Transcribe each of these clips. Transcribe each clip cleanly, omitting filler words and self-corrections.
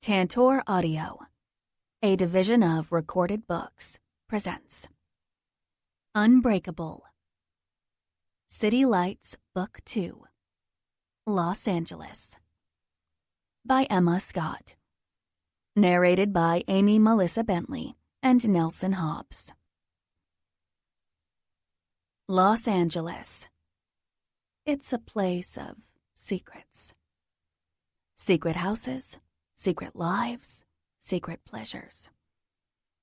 Tantor Audio, a division of Recorded Books, presents Unbreakable, City Lights, Book 2, Los Angeles, by Emma Scott. Narrated by Amy Melissa Bentley and Nelson Hobbs. Los Angeles. It's a place of secrets. Secret houses, secret lives, secret pleasures.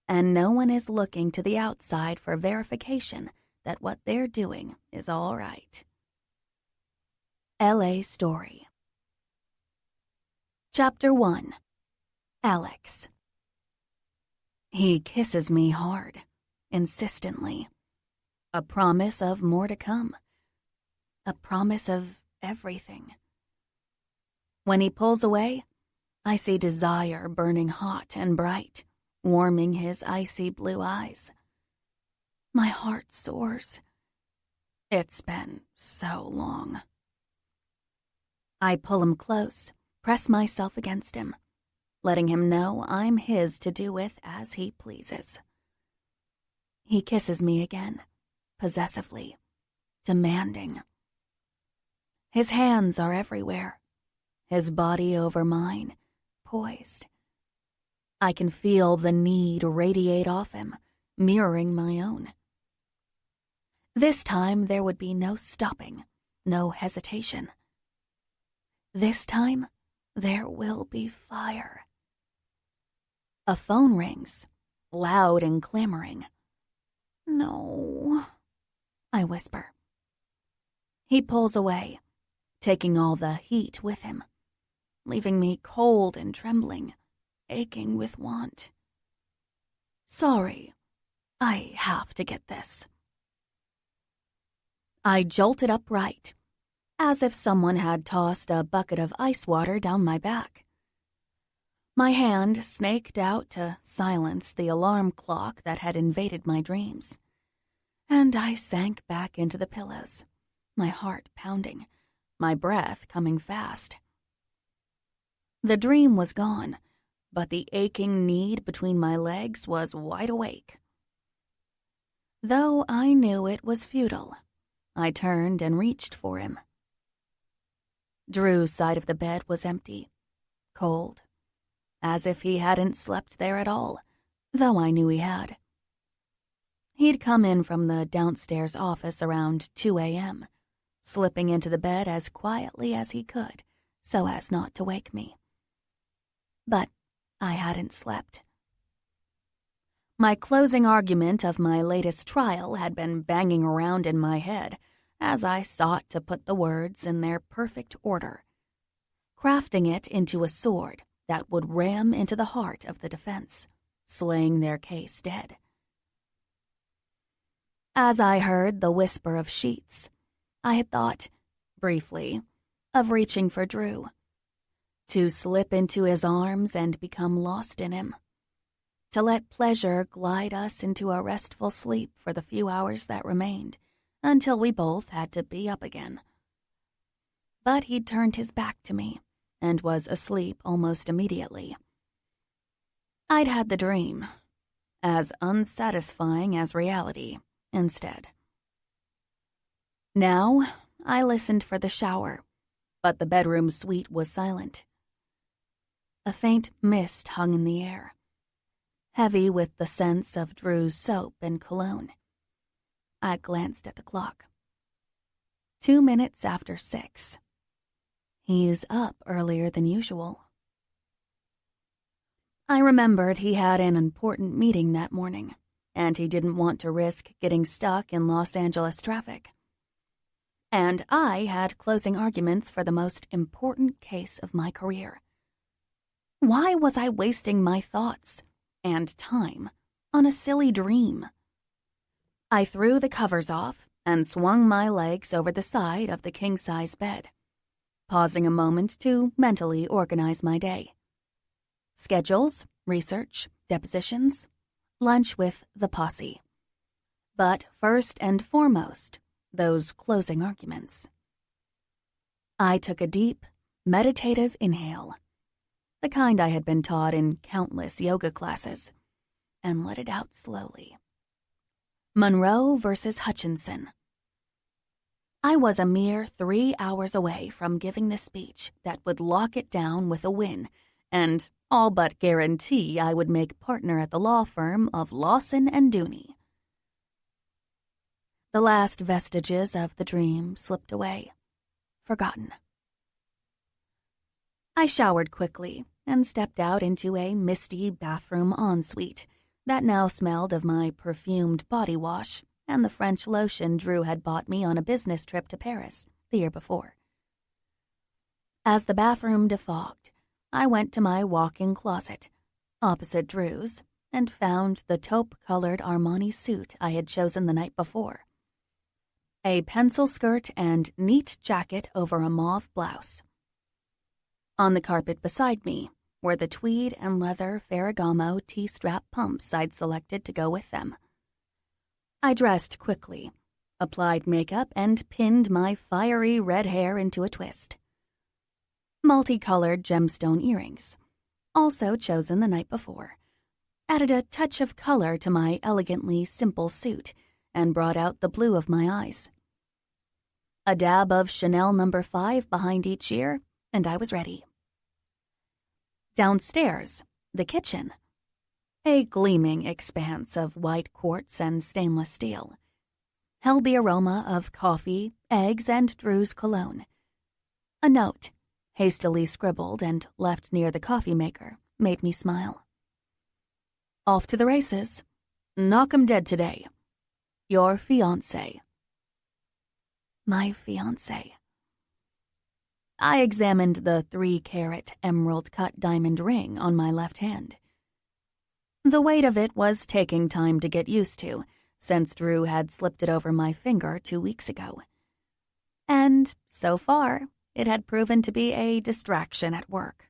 And no one is looking to the outside for verification that what they're doing is all right. L.A. Story. Chapter 1. Alex. He kisses me hard, insistently. A promise of more to come. A promise of everything. When he pulls away, I see desire burning hot and bright, warming his icy blue eyes. My heart soars. It's been so long. I pull him close, press myself against him, letting him know I'm his to do with as he pleases. He kisses me again, possessively, demanding. His hands are everywhere, his body over mine, poised. I can feel the need radiate off him, mirroring my own. This time there would be no stopping, no hesitation. This time there will be fire. A phone rings, loud and clamoring. No, I whisper. He pulls away, taking all the heat with him, leaving me cold and trembling, aching with want. Sorry, I have to get this. I jolted upright, as if someone had tossed a bucket of ice water down my back. My hand snaked out to silence the alarm clock that had invaded my dreams, and I sank back into the pillows, my heart pounding, my breath coming fast. The dream was gone, but the aching need between my legs was wide awake. Though I knew it was futile, I turned and reached for him. Drew's side of the bed was empty, cold, as if he hadn't slept there at all, though I knew he had. He'd come in from the downstairs office around 2 a.m., slipping into the bed as quietly as he could so as not to wake me. But I hadn't slept. My closing argument of my latest trial had been banging around in my head as I sought to put the words in their perfect order, crafting it into a sword that would ram into the heart of the defense, slaying their case dead. As I heard the whisper of sheets, I had thought, briefly, of reaching for Drew, to slip into his arms and become lost in him, to let pleasure glide us into a restful sleep for the few hours that remained, until we both had to be up again. But he'd turned his back to me, and was asleep almost immediately. I'd had the dream, as unsatisfying as reality, instead. Now, I listened for the shower, but the bedroom suite was silent. A faint mist hung in the air, heavy with the scents of Drew's soap and cologne. I glanced at the clock. 2 minutes after 6. He's up earlier than usual. I remembered he had an important meeting that morning, and he didn't want to risk getting stuck in Los Angeles traffic. And I had closing arguments for the most important case of my career. Why was I wasting my thoughts and time on a silly dream? I threw the covers off and swung my legs over the side of the king-size bed, pausing a moment to mentally organize my day. Schedules, research, depositions, lunch with the posse. But first and foremost, those closing arguments. I took a deep, meditative inhale. the kind I had been taught in countless yoga classes, and let it out slowly. Monroe versus Hutchinson. I was a mere 3 hours away from giving the speech that would lock it down with a win and all but guarantee I would make partner at the law firm of Lawson and Dooney. The last vestiges of the dream slipped away, forgotten. I showered quickly and stepped out into a misty bathroom ensuite that now smelled of my perfumed body wash and the French lotion Drew had bought me on a business trip to Paris the year before. As the bathroom defogged, I went to my walk-in closet, opposite Drew's, and found the taupe-colored Armani suit I had chosen the night before. A pencil skirt and neat jacket over a mauve blouse. On the carpet beside me were the tweed and leather Ferragamo T-strap pumps I'd selected to go with them. I dressed quickly, applied makeup, and pinned my fiery red hair into a twist. Multicolored gemstone earrings, also chosen the night before, added a touch of color to my elegantly simple suit and brought out the blue of my eyes. A dab of Chanel No. 5 behind each ear, and I was ready. Downstairs, the kitchen. A gleaming expanse of white quartz and stainless steel, held the aroma of coffee, eggs, and Drew's cologne. A note, hastily scribbled and left near the coffee maker, made me smile. Off to the races. Knock 'em dead today. Your fiancé. My fiancé. I examined the 3-carat emerald-cut diamond ring on my left hand. The weight of it was taking time to get used to, since Drew had slipped it over my finger 2 weeks ago. And, so far, it had proven to be a distraction at work.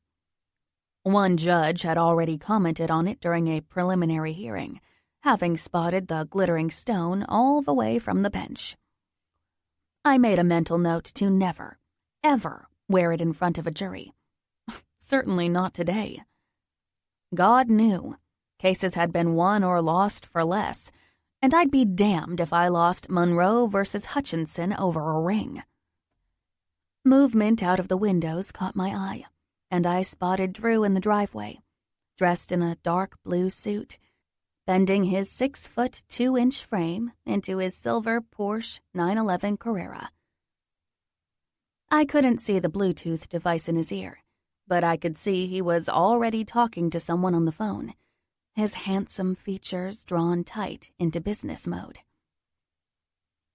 One judge had already commented on it during a preliminary hearing, having spotted the glittering stone all the way from the bench. I made a mental note to never, ever wear it in front of a jury. Certainly not today. God knew. Cases had been won or lost for less, and I'd be damned if I lost Monroe versus Hutchinson over a ring. Movement out of the windows caught my eye, and I spotted Drew in the driveway, dressed in a dark blue suit, bending his 6-foot 2-inch frame into his silver Porsche 911 Carrera. I couldn't see the Bluetooth device in his ear, but I could see he was already talking to someone on the phone, his handsome features drawn tight into business mode.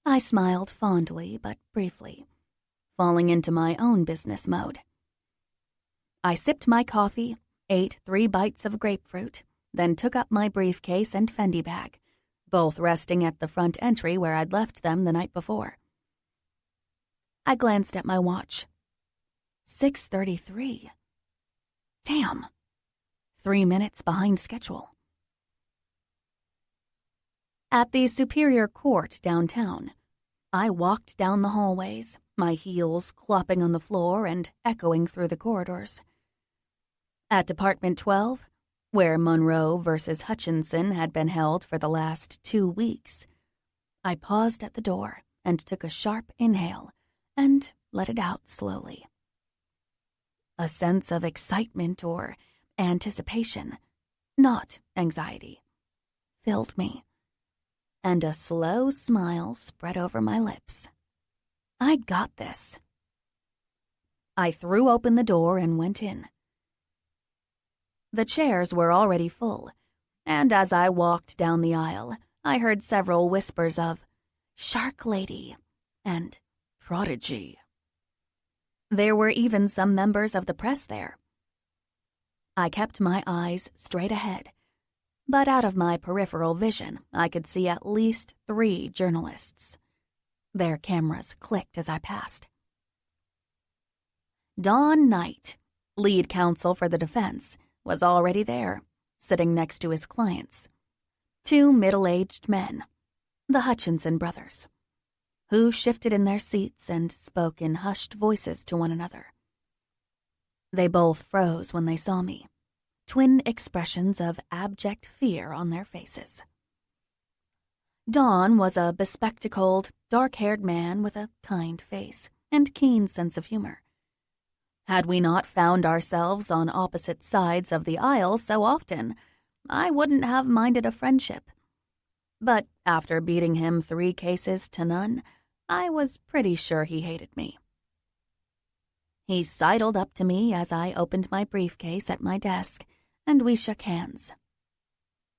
I smiled fondly but briefly, falling into my own business mode. I sipped my coffee, ate 3 bites of grapefruit, then took up my briefcase and Fendi bag, both resting at the front entry where I'd left them the night before. I glanced at my watch. 6:33. Damn. 3 minutes behind schedule. At the Superior Court downtown, I walked down the hallways, my heels clopping on the floor and echoing through the corridors. At Department 12, where Monroe versus Hutchinson had been held for the last 2 weeks, I paused at the door and took a sharp inhale and let it out slowly. A sense of excitement or anticipation, not anxiety, filled me, and a slow smile spread over my lips. I got this. I threw open the door and went in. The chairs were already full, and as I walked down the aisle, I heard several whispers of "Shark Lady" and "Prodigy." There were even some members of the press there. I kept my eyes straight ahead, but out of my peripheral vision, I could see at least 3 journalists. Their cameras clicked as I passed. Don Knight, lead counsel for the defense, was already there, sitting next to his clients. 2 middle-aged men, the Hutchinson brothers, who shifted in their seats and spoke in hushed voices to one another. They both froze when they saw me, twin expressions of abject fear on their faces. Don was a bespectacled, dark-haired man with a kind face and keen sense of humor. Had we not found ourselves on opposite sides of the aisle so often, I wouldn't have minded a friendship. But after beating him 3 cases to none, I was pretty sure he hated me. He sidled up to me as I opened my briefcase at my desk, and we shook hands.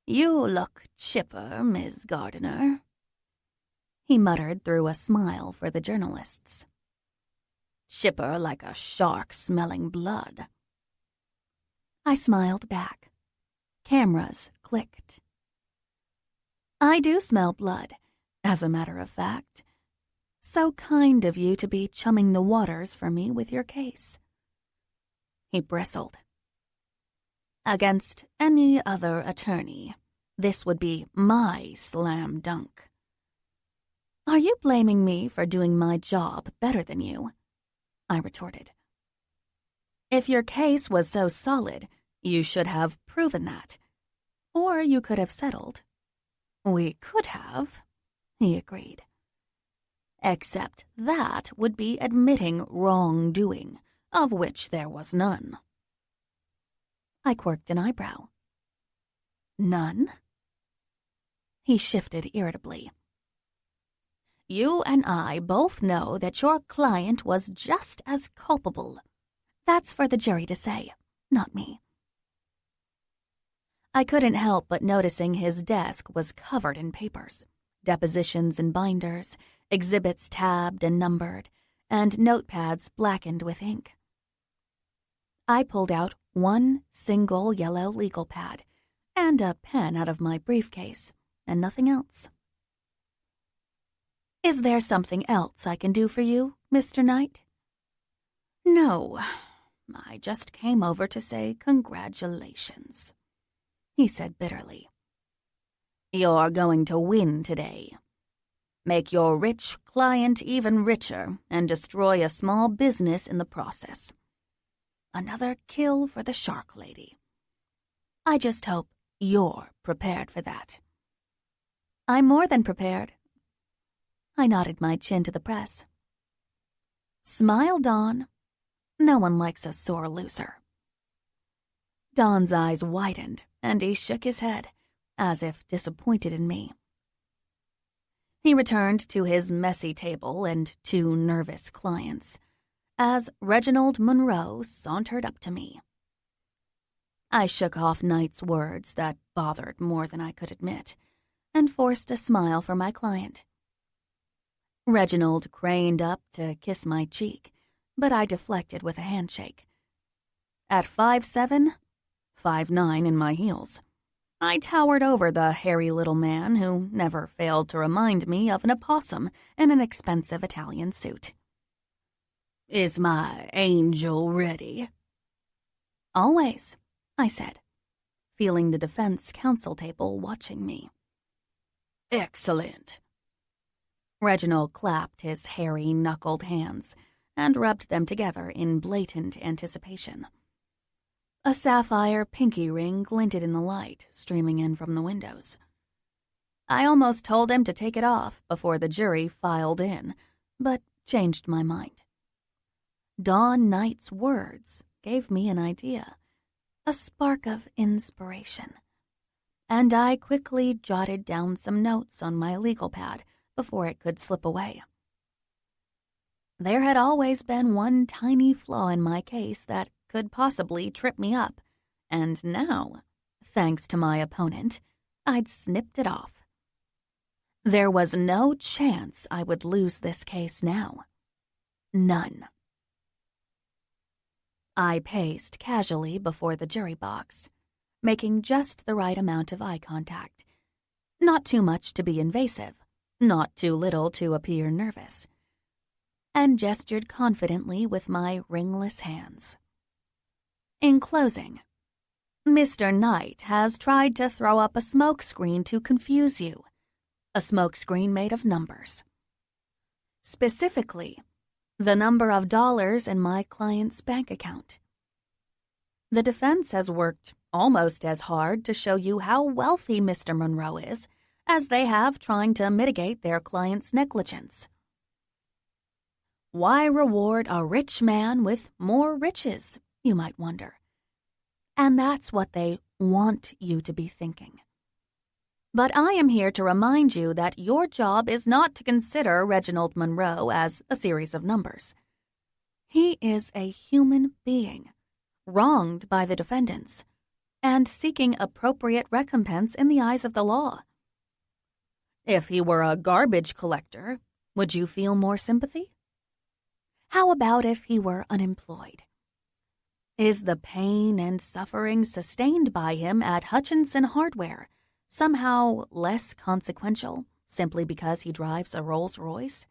"You look chipper, Miss Gardiner," he muttered through a smile for the journalists. "Chipper like a shark smelling blood." I smiled back. Cameras clicked. "I do smell blood, as a matter of fact. So kind of you to be chumming the waters for me with your case." He bristled. "Against any other attorney, this would be my slam dunk." "Are you blaming me for doing my job better than you?" I retorted. "If your case was so solid, you should have proven that. Or you could have settled." "We could have," he agreed. "Except that would be admitting wrongdoing, of which there was none." I quirked an eyebrow. "None?" He shifted irritably. "You and I both know that your client was just as culpable. That's for the jury to say, not me." I couldn't help but noticing his desk was covered in papers, depositions in binders, exhibits tabbed and numbered, and notepads blackened with ink. I pulled out one single yellow legal pad and a pen out of my briefcase, and nothing else. "Is there something else I can do for you, Mr. Knight?" "No, I just came over to say congratulations," he said bitterly. "You're going to win today. Make your rich client even richer and destroy a small business in the process. Another kill for the shark lady. I just hope you're prepared for that." "I'm more than prepared." I nodded my chin to the press. "Smile, Don. No one likes a sore loser." Don's eyes widened, and he shook his head, as if disappointed in me. He returned to his messy table and 2 nervous clients, as Reginald Monroe sauntered up to me. I shook off Knight's words that bothered more than I could admit, and forced a smile for my client. Reginald craned up to kiss my cheek, but I deflected with a handshake. At 5'7", 5'9" in my heels, I towered over the hairy little man who never failed to remind me of an opossum in an expensive Italian suit. "Is my angel ready?" "Always," I said, feeling the defense counsel table watching me. "Excellent." Reginald clapped his hairy, knuckled hands and rubbed them together in blatant anticipation. A sapphire pinky ring glinted in the light streaming in from the windows. I almost told him to take it off before the jury filed in, but changed my mind. Don Knight's words gave me an idea, a spark of inspiration, and I quickly jotted down some notes on my legal pad before it could slip away. There had always been one tiny flaw in my case that could possibly trip me up, and now, thanks to my opponent, I'd snipped it off. There was no chance I would lose this case now. None. I paced casually before the jury box, making just the right amount of eye contact. Not too much to be invasive, not too little to appear nervous, and gestured confidently with my ringless hands. In closing, Mr. Knight has tried to throw up a smokescreen to confuse you, a smokescreen made of numbers. Specifically, the number of dollars in my client's bank account. The defense has worked almost as hard to show you how wealthy Mr. Monroe is as they have trying to mitigate their client's negligence. Why reward a rich man with more riches, you might wonder. And that's what they want you to be thinking. But I am here to remind you that your job is not to consider Reginald Monroe as a series of numbers. He is a human being, wronged by the defendants, and seeking appropriate recompense in the eyes of the law. If he were a garbage collector, would you feel more sympathy? How about if he were unemployed? Is the pain and suffering sustained by him at Hutchinson Hardware somehow less consequential simply because he drives a Rolls-Royce?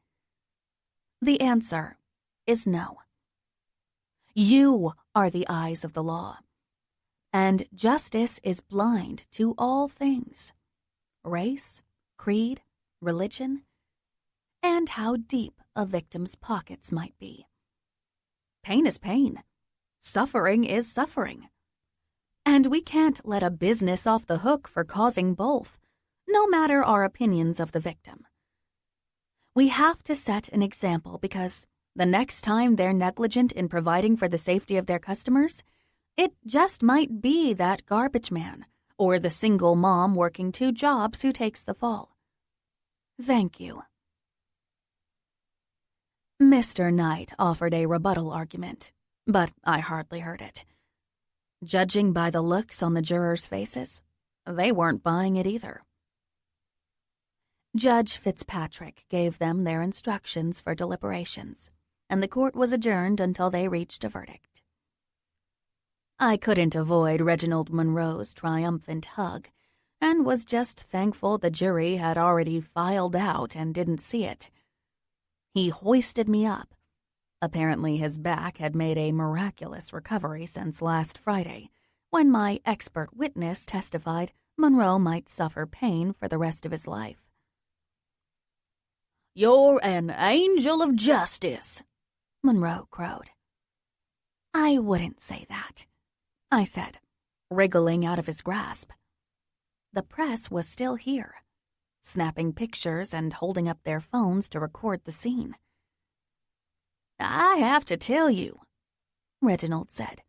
The answer is no. You are the eyes of the law, and justice is blind to all things: race, creed, religion, and how deep a victim's pockets might be. Pain is pain. Suffering is suffering. And we can't let a business off the hook for causing both, no matter our opinions of the victim. We have to set an example because the next time they're negligent in providing for the safety of their customers, it just might be that garbage man or the single mom working 2 jobs who takes the fall. Thank you. Mr. Knight offered a rebuttal argument, but I hardly heard it. Judging by the looks on the jurors' faces, they weren't buying it either. Judge Fitzpatrick gave them their instructions for deliberations, and the court was adjourned until they reached a verdict. I couldn't avoid Reginald Monroe's triumphant hug, and was just thankful the jury had already filed out and didn't see it. He hoisted me up. Apparently his back had made a miraculous recovery since last Friday, when my expert witness testified Monroe might suffer pain for the rest of his life. "You're an angel of justice," Monroe crowed. "I wouldn't say that," I said, wriggling out of his grasp. The press was still here, snapping pictures and holding up their phones to record the scene. "I have to tell you," Reginald said.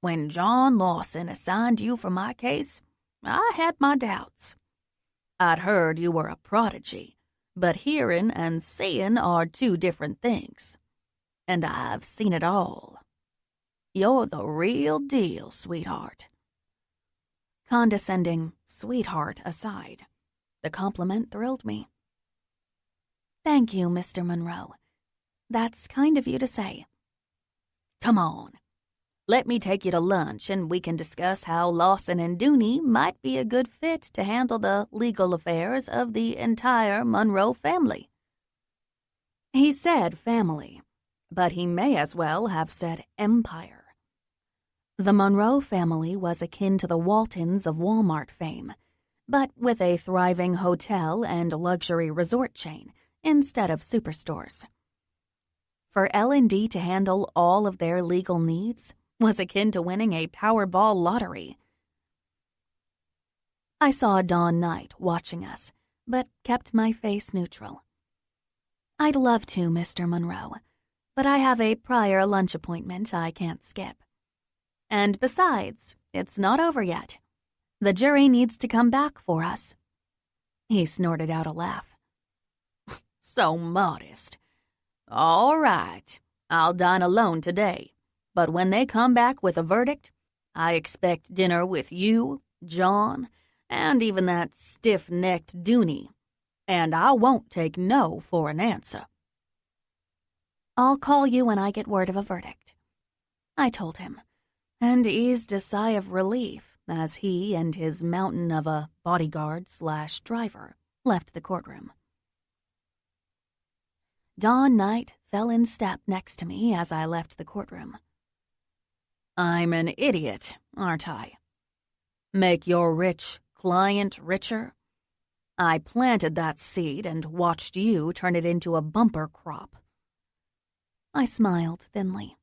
"When John Lawson assigned you for my case, I had my doubts. I'd heard you were a prodigy, but hearing and seeing are 2 different things. And I've seen it all. You're the real deal, sweetheart." Condescending sweetheart aside, the compliment thrilled me. "Thank you, Mr. Monroe. That's kind of you to say." "Come on. Let me take you to lunch and we can discuss how Lawson and Dooney might be a good fit to handle the legal affairs of the entire Monroe family." He said family, but he may as well have said empire. The Monroe family was akin to the Waltons of Walmart fame, but with a thriving hotel and luxury resort chain instead of superstores. For L&D to handle all of their legal needs was akin to winning a Powerball lottery. I saw Dawn Knight watching us, but kept my face neutral. "I'd love to, Mr. Monroe, but I have a prior lunch appointment I can't skip. And besides, it's not over yet. The jury needs to come back for us." He snorted out a laugh. "So modest. All right, I'll dine alone today, but when they come back with a verdict, I expect dinner with you, John, and even that stiff-necked Dooney, and I won't take no for an answer." "I'll call you when I get word of a verdict," I told him, and eased a sigh of relief as he and his mountain of a bodyguard/driver left the courtroom. Dawn Knight fell in step next to me as I left the courtroom. "I'm an idiot, aren't I? Make your rich client richer? I planted that seed and watched you turn it into a bumper crop." I smiled thinly.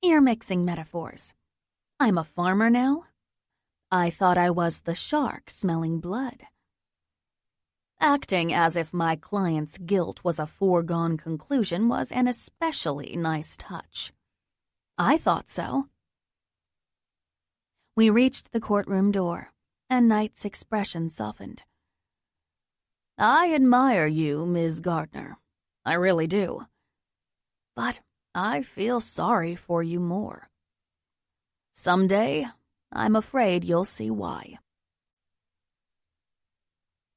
You're mixing metaphors. I'm a farmer now? I thought I was the shark smelling blood. Acting as if my client's guilt was a foregone conclusion was an especially nice touch. I thought so. We reached the courtroom door, and Knight's expression softened. I admire you, Ms. Gardner. I really do. But I feel sorry for you more. Someday, I'm afraid you'll see why.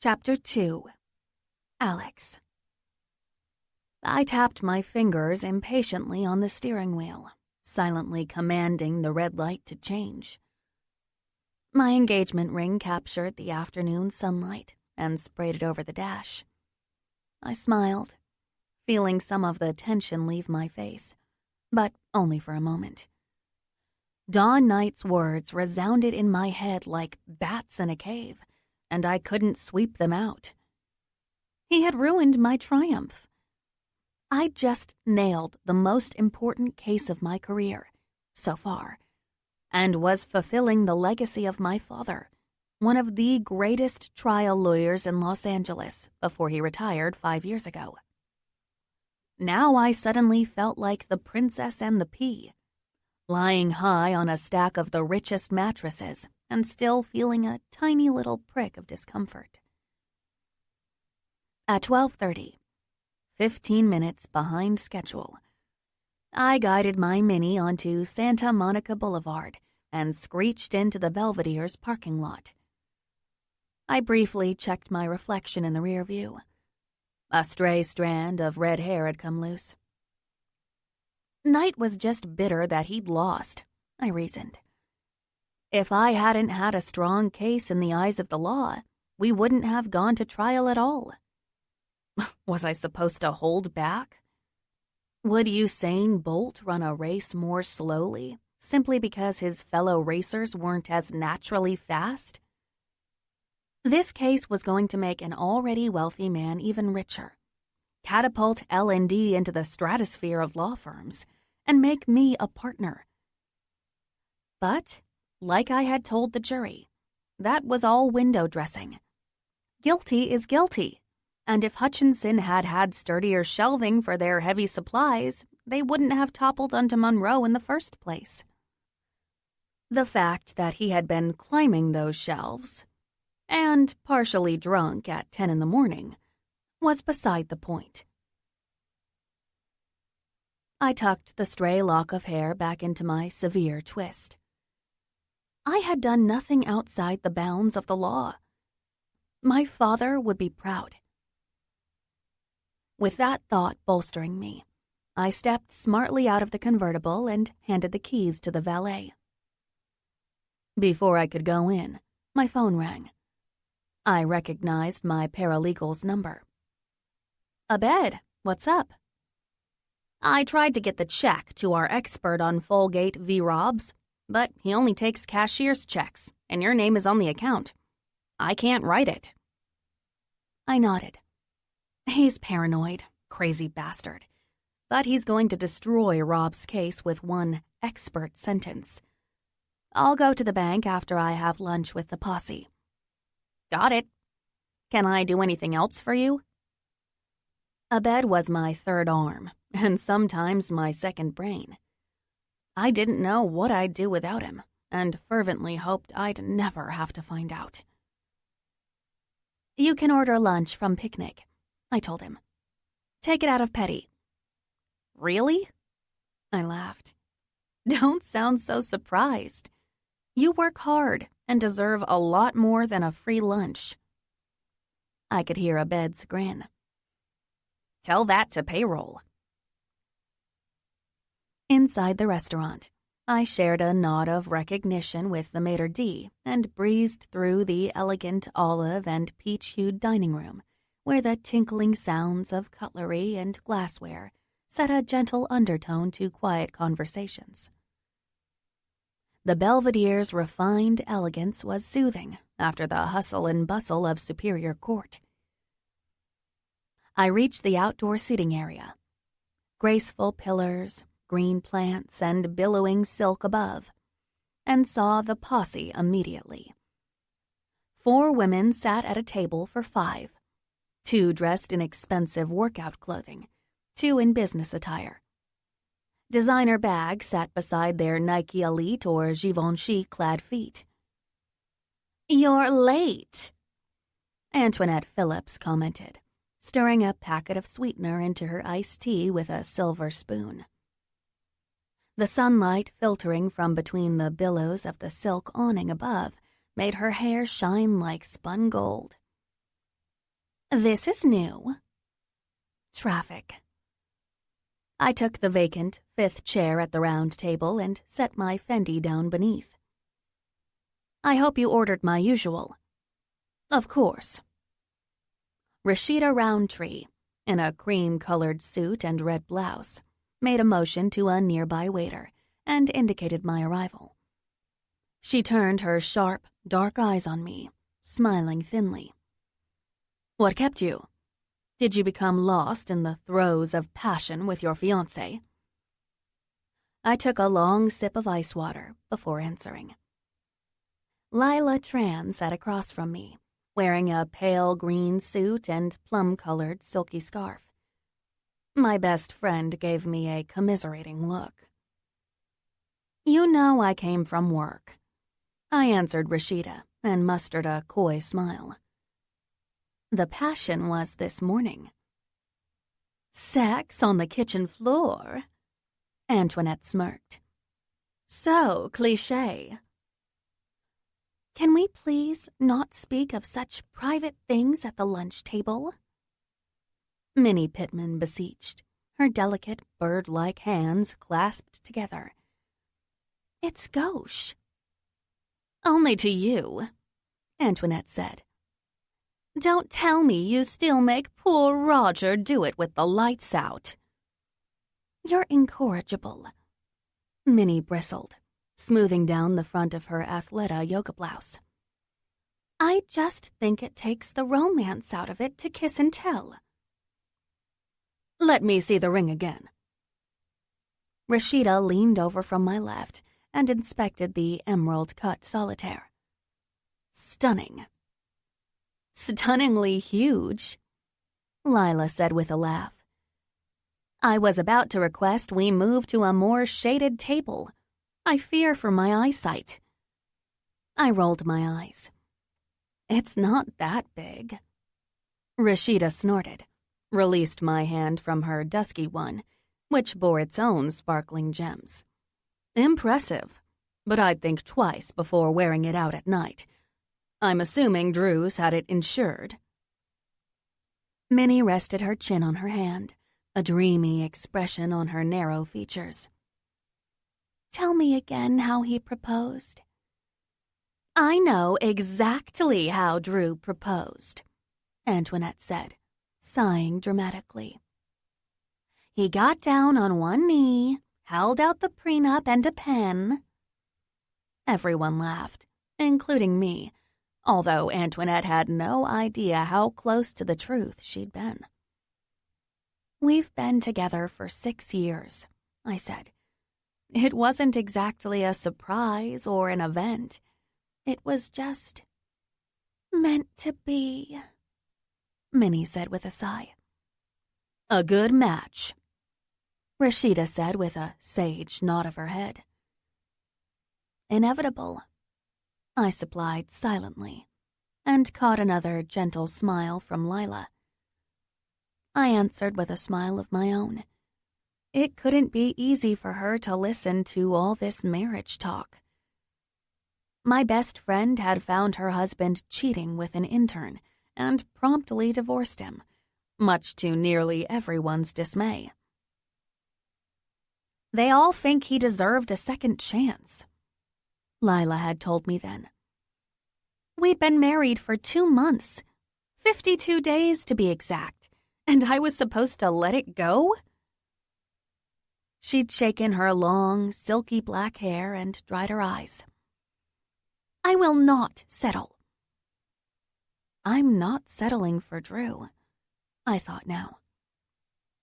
Chapter 2. Alex. I tapped my fingers impatiently on the steering wheel, silently commanding the red light to change. My engagement ring captured the afternoon sunlight and sprayed it over the dash. I smiled, feeling some of the tension leave my face, but only for a moment. Dawn Knight's words resounded in my head like bats in a cave, and I couldn't sweep them out. He had ruined my triumph. I'd just nailed the most important case of my career, so far, and was fulfilling the legacy of my father, one of the greatest trial lawyers in Los Angeles before he retired 5 years ago. Now I suddenly felt like the princess and the pea, lying high on a stack of the richest mattresses and still feeling a tiny little prick of discomfort. At 12:30, 15 minutes behind schedule, I guided my Mini onto Santa Monica Boulevard and screeched into the Belvedere's parking lot. I briefly checked my reflection in the rear view. A stray strand of red hair had come loose. Knight was just bitter that he'd lost, I reasoned. If I hadn't had a strong case in the eyes of the law, we wouldn't have gone to trial at all. Was I supposed to hold back? Would Usain Bolt run a race more slowly simply because his fellow racers weren't as naturally fast? This case was going to make an already wealthy man even richer, catapult L&D into the stratosphere of law firms, and make me a partner. But, like I had told the jury, that was all window dressing. Guilty is guilty, and if Hutchinson had had sturdier shelving for their heavy supplies, they wouldn't have toppled onto Monroe in the first place. The fact that he had been climbing those shelves, and partially drunk at 10 in the morning, was beside the point. I tucked the stray lock of hair back into my severe twist. I had done nothing outside the bounds of the law. My father would be proud. With that thought bolstering me, I stepped smartly out of the convertible and handed the keys to the valet. Before I could go in, my phone rang. I recognized my paralegal's number. Abed, what's up? I tried to get the check to our expert on Folgate v. Robs, but he only takes cashier's checks, and your name is on the account. I can't write it. I nodded. He's paranoid, crazy bastard, but he's going to destroy Rob's case with one expert sentence. I'll go to the bank after I have lunch with the posse. Got it. Can I do anything else for you? Abed was my third arm, and sometimes my second brain. I didn't know what I'd do without him, and fervently hoped I'd never have to find out. You can order lunch from Picnic, I told him. Take it out of Petty. Really? I laughed. Don't sound so surprised. You work hard and deserve a lot more than a free lunch. I could hear Abed's grin. Tell that to payroll. Inside the restaurant, I shared a nod of recognition with the maitre d' and breezed through the elegant olive and peach-hued dining room, where the tinkling sounds of cutlery and glassware set a gentle undertone to quiet conversations. The Belvedere's refined elegance was soothing after the hustle and bustle of Superior Court. I reached the outdoor seating area. Graceful pillars, green plants and billowing silk above, and saw the posse immediately. 4 women sat at a table for 5, 2 dressed in expensive workout clothing, 2 in business attire. Designer bags sat beside their Nike Elite or Givenchy-clad feet. "You're late," Antoinette Phillips commented, stirring a packet of sweetener into her iced tea with a silver spoon. The sunlight filtering from between the billows of the silk awning above made her hair shine like spun gold. "This is new." Traffic. I took the vacant 5th chair at the round table and set my Fendi down beneath. "I hope you ordered my usual." "Of course." Rashida Roundtree, in a cream-colored suit and red blouse, made a motion to a nearby waiter and indicated my arrival. She turned her sharp, dark eyes on me, smiling thinly. "What kept you? Did you become lost in the throes of passion with your fiancé?" I took a long sip of ice water before answering. Lila Tran sat across from me, wearing a pale green suit and plum-colored silky scarf. My best friend gave me a commiserating look. "You know I came from work," I answered Rashida and mustered a coy smile. "The passion was this morning." "Sex on the kitchen floor?" Antoinette smirked. "So cliché." "Can we please not speak of such private things at the lunch table?" Minnie Pittman beseeched, her delicate bird-like hands clasped together. "It's gauche." "Only to you," Antoinette said. "Don't tell me you still make poor Roger do it with the lights out." "You're incorrigible," Minnie bristled, smoothing down the front of her Athleta yoga blouse. "I just think it takes the romance out of it to kiss and tell." "Let me see the ring again." Rashida leaned over from my left and inspected the emerald-cut solitaire. "Stunning." "Stunningly huge," Lila said with a laugh. "I was about to request we move to a more shaded table. I fear for my eyesight." I rolled my eyes. "It's not that big." Rashida snorted, released my hand from her dusky one, which bore its own sparkling gems. "Impressive, but I'd think twice before wearing it out at night. I'm assuming Drew's had it insured." Minnie rested her chin on her hand, a dreamy expression on her narrow features. "Tell me again how he proposed." "I know exactly how Drew proposed," Antoinette said, sighing dramatically. "He got down on one knee, held out the prenup and a pen." Everyone laughed, including me, although Antoinette had no idea how close to the truth she'd been. "We've been together for 6 years," I said. "It wasn't exactly a surprise or an event. It was just meant to be," Minnie said with a sigh. "A good match," Rashida said with a sage nod of her head. "Inevitable," I supplied silently, and caught another gentle smile from Lila. I answered with a smile of my own. It couldn't be easy for her to listen to all this marriage talk. My best friend had found her husband cheating with an intern and promptly divorced him, much to nearly everyone's dismay. "They all think he deserved a second chance," Lila had told me then. "We'd been married for 2 months, 52 days to be exact, and I was supposed to let it go?" She'd shaken her long, silky black hair and dried her eyes. "I will not settle." I'm not settling for Drew, I thought now.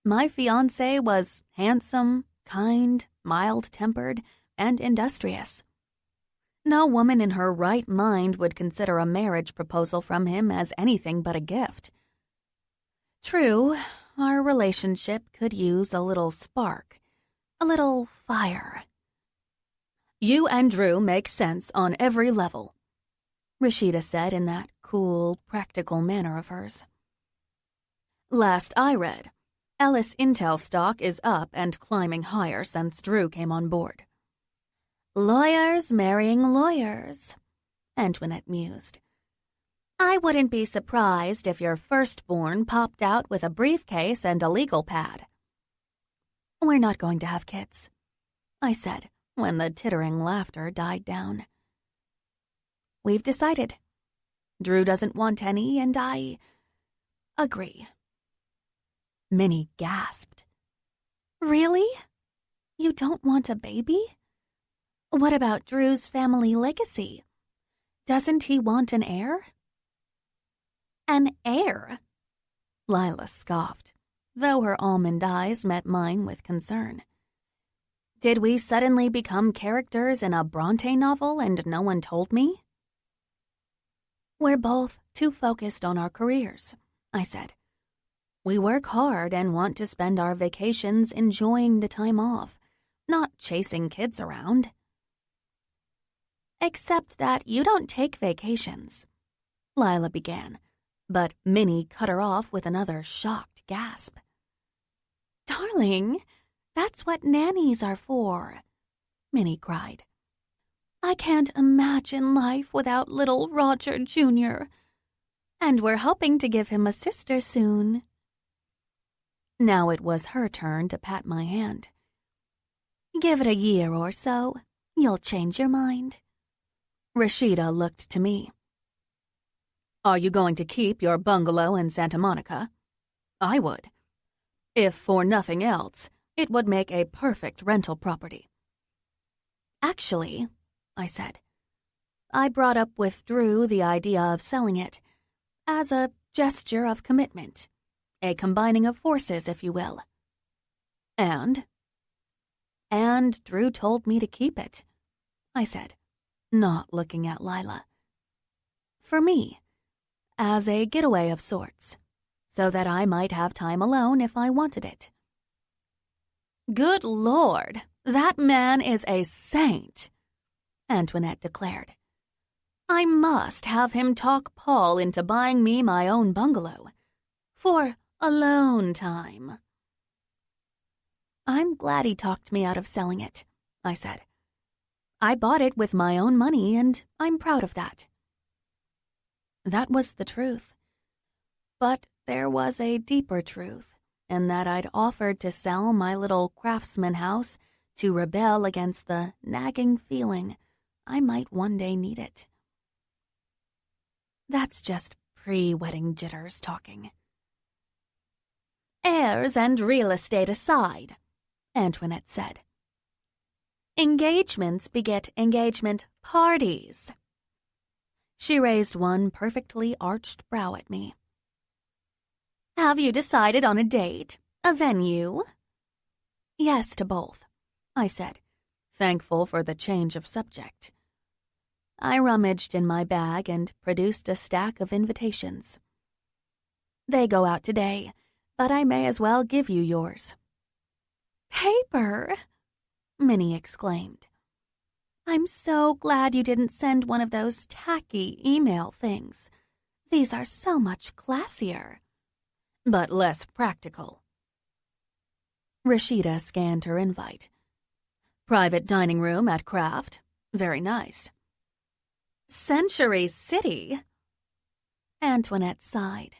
My fiancé was handsome, kind, mild-tempered, and industrious. No woman in her right mind would consider a marriage proposal from him as anything but a gift. True, our relationship could use a little spark, a little fire. "You and Drew make sense on every level," Rashida said in that cool, practical manner of hers. "Last I read, Ellis Intel stock is up and climbing higher since Drew came on board." "Lawyers marrying lawyers," Antoinette mused. "I wouldn't be surprised if your firstborn popped out with a briefcase and a legal pad." "We're not going to have kids," I said when the tittering laughter died down. "We've decided. Drew doesn't want any, and I agree." Minnie gasped. "Really? You don't want a baby? What about Drew's family legacy? Doesn't he want an heir?" "An heir?" Lila scoffed, though her almond eyes met mine with concern. "Did we suddenly become characters in a Bronte novel and no one told me?" "We're both too focused on our careers," I said. "We work hard and want to spend our vacations enjoying the time off, not chasing kids around." "Except that you don't take vacations," Lila began, but Minnie cut her off with another shocked gasp. "Darling, that's what nannies are for," Minnie cried. "I can't imagine life without little Roger Jr. And we're hoping to give him a sister soon." Now it was her turn to pat my hand. "Give it a year or so. You'll change your mind." Rashida looked to me. "Are you going to keep your bungalow in Santa Monica?" "I would. If for nothing else, it would make a perfect rental property." "Actually," I said, "I brought up with Drew the idea of selling it as a gesture of commitment, a combining of forces, if you will." And Drew told me to keep it," I said, not looking at Lila. "For me, as a getaway of sorts, so that I might have time alone if I wanted it." "Good Lord, that man is a saint," Antoinette declared. "I must have him talk Paul into buying me my own bungalow. For alone time." "I'm glad he talked me out of selling it," I said. "I bought it with my own money, and I'm proud of that." That was the truth. But there was a deeper truth, in that I'd offered to sell my little craftsman house to rebel against the nagging feeling I might one day need it. That's just pre-wedding jitters talking. "Heirs and real estate aside," Antoinette said, "engagements beget engagement parties." She raised one perfectly arched brow at me. "Have you decided on a date, a venue?" "Yes to both," I said, thankful for the change of subject. I rummaged in my bag and produced a stack of invitations. "They go out today, but I may as well give you yours." "Paper!" Minnie exclaimed. "I'm so glad you didn't send one of those tacky email things. These are so much classier." "But less practical." Rashida scanned her invite. "Private dining room at Kraft. Very nice." "Century City?" Antoinette sighed.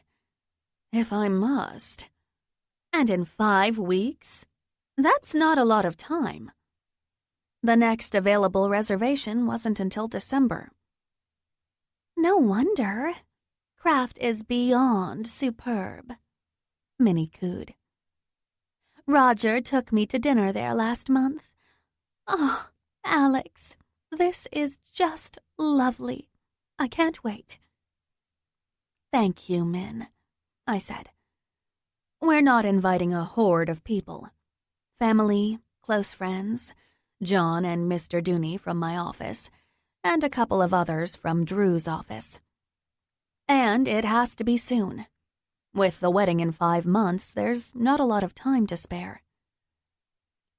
"If I must. And in 5 weeks? That's not a lot of time." The next available reservation wasn't until December. "No wonder. Kraft is beyond superb," Minnie cooed. "Roger took me to dinner there last month. Oh, Alex, this is just lovely. I can't wait." "Thank you, Min," I said. "We're not inviting a horde of people. Family, close friends, John and Mr. Dooney from my office, and a couple of others from Drew's office. And it has to be soon. With the wedding in 5 months, there's not a lot of time to spare.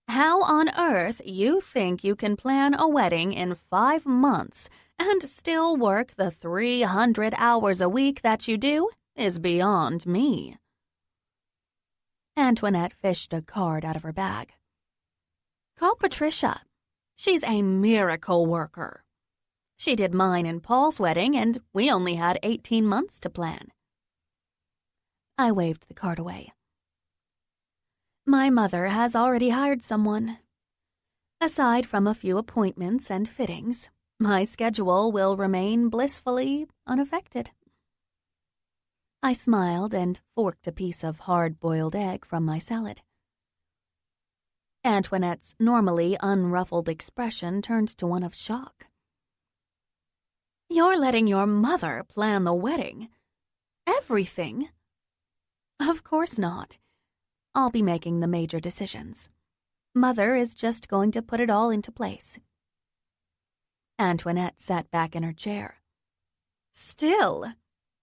How on earth you think you can plan a wedding in 5 months and still work the 300 hours a week that you do is beyond me. Antoinette fished a card out of her bag. Call Patricia. She's a miracle worker. She did mine and Paul's wedding, and we only had 18 months to plan. I waved the card away. My mother has already hired someone. Aside from a few appointments and fittings, my schedule will remain blissfully unaffected. I smiled and forked a piece of hard-boiled egg from my salad. Antoinette's normally unruffled expression turned to one of shock. You're letting your mother plan the wedding? Everything? Of course not. I'll be making the major decisions. Mother is just going to put it all into place. Antoinette sat back in her chair. Still,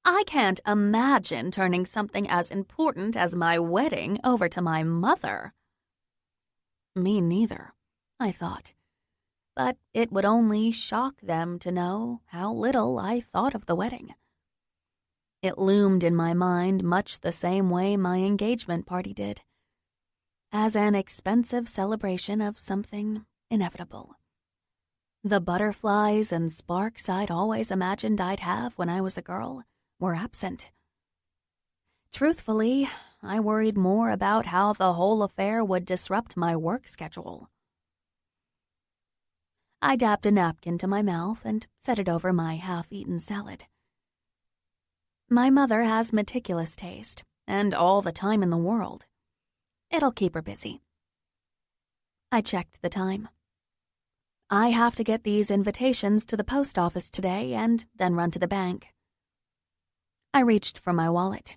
I can't imagine turning something as important as my wedding over to my mother. Me neither, I thought. But it would only shock them to know how little I thought of the wedding. It loomed in my mind much the same way my engagement party did, as an expensive celebration of something inevitable. The butterflies and sparks I'd always imagined I'd have when I was a girl were absent. Truthfully, I worried more about how the whole affair would disrupt my work schedule. I dabbed a napkin to my mouth and set it over my half-eaten salad. My mother has meticulous taste and all the time in the world. It'll keep her busy. I checked the time. I have to get these invitations to the post office today and then run to the bank. I reached for my wallet.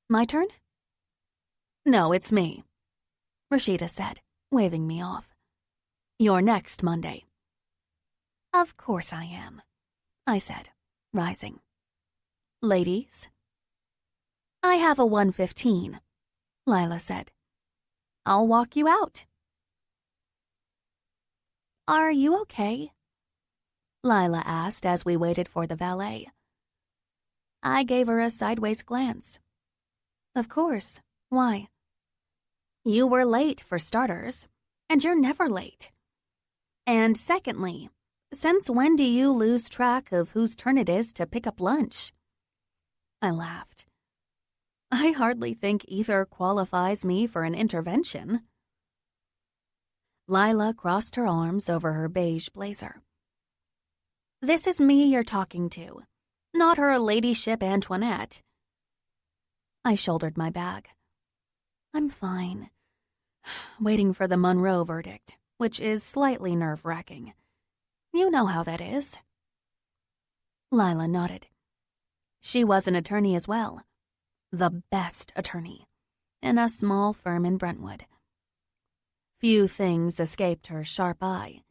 My turn? No, it's me, Rashida said, waving me off. You're next Monday. Of course I am, I said, rising. Ladies? I have a 1:15, Lila said. I'll walk you out. Are you okay? Lila asked as we waited for the valet. I gave her a sideways glance. Of course. Why? You were late, for starters, and you're never late. And secondly, since when do you lose track of whose turn it is to pick up lunch? I laughed. I hardly think either qualifies me for an intervention. Lila crossed her arms over her beige blazer. This is me you're talking to, not her ladyship Antoinette. I shouldered my bag. I'm fine. Waiting for the Monroe verdict, which is slightly nerve-wracking. You know how that is. Lila nodded. She was an attorney as well. The best attorney, in a small firm in Brentwood. Few things escaped her sharp eye,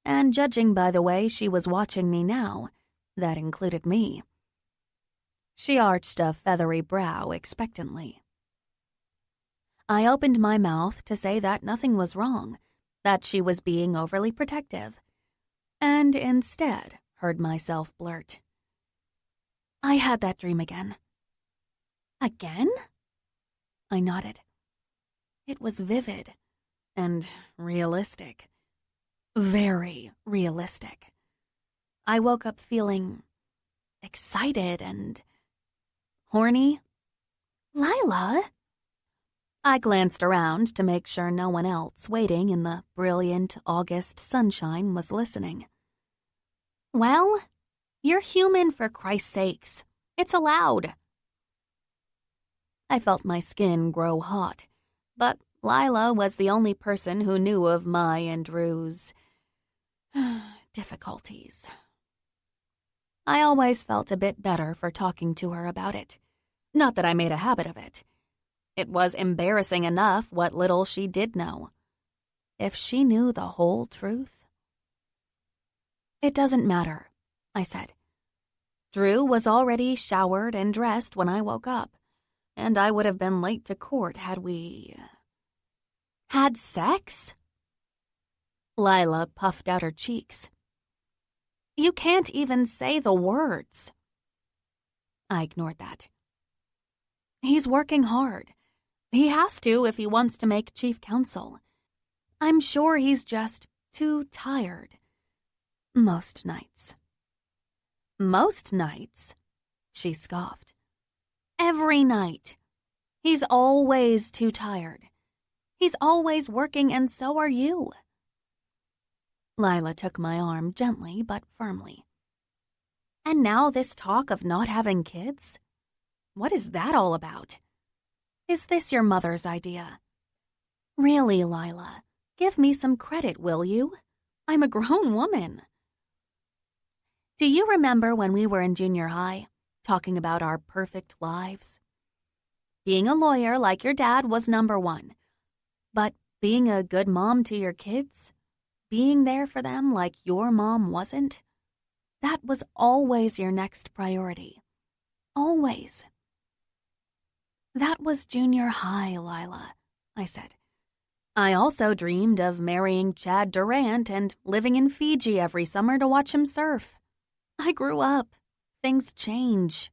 and judging by the way she was watching me now, that included me. She arched a feathery brow expectantly. I opened my mouth to say that nothing was wrong, that she was being overly protective, and instead heard myself blurt, I had that dream again. Again? I nodded. It was vivid and realistic. Very realistic. I woke up feeling excited and horny. Lila? I glanced around to make sure no one else waiting in the brilliant August sunshine was listening. Well, you're human, for Christ's sakes. It's allowed. I felt my skin grow hot, but Lila was the only person who knew of my and Drew's difficulties. I always felt a bit better for talking to her about it. Not that I made a habit of it. It was embarrassing enough what little she did know. if she knew the whole truth? "It doesn't matter," I said. Drew was already showered and dressed when I woke up, and I would have been late to court had we... "Had sex?" Lila puffed out her cheeks. "You can't even say the words." I ignored that. "He's working hard. He has to if he wants to make chief counsel. I'm sure he's just too tired. Most nights." "Most nights?" she scoffed. "Every night. He's always too tired. He's always working, and so are you." Lila took my arm gently but firmly. "And now this talk of not having kids? What is that all about? Is this your mother's idea? Really, Lila, give me some credit, will you? I'm a grown woman." "Do you remember when we were in junior high, talking about our perfect lives? Being a lawyer like your dad was number one. But being a good mom to your kids, being there for them like your mom wasn't, that was always your next priority. Always." "That was junior high, Lila," I said. "I also dreamed of marrying Chad Durant and living in Fiji every summer to watch him surf. I grew up. Things change."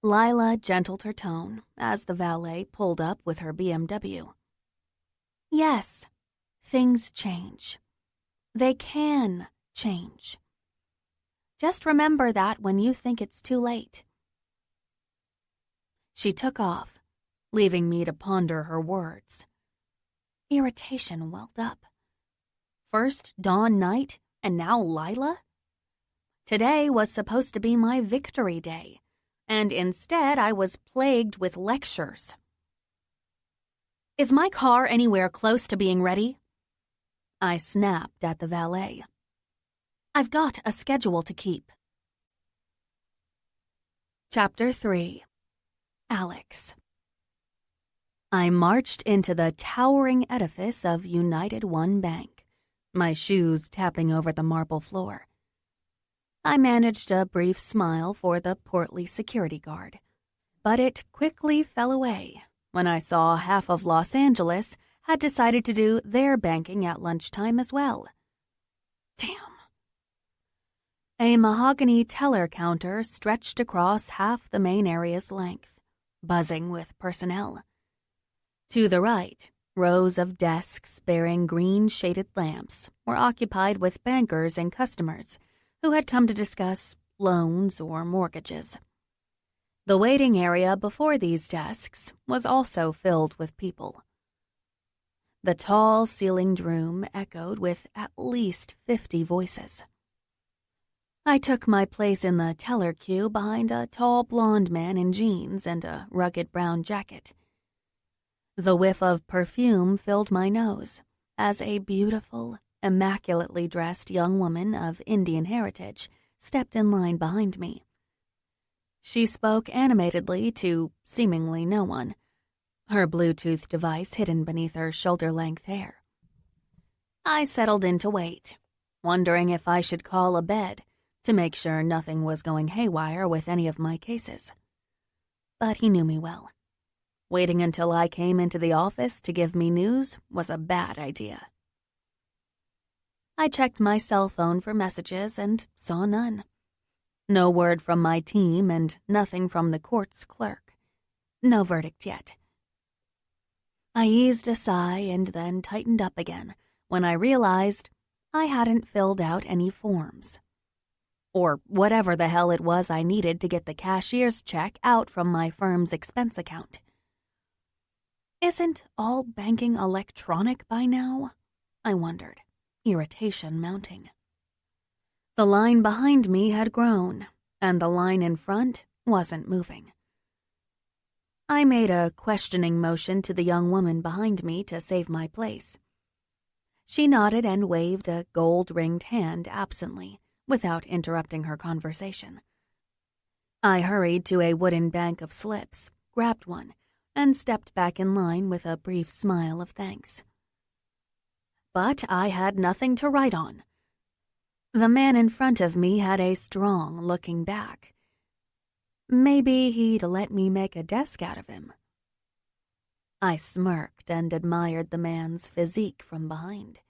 Lila gentled her tone as the valet pulled up with her BMW. "Yes, things change. They can change. Just remember that when you think it's too late." She took off, leaving me to ponder her words. Irritation welled up. First Dawn Knight, and now Lila? Today was supposed to be my victory day, and instead I was plagued with lectures. "Is my car anywhere close to being ready?" I snapped at the valet. "I've got a schedule to keep." Chapter 3. Alex. I marched into the towering edifice of United One Bank, my shoes tapping over the marble floor. I managed a brief smile for the portly security guard, but it quickly fell away when I saw half of Los Angeles had decided to do their banking at lunchtime as well. Damn. A mahogany teller counter stretched across half the main area's length, buzzing with personnel. To the right, rows of desks bearing green-shaded lamps were occupied with bankers and customers who had come to discuss loans or mortgages. The waiting area before these desks was also filled with people. The tall ceilinged room echoed with at least 50 voices. I took my place in the teller queue behind a tall blonde man in jeans and a rugged brown jacket. The whiff of perfume filled my nose as a beautiful, immaculately dressed young woman of Indian heritage stepped in line behind me. She spoke animatedly to seemingly no one, her Bluetooth device hidden beneath her shoulder-length hair. I settled in to wait, wondering if I should call a bed to make sure nothing was going haywire with any of my cases. But he knew me well. Waiting until I came into the office to give me news was a bad idea. I checked my cell phone for messages and saw none. No word from my team and nothing from the court's clerk. No verdict yet. I eased a sigh and then tightened up again when I realized I hadn't filled out any forms. Or whatever the hell it was I needed to get the cashier's check out from my firm's expense account. Isn't all banking electronic by now? I wondered, irritation mounting. The line behind me had grown, and the line in front wasn't moving. I made a questioning motion to the young woman behind me to save my place. She nodded and waved a gold-ringed hand absently, without interrupting her conversation. I hurried to a wooden bank of slips, grabbed one, and stepped back in line with a brief smile of thanks. but I had nothing to write on. The man in front of me had a strong looking back. Maybe he'd let me make a desk out of him. I smirked and admired the man's physique from behind.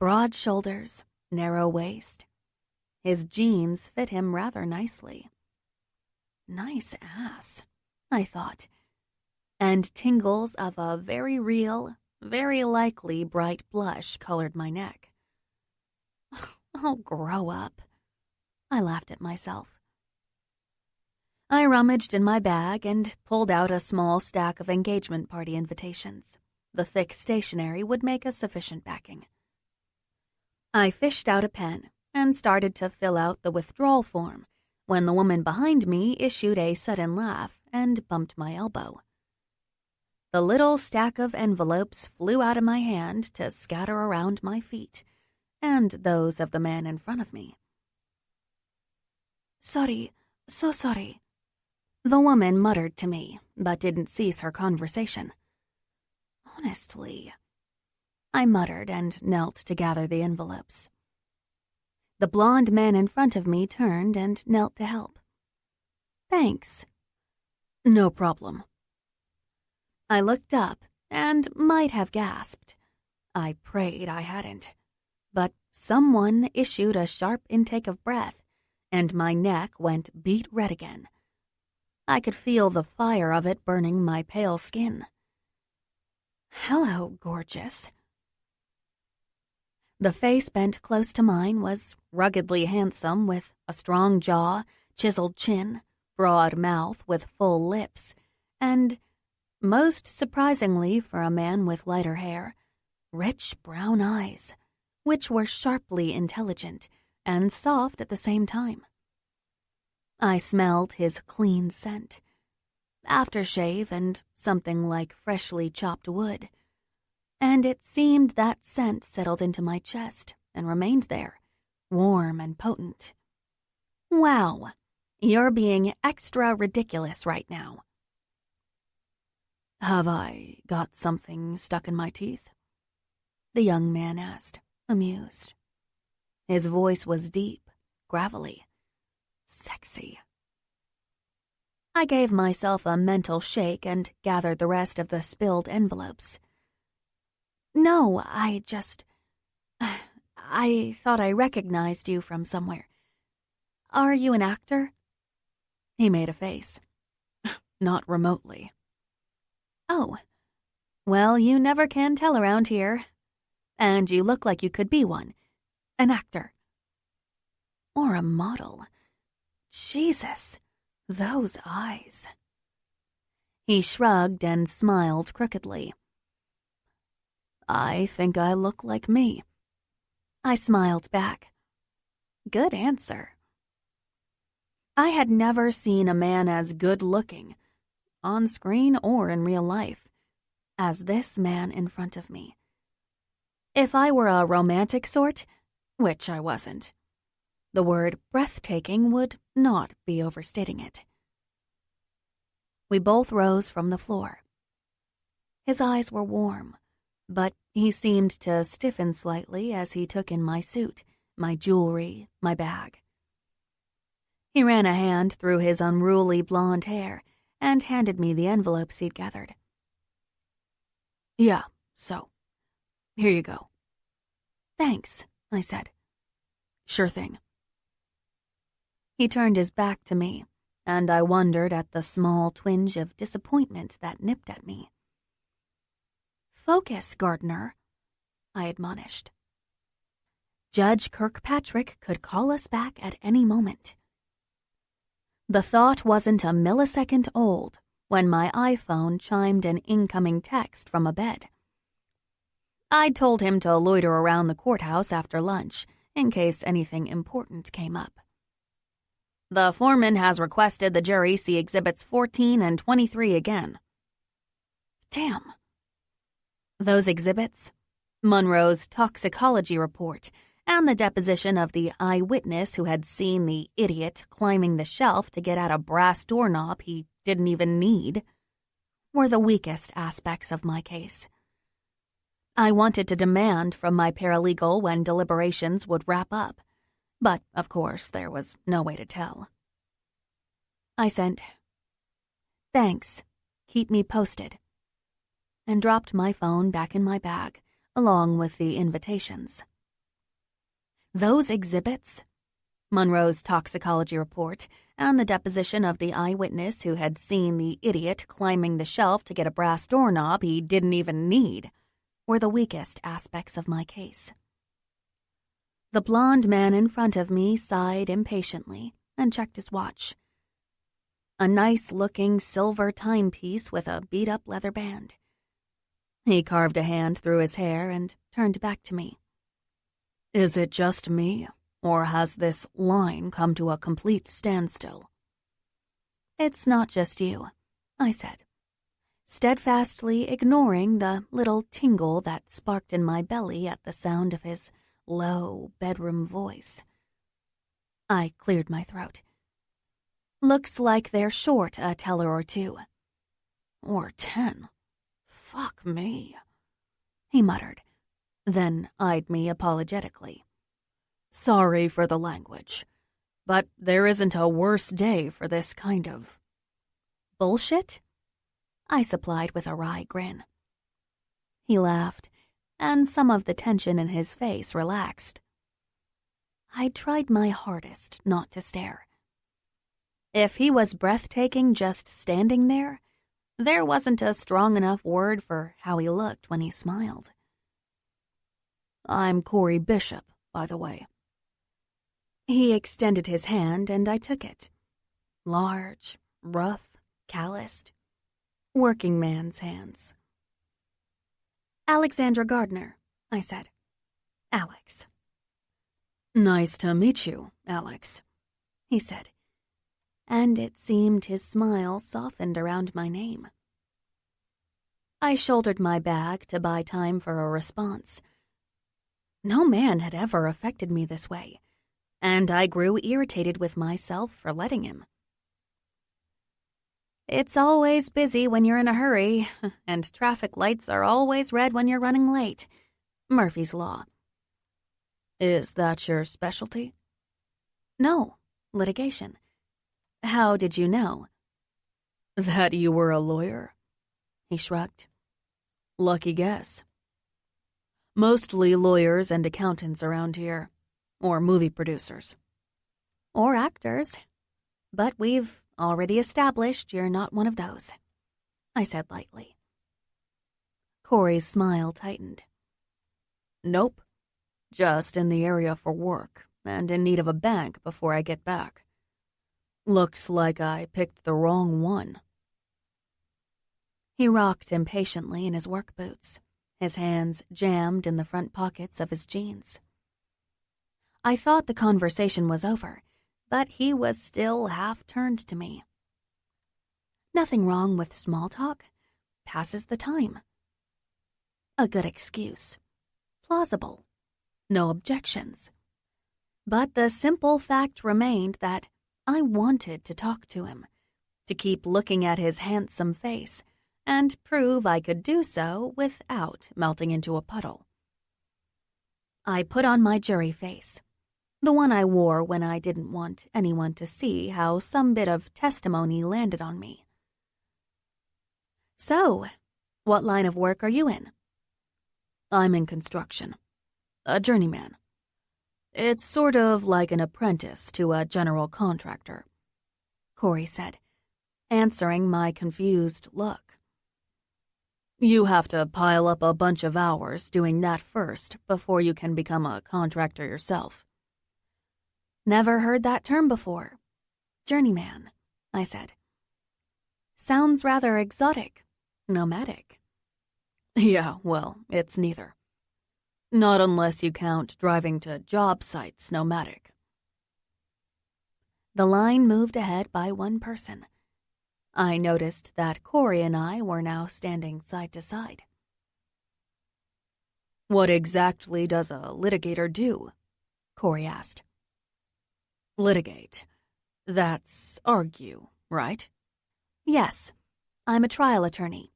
Broad shoulders, narrow waist. His jeans fit him rather nicely. Nice ass, I thought, and tingles of a very real, very likely bright blush colored my neck. Oh, grow up. I laughed at myself. I rummaged in my bag and pulled out a small stack of engagement party invitations. The thick stationery would make a sufficient backing. I fished out a pen and started to fill out the withdrawal form when the woman behind me issued a sudden laugh and bumped my elbow. The little stack of envelopes flew out of my hand to scatter around my feet and those of the man in front of me. Sorry, so sorry. The woman muttered to me, but didn't cease her conversation. Honestly, I muttered and knelt to gather the envelopes. The blonde man in front of me turned and knelt to help. Thanks. No problem. I looked up and might have gasped. I prayed I hadn't. But someone issued a sharp intake of breath, and my neck went beet red again. I could feel the fire of it burning my pale skin. Hello, gorgeous. The face bent close to mine was ruggedly handsome, with a strong jaw, chiseled chin, broad mouth with full lips, and, most surprisingly for a man with lighter hair, rich brown eyes, which were sharply intelligent and soft at the same time. I smelled his clean scent, aftershave and something like freshly chopped wood, and it seemed that scent settled into my chest and remained there, warm and potent. Wow, you're being extra ridiculous right now. Have I got something stuck in my teeth? The young man asked, amused. His voice was deep, gravelly. Sexy. I gave myself a mental shake and gathered the rest of the spilled envelopes. No, I thought I recognized you from somewhere. Are you an actor? He made a face. Not remotely. Oh, well, you never can tell around here. And you look like you could be one. An actor. Or a model. Jesus, those eyes. He shrugged and smiled crookedly. I think I look like me. I smiled back. Good answer. I had never seen a man as good-looking, on screen or in real life, as this man in front of me. If I were a romantic sort, which I wasn't, the word breathtaking would not be overstating it. We both rose from the floor. His eyes were warm, but he seemed to stiffen slightly as he took in my suit, my jewelry, my bag. He ran a hand through his unruly blonde hair and handed me the envelopes he'd gathered. Yeah, so, here you go. Thanks, I said. Sure thing. He turned his back to me, and I wondered at the small twinge of disappointment that nipped at me. Focus, Gardner, I admonished. Judge Kirkpatrick could call us back at any moment. The thought wasn't a millisecond old when my iPhone chimed an incoming text from a bed. I'd told him to loiter around the courthouse after lunch in case anything important came up. The foreman has requested the jury see Exhibits 14 and 23 again. Damn. Those exhibits, Monroe's toxicology report, and the deposition of the eyewitness who had seen the idiot climbing the shelf to get at a brass doorknob he didn't even need, were the weakest aspects of my case. I wanted to demand from my paralegal when deliberations would wrap up, but of course there was no way to tell. I sent, "Thanks, keep me posted," and dropped my phone back in my bag, along with the invitations. Those exhibits, Monroe's toxicology report and the deposition of the eyewitness who had seen the idiot climbing the shelf to get a brass doorknob he didn't even need, were the weakest aspects of my case. The blond man in front of me sighed impatiently and checked his watch. A nice-looking silver timepiece with a beat-up leather band. He carved a hand through his hair and turned back to me. "Is it just me, or has this line come to a complete standstill?" "It's not just you," I said, steadfastly ignoring the little tingle that sparked in my belly at the sound of his low bedroom voice. I cleared my throat. "Looks like they're short a teller or two." "Or 10. Fuck me," he muttered, then eyed me apologetically. "Sorry for the language, but there isn't a worse day for this kind of bullshit," I supplied with a wry grin. He laughed, and some of the tension in his face relaxed. I tried my hardest not to stare. If he was breathtaking just standing there, there wasn't a strong enough word for how he looked when he smiled. "I'm Cory Bishop, by the way." He extended his hand and I took it. Large, rough, calloused. Working man's hands. "Alexandra Gardner," I said. "Alex." "Nice to meet you, Alex," he said, and it seemed his smile softened around my name. I shouldered my bag to buy time for a response. No man had ever affected me this way, and I grew irritated with myself for letting him. "It's always busy when you're in a hurry, and traffic lights are always red when you're running late. Murphy's Law." "Is that your specialty?" "No, litigation. How did you know?" "That you were a lawyer?" He shrugged. "Lucky guess. Mostly lawyers and accountants around here, or movie producers." "Or actors. But we've already established you're not one of those," I said lightly. Cory's smile tightened. "Nope. Just in the area for work, and in need of a bank before I get back. Looks like I picked the wrong one." He rocked impatiently in his work boots, his hands jammed in the front pockets of his jeans. I thought the conversation was over, but he was still half turned to me. Nothing wrong with small talk. Passes the time. A good excuse. Plausible. No objections. But the simple fact remained that I wanted to talk to him, to keep looking at his handsome face, and prove I could do so without melting into a puddle. I put on my jury face, the one I wore when I didn't want anyone to see how some bit of testimony landed on me. "So, what line of work are you in?" "I'm in construction. A journeyman. It's sort of like an apprentice to a general contractor," Cory said, answering my confused look. "You have to pile up a bunch of hours doing that first before you can become a contractor yourself." "Never heard that term before. Journeyman," I said. "Sounds rather exotic, nomadic." "Yeah, well, it's neither. Not unless you count driving to job sites nomadic." The line moved ahead by one person. I noticed that Cory and I were now standing side to side. "What exactly does a litigator do?" Cory asked. "Litigate. That's argue, right?" "Yes, I'm a trial attorney."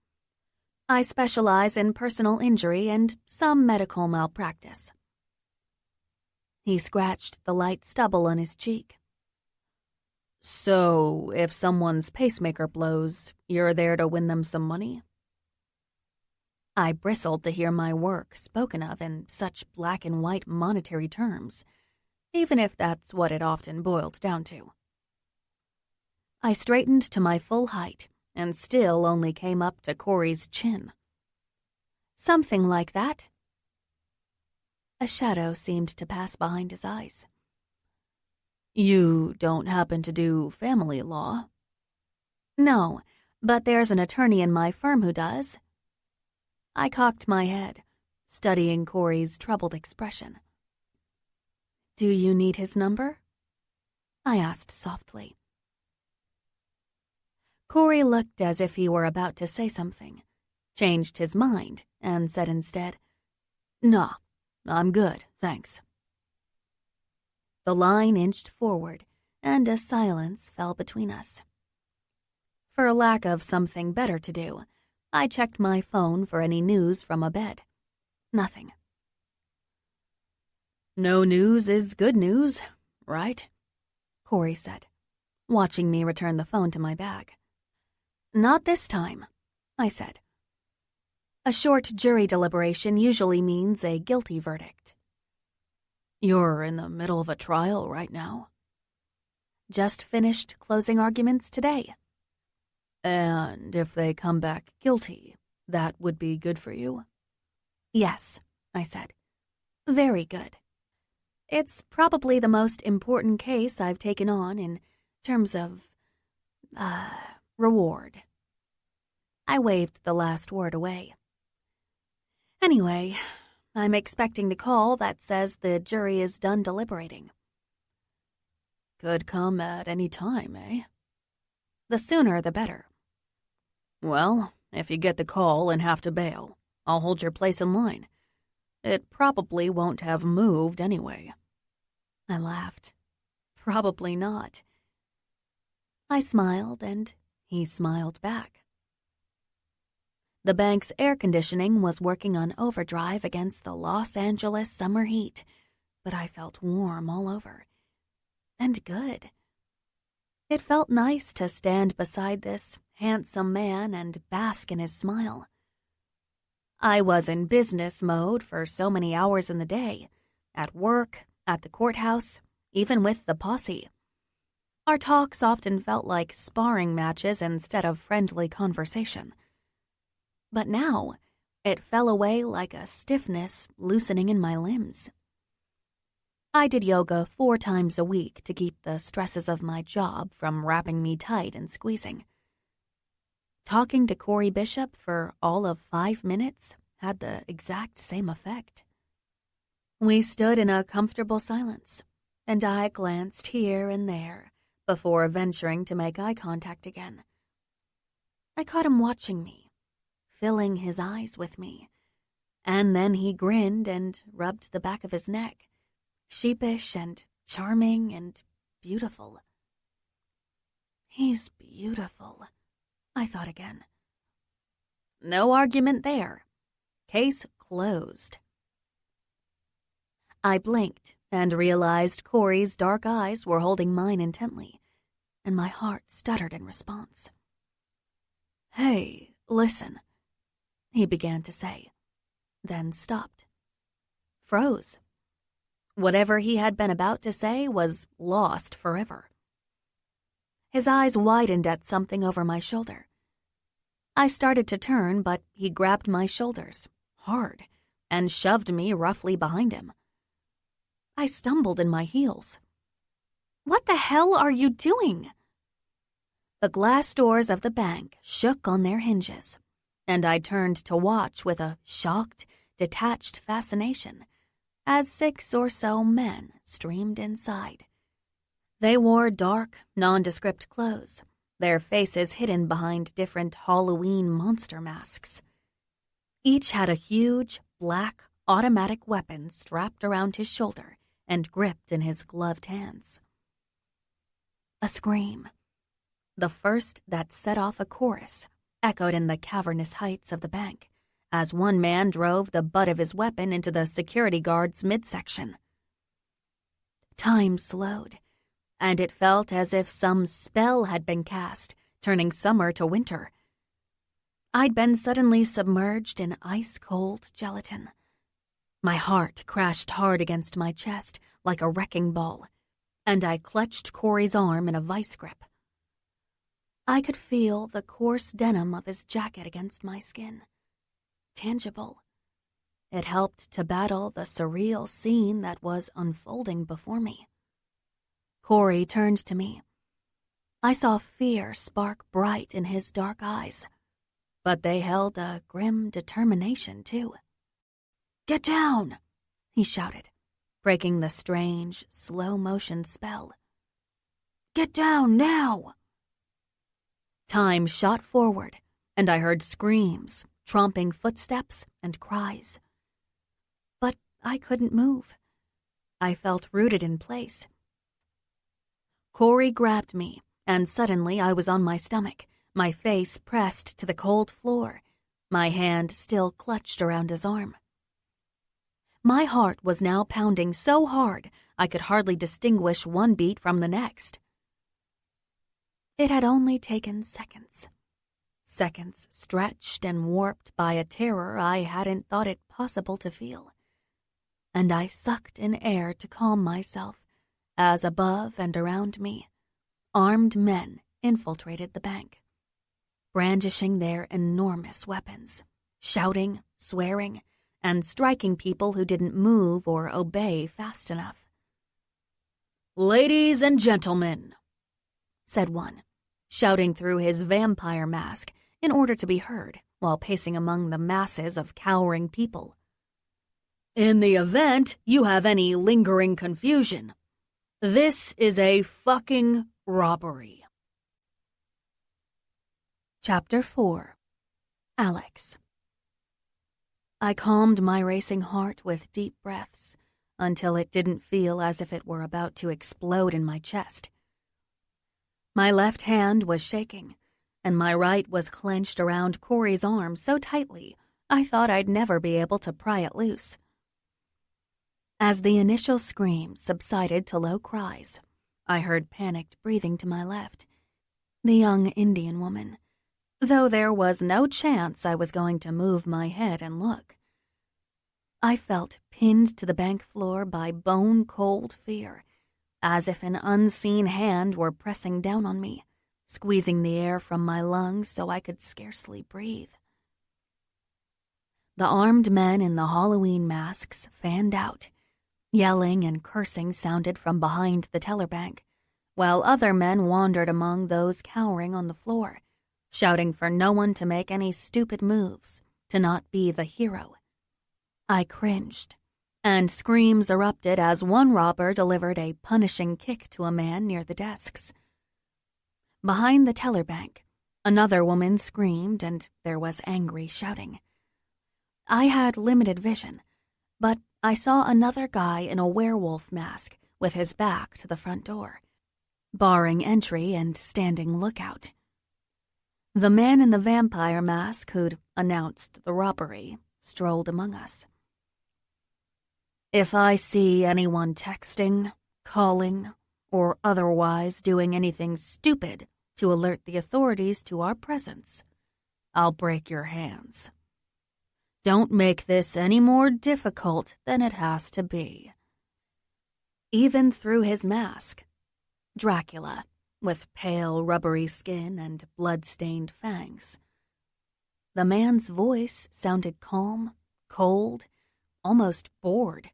I specialize in personal injury and some medical malpractice. He scratched the light stubble on his cheek. So, if someone's pacemaker blows, you're there to win them some money? I bristled to hear my work spoken of in such black and white monetary terms, even if that's what it often boiled down to. I straightened to my full height and still only came up to Cory's chin. Something like that. A shadow seemed to pass behind his eyes. You don't happen to do family law? No, but there's an attorney in my firm who does. I cocked my head, studying Cory's troubled expression. Do you need his number? I asked softly. Cory looked as if he were about to say something, changed his mind, and said instead, Nah, I'm good, thanks. The line inched forward, and a silence fell between us. For lack of something better to do, I checked my phone for any news from abed. Nothing. No news is good news, right? Cory said, watching me return the phone to my bag. Not this time, I said. A short jury deliberation usually means a guilty verdict. You're in the middle of a trial right now. Just finished closing arguments today. And if they come back guilty, that would be good for you? Yes, I said. Very good. It's probably the most important case I've taken on in terms of, reward. I waved the last word away. Anyway, I'm expecting the call that says the jury is done deliberating. Could come at any time, eh? The sooner the better. Well, if you get the call and have to bail, I'll hold your place in line. It probably won't have moved anyway. I laughed. Probably not. I smiled, and he smiled back. The bank's air conditioning was working on overdrive against the Los Angeles summer heat, but I felt warm all over. And good. It felt nice to stand beside this handsome man and bask in his smile. I was in business mode for so many hours in the day, at work, at the courthouse, even with the posse. Our talks often felt like sparring matches instead of friendly conversation. But now, it fell away like a stiffness loosening in my limbs. I did yoga 4 times a week to keep the stresses of my job from wrapping me tight and squeezing. Talking to Cory Bishop for all of 5 minutes had the exact same effect. We stood in a comfortable silence, and I glanced here and there before venturing to make eye contact again. I caught him watching me, filling his eyes with me, and then he grinned and rubbed the back of his neck, sheepish and charming and beautiful. He's beautiful, I thought again. No argument there. Case closed. I blinked and realized Cory's dark eyes were holding mine intently, and my heart stuttered in response. Hey, listen, he began to say, then stopped. Froze. Whatever he had been about to say was lost forever. His eyes widened at something over my shoulder. I started to turn, but he grabbed my shoulders, hard, and shoved me roughly behind him. I stumbled in my heels. What the hell are you doing? The glass doors of the bank shook on their hinges, and I turned to watch with a shocked, detached fascination as 6 or so men streamed inside. They wore dark, nondescript clothes, their faces hidden behind different Halloween monster masks. Each had a huge, black, automatic weapon strapped around his shoulder and gripped in his gloved hands. A scream, the first that set off a chorus, echoed in the cavernous heights of the bank as one man drove the butt of his weapon into the security guard's midsection. Time slowed, and it felt as if some spell had been cast, turning summer to winter. I'd been suddenly submerged in ice-cold gelatin. My heart crashed hard against my chest like a wrecking ball, and I clutched Cory's arm in a vice grip. I could feel the coarse denim of his jacket against my skin. Tangible. It helped to battle the surreal scene that was unfolding before me. Cory turned to me. I saw fear spark bright in his dark eyes, but they held a grim determination, too. "Get down!" he shouted, breaking the strange, slow-motion spell. "Get down now!" Time shot forward, and I heard screams, tromping footsteps, and cries. But I couldn't move. I felt rooted in place. Cory grabbed me, and suddenly I was on my stomach, my face pressed to the cold floor, my hand still clutched around his arm. My heart was now pounding so hard I could hardly distinguish one beat from the next. It had only taken seconds. Seconds stretched and warped by a terror I hadn't thought it possible to feel. And I sucked in air to calm myself as above and around me, armed men infiltrated the bank, brandishing their enormous weapons, shouting, swearing, and striking people who didn't move or obey fast enough. "Ladies and gentlemen," said one, shouting through his vampire mask in order to be heard while pacing among the masses of cowering people. "In the event you have any lingering confusion, this is a fucking robbery." Chapter 4. Alex. I calmed my racing heart with deep breaths until it didn't feel as if it were about to explode in my chest. My left hand was shaking, and my right was clenched around Cory's arm so tightly I thought I'd never be able to pry it loose. As the initial screams subsided to low cries, I heard panicked breathing to my left, the young Indian woman, though there was no chance I was going to move my head and look. I felt pinned to the bank floor by bone-cold fear, as if an unseen hand were pressing down on me, squeezing the air from my lungs so I could scarcely breathe. The armed men in the Halloween masks fanned out. Yelling and cursing sounded from behind the teller bank, while other men wandered among those cowering on the floor, shouting for no one to make any stupid moves, to not be the hero. I cringed, and screams erupted as one robber delivered a punishing kick to a man near the desks. Behind the teller bank, another woman screamed and there was angry shouting. I had limited vision, but I saw another guy in a werewolf mask with his back to the front door, barring entry and standing lookout. The man in the vampire mask who'd announced the robbery strolled among us. "If I see anyone texting, calling, or otherwise doing anything stupid to alert the authorities to our presence, I'll break your hands. Don't make this any more difficult than it has to be." Even through his mask, Dracula, with pale, rubbery skin and blood-stained fangs. The man's voice sounded calm, cold, almost bored.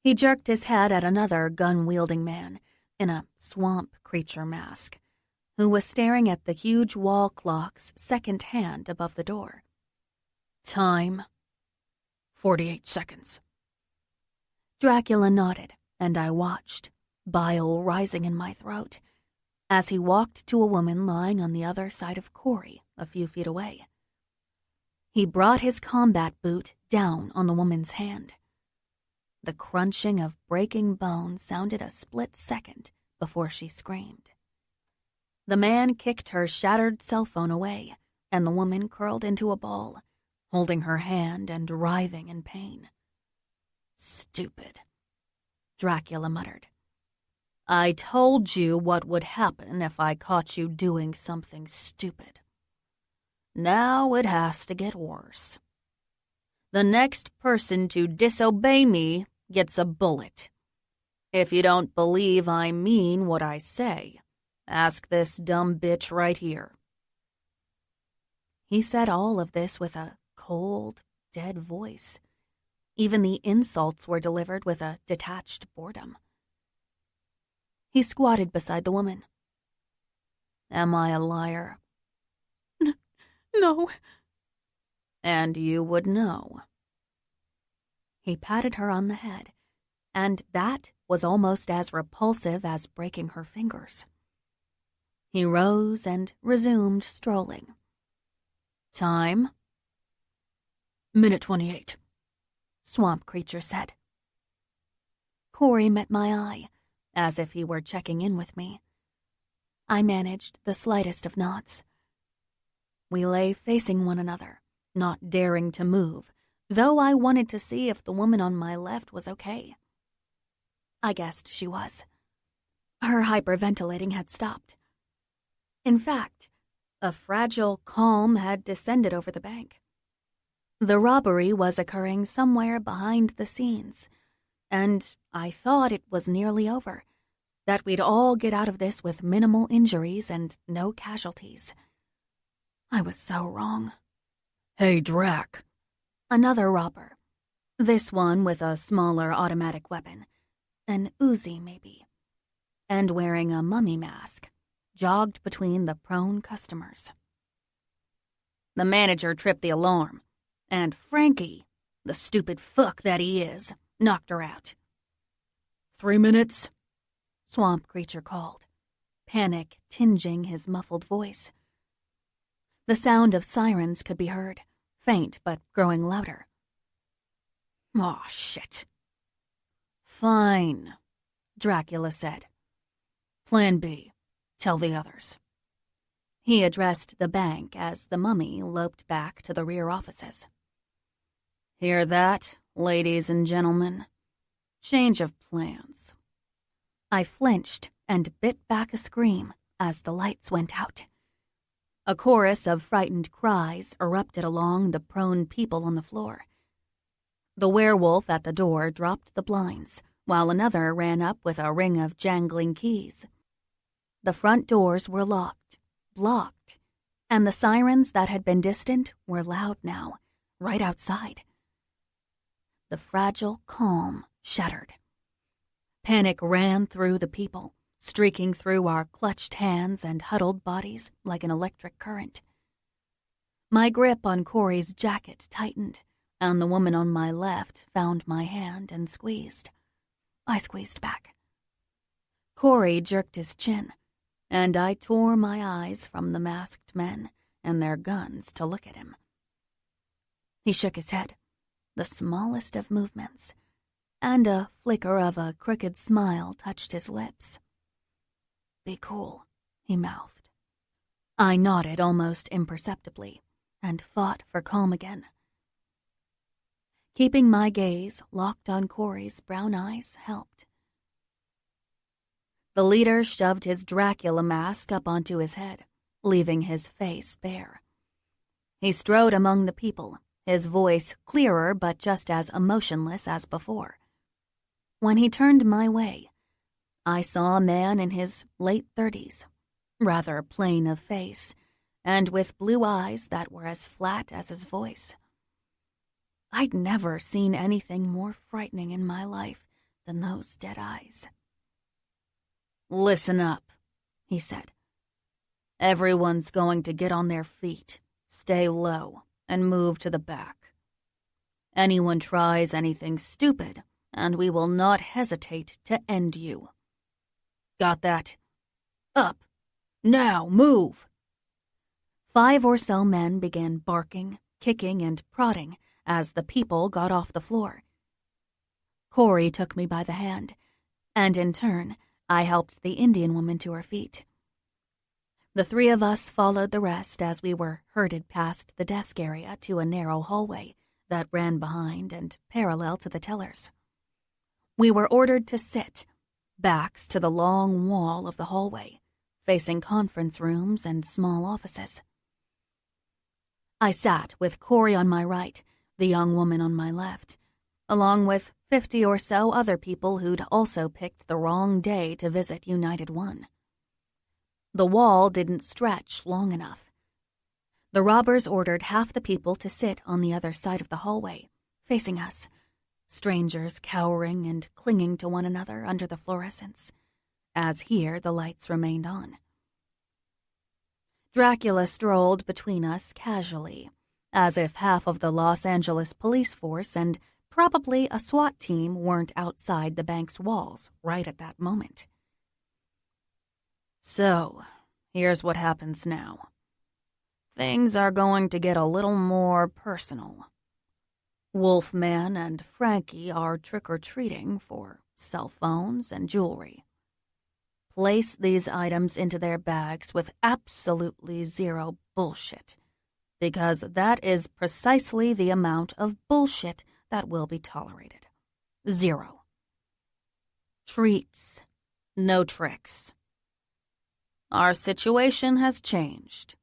He jerked his head at another gun-wielding man in a swamp creature mask, who was staring at the huge wall clock's second hand above the door. "Time, 48 seconds. Dracula nodded, and I watched, bile rising in my throat, as he walked to a woman lying on the other side of Cory a few feet away. He brought his combat boot down on the woman's hand. The crunching of breaking bone sounded a split second before she screamed. The man kicked her shattered cell phone away, and the woman curled into a ball, holding her hand and writhing in pain. "Stupid," Dracula muttered. "I told you what would happen if I caught you doing something stupid. Now it has to get worse. The next person to disobey me gets a bullet. If you don't believe I mean what I say, ask this dumb bitch right here." He said all of this with a cold, dead voice. Even the insults were delivered with a detached boredom. He squatted beside the woman. "Am I a liar?" No. "And you would know." He patted her on the head, and that was almost as repulsive as breaking her fingers. He rose and resumed strolling. "Time?" "Minute 28, Swamp Creature said. Cory met my eye, as if he were checking in with me. I managed the slightest of nods. We lay facing one another, not daring to move, though I wanted to see if the woman on my left was okay. I guessed she was. Her hyperventilating had stopped. In fact, a fragile calm had descended over the bank. The robbery was occurring somewhere behind the scenes, and I thought it was nearly over, that we'd all get out of this with minimal injuries and no casualties. I was so wrong. "Hey, Drac." Another robber. This one with a smaller automatic weapon. An Uzi, maybe. And wearing a mummy mask, jogged between the prone customers. "The manager tripped the alarm, and Frankie, the stupid fuck that he is, knocked her out." 3 minutes, Swamp Creature called, panic tinging his muffled voice. The sound of sirens could be heard, faint but growing louder. "Aw, shit." "Fine," Dracula said. "Plan B. Tell the others." He addressed the bank as the mummy loped back to the rear offices. "Hear that, ladies and gentlemen? Change of plans." I flinched and bit back a scream as the lights went out. A chorus of frightened cries erupted along the prone people on the floor. The werewolf at the door dropped the blinds, while another ran up with a ring of jangling keys. The front doors were locked, blocked, and the sirens that had been distant were loud now, right outside. The fragile calm shattered. Panic ran through the people, streaking through our clutched hands and huddled bodies like an electric current. My grip on Cory's jacket tightened, and the woman on my left found my hand and squeezed. I squeezed back. Cory jerked his chin, and I tore my eyes from the masked men and their guns to look at him. He shook his head, the smallest of movements, and a flicker of a crooked smile touched his lips. "Be cool," he mouthed. I nodded almost imperceptibly and fought for calm again. Keeping my gaze locked on Cory's brown eyes helped. The leader shoved his Dracula mask up onto his head, leaving his face bare. He strode among the people, his voice clearer but just as emotionless as before. When he turned my way, I saw a man in his late 30s, rather plain of face, and with blue eyes that were as flat as his voice. I'd never seen anything more frightening in my life than those dead eyes. "Listen up," he said. "Everyone's going to get on their feet, stay low, and move to the back. Anyone tries anything stupid, and we will not hesitate to end you. Got that? Up! Now, move!" 5 or so men began barking, kicking, and prodding as the people got off the floor. Cory took me by the hand, and in turn, I helped the Indian woman to her feet. The three of us followed the rest as we were herded past the desk area to a narrow hallway that ran behind and parallel to the tellers. We were ordered to sit, backs to the long wall of the hallway, facing conference rooms and small offices. I sat with Cory on my right, the young woman on my left, along with 50 or so other people who'd also picked the wrong day to visit United One. The wall didn't stretch long enough. The robbers ordered half the people to sit on the other side of the hallway, facing us, strangers cowering and clinging to one another under the fluorescence, as here the lights remained on. Dracula strolled between us casually, as if half of the Los Angeles police force and probably a SWAT team weren't outside the bank's walls right at that moment. So, here's what happens now. Things are going to get a little more personal. Wolfman and Frankie are trick-or-treating for cell phones and jewelry. Place these items into their bags with absolutely zero bullshit, because that is precisely the amount of bullshit that will be tolerated. 0. Treats, no tricks. Our situation has changed.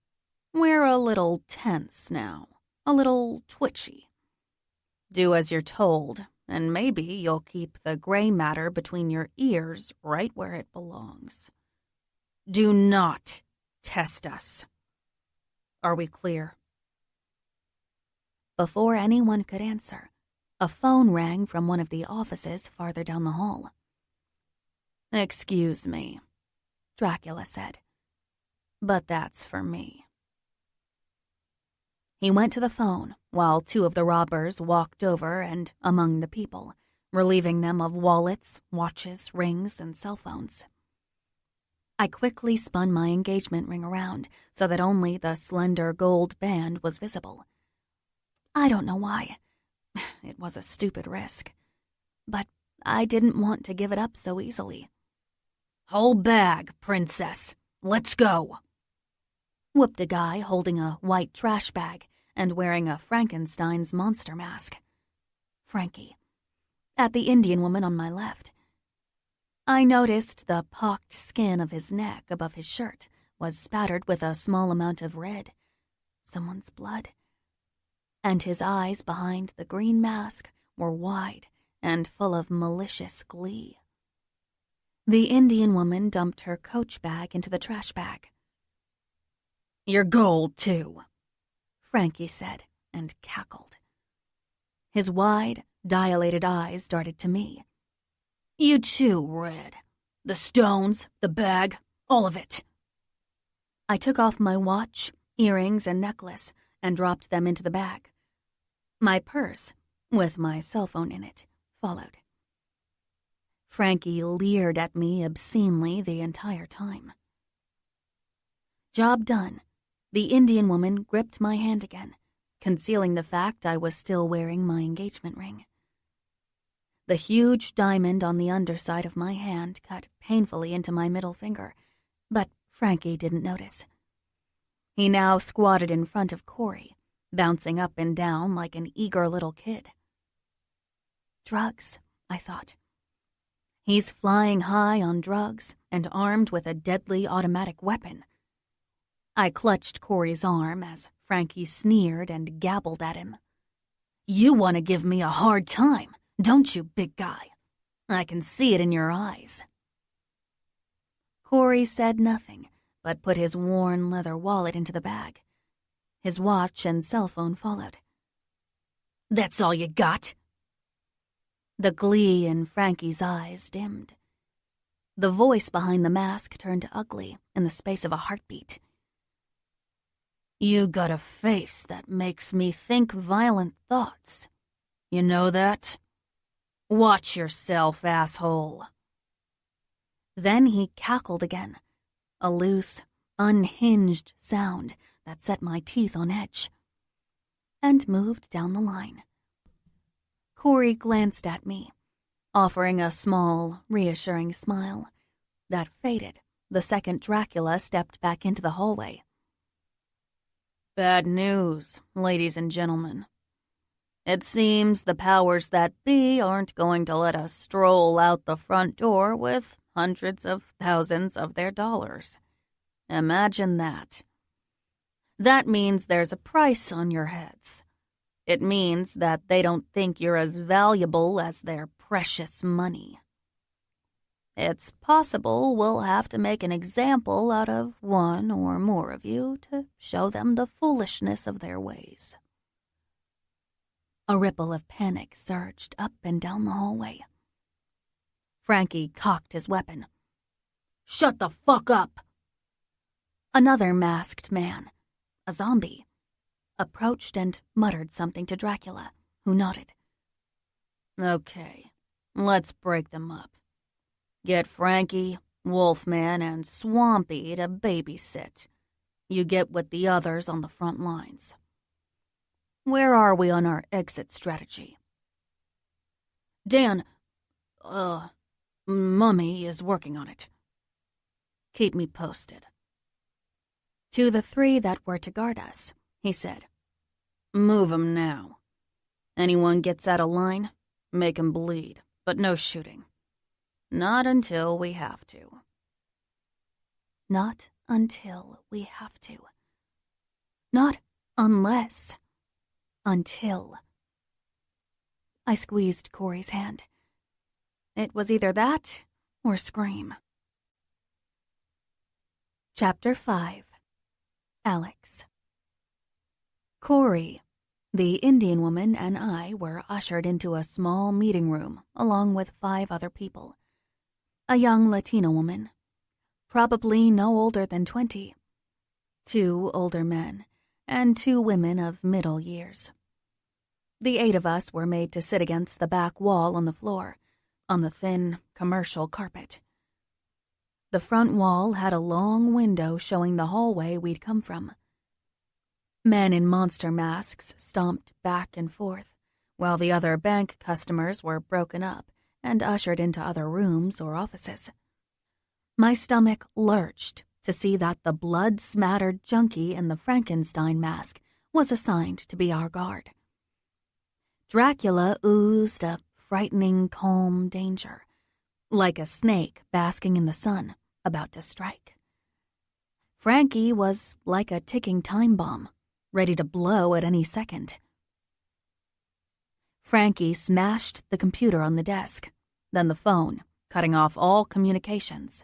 We're a little tense now, a little twitchy. Do as you're told, and maybe you'll keep the gray matter between your ears right where it belongs. Do not test us. Are we clear? Before anyone could answer, a phone rang from one of the offices farther down the hall. "Excuse me," Dracula said, "but that's for me." He went to the phone while two of the robbers walked over and among the people, relieving them of wallets, watches, rings, and cell phones. I quickly spun my engagement ring around so that only the slender gold band was visible. I don't know why. It was a stupid risk. But I didn't want to give it up so easily. "Whole bag, princess. Let's go," whooped a guy holding a white trash bag and wearing a Frankenstein's monster mask. Frankie. At the Indian woman on my left. I noticed the pocked skin of his neck above his shirt was spattered with a small amount of red, someone's blood, and his eyes behind the green mask were wide and full of malicious glee. The Indian woman dumped her coach bag into the trash bag. "You're gold, too," Frankie said, and cackled. His wide, dilated eyes darted to me. "You too, Red. The stones, the bag, all of it." I took off my watch, earrings, and necklace and dropped them into the bag. My purse, with my cell phone in it, followed. Frankie leered at me obscenely the entire time. Job done. The Indian woman gripped my hand again, concealing the fact I was still wearing my engagement ring. The huge diamond on the underside of my hand cut painfully into my middle finger, but Frankie didn't notice. He now squatted in front of Cory, bouncing up and down like an eager little kid. Drugs, I thought. He's flying high on drugs and armed with a deadly automatic weapon. I clutched Cory's arm as Frankie sneered and gabbled at him. "You want to give me a hard time, don't you, big guy? I can see it in your eyes." Cory said nothing, but put his worn leather wallet into the bag. His watch and cell phone followed. "That's all you got?" The glee in Frankie's eyes dimmed. The voice behind the mask turned ugly in the space of a heartbeat. "You got a face that makes me think violent thoughts. You know that? Watch yourself, asshole." Then he cackled again, a loose, unhinged sound that set my teeth on edge, and moved down the line. Cory glanced at me, offering a small, reassuring smile that faded the second Dracula stepped back into the hallway. "Bad news, ladies and gentlemen. It seems the powers that be aren't going to let us stroll out the front door with hundreds of thousands of their dollars. Imagine that. That means there's a price on your heads. It means that they don't think you're as valuable as their precious money. It's possible we'll have to make an example out of one or more of you to show them the foolishness of their ways." A ripple of panic surged up and down the hallway. Frankie cocked his weapon. "Shut the fuck up!" Another masked man, a zombie, approached and muttered something to Dracula, who nodded. "Okay, let's break them up. Get Frankie, Wolfman, and Swampy to babysit. You get with the others on the front lines. Where are we on our exit strategy?" "Dan, Mummy is working on it." "Keep me posted." To the three that were to guard us, he said, "Move 'em now. Anyone gets out of line, make 'em bleed, but no shooting. Not until we have to." Not until we have to. Not unless. Until. I squeezed Cory's hand. It was either that or scream. Chapter 5. Alex. Cory, the Indian woman, and I were ushered into a small meeting room along with 5 other people. A young Latina woman, probably no older than 20, 2 older men, and 2 women of middle years. The 8 of us were made to sit against the back wall on the floor, on the thin commercial carpet. The front wall had a long window showing the hallway we'd come from. Men in monster masks stomped back and forth, while the other bank customers were broken up and ushered into other rooms or offices. My stomach lurched to see that the blood-smattered junkie in the Frankenstein mask was assigned to be our guard. Dracula oozed a frightening, calm danger, like a snake basking in the sun, about to strike. Frankie was like a ticking time bomb, ready to blow at any second. Frankie smashed the computer on the desk, then the phone, cutting off all communications,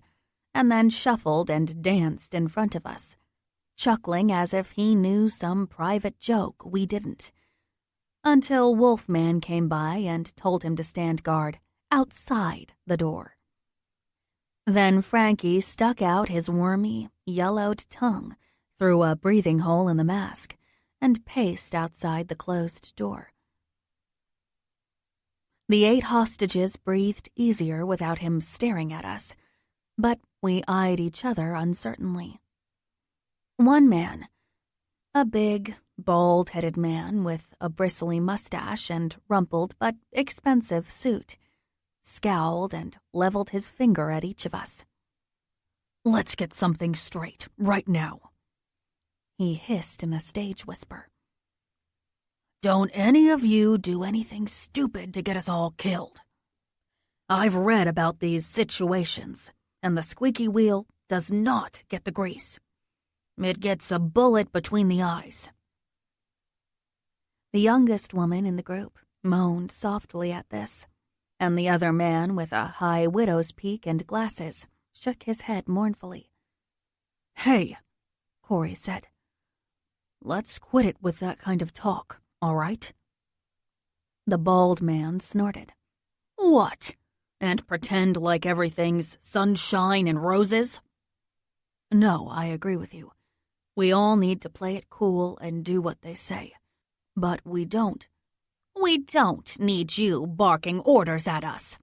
and then shuffled and danced in front of us, chuckling as if he knew some private joke we didn't, until Wolfman came by and told him to stand guard outside the door. Then Frankie stuck out his wormy, yellowed tongue through a breathing hole in the mask and paced outside the closed door. The 8 hostages breathed easier without him staring at us, but we eyed each other uncertainly. One man, a big, bald-headed man with a bristly mustache and rumpled but expensive suit, scowled and leveled his finger at each of us. "Let's get something straight, right now," he hissed in a stage whisper. "Don't any of you do anything stupid to get us all killed. I've read about these situations, and the squeaky wheel does not get the grease. It gets a bullet between the eyes." The youngest woman in the group moaned softly at this, and the other man with a high widow's peak and glasses shook his head mournfully. "Hey," Cory said. "Let's quit it with that kind of talk, all right?" The bald man snorted. "What? And pretend like everything's sunshine and roses?" "No, I agree with you. We all need to play it cool and do what they say. But we don't. We don't need you barking orders at us."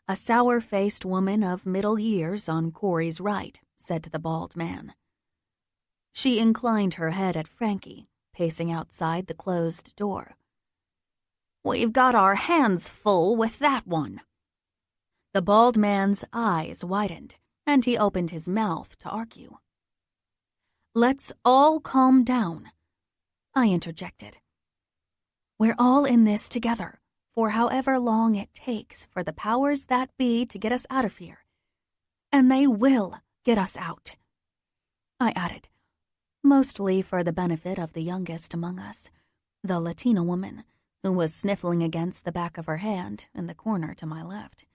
A sour-faced woman of middle years on Cory's right said to the bald man. She inclined her head at Frankie, pacing outside the closed door. "We've got our hands full with that one." The bald man's eyes widened, and he opened his mouth to argue. "Let's all calm down," I interjected. "We're all in this together, for however long it takes for the powers that be to get us out of here. And they will get us out," I added, mostly for the benefit of the youngest among us, the Latina woman, who was sniffling against the back of her hand in the corner to my left.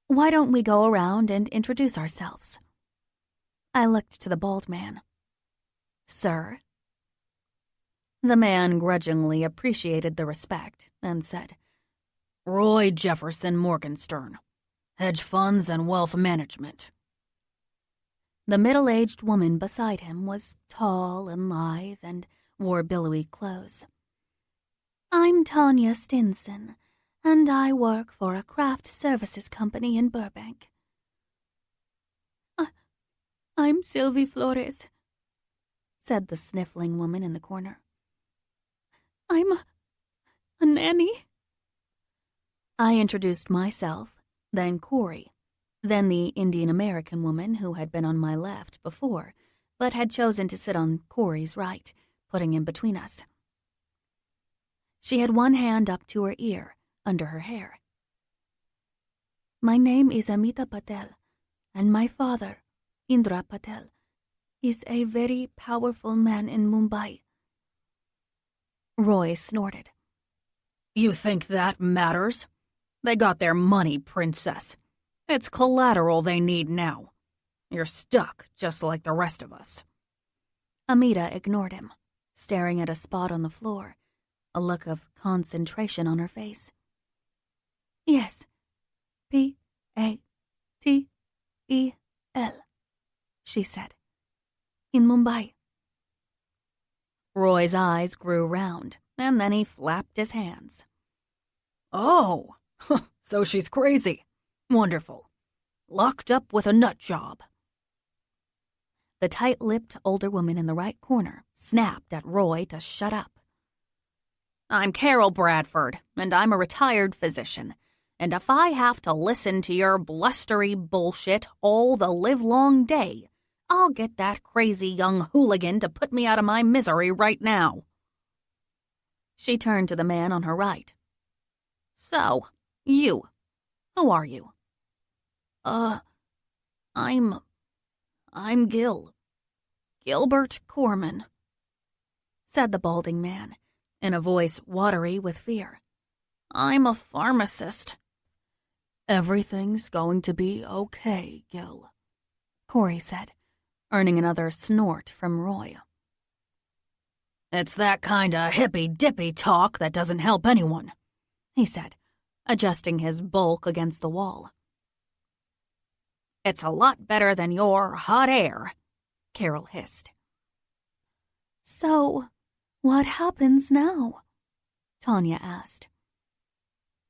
"Why don't we go around and introduce ourselves?" I looked to the bald man. "Sir?" The man grudgingly appreciated the respect and said, "Roy Jefferson Morgenstern, hedge funds and wealth management." The middle-aged woman beside him was tall and lithe and wore billowy clothes. "I'm Tanya Stinson, and I work for a craft services company in Burbank." "I'm Sylvie Flores," said the sniffling woman in the corner. "I'm a nanny." I introduced myself, then Cory, then the Indian-American woman who had been on my left before, but had chosen to sit on Cory's right, putting him between us. She had one hand up to her ear, under her hair. "My name is Amita Patel, and my father, Indra Patel, is a very powerful man in Mumbai." Roy snorted. "You think that matters? They got their money, princess. It's collateral they need now. You're stuck just like the rest of us." Amita ignored him, staring at a spot on the floor, a look of concentration on her face. "Yes, Patel, she said. "In Mumbai." Roy's eyes grew round, and then he flapped his hands. "Oh, so she's crazy. Wonderful. Locked up with a nut job." The tight-lipped older woman in the right corner snapped at Roy to shut up. "I'm Carol Bradford, and I'm a retired physician. And if I have to listen to your blustery bullshit all the livelong day, I'll get that crazy young hooligan to put me out of my misery right now." She turned to the man on her right. "So, you. Who are you?" I'm Gil. Gilbert Corman," said the balding man, in a voice watery with fear. "I'm a pharmacist." "Everything's going to be okay, Gil," Cory said, earning another snort from Roy. "It's that kind of hippy-dippy talk that doesn't help anyone," he said, adjusting his bulk against the wall. "It's a lot better than your hot air," Carol hissed. "So, what happens now?" Tanya asked.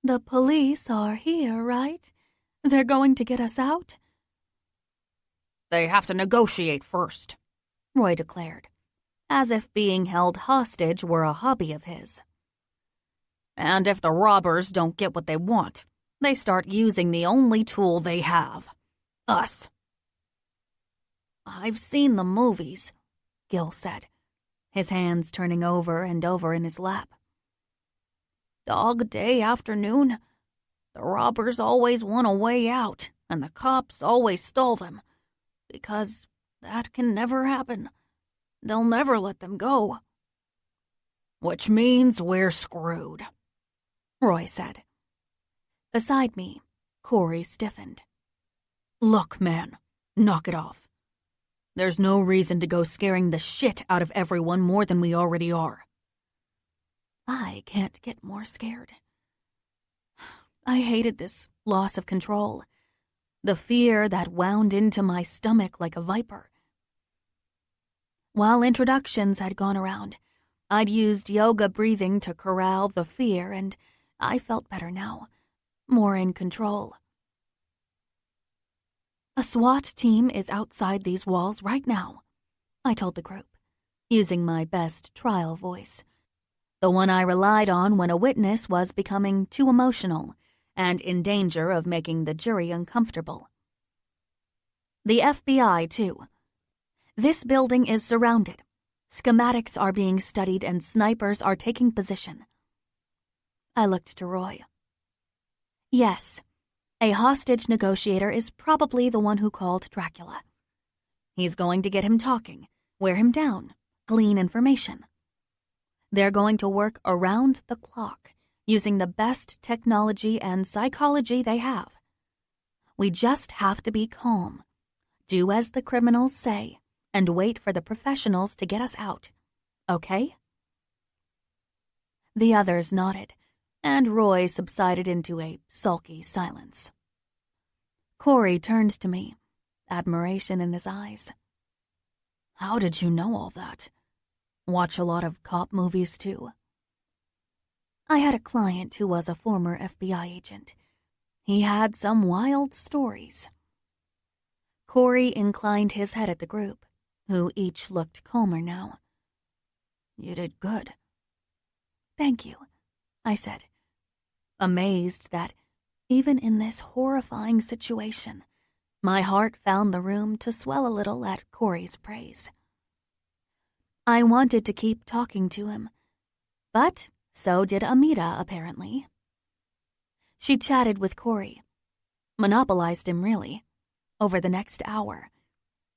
"The police are here, right? They're going to get us out?" "They have to negotiate first," Roy declared, as if being held hostage were a hobby of his. "And if the robbers don't get what they want, they start using the only tool they have. Us." "I've seen the movies," Gil said, his hands turning over and over in his lap. "Dog Day Afternoon. The robbers always want a way out, and the cops always stall them, because that can never happen. They'll never let them go." "Which means we're screwed," Roy said. Beside me, Cory stiffened. "Look, man, knock it off. There's no reason to go scaring the shit out of everyone more than we already are." I can't get more scared. I hated this loss of control, the fear that wound into my stomach like a viper. While introductions had gone around, I'd used yoga breathing to corral the fear, and I felt better now, more in control. "A SWAT team is outside these walls right now," I told the group, using my best trial voice, the one I relied on when a witness was becoming too emotional and in danger of making the jury uncomfortable. The FBI, too. This building is surrounded. Schematics are being studied and snipers are taking position. I looked to Roy. Yes, a hostage negotiator is probably the one who called Dracula. He's going to get him talking, wear him down, glean information. They're going to work around the clock, using the best technology and psychology they have. We just have to be calm, do as the criminals say, and wait for the professionals to get us out. Okay? The others nodded, and Roy subsided into a sulky silence. Cory turned to me, admiration in his eyes. How did you know all that? Watch a lot of cop movies, too? I had a client who was a former FBI agent. He had some wild stories. Cory inclined his head at the group, who each looked calmer now. You did good. Thank you, I said, amazed that, even in this horrifying situation, my heart found the room to swell a little at Cory's praise. I wanted to keep talking to him, but so did Amita, apparently. She chatted with Cory, monopolized him really, over the next hour,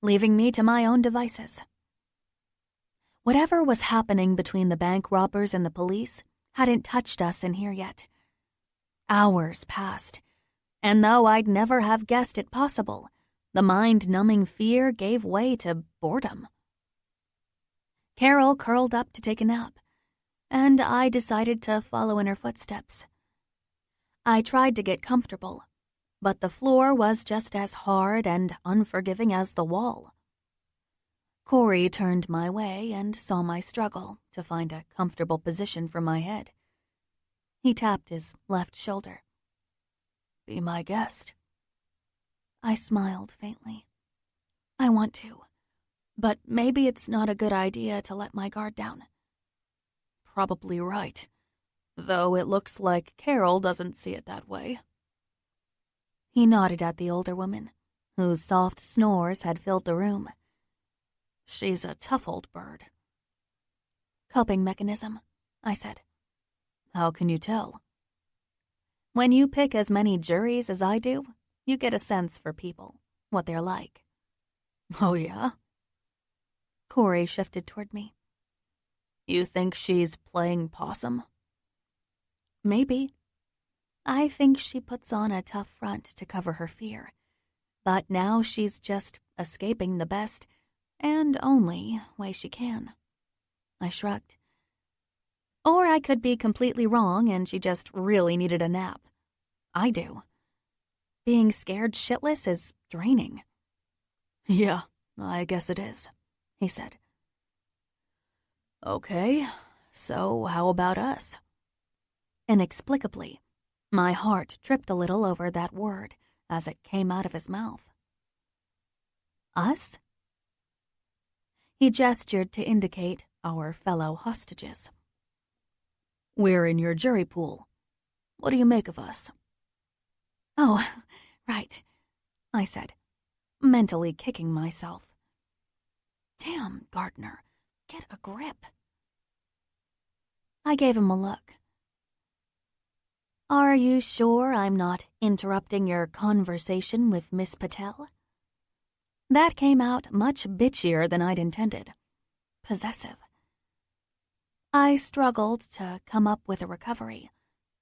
leaving me to my own devices. Whatever was happening between the bank robbers and the police hadn't touched us in here yet. Hours passed, and though I'd never have guessed it possible, the mind-numbing fear gave way to boredom. Carol curled up to take a nap, and I decided to follow in her footsteps. I tried to get comfortable, but the floor was just as hard and unforgiving as the wall. Cory turned my way and saw my struggle to find a comfortable position for my head. He tapped his left shoulder. Be my guest. I smiled faintly. I want to, but maybe it's not a good idea to let my guard down. Probably right, though it looks like Carol doesn't see it that way. He nodded at the older woman, whose soft snores had filled the room. She's a tough old bird. Coping mechanism, I said. How can you tell? When you pick as many juries as I do, you get a sense for people, what they're like. Oh, yeah? Cory shifted toward me. You think she's playing possum? Maybe. I think she puts on a tough front to cover her fear, but now she's just escaping the best and only way she can. I shrugged. Or I could be completely wrong and she just really needed a nap. I do. Being scared shitless is draining. Yeah, I guess it is, he said. Okay, so how about us? Inexplicably, my heart tripped a little over that word as it came out of his mouth. Us? He gestured to indicate our fellow hostages. We're in your jury pool. What do you make of us? Oh, right, I said, mentally kicking myself. Damn, Gardner, get a grip. I gave him a look. Are you sure I'm not interrupting your conversation with Miss Patel? That came out much bitchier than I'd intended. Possessive. I struggled to come up with a recovery,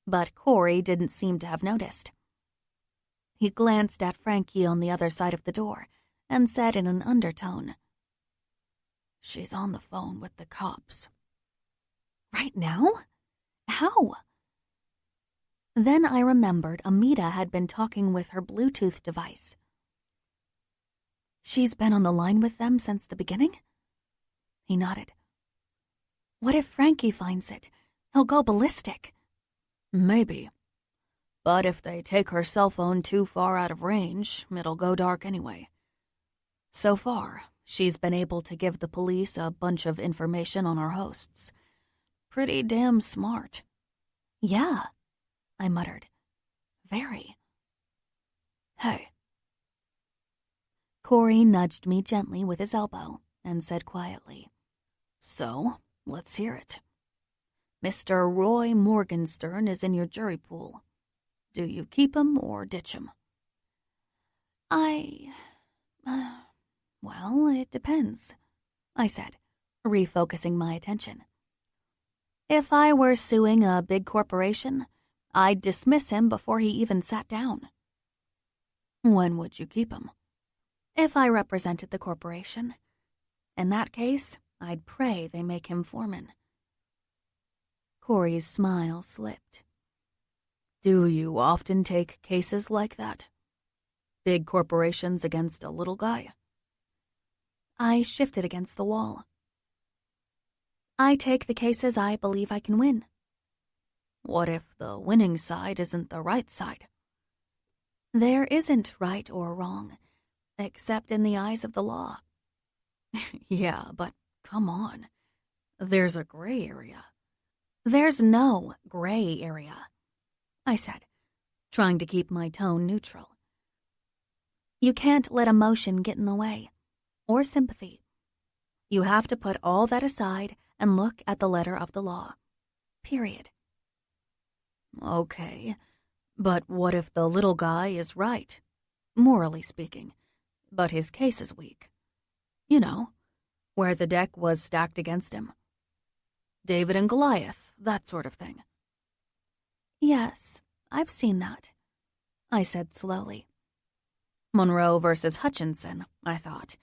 but Cory didn't seem to have noticed. He glanced at Frankie on the other side of the door and said in an undertone, She's on the phone with the cops. Right now? How? Then I remembered Amita had been talking with her Bluetooth device. She's been on the line with them since the beginning? He nodded. What if Frankie finds it? He'll go ballistic. Maybe. But if they take her cell phone too far out of range, it'll go dark anyway. So far, she's been able to give the police a bunch of information on our hosts. Pretty damn smart. Yeah, I muttered. Very. Hey. Cory nudged me gently with his elbow and said quietly, "So, let's hear it. Mr. Roy Morgenstern is in your jury pool. Do you keep him or ditch him?" Well, it depends," I said, refocusing my attention. "If I were suing a big corporation, I'd dismiss him before he even sat down." "When would you keep him?" "If I represented the corporation. In that case, I'd pray they make him foreman." Cory's smile slipped. "Do you often take cases like that? Big corporations against a little guy?" I shifted against the wall. "I take the cases I believe I can win." "What if the winning side isn't the right side?" "There isn't right or wrong, except in the eyes of the law." "Yeah, but come on. There's a gray area." "There's no gray area," I said, trying to keep my tone neutral. "You can't let emotion get in the way, or sympathy. You have to put all that aside and look at the letter of the law. Period." "Okay, but what if the little guy is right, morally speaking, but his case is weak? You know, where the deck was stacked against him. David and Goliath, that sort of thing." "Yes, I've seen that," I said slowly. Monroe versus Hutchinson, I thought.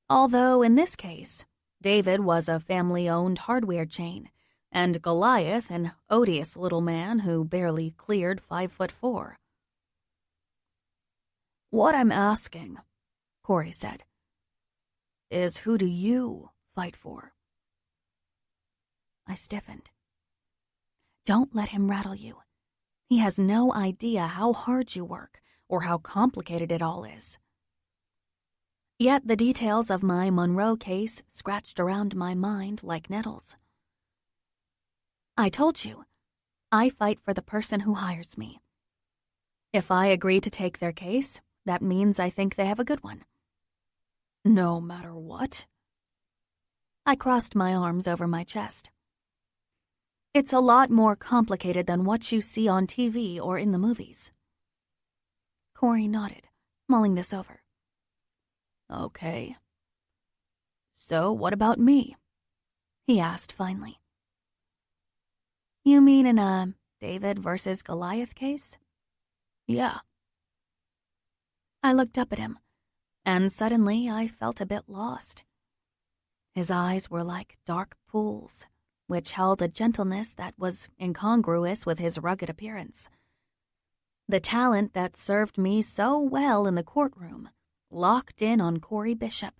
Although in this case, David was a family-owned hardware chain, and Goliath an odious little man who barely cleared 5'4". "What I'm asking," Cory said, "is who do you fight for?" I stiffened. "Don't let him rattle you. He has no idea how hard you work or how complicated it all is." Yet the details of my Monroe case scratched around my mind like nettles. "I told you, I fight for the person who hires me. If I agree to take their case, that means I think they have a good one." "No matter what?" I crossed my arms over my chest. "It's a lot more complicated than what you see on TV or in the movies." Cory nodded, mulling this over. "Okay. So what about me?" he asked finally. "You mean in a David versus Goliath case?" "Yeah." I looked up at him, and suddenly I felt a bit lost. His eyes were like dark pools, which held a gentleness that was incongruous with his rugged appearance. The talent that served me so well in the courtroom locked in on Cory Bishop,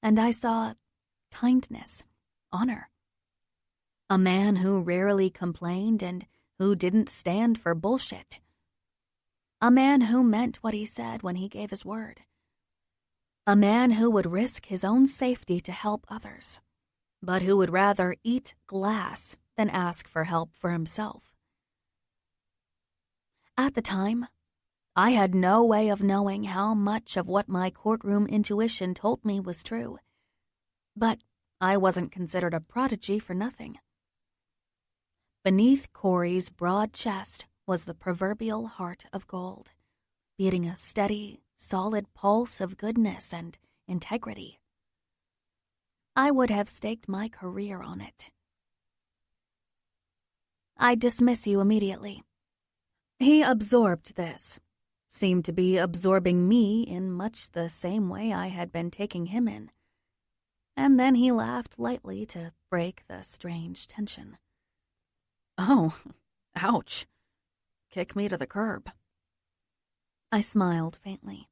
and I saw kindness, honor. A man who rarely complained and who didn't stand for bullshit. A man who meant what he said when he gave his word. A man who would risk his own safety to help others, but who would rather eat glass than ask for help for himself. At the time, I had no way of knowing how much of what my courtroom intuition told me was true, but I wasn't considered a prodigy for nothing. Beneath Cory's broad chest was the proverbial heart of gold, beating a steady, solid pulse of goodness and integrity. I would have staked my career on it. "I dismiss you immediately." He absorbed this, seemed to be absorbing me in much the same way I had been taking him in, and then he laughed lightly to break the strange tension. "Oh, ouch. Kick me to the curb." I smiled faintly.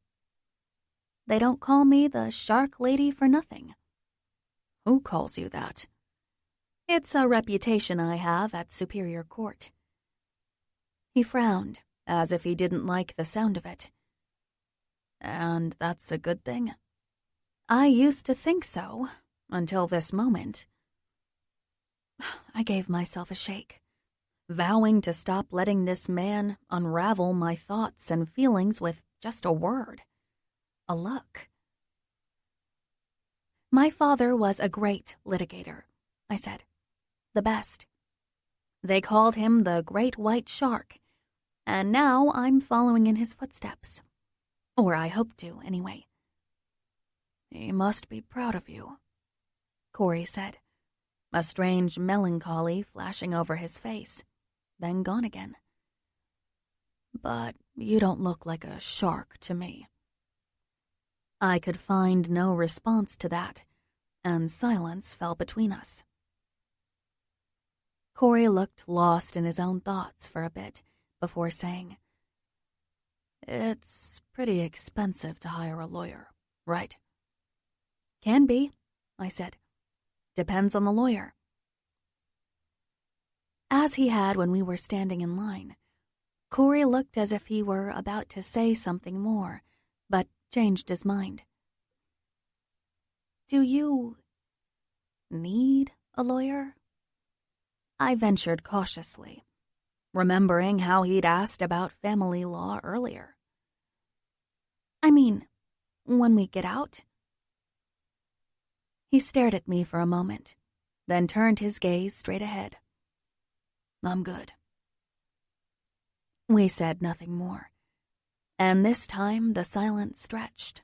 "They don't call me the Shark Lady for nothing." "Who calls you that?" "It's a reputation I have at Superior Court." He frowned, as if he didn't like the sound of it. "And that's a good thing?" "I used to think so, until this moment." I gave myself a shake, vowing to stop letting this man unravel my thoughts and feelings with just a word. a look. My father was a great litigator, I said. The best. They called him the Great White Shark, and now I'm following in his footsteps. Or I hope to, anyway. He must be proud of you, Cory said, a strange melancholy flashing over his face, then gone again. But you don't look like a shark to me. I could find no response to that, and silence fell between us. Cory looked lost in his own thoughts for a bit before saying, It's pretty expensive to hire a lawyer, right? Can be, I said. Depends on the lawyer. As he had when we were standing in line, Cory looked as if he were about to say something more, but changed his mind. Do you need a lawyer? I ventured cautiously, remembering how he'd asked about family law earlier. I mean, when we get out? He stared at me for a moment, then turned his gaze straight ahead. I'm good. We said nothing more, and this time the silence stretched.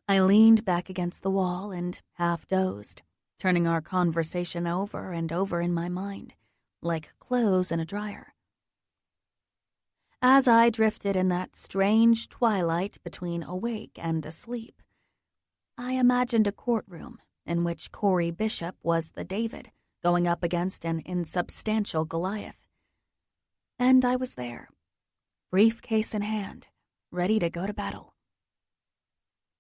I leaned back against the wall and half dozed, turning our conversation over and over in my mind, like clothes in a dryer. As I drifted in that strange twilight between awake and asleep, I imagined a courtroom in which Cory Bishop was the David going up against an insubstantial Goliath. And I was there, briefcase in hand, ready to go to battle.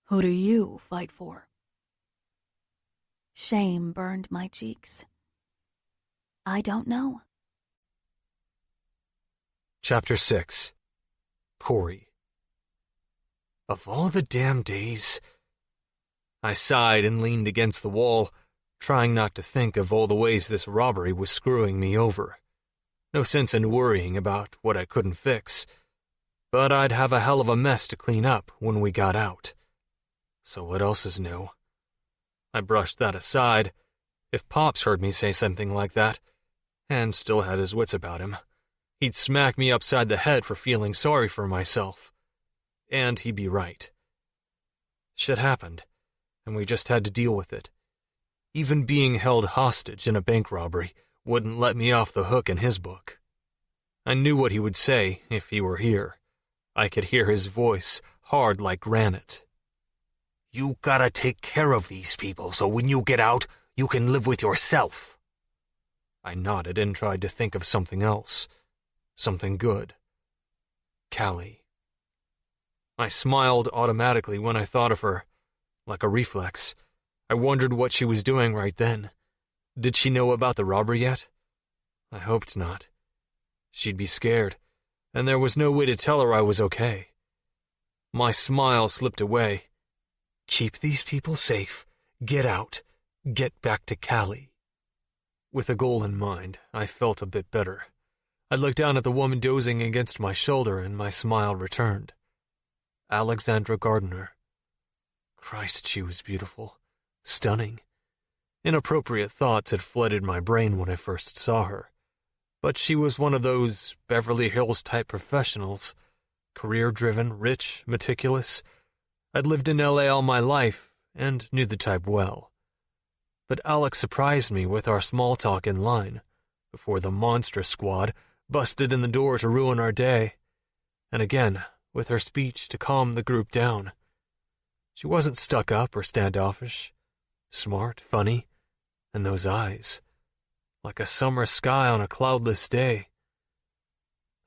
Who do you fight for? Shame burned my cheeks. I don't know. Chapter 6. Cory. Of all the damn days... I sighed and leaned against the wall, trying not to think of all the ways this robbery was screwing me over. No sense in worrying about what I couldn't fix, but I'd have a hell of a mess to clean up when we got out. So what else is new? I brushed that aside. If Pops heard me say something like that, and still had his wits about him, he'd smack me upside the head for feeling sorry for myself. And he'd be right. Shit happened, and we just had to deal with it. Even being held hostage in a bank robbery wouldn't let me off the hook in his book. I knew what he would say if he were here. I could hear his voice, hard like granite. You gotta take care of these people so when you get out, you can live with yourself. I nodded and tried to think of something else. Something good. Callie. I smiled automatically when I thought of her. Like a reflex, I wondered what she was doing right then. Did she know about the robbery yet? I hoped not. She'd be scared, and there was no way to tell her I was okay. My smile slipped away. Keep these people safe, get out, get back to Callie. With a goal in mind, I felt a bit better. I looked down at the woman dozing against my shoulder, and my smile returned. Alexandra Gardner. Christ, she was beautiful. Stunning. Inappropriate thoughts had flooded my brain when I first saw her. But she was one of those Beverly Hills type professionals. Career-driven, rich, meticulous. I'd lived in LA all my life and knew the type well. But Alex surprised me with our small talk in line, before the monstrous squad busted in the door to ruin our day. And again, with her speech to calm the group down. She wasn't stuck up or standoffish. Smart, funny, and those eyes. Like a summer sky on a cloudless day.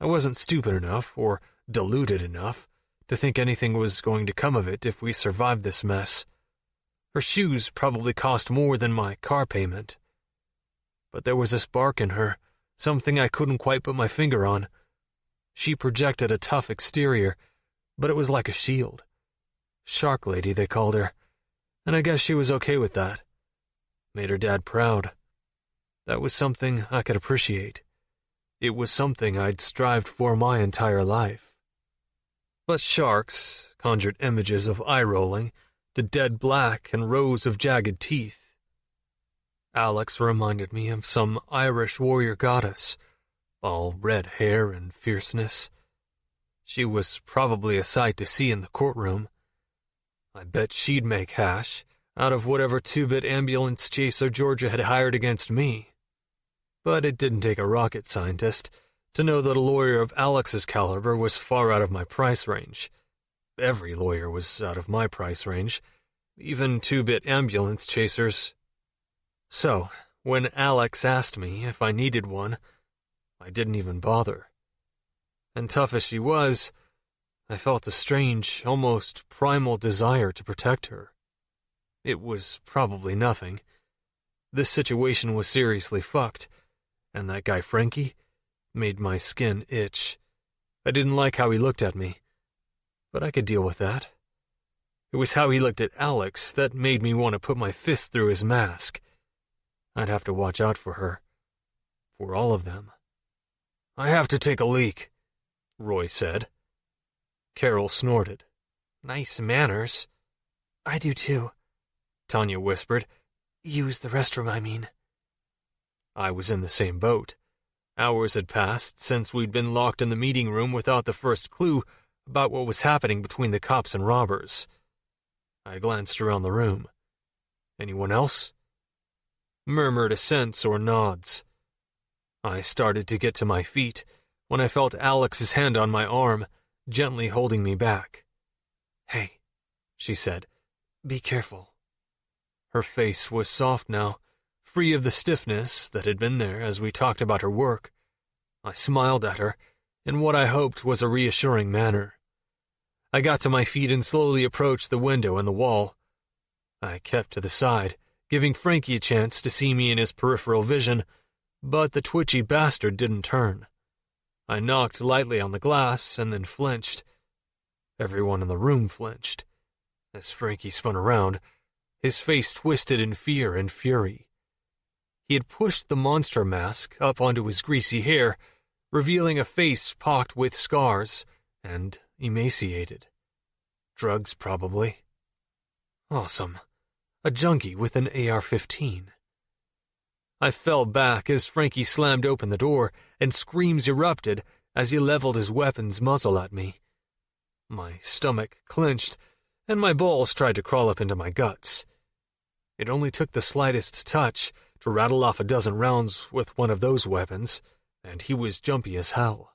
I wasn't stupid enough, or deluded enough, to think anything was going to come of it if we survived this mess. Her shoes probably cost more than my car payment. But there was a spark in her, something I couldn't quite put my finger on. She projected a tough exterior, but it was like a shield. Shark Lady, they called her, and I guess she was okay with that. Made her dad proud. That was something I could appreciate. It was something I'd strived for my entire life. But sharks conjured images of eye-rolling, the dead black and rows of jagged teeth. Alex reminded me of some Irish warrior goddess, all red hair and fierceness. She was probably a sight to see in the courtroom. I bet she'd make hash out of whatever two-bit ambulance chaser Georgia had hired against me. But it didn't take a rocket scientist to know that a lawyer of Alex's caliber was far out of my price range. Every lawyer was out of my price range, even two-bit ambulance chasers. So, when Alex asked me if I needed one, I didn't even bother. And tough as she was, I felt a strange, almost primal desire to protect her. It was probably nothing. This situation was seriously fucked, and that guy Frankie made my skin itch. I didn't like how he looked at me, but I could deal with that. It was how he looked at Alex that made me want to put my fist through his mask. I'd have to watch out for her. For all of them. "I have to take a leak," Roy said. Carol snorted. "Nice manners." "I do too," Tanya whispered. "Use the restroom, I mean." I was in the same boat. Hours had passed since we'd been locked in the meeting room without the first clue about what was happening between the cops and robbers. I glanced around the room. Anyone else? Murmured assents or nods. I started to get to my feet when I felt Alex's hand on my arm, gently holding me back. "Hey," she said. "Be careful." Her face was soft now, free of the stiffness that had been there as we talked about her work. I smiled at her in what I hoped was a reassuring manner. I got to my feet and slowly approached the window and the wall. I kept to the side, giving Frankie a chance to see me in his peripheral vision, but the twitchy bastard didn't turn. I knocked lightly on the glass and then flinched. Everyone in the room flinched. As Frankie spun around, his face twisted in fear and fury. He had pushed the monster mask up onto his greasy hair, revealing a face pocked with scars and emaciated. Drugs, probably. Awesome. A junkie with an AR-15. I fell back as Frankie slammed open the door and screams erupted as he leveled his weapon's muzzle at me. My stomach clenched and my balls tried to crawl up into my guts. It only took the slightest touch to rattle off a dozen rounds with one of those weapons, and he was jumpy as hell.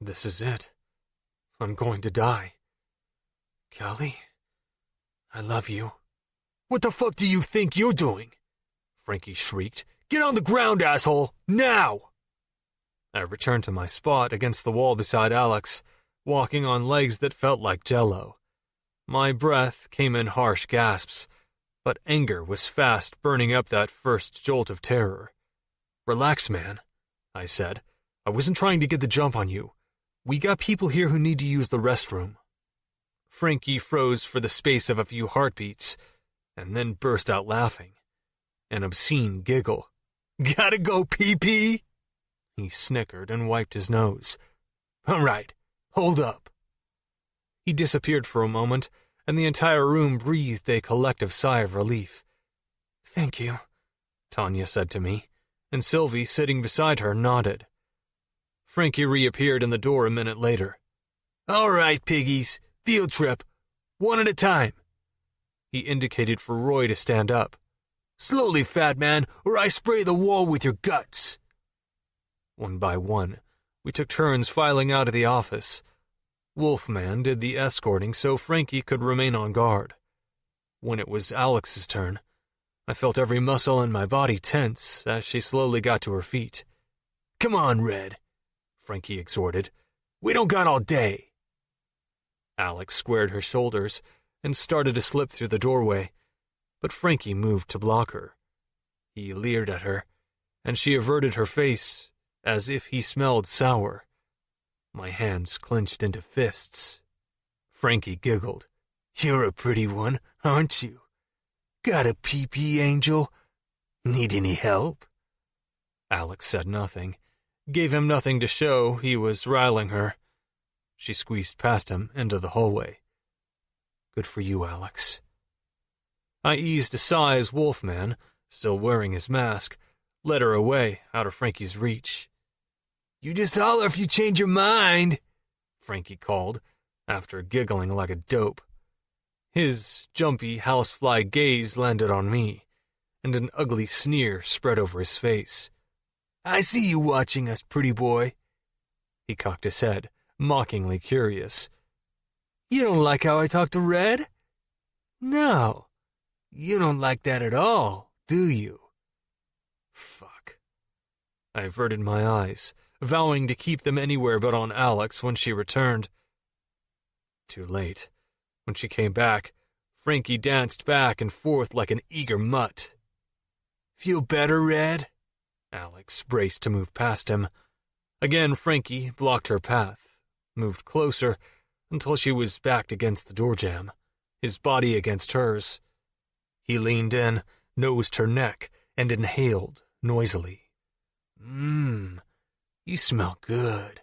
This is it. I'm going to die. "Callie, I love you." "What the fuck do you think you're doing?" Frankie shrieked. "Get on the ground, asshole! Now!" I returned to my spot against the wall beside Alex, walking on legs that felt like jello. My breath came in harsh gasps, but anger was fast burning up that first jolt of terror. "Relax, man," I said. "I wasn't trying to get the jump on you. We got people here who need to use the restroom." Frankie froze for the space of a few heartbeats, and then burst out laughing. An obscene giggle. "Gotta go pee-pee?" He snickered and wiped his nose. "All right, hold up." He disappeared for a moment, and the entire room breathed a collective sigh of relief. "Thank you," Tanya said to me, and Sylvie, sitting beside her, nodded. Frankie reappeared in the door a minute later. "All right, piggies, field trip. One at a time." He indicated for Roy to stand up. "Slowly, fat man, or I spray the wall with your guts." One by one, we took turns filing out of the office. Wolfman did the escorting so Frankie could remain on guard. When it was Alex's turn, I felt every muscle in my body tense as she slowly got to her feet. "Come on, Red," Frankie exhorted. "We don't got all day." Alex squared her shoulders and started to slip through the doorway, but Frankie moved to block her. He leered at her, and she averted her face as if he smelled sour. My hands clenched into fists. Frankie giggled. "You're a pretty one, aren't you? Got a pee-pee, Angel? Need any help?" Alex said nothing, gave him nothing to show he was riling her. She squeezed past him into the hallway. Good for you, Alex. I eased a sigh as Wolfman, still wearing his mask, led her away out of Frankie's reach. You just holler if you change your mind, Frankie called, after giggling like a dope. His jumpy housefly gaze landed on me, and an ugly sneer spread over his face. I see you watching us, pretty boy. He cocked his head, mockingly curious. You don't like how I talk to Red? No, you don't like that at all, do you? Fuck. I averted my eyes, vowing to keep them anywhere but on Alex when she returned. Too late. When she came back, Frankie danced back and forth like an eager mutt. Feel better, Red? Alex braced to move past him. Again, Frankie blocked her path, moved closer until she was backed against the door jamb, his body against hers. He leaned in, nosed her neck, and inhaled noisily. You smell good.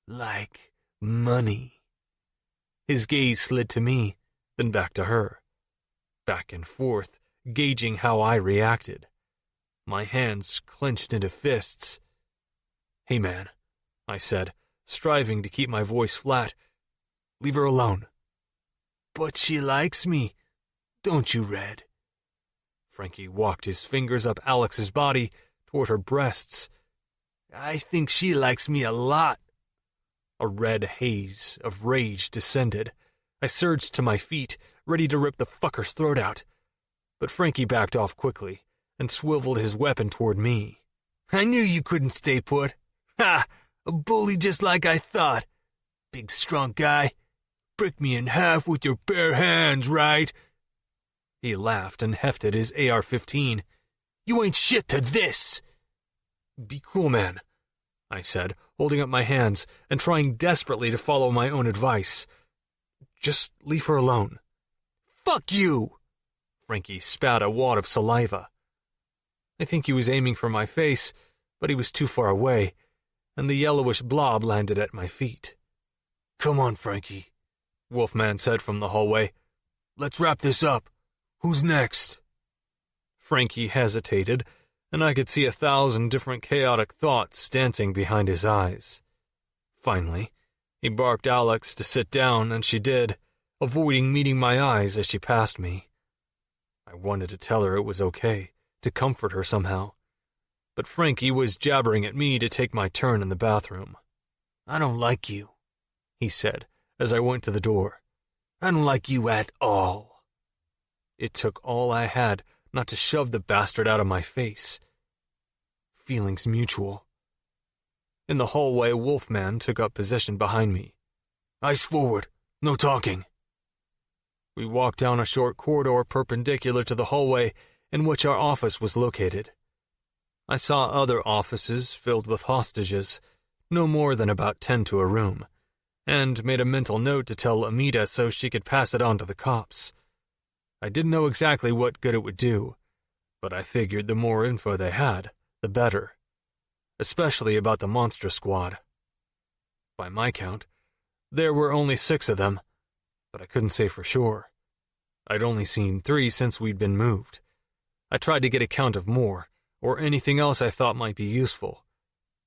Like money. His gaze slid to me, then back to her. Back and forth, gauging how I reacted. My hands clenched into fists. Hey, man, I said, striving to keep my voice flat. Leave her alone. But she likes me, don't you, Red? Frankie walked his fingers up Alex's body toward her breasts. I think she likes me a lot. A red haze of rage descended. I surged to my feet, ready to rip the fucker's throat out. But Frankie backed off quickly and swiveled his weapon toward me. I knew you couldn't stay put. Ha! A bully just like I thought. Big strong guy. Break me in half with your bare hands, right? He laughed and hefted his AR-15. You ain't shit to this! Be cool, man, I said, holding up my hands and trying desperately to follow my own advice. Just leave her alone. Fuck you! Frankie spat a wad of saliva. I think he was aiming for my face, but he was too far away, and the yellowish blob landed at my feet. Come on, Frankie, Wolfman said from the hallway. Let's wrap this up. Who's next? Frankie hesitated, and I could see 1,000 different chaotic thoughts dancing behind his eyes. Finally, he barked Alex to sit down, and she did, avoiding meeting my eyes as she passed me. I wanted to tell her it was okay, to comfort her somehow, but Frankie was jabbering at me to take my turn in the bathroom. I don't like you, he said as I went to the door. I don't like you at all. It took all I had not to shove the bastard out of my face. Feelings mutual. In the hallway, Wolfman took up position behind me. Eyes forward, no talking. We walked down a short corridor perpendicular to the hallway in which our office was located. I saw other offices filled with hostages, no more than about 10 to a room, and made a mental note to tell Amita so she could pass it on to the cops. I didn't know exactly what good it would do, but I figured the more info they had, the better, especially about the Monster Squad. By my count, there were only 6 of them, but I couldn't say for sure. I'd only seen 3 since we'd been moved. I tried to get a count of more, or anything else I thought might be useful,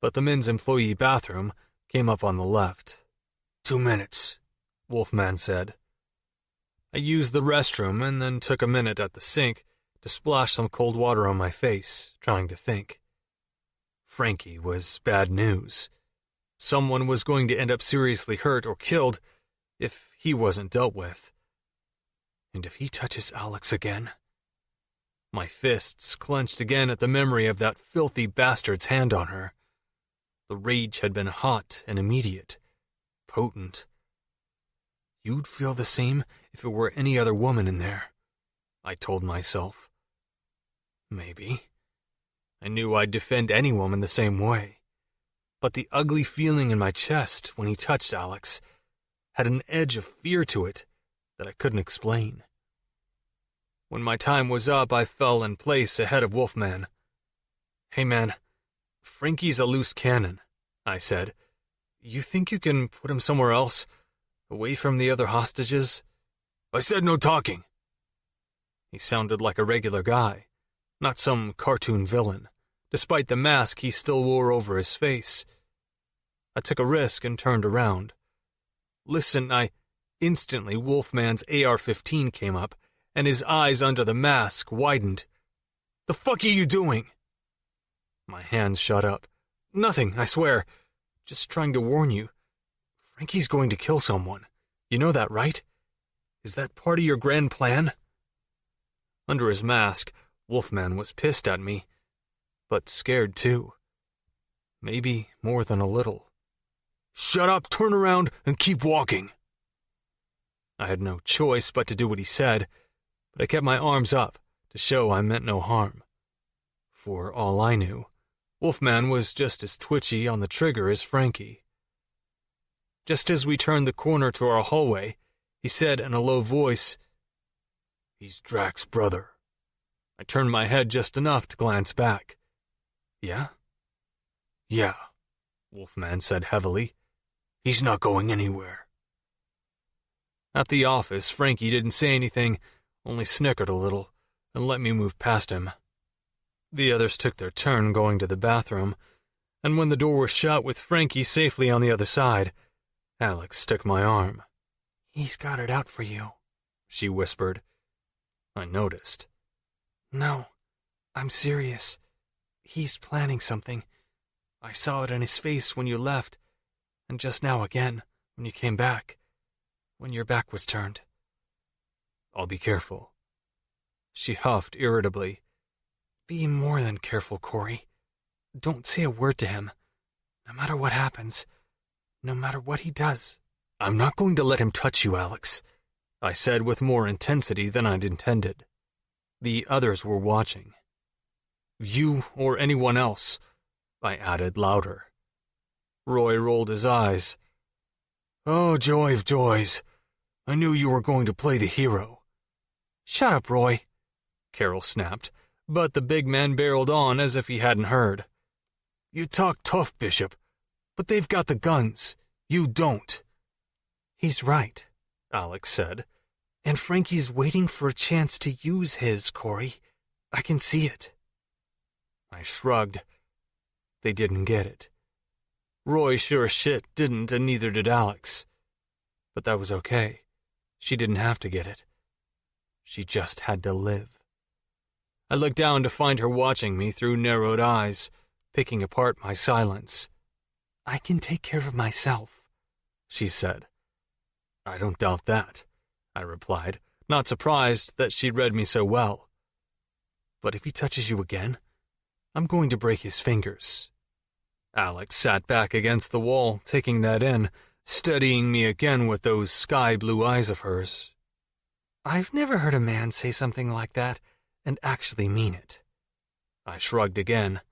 but the men's employee bathroom came up on the left. 2 minutes, Wolfman said. I used the restroom and then took a minute at the sink to splash some cold water on my face, trying to think. Frankie was bad news. Someone was going to end up seriously hurt or killed if he wasn't dealt with. And if he touches Alex again... My fists clenched again at the memory of that filthy bastard's hand on her. The rage had been hot and immediate, potent. You'd feel the same if it were any other woman in there, I told myself. Maybe. I knew I'd defend any woman the same way. But the ugly feeling in my chest when he touched Alex had an edge of fear to it that I couldn't explain. When my time was up, I fell in place ahead of Wolfman. Hey man, Frankie's a loose cannon, I said. You think you can put him somewhere else, away from the other hostages? I said no talking. He sounded like a regular guy, not some cartoon villain, despite the mask he still wore over his face. I took a risk and turned around. Listen, Instantly, Wolfman's AR-15 came up, and his eyes under the mask widened. The fuck are you doing? My hands shut up. Nothing, I swear. Just trying to warn you. Frankie's going to kill someone. You know that, right? Is that part of your grand plan? Under his mask, Wolfman was pissed at me, but scared too. Maybe more than a little. Shut up, turn around, and keep walking. I had no choice but to do what he said, but I kept my arms up to show I meant no harm. For all I knew, Wolfman was just as twitchy on the trigger as Frankie. Just as we turned the corner to our hallway, he said in a low voice, "He's Drax's brother." I turned my head just enough to glance back. Yeah? Yeah, Wolfman said heavily. He's not going anywhere. At the office, Frankie didn't say anything, only snickered a little, and let me move past him. The others took their turn going to the bathroom, and when the door was shut with Frankie safely on the other side, Alex took my arm. "He's got it out for you," she whispered. I noticed. "No, I'm serious. He's planning something. I saw it in his face when you left, and just now again, when you came back. When your back was turned." "I'll be careful." She huffed irritably. "Be more than careful, Cory. Don't say a word to him. No matter what happens, no matter what he does." "I'm not going to let him touch you, Alex," I said with more intensity than I'd intended. The others were watching. "You or anyone else," I added louder. Roy rolled his eyes. "Oh, joy of joys. I knew you were going to play the hero." "Shut up, Roy," Carol snapped, but the big man barreled on as if he hadn't heard. "You talk tough, Bishop, but they've got the guns. You don't." "He's right," Alex said. "And Frankie's waiting for a chance to use his, Cory. I can see it." I shrugged. They didn't get it. Roy sure as shit didn't, and neither did Alex. But that was okay. She didn't have to get it. She just had to live. I looked down to find her watching me through narrowed eyes, picking apart my silence. "I can take care of myself," she said. "I don't doubt that," I replied, not surprised that she'd read me so well. "But if he touches you again, I'm going to break his fingers." Alex sat back against the wall, taking that in, studying me again with those sky-blue eyes of hers. "I've never heard a man say something like that and actually mean it." I shrugged again.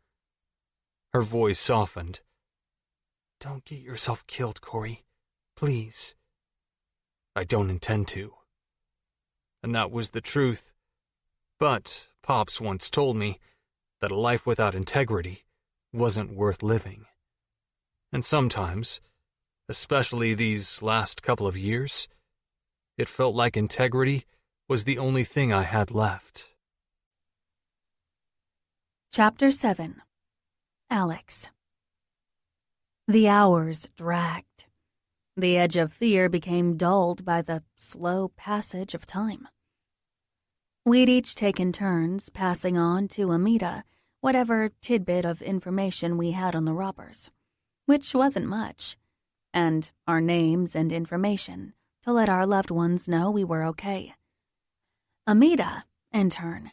Her voice softened. "Don't get yourself killed, Cory. Please." "I don't intend to." And that was the truth. But Pops once told me that a life without integrity wasn't worth living. And sometimes, especially these last couple of years, it felt like integrity was the only thing I had left. Chapter 7. Alex. The hours dragged. The edge of fear became dulled by the slow passage of time. We'd each taken turns passing on to Amita whatever tidbit of information we had on the robbers, which wasn't much, and our names and information to let our loved ones know we were okay. Amita, in turn,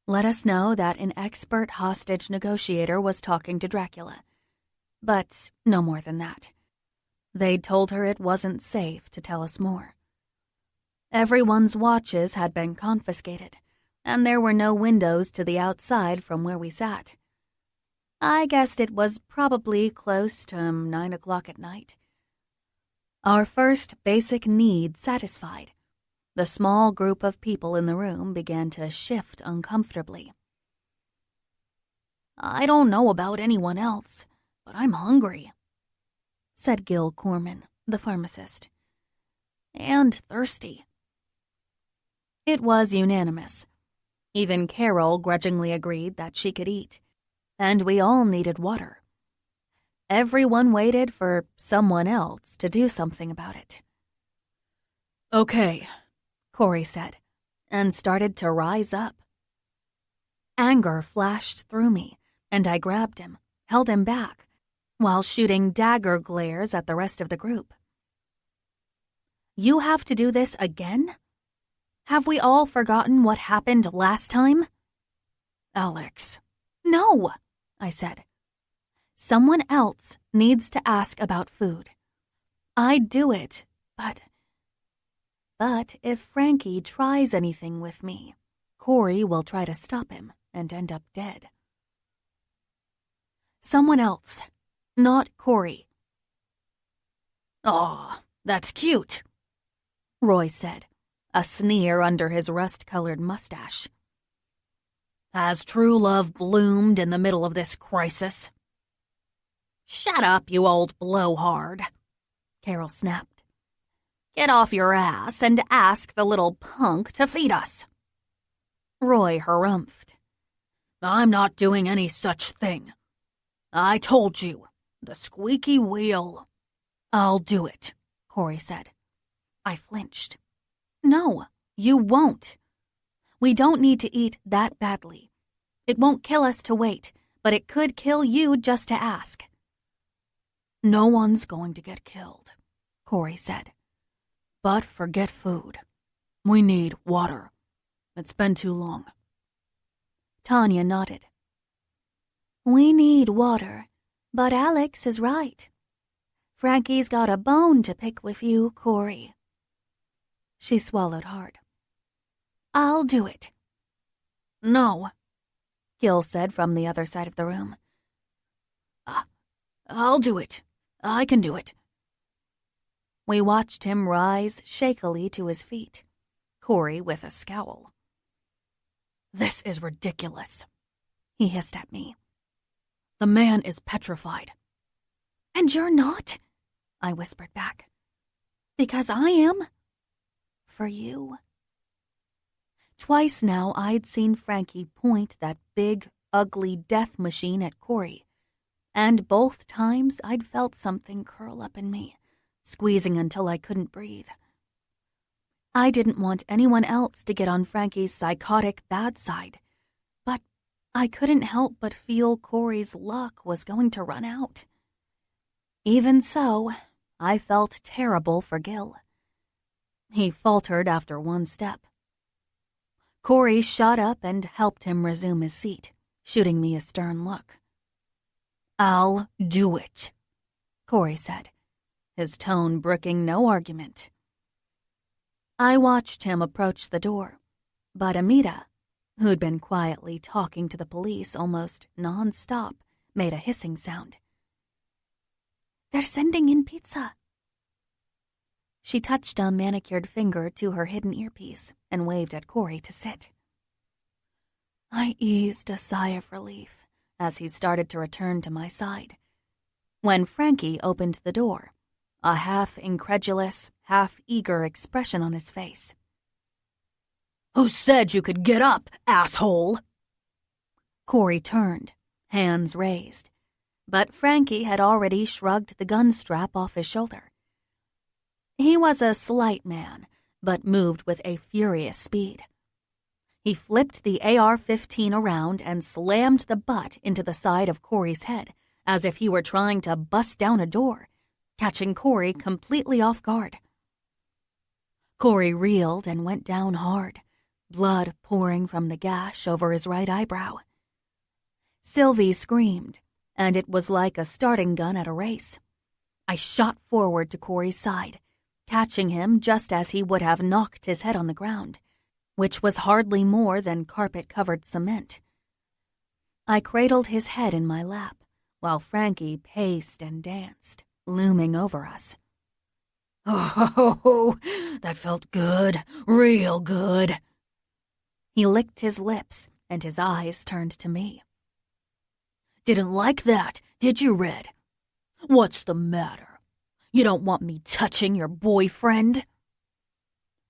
let us know that an expert hostage negotiator was talking to Dracula, but no more than that. They'd told her it wasn't safe to tell us more. Everyone's watches had been confiscated, and there were no windows to the outside from where we sat. I guessed it was probably close to 9 o'clock at night. Our first basic need satisfied, the small group of people in the room began to shift uncomfortably. "I don't know about anyone else, but I'm hungry," said Gil Corman, the pharmacist. And thirsty. It was unanimous. Even Carol grudgingly agreed that she could eat, and we all needed water. Everyone waited for someone else to do something about it. Okay, Cory said, and started to rise up. Anger flashed through me, and I grabbed him, held him back, while shooting dagger glares at the rest of the group. You have to do this again? Have we all forgotten what happened last time? Alex. No, I said. Someone else needs to ask about food. I'd do it, but if Frankie tries anything with me, Cory will try to stop him and end up dead. Someone else, not Cory. Aw, that's cute, Roy said, a sneer under his rust-colored mustache. Has true love bloomed in the middle of this crisis? Shut up, you old blowhard, Carol snapped. Get off your ass and ask the little punk to feed us. Roy harumphed. I'm not doing any such thing. I told you, the squeaky wheel. I'll do it, Cory said. I flinched. No, you won't. We don't need to eat that badly. It won't kill us to wait, but it could kill you just to ask. No one's going to get killed, Cory said. But forget food. We need water. It's been too long. Tanya nodded. We need water, but Alex is right. Frankie's got a bone to pick with you, Cory. She swallowed hard. I'll do it. No, Gil said from the other side of the room. I'll do it. I can do it. We watched him rise shakily to his feet, Cory with a scowl. This is ridiculous, he hissed at me. The man is petrified. And you're not? I whispered back. Because I am. For you. Twice now I'd seen Frankie point that big, ugly death machine at Cory, and both times I'd felt something curl up in me, squeezing until I couldn't breathe. I didn't want anyone else to get on Frankie's psychotic bad side, but I couldn't help but feel Cory's luck was going to run out. Even so, I felt terrible for Gil. He faltered after one step. Cory shot up and helped him resume his seat, shooting me a stern look. I'll do it, Cory said, his tone brooking no argument. I watched him approach the door, but Amita, who'd been quietly talking to the police almost non-stop, made a hissing sound. They're sending in pizza. She touched a manicured finger to her hidden earpiece and waved at Cory to sit. I eased a sigh of relief as he started to return to my side. When Frankie opened the door, a half-incredulous, half-eager expression on his face. Who said you could get up, asshole? Cory turned, hands raised, but Frankie had already shrugged the gun strap off his shoulder. He was a slight man, but moved with a furious speed. He flipped the AR-15 around and slammed the butt into the side of Cory's head as if he were trying to bust down a door, catching Cory completely off guard. Cory reeled and went down hard, blood pouring from the gash over his right eyebrow. Sylvie screamed, and it was like a starting gun at a race. I shot forward to Cory's side, catching him just as he would have knocked his head on the ground, which was hardly more than carpet-covered cement. I cradled his head in my lap, while Frankie paced and danced, looming over us. Oh, that felt good, real good. He licked his lips, and his eyes turned to me. Didn't like that, did you, Red? What's the matter? You don't want me touching your boyfriend?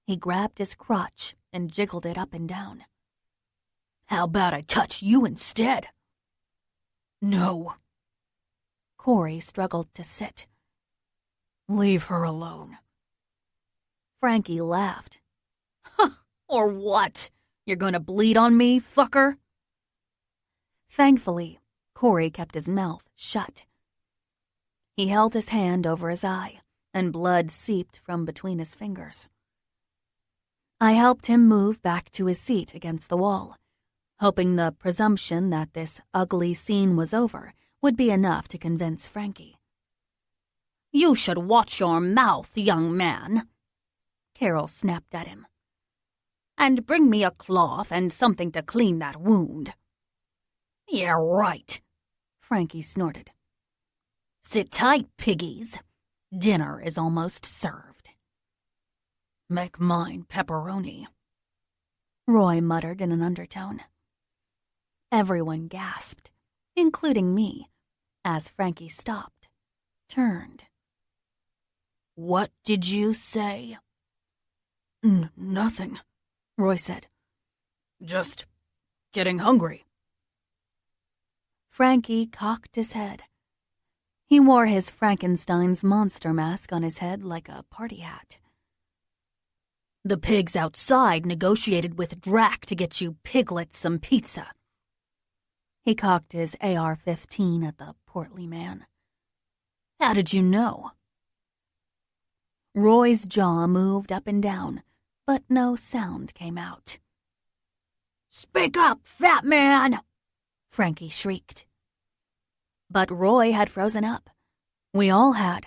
He grabbed his crotch and jiggled it up and down. How about I touch you instead? No. Cory struggled to sit. Leave her alone. Frankie laughed. Huh, or what? You're gonna bleed on me, fucker? Thankfully, Cory kept his mouth shut. He held his hand over his eye, and blood seeped from between his fingers. I helped him move back to his seat against the wall, hoping the presumption that this ugly scene was over would be enough to convince Frankie. You should watch your mouth, young man, Carol snapped at him. And bring me a cloth and something to clean that wound. Yeah, right, Frankie snorted. Sit tight, piggies. Dinner is almost served. Make mine pepperoni, Roy muttered in an undertone. Everyone gasped, including me, as Frankie stopped, turned. What did you say? Nothing, Roy said. Just getting hungry. Frankie cocked his head. He wore his Frankenstein's monster mask on his head like a party hat. The pigs outside negotiated with Drac to get you piglets some pizza. He cocked his AR-15 at the portly man. How did you know? Roy's jaw moved up and down, but no sound came out. Speak up, fat man! Frankie shrieked. But Roy had frozen up. We all had,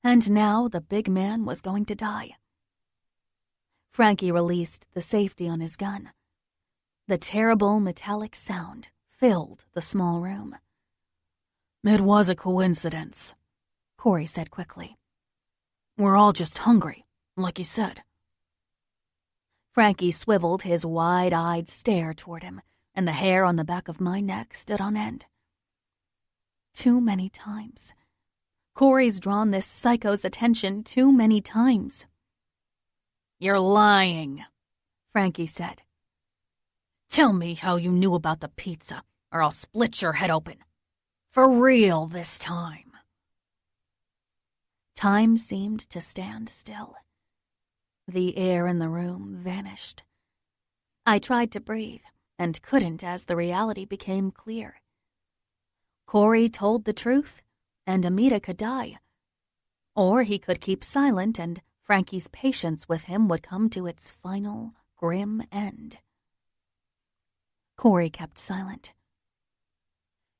and now the big man was going to die. Frankie released the safety on his gun. The terrible metallic sound filled the small room. It was a coincidence, Cory said quickly. We're all just hungry, like you said. Frankie swiveled his wide-eyed stare toward him, and the hair on the back of my neck stood on end. Too many times. Cory's drawn this psycho's attention too many times. You're lying, Frankie said. Tell me how you knew about the pizza, or I'll split your head open. For real this time. Time seemed to stand still. The air in the room vanished. I tried to breathe, and couldn't as the reality became clear. Cory told the truth, and Amita could die. Or he could keep silent, and Frankie's patience with him would come to its final, grim end. Cory kept silent.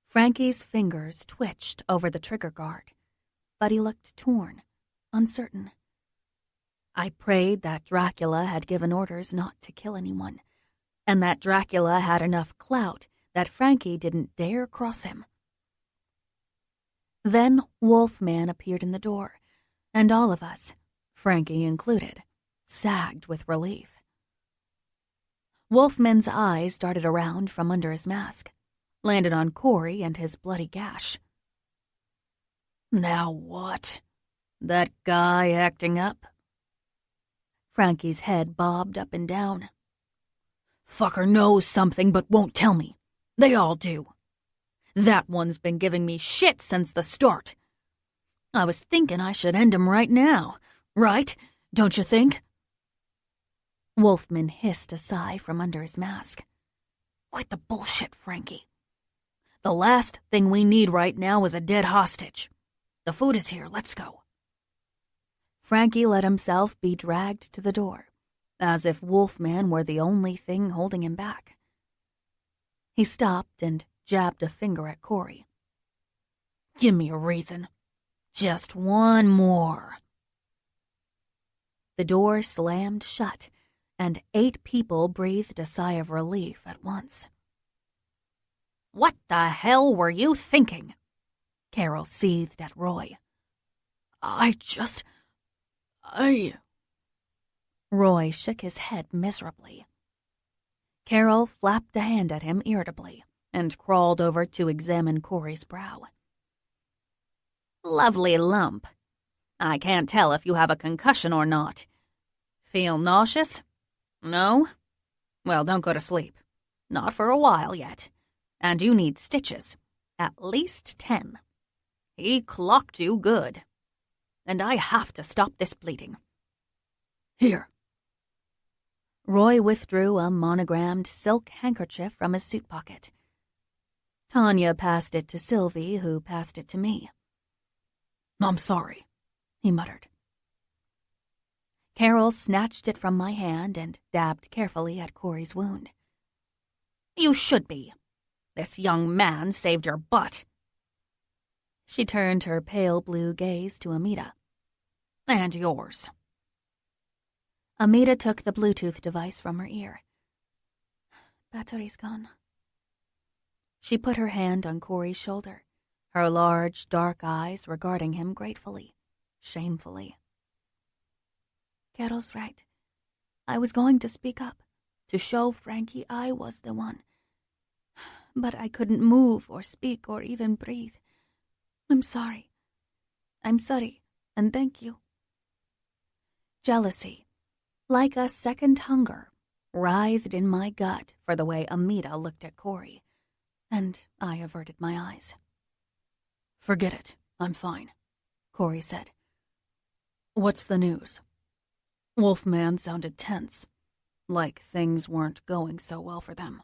Frankie's fingers twitched over the trigger guard, but he looked torn, uncertain. I prayed that Dracula had given orders not to kill anyone, and that Dracula had enough clout that Frankie didn't dare cross him. Then Wolfman appeared in the door, and all of us, Frankie included, sagged with relief. Wolfman's eyes darted around from under his mask, landed on Cory and his bloody gash. Now what? That guy acting up? Frankie's head bobbed up and down. Fucker knows something but won't tell me. They all do. That one's been giving me shit since the start. I was thinking I should end him right now. Right? Don't you think? Wolfman hissed a sigh from under his mask. Quit the bullshit, Frankie. The last thing we need right now is a dead hostage. The food is here. Let's go. Frankie let himself be dragged to the door, as if Wolfman were the only thing holding him back. He stopped and jabbed a finger at Cory. Give me a reason. Just one more. The door slammed shut, and 8 people breathed a sigh of relief at once. What the hell were you thinking? Carol seethed at Roy. Roy shook his head miserably. Carol flapped a hand at him irritably and crawled over to examine Cory's brow. Lovely lump. I can't tell if you have a concussion or not. Feel nauseous? No? Well, don't go to sleep. Not for a while yet. And you need stitches. At least 10. He clocked you good. And I have to stop this bleeding. Here. Roy withdrew a monogrammed silk handkerchief from his suit pocket. Tanya passed it to Sylvie, who passed it to me. I'm sorry, he muttered. Carol snatched it from my hand and dabbed carefully at Cory's wound. You should be. This young man saved your butt. She turned her pale blue gaze to Amita. And yours. Amita took the Bluetooth device from her ear. Battery's gone. She put her hand on Cory's shoulder, her large, dark eyes regarding him gratefully, shamefully. Carol's right. I was going to speak up, to show Frankie I was the one. But I couldn't move or speak or even breathe. I'm sorry. I'm sorry, and thank you. Jealousy, like a second hunger, writhed in my gut for the way Amita looked at Cory, and I averted my eyes. Forget it. I'm fine, Cory said. What's the news? Wolfman sounded tense, like things weren't going so well for them.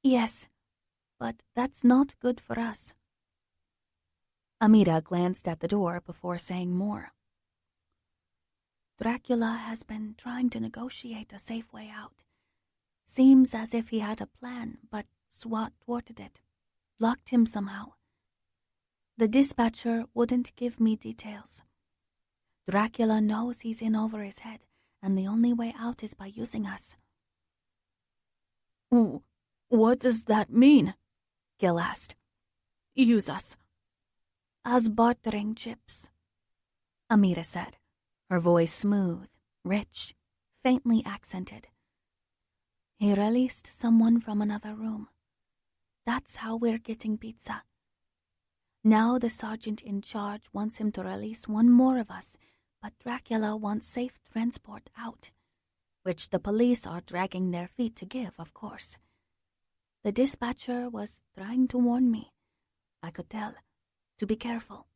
Yes, but that's not good for us. Amita glanced at the door before saying more. Dracula has been trying to negotiate a safe way out. Seems as if he had a plan, but SWAT thwarted it, blocked him somehow. The dispatcher wouldn't give me details. Dracula knows he's in over his head, and the only way out is by using us. What does that mean? Gil asked. Use us. As bartering chips, Amita said, her voice smooth, rich, faintly accented. He released someone from another room. That's how we're getting pizza. Now the sergeant in charge wants him to release one more of us, but Dracula wants safe transport out, which the police are dragging their feet to give, of course. The dispatcher was trying to warn me. I could tell. To be careful.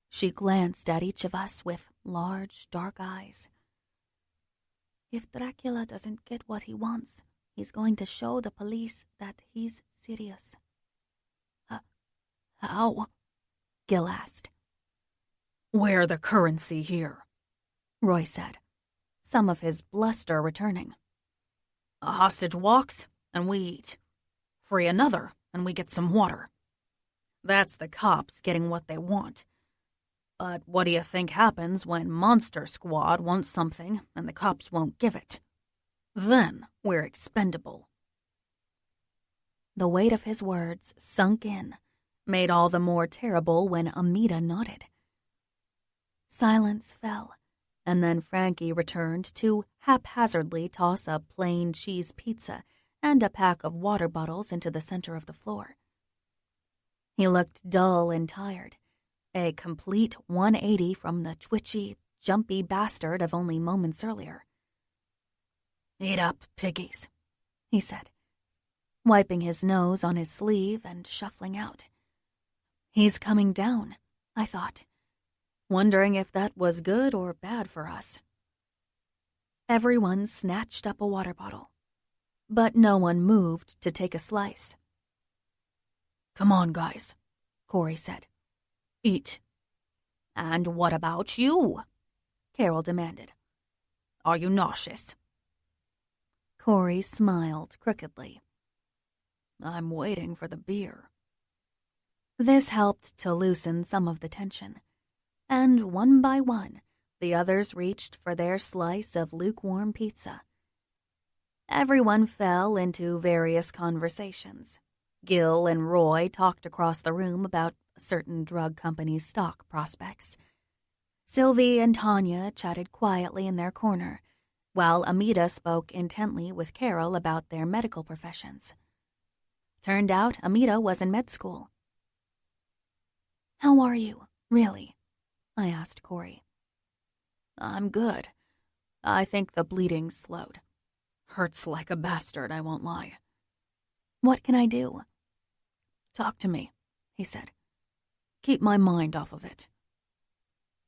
She glanced at each of us with large, dark eyes. If Dracula doesn't get what he wants, he's going to show the police that he's serious. How? Gil asked. We're the currency here, Roy said, some of his bluster returning. A hostage walks, and we eat. Free another, and we get some water. That's the cops getting what they want. But what do you think happens when Monster Squad wants something and the cops won't give it? Then we're expendable. The weight of his words sunk in, made all the more terrible when Amita nodded. Silence fell, and then Frankie returned to haphazardly toss a plain cheese pizza and a pack of water bottles into the center of the floor. He looked dull and tired, a complete 180 from the twitchy, jumpy bastard of only moments earlier. Eat up, piggies, he said, wiping his nose on his sleeve and shuffling out. He's coming down, I thought, wondering if that was good or bad for us. Everyone snatched up a water bottle, but no one moved to take a slice. Come on, guys, Cory said. Eat. And what about you? Carol demanded. Are you nauseous? Cory smiled crookedly. I'm waiting for the beer. This helped to loosen some of the tension, and one by one, the others reached for their slice of lukewarm pizza. Everyone fell into various conversations. Gil and Roy talked across the room about certain drug companies' stock prospects. Sylvie and Tanya chatted quietly in their corner, while Amita spoke intently with Carol about their medical professions. Turned out Amita was in med school. How are you? Really? I asked Cory. I'm good. I think the bleeding's slowed. Hurts like a bastard, I won't lie. What can I do? Talk to me, he said. Keep my mind off of it.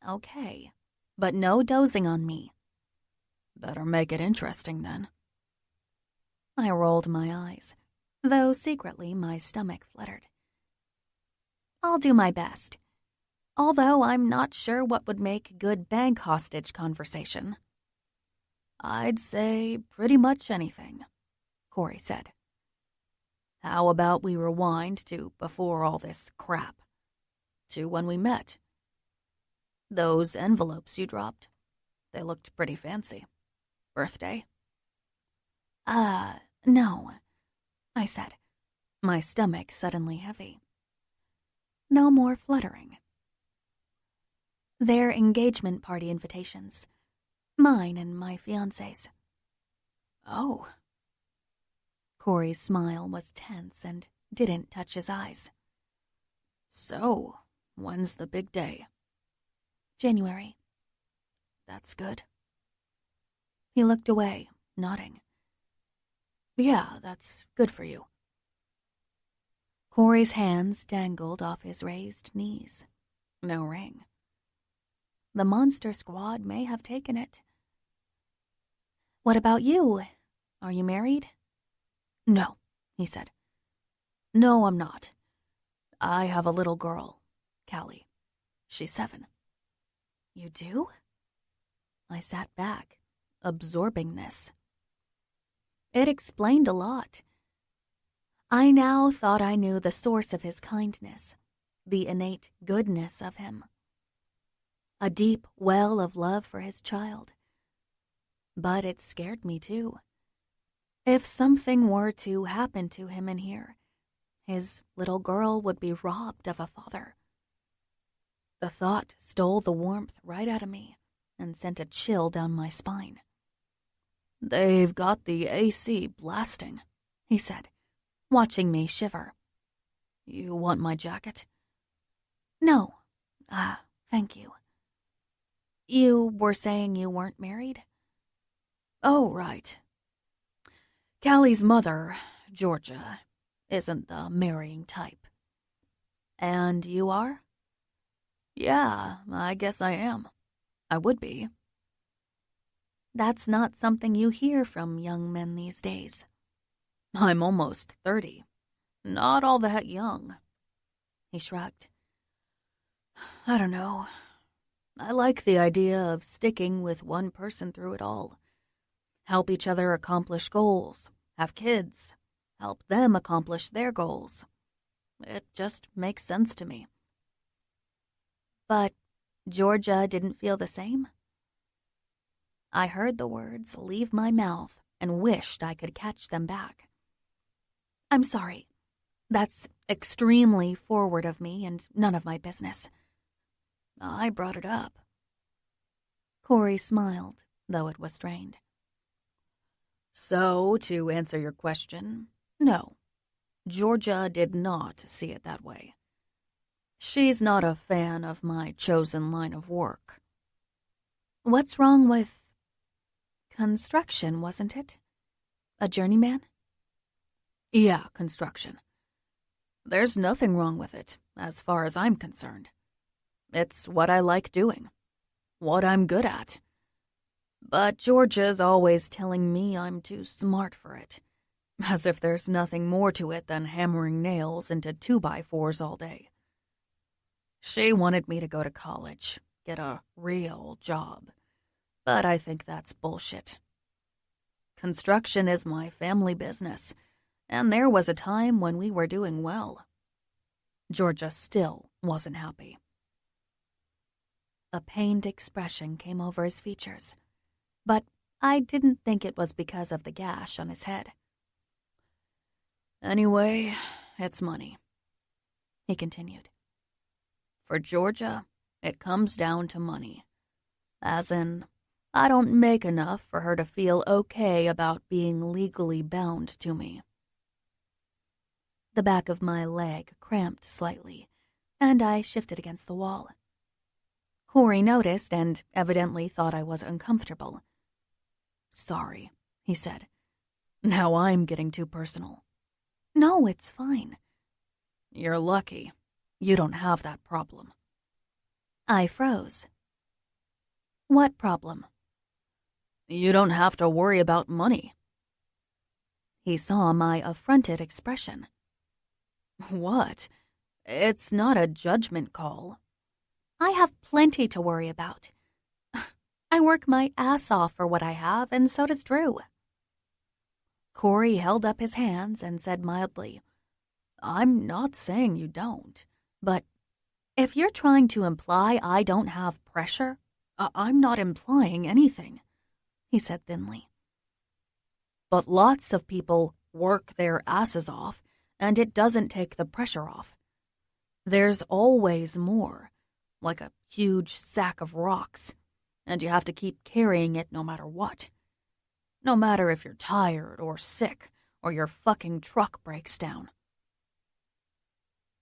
Okay, but no dozing on me. Better make it interesting then. I rolled my eyes, though secretly my stomach fluttered. I'll do my best, although I'm not sure what would make good bank hostage conversation. I'd say pretty much anything, Cory said. How about we rewind to before all this crap? To when we met. Those envelopes you dropped, they looked pretty fancy. Birthday? No, I said, my stomach suddenly heavy. No more fluttering. They're engagement party invitations. Mine and my fiancé's. Oh. Cory's smile was tense and didn't touch his eyes. So, when's the big day? January. That's good. He looked away, nodding. Yeah, that's good for you. Cory's hands dangled off his raised knees. No ring. The monster squad may have taken it. What about you? Are you married? No, he said. No, I'm not. I have a little girl, Callie. She's 7. You do? I sat back, absorbing this. It explained a lot. I now thought I knew the source of his kindness, the innate goodness of him. A deep well of love for his child. But it scared me too. If something were to happen to him in here, his little girl would be robbed of a father. The thought stole the warmth right out of me and sent a chill down my spine. They've got the AC blasting, he said, watching me shiver. You want my jacket? No. Thank you. You were saying you weren't married? Oh, right. Callie's mother, Georgia, isn't the marrying type. And you are? Yeah, I guess I am. I would be. That's not something you hear from young men these days. I'm almost 30. Not all that young. He shrugged. I don't know. I like the idea of sticking with one person through it all. Help each other accomplish goals, have kids, help them accomplish their goals. It just makes sense to me. But Georgia didn't feel the same? I heard the words leave my mouth and wished I could catch them back. I'm sorry. That's extremely forward of me and none of my business. I brought it up. Cory smiled, though it was strained. So, to answer your question, no. Georgia did not see it that way. She's not a fan of my chosen line of work. What's wrong with construction, wasn't it? A journeyman? Yeah, construction. There's nothing wrong with it, as far as I'm concerned. It's what I like doing, what I'm good at. But Georgia's always telling me I'm too smart for it, as if there's nothing more to it than hammering nails into 2x4s all day. She wanted me to go to college, get a real job, but I think that's bullshit. Construction is my family business, and there was a time when we were doing well. Georgia still wasn't happy. A pained expression came over his features, but I didn't think it was because of the gash on his head. Anyway, it's money, he continued. For Georgia, it comes down to money. As in, I don't make enough for her to feel okay about being legally bound to me. The back of my leg cramped slightly, and I shifted against the wall, Cory noticed and evidently thought I was uncomfortable. "Sorry," he said. "Now I'm getting too personal." "No, it's fine." "You're lucky. You don't have that problem." I froze. "What problem?" "You don't have to worry about money." He saw my affronted expression. "What? It's not a judgment call." "I have plenty to worry about. I work my ass off for what I have, and so does Drew." Cory held up his hands and said mildly, "I'm not saying you don't, but if you're trying to imply I don't have pressure..." I'm not implying anything," he said thinly. "But lots of people work their asses off, and it doesn't take the pressure off. There's always more, like a huge sack of rocks, and you have to keep carrying it no matter what. No matter if you're tired or sick or your fucking truck breaks down."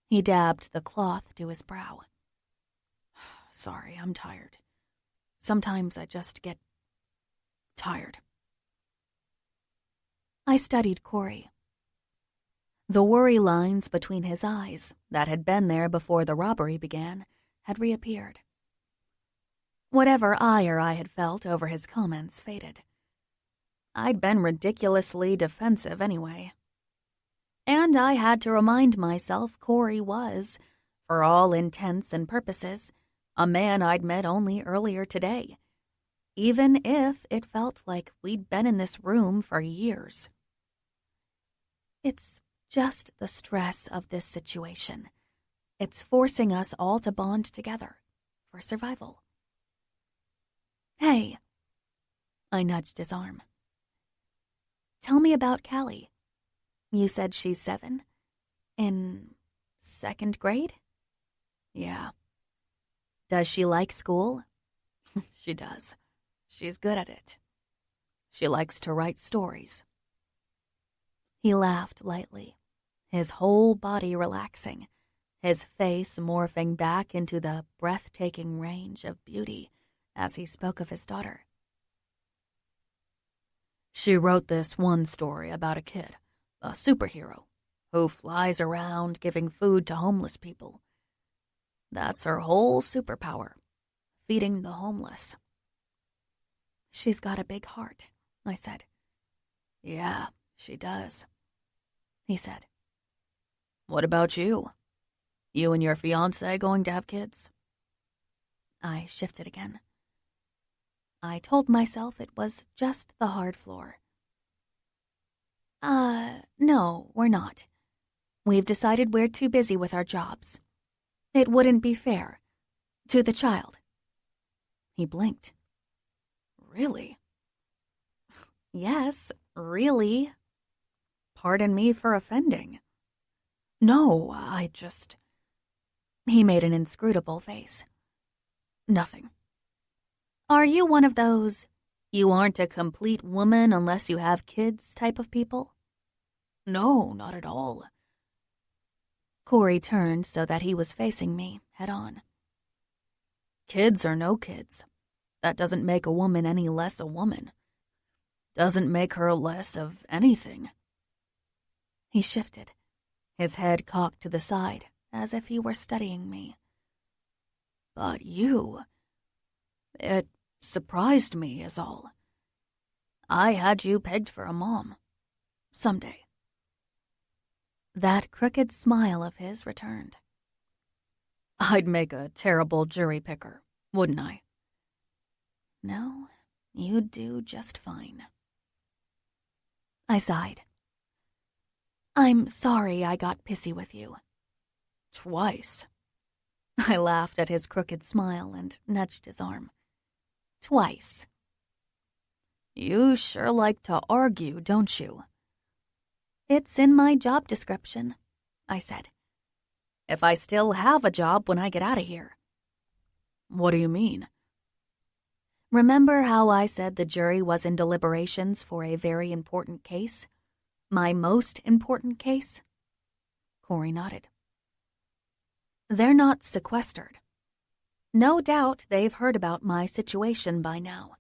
He dabbed the cloth to his brow. "Sorry, I'm tired. Sometimes I just get tired." I studied Cory. The worry lines between his eyes, that had been there before the robbery began, had reappeared. Whatever ire I had felt over his comments faded. I'd been ridiculously defensive anyway. And I had to remind myself Cory was, for all intents and purposes, a man I'd met only earlier today, even if it felt like we'd been in this room for years. It's just the stress of this situation. It's forcing us all to bond together for survival. "Hey," I nudged his arm. "Tell me about Callie. You said she's 7? In 2nd grade?" "Yeah." "Does she like school?" "She does. She's good at it. She likes to write stories." He laughed lightly, his whole body relaxing, his face morphing back into the breathtaking range of beauty as he spoke of his daughter. "She wrote this one story about a kid, a superhero, who flies around giving food to homeless people. That's her whole superpower, feeding the homeless." "She's got a big heart," I said. "Yeah, she does," he said. "What about you? You and your fiancé going to have kids?" I shifted again. I told myself it was just the hard floor. No, we're not. We've decided we're too busy with our jobs. It wouldn't be fair. To the child." He blinked. "Really?" "Yes, really." "Pardon me for offending." "No, I just..." He made an inscrutable face. "Nothing." "Are you one of those, you aren't a complete woman unless you have kids type of people?" "No, not at all." Cory turned so that he was facing me head on. "Kids or no kids, that doesn't make a woman any less a woman. Doesn't make her less of anything." He shifted, his head cocked to the side as if he were studying me. "But you... It surprised me is all. I had you pegged for a mom. Someday." That crooked smile of his returned. "I'd make a terrible jury picker, wouldn't I?" "No, you'd do just fine." I sighed. "I'm sorry I got pissy with you." "Twice." I laughed at his crooked smile and nudged his arm. "Twice." "You sure like to argue, don't you?" "It's in my job description," I said. "If I still have a job when I get out of here." "What do you mean?" "Remember how I said the jury was in deliberations for a very important case? My most important case?" Cory nodded. "They're not sequestered." No doubt they've heard about my situation by now,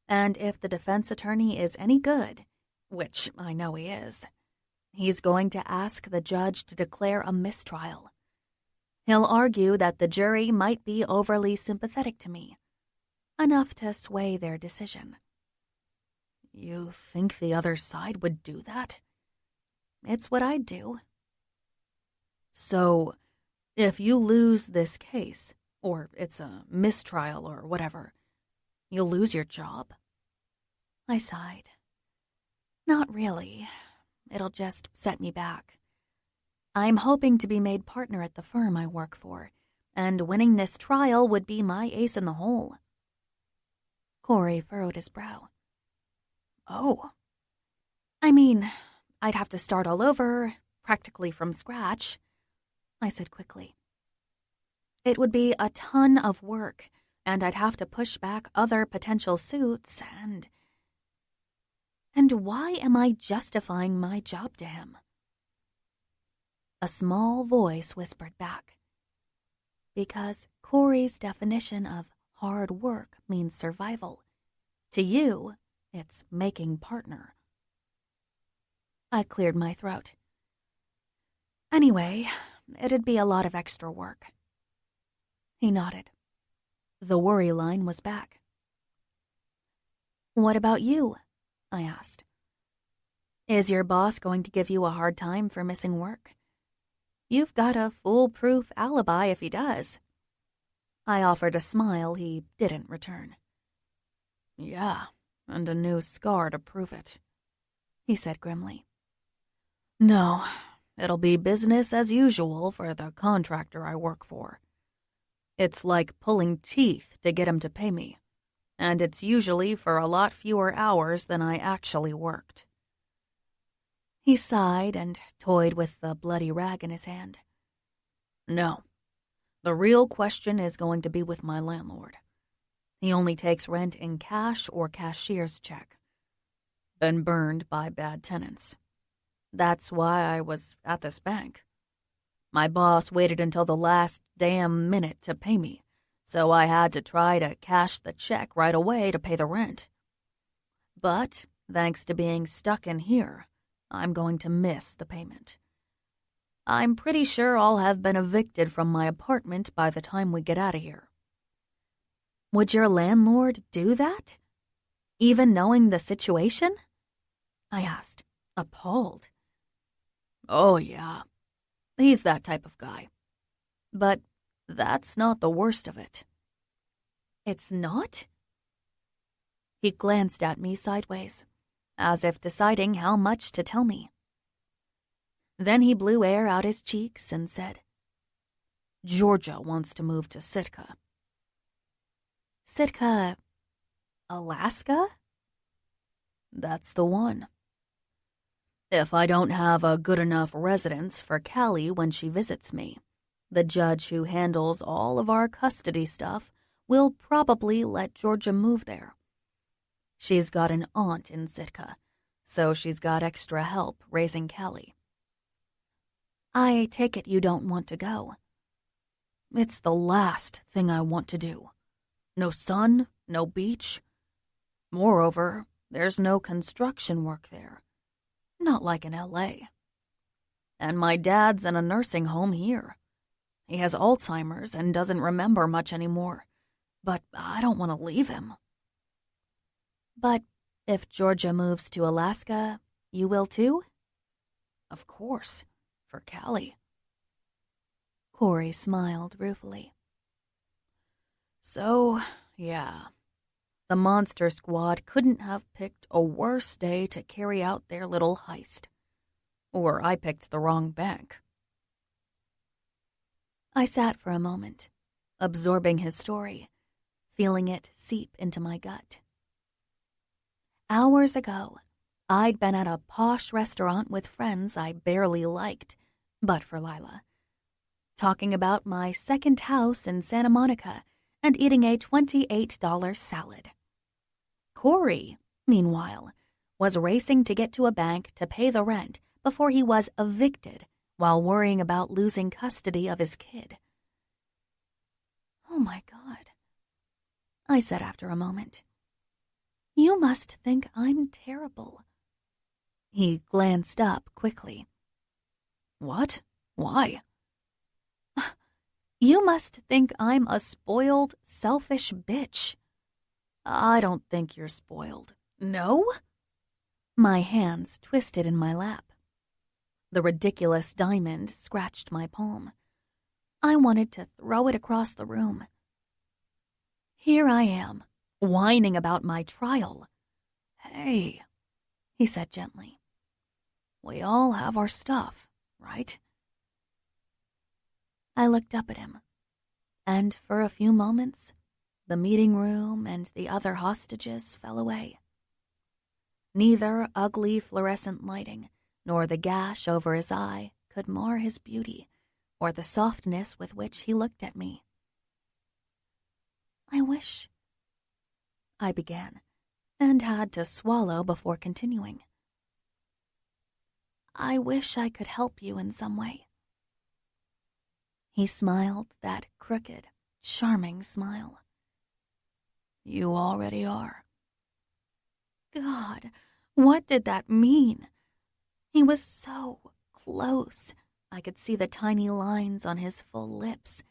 and if the defense attorney is any good, which I know he is, he's going to ask the judge to declare a mistrial. He'll argue that the jury might be overly sympathetic to me, enough to sway their decision. You think the other side would do that? It's what I'd do. So, if you lose this case, or it's a mistrial or whatever, you'll lose your job? I sighed. Not really. It'll just set me back. I'm hoping to be made partner at the firm I work for, and winning this trial would be my ace in the hole. Cory furrowed his brow. Oh. I mean, I'd have to start all over, practically from scratch, I said quickly. It would be a ton of work, and I'd have to push back other potential suits, and why am I justifying my job to him? A small voice whispered back. Because Cory's definition of hard work means survival. To you, it's making partner. I cleared my throat. Anyway, it'd be a lot of extra work. He nodded. The worry line was back. What about you? I asked. Is your boss going to give you a hard time for missing work? You've got a foolproof alibi if he does. I offered a smile he didn't return. Yeah, and a new scar to prove it, he said grimly. No, it'll be business as usual for the contractor I work for. It's like pulling teeth to get him to pay me, and it's usually for a lot fewer hours than I actually worked. He sighed and toyed with the bloody rag in his hand. No, the real question is going to be with my landlord. He only takes rent in cash or cashier's check. Been burned by bad tenants. That's why I was at this bank. My boss waited until the last damn minute to pay me, so I had to try to cash the check right away to pay the rent. But, thanks to being stuck in here, I'm going to miss the payment. I'm pretty sure I'll have been evicted from my apartment by the time we get out of here. Would your landlord do that? Even knowing the situation? I asked, appalled. Oh, yeah. He's that type of guy. But that's not the worst of it. It's not? He glanced at me sideways, as if deciding how much to tell me. Then he blew air out his cheeks and said, Georgia wants to move to Sitka. Sitka, Alaska? That's the one. If I don't have a good enough residence for Callie when she visits me, the judge who handles all of our custody stuff will probably let Georgia move there. She's got an aunt in Sitka, so she's got extra help raising Callie. I take it you don't want to go. It's the last thing I want to do. No sun, no beach. Moreover, there's no construction work there. Not like in L.A. And my dad's in a nursing home here. He has Alzheimer's and doesn't remember much anymore, but I don't want to leave him. But if Georgia moves to Alaska, you will too? Of course, for Callie. Cory smiled ruefully. So, yeah. The Monster Squad couldn't have picked a worse day to carry out their little heist. Or I picked the wrong bank. I sat for a moment, absorbing his story, feeling it seep into my gut. Hours ago, I'd been at a posh restaurant with friends I barely liked, but for Lila, talking about my second house in Santa Monica and eating a $28 salad. Cory, meanwhile, was racing to get to a bank to pay the rent before he was evicted while worrying about losing custody of his kid. Oh my God," I said after a moment. "You must think I'm terrible." He glanced up quickly. "What? Why?" "You must think I'm a spoiled, selfish bitch." "I don't think you're spoiled." "No?" My hands twisted in my lap. The ridiculous diamond scratched my palm. I wanted to throw it across the room. Here I am, whining about my trial. "Hey," he said gently. "We all have our stuff, right?" I looked up at him, and for a few moments, the meeting room and the other hostages fell away. Neither ugly fluorescent lighting nor the gash over his eye could mar his beauty or the softness with which he looked at me. "I wish," I began, and had to swallow before continuing. "I wish I could help you in some way." He smiled that crooked, charming smile. "You already are." God, what did that mean? He was so close. I could see the tiny lines on his full lips,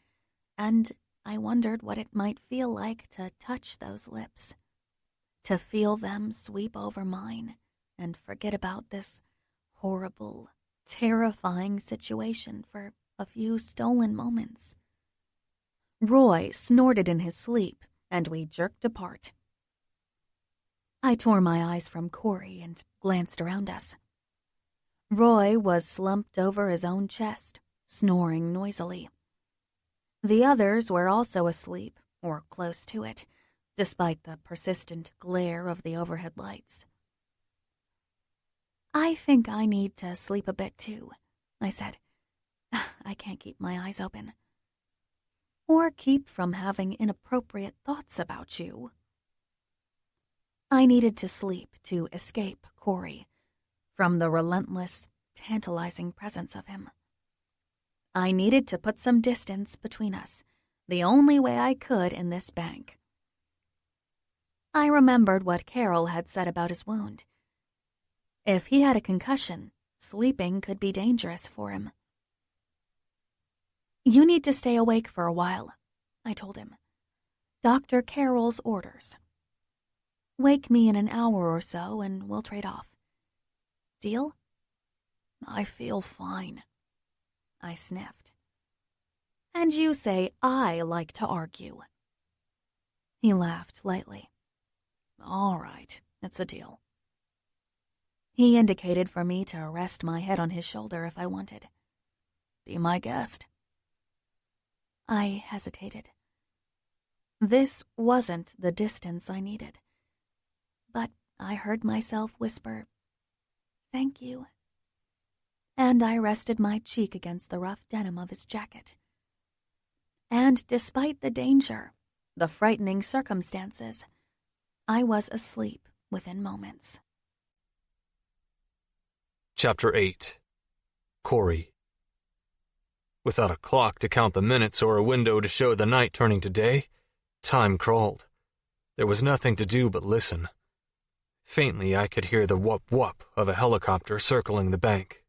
and I wondered what it might feel like to touch those lips, to feel them sweep over mine and forget about this horrible, terrifying situation for a few stolen moments. Roy snorted in his sleep, and we jerked apart. I tore my eyes from Cory and glanced around us. Roy was slumped over his own chest, snoring noisily. The others were also asleep, or close to it, despite the persistent glare of the overhead lights. "I think I need to sleep a bit too," I said. "I can't keep my eyes open. Or keep from having inappropriate thoughts about you." I needed to sleep to escape Cory from the relentless, tantalizing presence of him. I needed to put some distance between us, the only way I could in this bank. I remembered what Carol had said about his wound. If he had a concussion, sleeping could be dangerous for him. "You need to stay awake for a while," I told him. "Dr. Carroll's orders. Wake me in an hour or so and we'll trade off. Deal?" "I feel fine," I sniffed. "And you say I like to argue." He laughed lightly. "All right, it's a deal." He indicated for me to rest my head on his shoulder if I wanted. "Be my guest." I hesitated. This wasn't the distance I needed. But I heard myself whisper, "Thank you." And I rested my cheek against the rough denim of his jacket. And despite the danger, the frightening circumstances, I was asleep within moments. Chapter 8. Cory. Without a clock to count the minutes or a window to show the night turning to day, time crawled. There was nothing to do but listen. Faintly, I could hear the whoop-whoop of a helicopter circling the bank.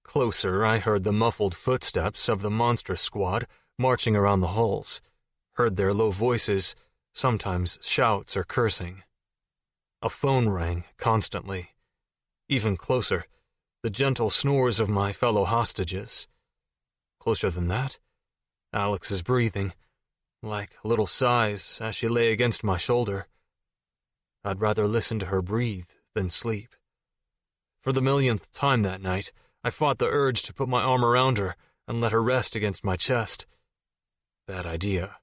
Closer, I heard the muffled footsteps of the monster squad marching around the halls, heard their low voices, sometimes shouts or cursing. A phone rang constantly. Even closer, the gentle snores of my fellow hostages. Closer than that, Alex's breathing, like little sighs as she lay against my shoulder. I'd rather listen to her breathe than sleep. For the millionth time that night, I fought the urge to put my arm around her and let her rest against my chest. Bad idea.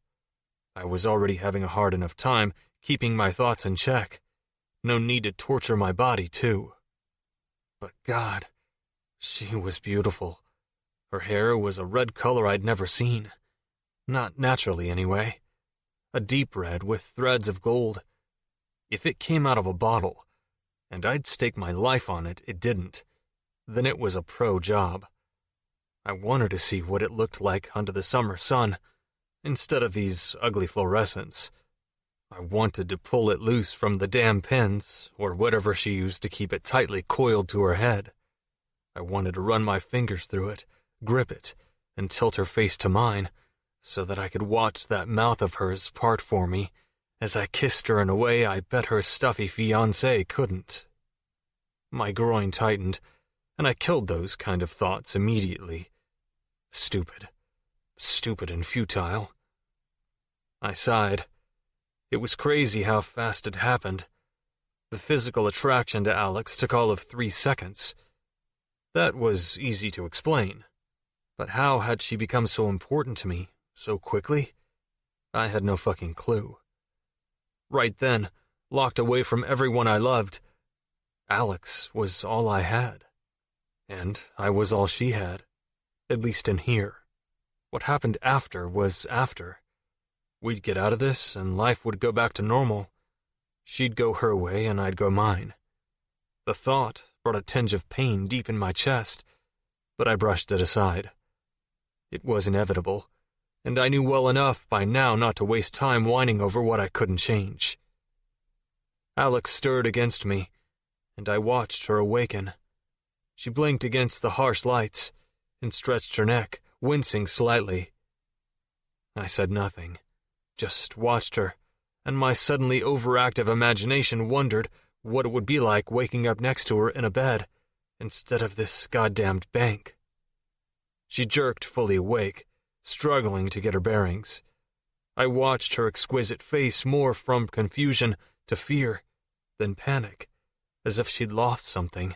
I was already having a hard enough time keeping my thoughts in check. No need to torture my body, too. But God, she was beautiful. Her hair was a red color I'd never seen. Not naturally, anyway. A deep red with threads of gold. If it came out of a bottle, and I'd stake my life on it, it didn't, then it was a pro job. I wanted to see what it looked like under the summer sun, instead of these ugly fluorescents. I wanted to pull it loose from the damn pins, or whatever she used to keep it tightly coiled to her head. I wanted to run my fingers through it, grip it, and tilt her face to mine, so that I could watch that mouth of hers part for me, as I kissed her in a way I bet her stuffy fiancé couldn't. My groin tightened, and I killed those kind of thoughts immediately. Stupid and futile. I sighed. It was crazy how fast it happened. The physical attraction to Alex took all of 3 seconds. That was easy to explain. But how had she become so important to me so quickly? I had no fucking clue. Right then, locked away from everyone I loved, Alex was all I had. And I was all she had, at least in here. What happened after was after. We'd get out of this, and life would go back to normal. She'd go her way, and I'd go mine. The thought brought a tinge of pain deep in my chest, but I brushed it aside. It was inevitable, and I knew well enough by now not to waste time whining over what I couldn't change. Alex stirred against me, and I watched her awaken. She blinked against the harsh lights and stretched her neck, wincing slightly. I said nothing, just watched her, and my suddenly overactive imagination wondered what it would be like waking up next to her in a bed instead of this goddamned bank. She jerked fully awake, struggling to get her bearings. I watched her exquisite face morph from confusion to fear, then panic, as if she'd lost something.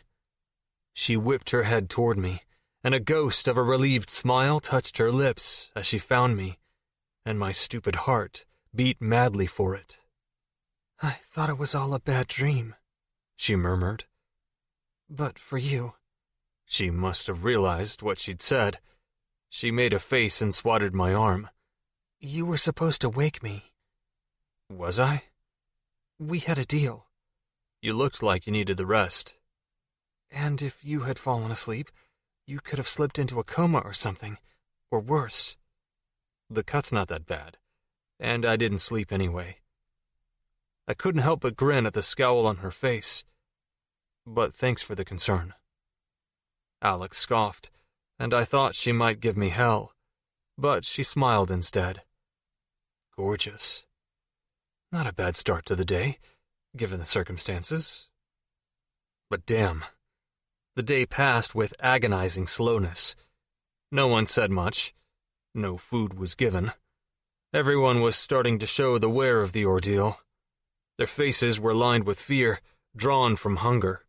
She whipped her head toward me, and a ghost of a relieved smile touched her lips as she found me, and my stupid heart beat madly for it. "I thought it was all a bad dream," she murmured. "But for you." She must have realized what she'd said. She made a face and swatted my arm. "You were supposed to wake me." Was I? "We had a deal." You looked like you needed the rest. "And if you had fallen asleep, you could have slipped into a coma or something, or worse." The cut's not that bad, and I didn't sleep anyway. I couldn't help but grin at the scowl on her face. But thanks for the concern. Alex scoffed, and I thought she might give me hell, but she smiled instead. Gorgeous. Not a bad start to the day, given the circumstances. But damn, the day passed with agonizing slowness. No one said much. No food was given. Everyone was starting to show the wear of the ordeal. Their faces were lined with fear, drawn from hunger.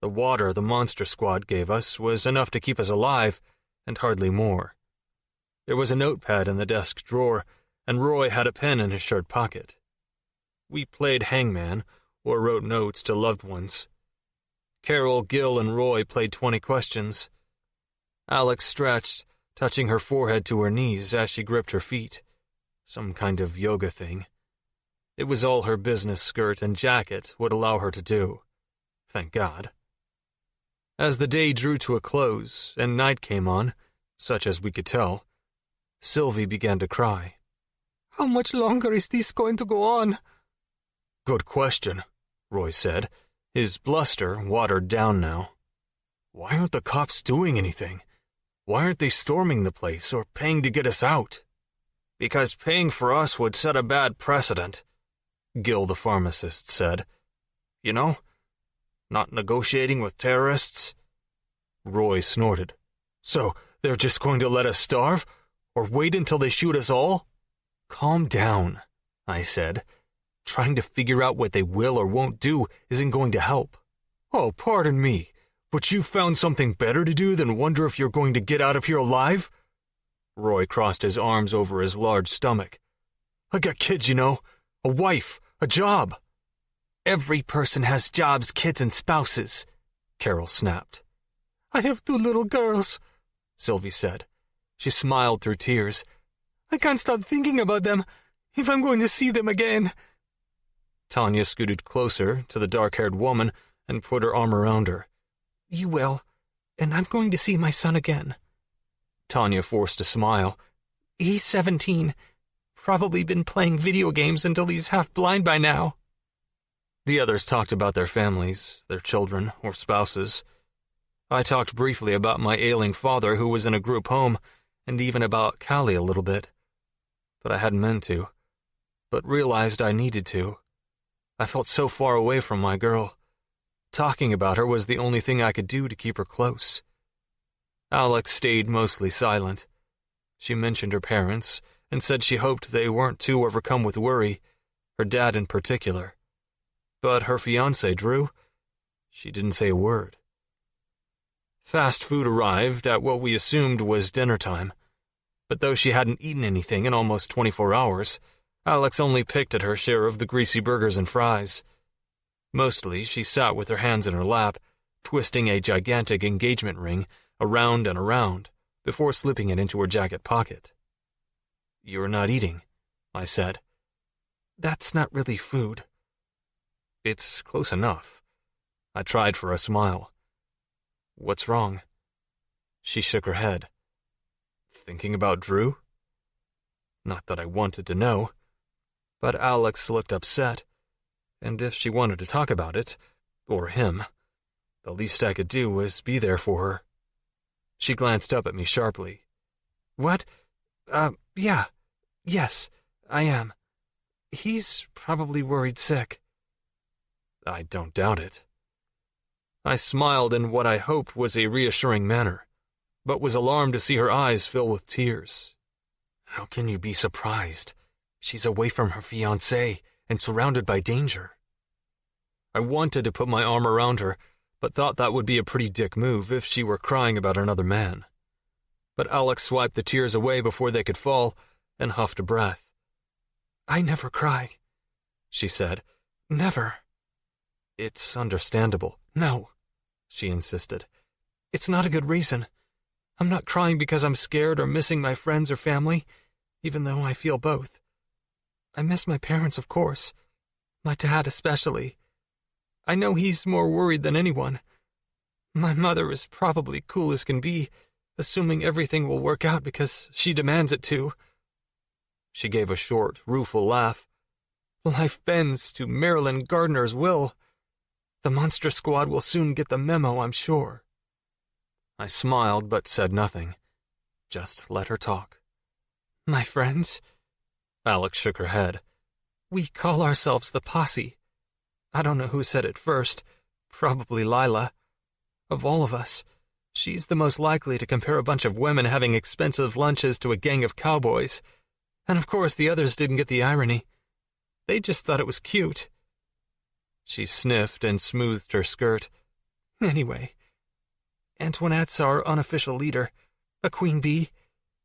The water the monster squad gave us was enough to keep us alive, and hardly more. There was a notepad in the desk drawer, and Roy had a pen in his shirt pocket. We played hangman, or wrote notes to loved ones. Carol, Gil, and Roy played 20 questions. Alex stretched, touching her forehead to her knees as she gripped her feet. Some kind of yoga thing. It was all her business skirt and jacket would allow her to do. Thank God. As the day drew to a close and night came on, such as we could tell, Sylvie began to cry. "How much longer is this going to go on?" Good question, Roy said, his bluster watered down now. Why aren't the cops doing anything? Why aren't they storming the place or paying to get us out? Because paying for us would set a bad precedent, Gil the pharmacist said. You know, not negotiating with terrorists. Roy snorted. So they're just going to let us starve? Or wait until they shoot us all? Calm down, I said. Trying to figure out what they will or won't do isn't going to help. Oh, pardon me, but you found something better to do than wonder if you're going to get out of here alive? Roy crossed his arms over his large stomach. I got kids, you know. A wife, a job. Every person has jobs, kids, and spouses, Carol snapped. I have 2 little girls, Sylvie said. She smiled through tears. I can't stop thinking about them, if I'm going to see them again. Tanya scooted closer to the dark-haired woman and put her arm around her. You will, and I'm going to see my son again. Tanya forced a smile. He's 17. Probably been playing video games until he's half blind by now. The others talked about their families, their children, or spouses. I talked briefly about my ailing father who was in a group home, and even about Callie a little bit. But I hadn't meant to, but realized I needed to. I felt so far away from my girl. Talking about her was the only thing I could do to keep her close. Alex stayed mostly silent. She mentioned her parents and said she hoped they weren't too overcome with worry, her dad in particular. But her fiancé, Drew, she didn't say a word. Fast food arrived at what we assumed was dinner time, but though she hadn't eaten anything in almost 24 hours, Alex only picked at her share of the greasy burgers and fries. Mostly, she sat with her hands in her lap, twisting a gigantic engagement ring around and around before slipping it into her jacket pocket. "You're not eating," I said. "That's not really food." "It's close enough." I tried for a smile. "What's wrong?" She shook her head. "Thinking about Drew?" Not that I wanted to know, but Alex looked upset, and if she wanted to talk about it, or him, the least I could do was be there for her. She glanced up at me sharply. "What? Yes, I am. He's probably worried sick." "I don't doubt it." I smiled in what I hoped was a reassuring manner, but was alarmed to see her eyes fill with tears. "How can you be surprised? She's away from her fiancé and surrounded by danger." I wanted to put my arm around her, but thought that would be a pretty dick move if she were crying about another man. But Alex swiped the tears away before they could fall and huffed a breath. "I never cry," she said. "Never." "It's understandable." "No," she insisted. "It's not a good reason. I'm not crying because I'm scared or missing my friends or family, even though I feel both. I miss my parents, of course. My dad especially. I know he's more worried than anyone. My mother is probably cool as can be, assuming everything will work out because she demands it to." She gave a short, rueful laugh. "Life bends to Marilyn Gardner's will. The Monster Squad will soon get the memo, I'm sure." I smiled but said nothing. Just let her talk. "My friends?" Alex shook her head. "We call ourselves the Posse. I don't know who said it first, probably Lila. Of all of us, she's the most likely to compare a bunch of women having expensive lunches to a gang of cowboys. And of course the others didn't get the irony. They just thought it was cute." She sniffed and smoothed her skirt. "Anyway, Antoinette's our unofficial leader, a queen bee.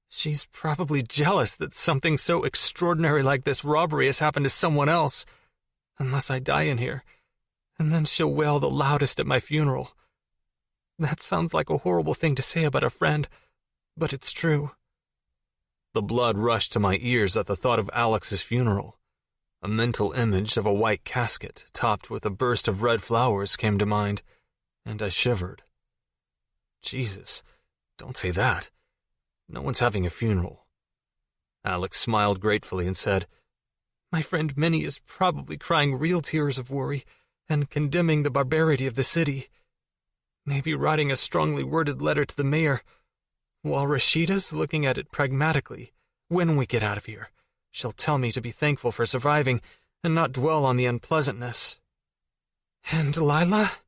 She's probably jealous that something so extraordinary like this robbery has happened to someone else. Unless I die in here, and then she'll wail the loudest at my funeral. That sounds like a horrible thing to say about a friend, but it's true." The blood rushed to my ears at the thought of Alex's funeral. A mental image of a white casket topped with a burst of red flowers came to mind, and I shivered. Jesus, don't say that. No one's having a funeral. Alex smiled gratefully and said, "My friend Minnie is probably crying real tears of worry and condemning the barbarity of the city. Maybe writing a strongly worded letter to the mayor, while Rashida's looking at it pragmatically. When we get out of here, she'll tell me to be thankful for surviving and not dwell on the unpleasantness." "And Lila?"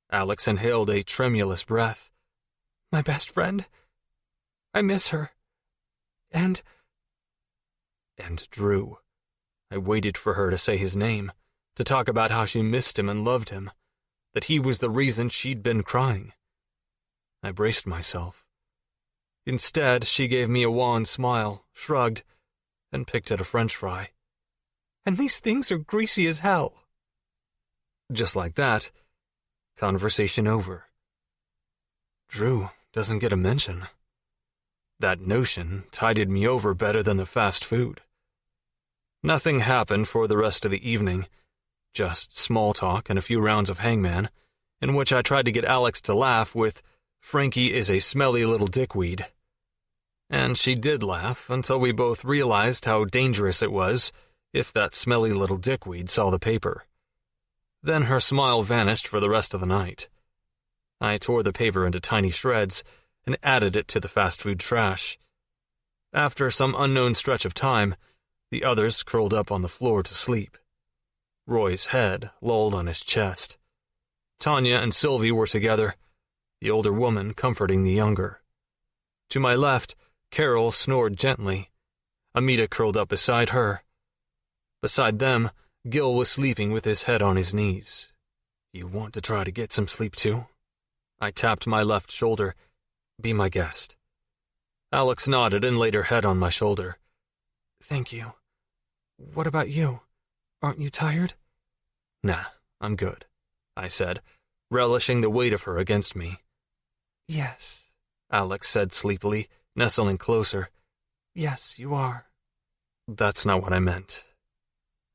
Alex inhaled a tremulous breath. "My best friend? I miss her. And Drew." I waited for her to say his name, to talk about how she missed him and loved him, that he was the reason she'd been crying. I braced myself. Instead, she gave me a wan smile, shrugged, and picked at a French fry. "And these things are greasy as hell." Just like that, conversation over. Drew doesn't get a mention. That notion tided me over better than the fast food. Nothing happened for the rest of the evening, just small talk and a few rounds of hangman, in which I tried to get Alex to laugh with, "Frankie is a smelly little dickweed." And she did laugh until we both realized how dangerous it was if that smelly little dickweed saw the paper. Then her smile vanished for the rest of the night. I tore the paper into tiny shreds and added it to the fast food trash. After some unknown stretch of time, the others curled up on the floor to sleep. Roy's head lolled on his chest. Tanya and Sylvie were together, the older woman comforting the younger. To my left, Carol snored gently. Amita curled up beside her. Beside them, Gil was sleeping with his head on his knees. "You want to try to get some sleep too?" I tapped my left shoulder. "Be my guest." Alex nodded and laid her head on my shoulder. "Thank you. What about you? Aren't you tired?" "Nah, I'm good," I said, relishing the weight of her against me. "Yes," Alex said sleepily, nestling closer. "Yes, you are." "That's not what I meant."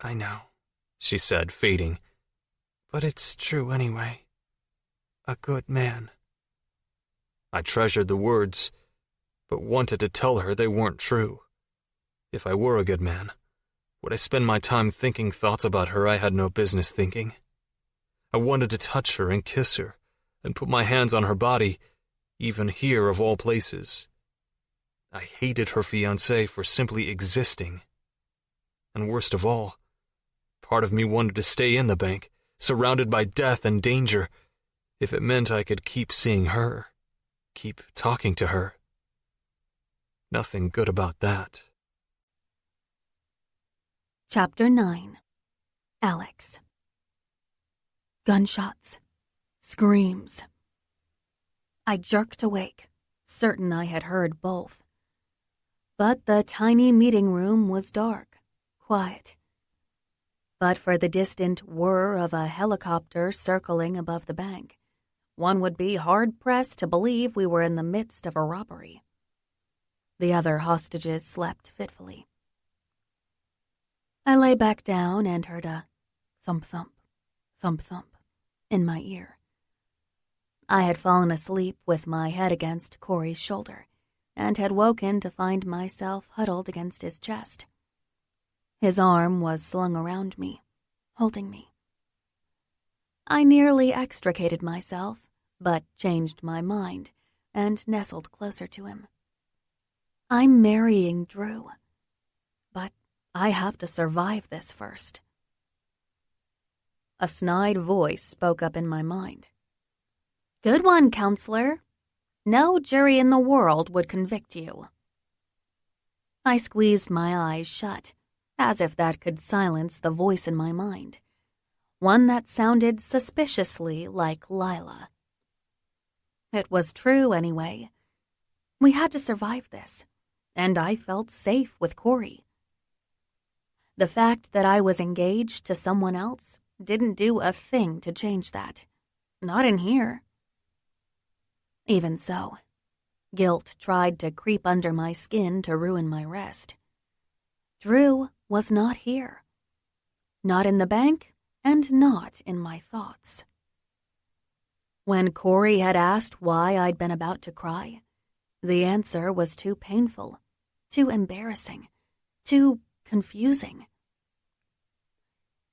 "I know," she said, fading. "But it's true anyway. A good man." I treasured the words, but wanted to tell her they weren't true. If I were a good man, would I spend my time thinking thoughts about her I had no business thinking? I wanted to touch her and kiss her, and put my hands on her body, even here of all places. I hated her fiancé for simply existing. And worst of all, part of me wanted to stay in the bank, surrounded by death and danger, if it meant I could keep seeing her, keep talking to her. Nothing good about that. Chapter 9. Alex. Gunshots. Screams. I jerked awake, certain I had heard both. But the tiny meeting room was dark, quiet. But for the distant whir of a helicopter circling above the bank, one would be hard-pressed to believe we were in the midst of a robbery. The other hostages slept fitfully. I lay back down and heard a thump-thump, thump-thump in my ear. I had fallen asleep with my head against Cory's shoulder and had woken to find myself huddled against his chest. His arm was slung around me, holding me. I nearly extricated myself, but changed my mind and nestled closer to him. I'm marrying Drew, but I have to survive this first. A snide voice spoke up in my mind. "Good one, counselor. No jury in the world would convict you." I squeezed my eyes shut, as if that could silence the voice in my mind, one that sounded suspiciously like Lila. It was true anyway. We had to survive this, and I felt safe with Cory. The fact that I was engaged to someone else didn't do a thing to change that. Not in here. Even so, guilt tried to creep under my skin to ruin my rest. Drew was not here. Not in the bank, and not in my thoughts. When Cory had asked why I'd been about to cry, the answer was too painful, too embarrassing, too confusing.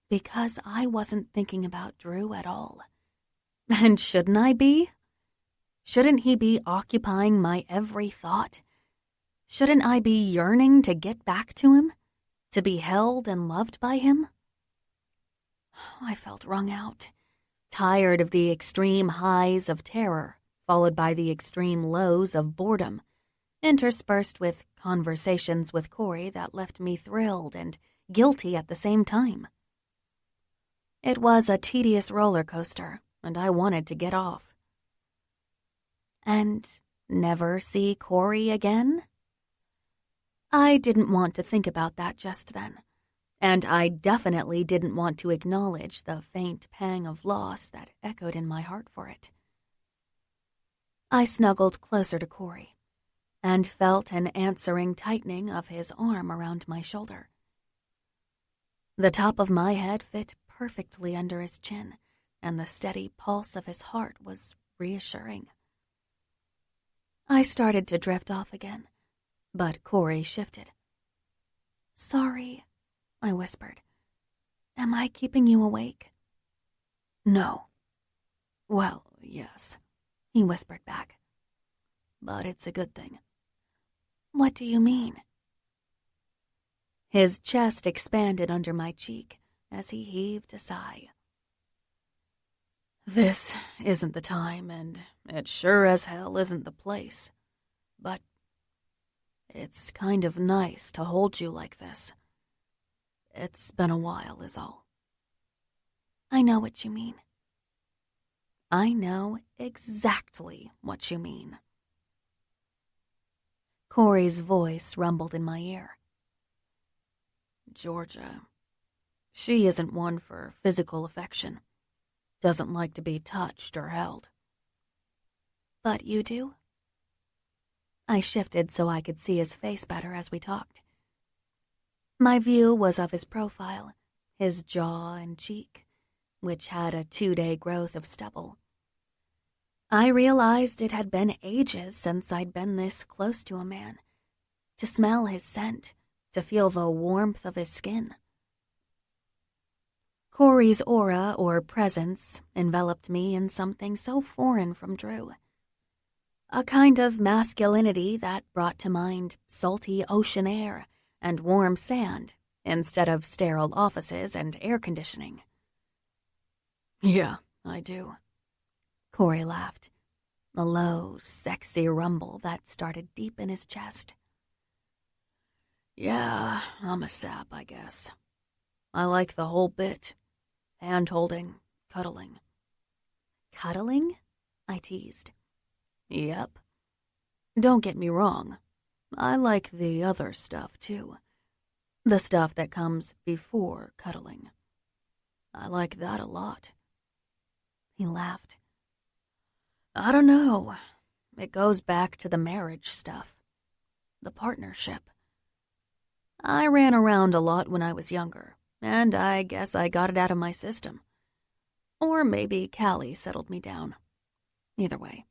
Because I wasn't thinking about Drew at all. And shouldn't I be? Shouldn't he be occupying my every thought? Shouldn't I be yearning to get back to him? To be held and loved by him? I felt wrung out, tired of the extreme highs of terror, followed by the extreme lows of boredom, interspersed with conversations with Cory that left me thrilled and guilty at the same time. It was a tedious roller coaster, and I wanted to get off. And never see Cory again? I didn't want to think about that just then, and I definitely didn't want to acknowledge the faint pang of loss that echoed in my heart for it. I snuggled closer to Cory and felt an answering tightening of his arm around my shoulder. The top of my head fit perfectly under his chin, and the steady pulse of his heart was reassuring. I started to drift off again, But Cory shifted. "Sorry," I whispered. "Am I keeping you awake?" "No." "Well, yes," he whispered back. "But it's a good thing." "What do you mean?" His chest expanded under my cheek as he heaved a sigh. "This isn't the time, and it sure as hell isn't the place. But it's kind of nice to hold you like this. It's been a while, is all." "I know what you mean." "I know exactly what you mean." Cory's voice rumbled in my ear. "Georgia, she isn't one for physical affection. Doesn't like to be touched or held." "But you do?" I shifted so I could see his face better as we talked. My view was of his profile, his jaw and cheek, which had a 2-day growth of stubble. I realized it had been ages since I'd been this close to a man, to smell his scent, to feel the warmth of his skin. Cory's aura or presence enveloped me in something so foreign from Drew. A kind of masculinity that brought to mind salty ocean air and warm sand instead of sterile offices and air conditioning. "Yeah, I do." Cory laughed, a low, sexy rumble that started deep in his chest. "Yeah, I'm a sap, I guess. I like the whole bit. Hand-holding, cuddling." "Cuddling?" I teased. "Yep. Don't get me wrong. I like the other stuff, too. The stuff that comes before cuddling. I like that a lot." He laughed. "I don't know. It goes back to the marriage stuff. The partnership. I ran around a lot when I was younger, and I guess I got it out of my system. Or maybe Callie settled me down. Either way."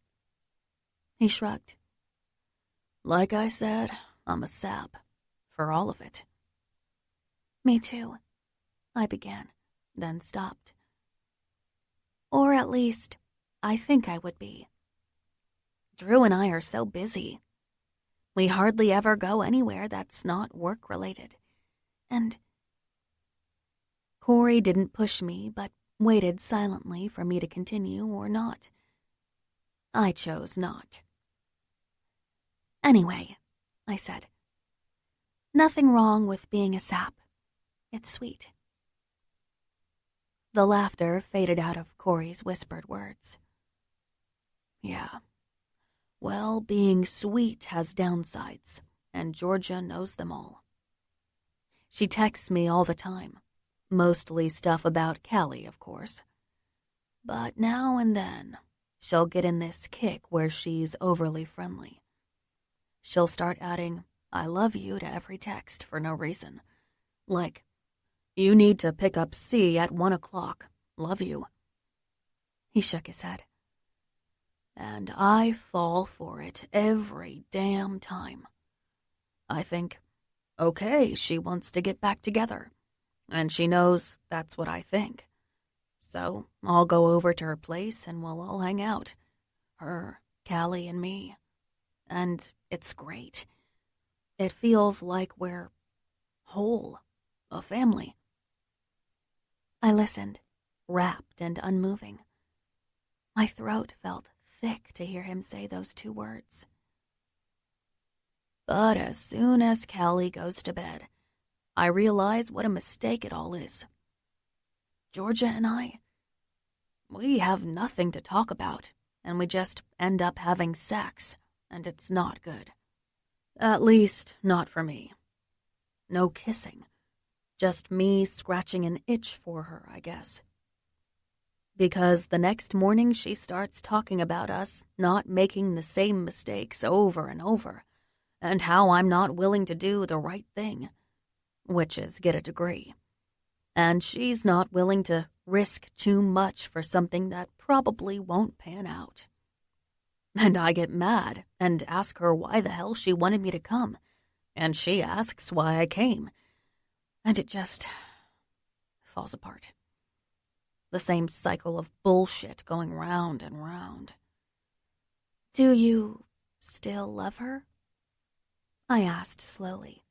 He shrugged. "Like I said, I'm a sap. For all of it." "Me too," I began, then stopped. "Or at least, I think I would be. Drew and I are so busy. We hardly ever go anywhere that's not work-related. And..." Cory didn't push me, but waited silently for me to continue or not. I chose not. "Anyway," I said, "nothing wrong with being a sap. It's sweet." The laughter faded out of Cory's whispered words. "Yeah. Well, being sweet has downsides, and Georgia knows them all. She texts me all the time, mostly stuff about Callie, of course. But now and then, she'll get in this kick where she's overly friendly. She'll start adding, 'I love you' to every text for no reason. Like, 'You need to pick up C at 1 o'clock. Love you.'" He shook his head. "And I fall for it every damn time. I think, okay, she wants to get back together, and she knows that's what I think. So I'll go over to her place and we'll all hang out. Her, Callie, and me. And it's great. It feels like we're whole, a family." I listened, rapt and unmoving. My throat felt thick to hear him say those 2 words. But as soon as Callie goes to bed, I realize what a mistake it all is. Georgia and I, we have nothing to talk about, and we just end up having sex, and it's not good. At least, not for me. No kissing. Just me scratching an itch for her, I guess. Because the next morning she starts talking about us not making the same mistakes over and over, and how I'm not willing to do the right thing, which is get a degree. And she's not willing to risk too much for something that probably won't pan out. And I get mad and ask her why the hell she wanted me to come, and she asks why I came. And it just falls apart. The same cycle of bullshit going round and round. Do you still love her? I asked slowly,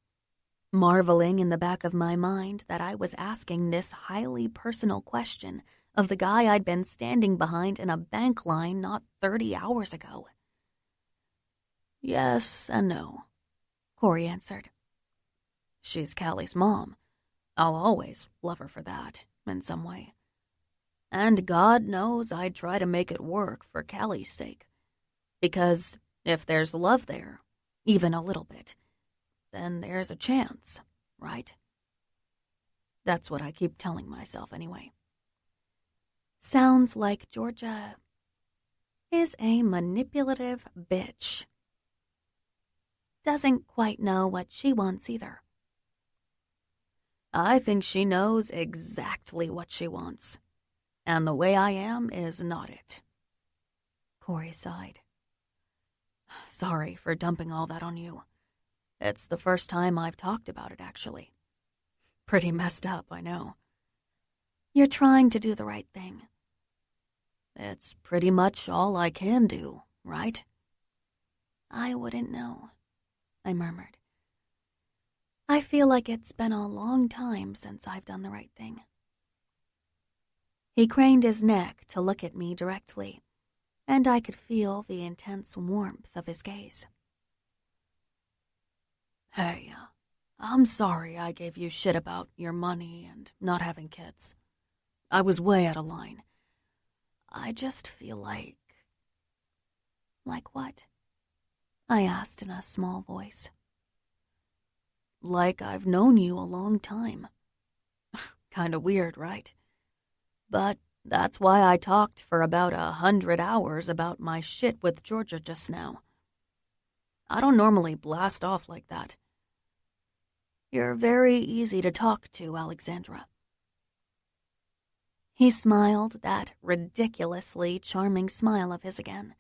marveling in the back of my mind that I was asking this highly personal question of the guy I'd been standing behind in a bank line not 30 hours ago. Yes and no, Cory answered. She's Callie's mom. I'll always love her for that, in some way. And God knows I'd try to make it work for Callie's sake. Because if there's love there, even a little bit, then there's a chance, right? That's what I keep telling myself anyway. Sounds like Georgia is a manipulative bitch. Doesn't quite know what she wants either. I think she knows exactly what she wants. And the way I am is not it. Cory sighed. Sorry for dumping all that on you. It's the first time I've talked about it, actually. Pretty messed up, I know. You're trying to do the right thing. It's pretty much all I can do, right? I wouldn't know, I murmured. I feel like it's been a long time since I've done the right thing. He craned his neck to look at me directly, and I could feel the intense warmth of his gaze. Hey, I'm sorry I gave you shit about your money and not having kids. I was way out of line. I just feel like... Like what? I asked in a small voice. Like I've known you a long time. Kinda weird, right? But that's why I talked for about 100 hours about my shit with Georgia just now. I don't normally blast off like that. You're very easy to talk to, Alexandra. He smiled that ridiculously charming smile of his again,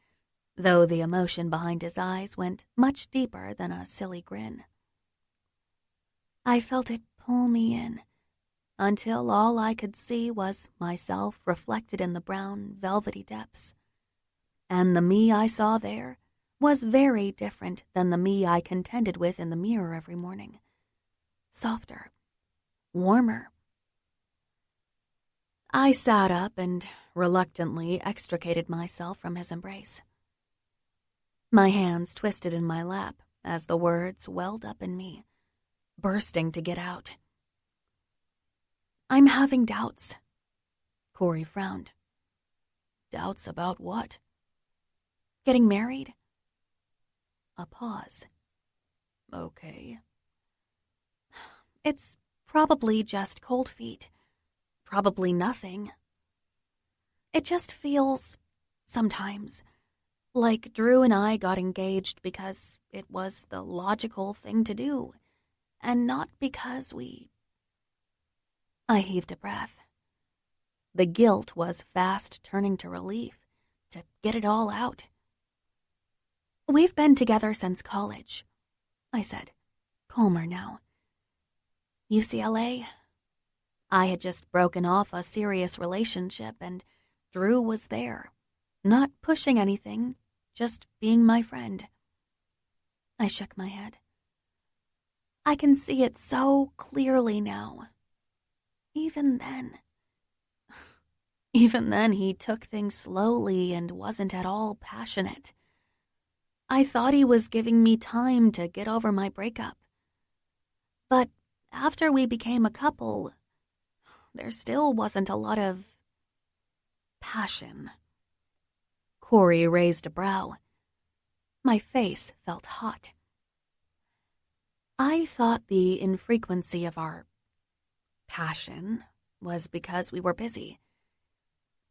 though the emotion behind his eyes went much deeper than a silly grin. I felt it pull me in, until all I could see was myself reflected in the brown, velvety depths. And the me I saw there was very different than the me I contended with in the mirror every morning. Softer, warmer. I sat up and reluctantly extricated myself from his embrace. My hands twisted in my lap as the words welled up in me, bursting to get out. I'm having doubts. Cory frowned. Doubts about what? Getting married? A pause. Okay. It's probably just cold feet. Probably nothing. It just feels, sometimes, like Drew and I got engaged because it was the logical thing to do, and not because we... I heaved a breath. The guilt was fast turning to relief, to get it all out. We've been together since college, I said, calmer now. UCLA. I had just broken off a serious relationship, and Drew was there, not pushing anything, just being my friend. I shook my head. I can see it so clearly now. Even then, he took things slowly and wasn't at all passionate. I thought he was giving me time to get over my breakup. But after we became a couple, there still wasn't a lot of passion. Cory raised a brow. My face felt hot. I thought the infrequency of our passion was because we were busy.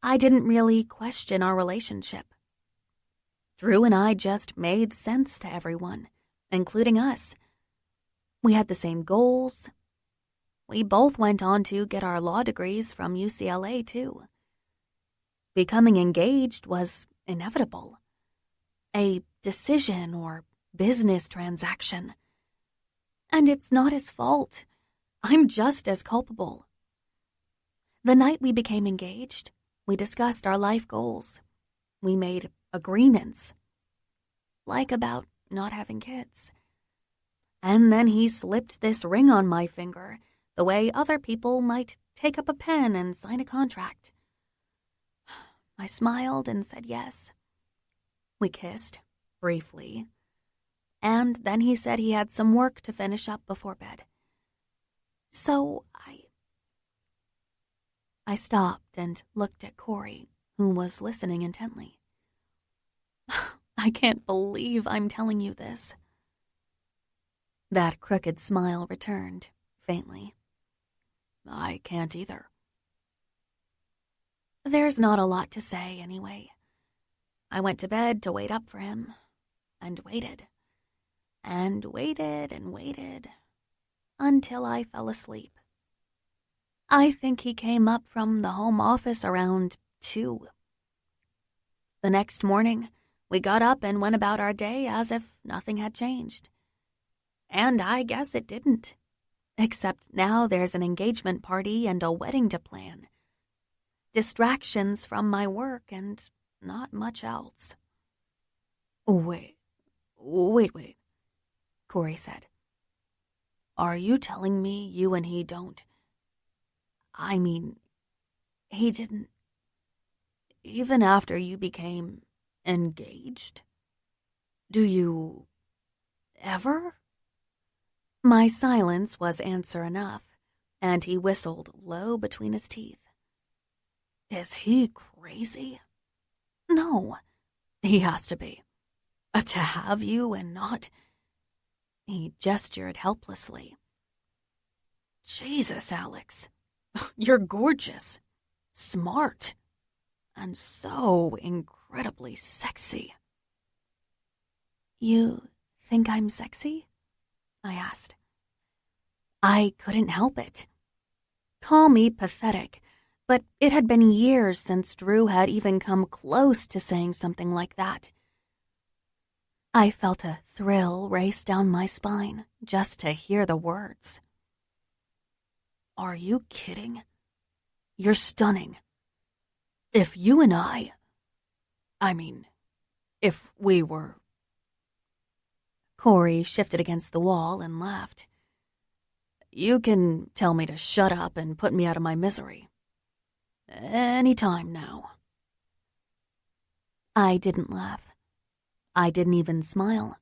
I didn't really question our relationship. Drew and I just made sense to everyone, including us. We had the same goals. We both went on to get our law degrees from UCLA, too. Becoming engaged was inevitable. A decision or business transaction. And it's not his fault. I'm just as culpable. The night we became engaged, we discussed our life goals. We made agreements, like about not having kids. And then he slipped this ring on my finger, the way other people might take up a pen and sign a contract. I smiled and said yes. We kissed, briefly, and then he said he had some work to finish up before bed. So I stopped and looked at Cory, who was listening intently. I can't believe I'm telling you this. That crooked smile returned, faintly. I can't either. There's not a lot to say, anyway. I went to bed to wait up for him, and waited, and waited and waited, until I fell asleep. I think he came up from the home office around 2. The next morning, we got up and went about our day as if nothing had changed. And I guess it didn't. Except now there's an engagement party and a wedding to plan. Distractions from my work and not much else. Wait, Cory said. Are you telling me you and he don't... I mean, he didn't... Even after you became engaged? Do you... ever? My silence was answer enough, and he whistled low between his teeth. Is he crazy? No, he has to be. To have you and not... He gestured helplessly. Jesus, Alex. You're gorgeous, smart, and so incredibly sexy. You think I'm sexy? I asked. I couldn't help it. Call me pathetic, but it had been years since Drew had even come close to saying something like that. I felt a thrill race down my spine just to hear the words. Are you kidding? You're stunning. If you and if we were... Cory shifted against the wall and laughed. You can tell me to shut up and put me out of my misery. Any time now. I didn't laugh. I didn't even smile.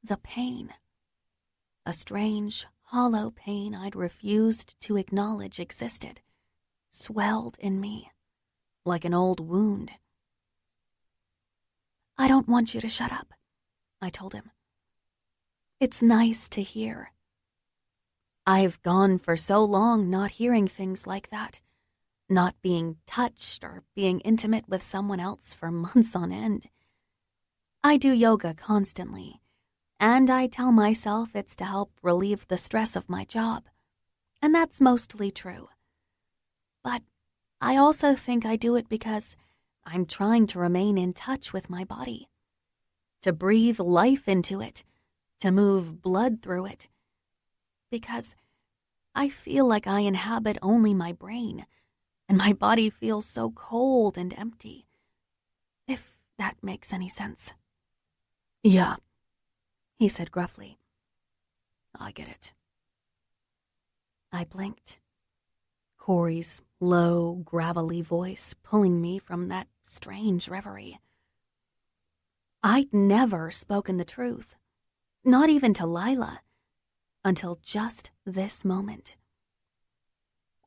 The pain. A strange, hollow pain I'd refused to acknowledge existed, swelled in me, like an old wound. I don't want you to shut up, I told him. It's nice to hear. I've gone for so long not hearing things like that, not being touched or being intimate with someone else for months on end. I do yoga constantly, and I tell myself it's to help relieve the stress of my job, and that's mostly true. But I also think I do it because I'm trying to remain in touch with my body, to breathe life into it, to move blood through it, because I feel like I inhabit only my brain, and my body feels so cold and empty, if that makes any sense. Yeah, he said gruffly. I get it. I blinked. Cory's low, gravelly voice pulling me from that strange reverie. I'd never spoken the truth, not even to Lila, until just this moment.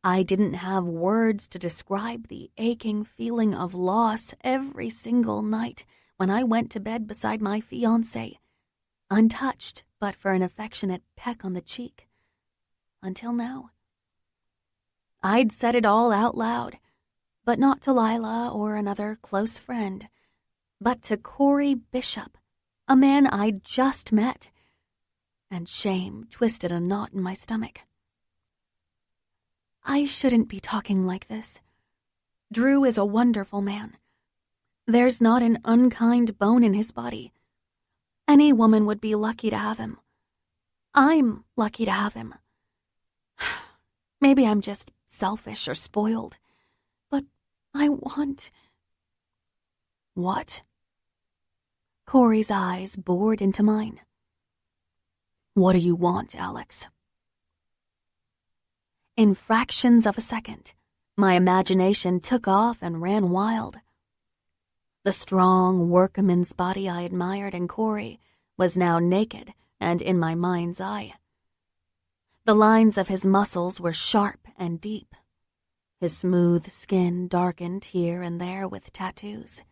I didn't have words to describe the aching feeling of loss every single night when I went to bed beside my fiancé, untouched but for an affectionate peck on the cheek. Until now. I'd said it all out loud, but not to Lila or another close friend, but to Cory Bishop, a man I'd just met, and shame twisted a knot in my stomach. I shouldn't be talking like this. Drew is a wonderful man. There's not an unkind bone in his body. Any woman would be lucky to have him. I'm lucky to have him. Maybe I'm just selfish or spoiled, but I want... What? Cory's eyes bored into mine. What do you want, Alex? In fractions of a second, my imagination took off and ran wild. The strong workman's body I admired in Cory was now naked and in my mind's eye. The lines of his muscles were sharp and deep. His smooth skin darkened here and there with tattoos.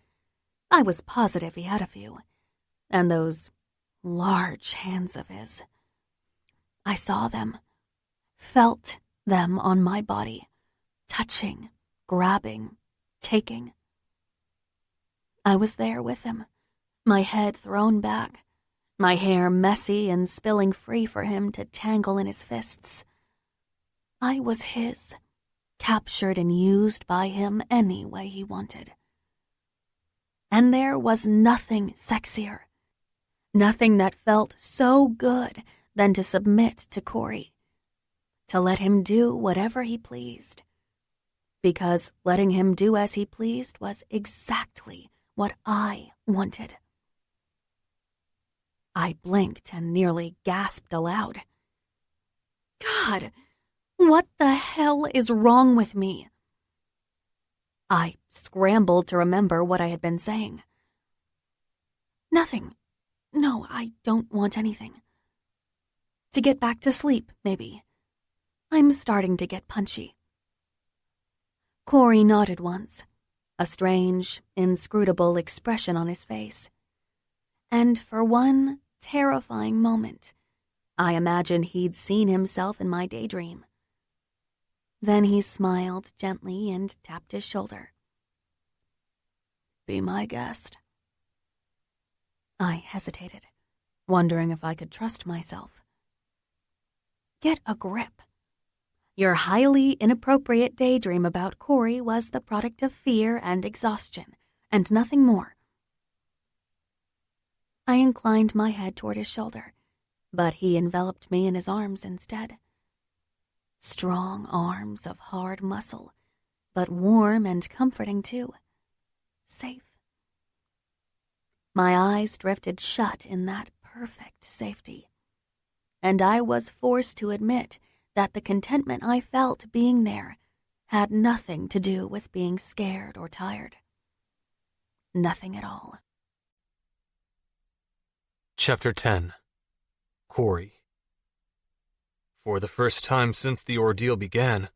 I was positive he had a few. And those large hands of his. I saw them, felt them on my body, touching, grabbing, taking. I was there with him, my head thrown back, my hair messy and spilling free for him to tangle in his fists. I was his, captured and used by him any way he wanted. And there was nothing sexier, nothing that felt so good than to submit to Cory, to let him do whatever he pleased. Because letting him do as he pleased was exactly what I wanted. I blinked and nearly gasped aloud. God, what the hell is wrong with me? I scrambled to remember what I had been saying. Nothing. No, I don't want anything. To get back to sleep, maybe. I'm starting to get punchy. Cory nodded once, a strange, inscrutable expression on his face. And for one terrifying moment, I imagined he'd seen himself in my daydream. Then he smiled gently and tapped his shoulder. Be my guest. I hesitated, wondering if I could trust myself. Get a grip. Your highly inappropriate daydream about Cory was the product of fear and exhaustion, and nothing more. I inclined my head toward his shoulder, but he enveloped me in his arms instead. Strong arms of hard muscle, but warm and comforting too. Safe. My eyes drifted shut in that perfect safety, and I was forced to admit that the contentment I felt being there had nothing to do with being scared or tired. Nothing at all. Chapter 10. Cory. For the first time since the ordeal began,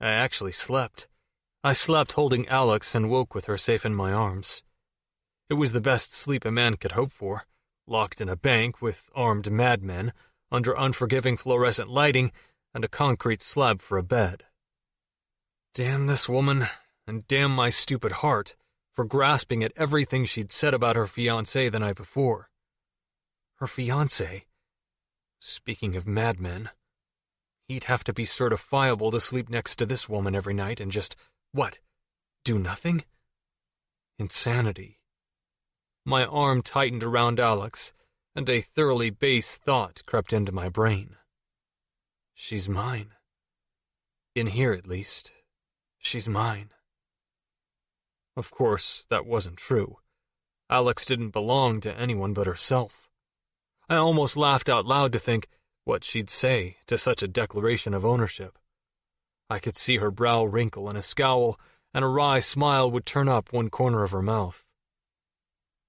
I actually slept. I slept holding Alex and woke with her safe in my arms. It was the best sleep a man could hope for, locked in a bank with armed madmen, under unforgiving fluorescent lighting, and a concrete slab for a bed. Damn this woman, and damn my stupid heart, for grasping at everything she'd said about her fiancé the night before. Her fiancé? Speaking of madmen, he'd have to be certifiable to sleep next to this woman every night and just, what, do nothing? Insanity. My arm tightened around Alex, and a thoroughly base thought crept into my brain. She's mine. In here, at least, she's mine. Of course, that wasn't true. Alex didn't belong to anyone but herself. I almost laughed out loud to think what she'd say to such a declaration of ownership. I could see her brow wrinkle in a scowl, and a wry smile would turn up one corner of her mouth.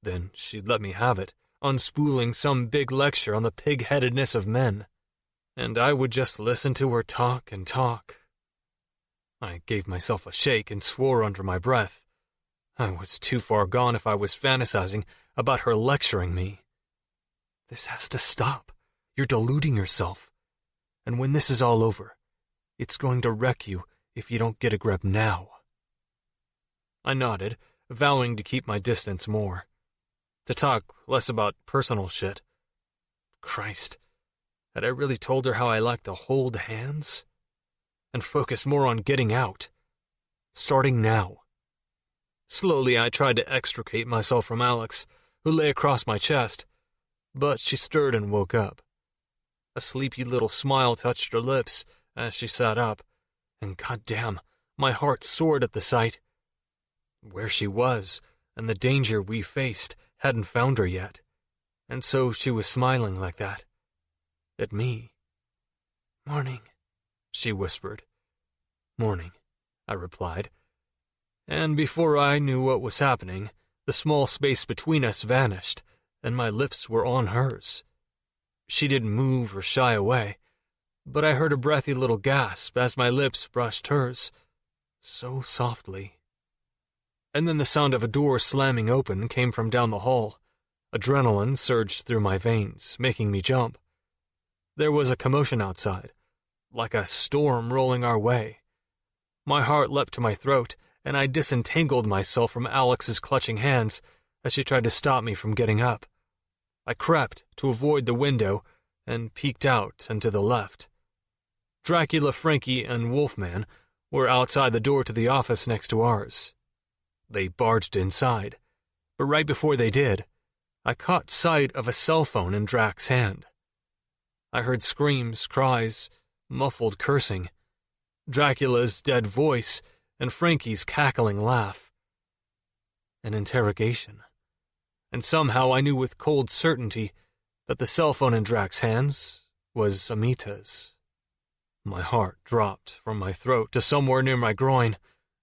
Then she'd let me have it, unspooling some big lecture on the pig-headedness of men. And I would just listen to her talk and talk. I gave myself a shake and swore under my breath. I was too far gone if I was fantasizing about her lecturing me. This has to stop. You're deluding yourself. And when this is all over, it's going to wreck you if you don't get a grip now. I nodded, vowing to keep my distance more. To talk less about personal shit. Christ, had I really told her how I like to hold hands? And focus more on getting out. Starting now. Slowly I tried to extricate myself from Alex, who lay across my chest, but she stirred and woke up. A sleepy little smile touched her lips as she sat up, and goddamn, my heart soared at the sight. Where she was, and the danger we faced, hadn't found her yet, and so she was smiling like that. At me. "Morning," she whispered. "Morning," I replied. And before I knew what was happening, the small space between us vanished, and my lips were on hers. She didn't move or shy away, but I heard a breathy little gasp as my lips brushed hers, so softly. And then the sound of a door slamming open came from down the hall. Adrenaline surged through my veins, making me jump. There was a commotion outside, like a storm rolling our way. My heart leapt to my throat, and I disentangled myself from Alex's clutching hands as she tried to stop me from getting up. I crept to avoid the window and peeked out and to the left. Dracula, Frankie, and Wolfman were outside the door to the office next to ours. They barged inside, but right before they did, I caught sight of a cell phone in Drac's hand. I heard screams, cries, muffled cursing, Dracula's dead voice, and Frankie's cackling laugh. An interrogation. And somehow I knew with cold certainty that the cell phone in Drac's hands was Amita's. My heart dropped from my throat to somewhere near my groin,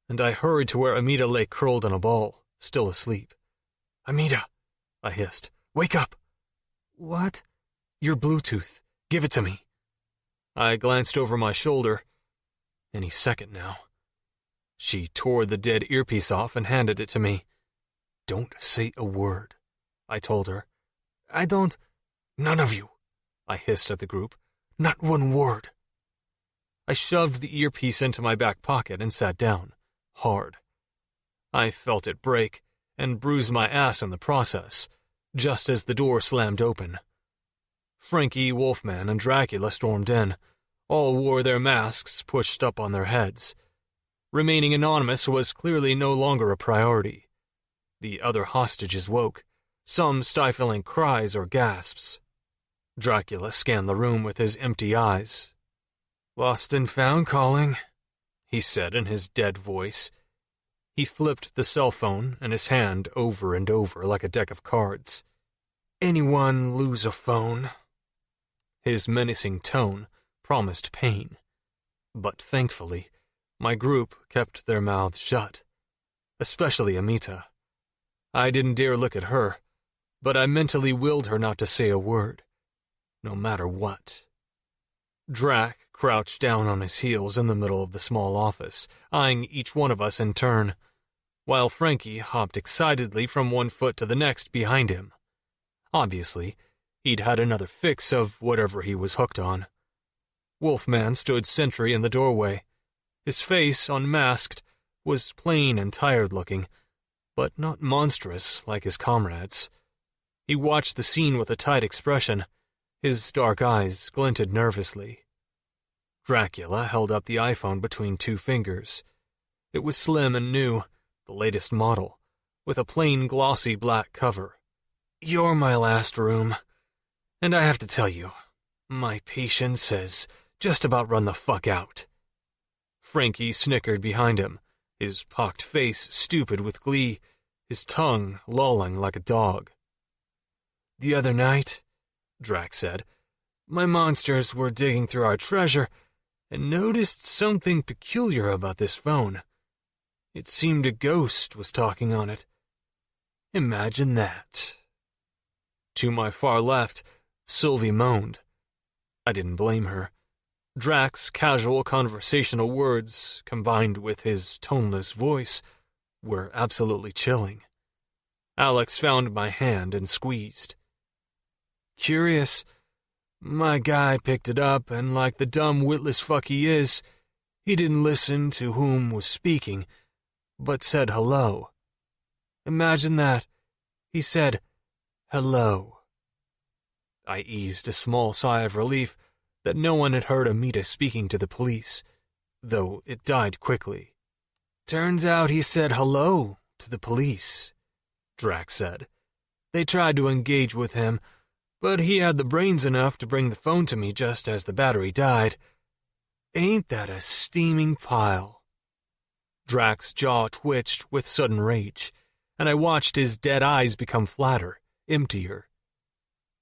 and I hurried to where Amita lay curled in a ball, still asleep. "Amita," I hissed, "wake up!" "What?" "Your Bluetooth. Give it to me." I glanced over my shoulder. Any second now. She tore the dead earpiece off and handed it to me. "Don't say a word," I told her. "I don't—" "None of you," I hissed at the group. "Not one word." I shoved the earpiece into my back pocket and sat down, hard. I felt it break and bruise my ass in the process, just as the door slammed open. Frankie, Wolfman, and Dracula stormed in. All wore their masks pushed up on their heads. Remaining anonymous was clearly no longer a priority. The other hostages woke, some stifling cries or gasps. Dracula scanned the room with his empty eyes. "Lost and found calling," he said in his dead voice. He flipped the cell phone in his hand over and over like a deck of cards. "Anyone lose a phone?" His menacing tone promised pain. But thankfully, my group kept their mouths shut, especially Amita. I didn't dare look at her, but I mentally willed her not to say a word, no matter what. Drac crouched down on his heels in the middle of the small office, eyeing each one of us in turn, while Frankie hopped excitedly from one foot to the next behind him. Obviously, he'd had another fix of whatever he was hooked on. Wolfman stood sentry in the doorway. His face, unmasked, was plain and tired-looking, but not monstrous like his comrades. He watched the scene with a tight expression. His dark eyes glinted nervously. Dracula held up the iPhone between two fingers. It was slim and new, the latest model, with a plain glossy black cover. "You're my last room, and I have to tell you, my patience has just about run the fuck out." Frankie snickered behind him, his pocked face stupid with glee, his tongue lolling like a dog. "The other night," Drac said, "my monsters were digging through our treasure and noticed something peculiar about this phone. It seemed a ghost was talking on it. Imagine that." To my far left, Sylvie moaned. I didn't blame her. Drac's casual conversational words, combined with his toneless voice, were absolutely chilling. Alex found my hand and squeezed. "Curious. My guy picked it up, and like the dumb, witless fuck he is, he didn't listen to whom was speaking, but said hello. Imagine that. He said, 'Hello.'" I eased a small sigh of relief that no one had heard Amita speaking to the police, though it died quickly. "Turns out he said hello to the police," Drac said. "They tried to engage with him, But he had the brains enough to bring the phone to me just as the battery died. Ain't that a steaming pile? Drax's jaw twitched with sudden rage, and I watched his dead eyes become flatter, emptier.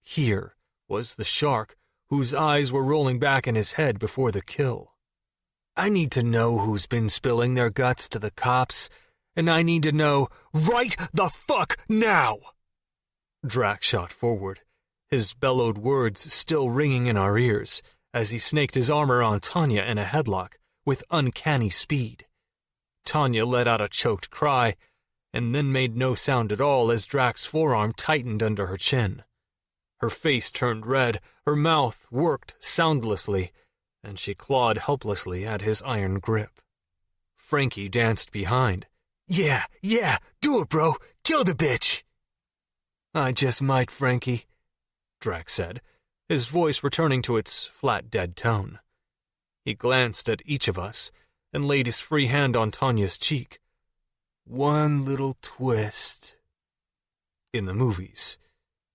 Here was the shark whose eyes were rolling back in his head before the kill. I need to know who's been spilling their guts to the cops, and I need to know right the fuck now! Drax shot forward, his bellowed words still ringing in our ears as he snaked his armor on Tanya in a headlock with uncanny speed. Tanya let out a choked cry, and then made no sound at all as Drax's forearm tightened under her chin. Her face turned red, her mouth worked soundlessly, and she clawed helplessly at his iron grip. Frankie danced behind. Yeah, do it, bro. Kill the bitch. I just might, Frankie, Drax said, his voice returning to its flat, dead tone. He glanced at each of us and laid his free hand on Tanya's cheek. One little twist. In the movies,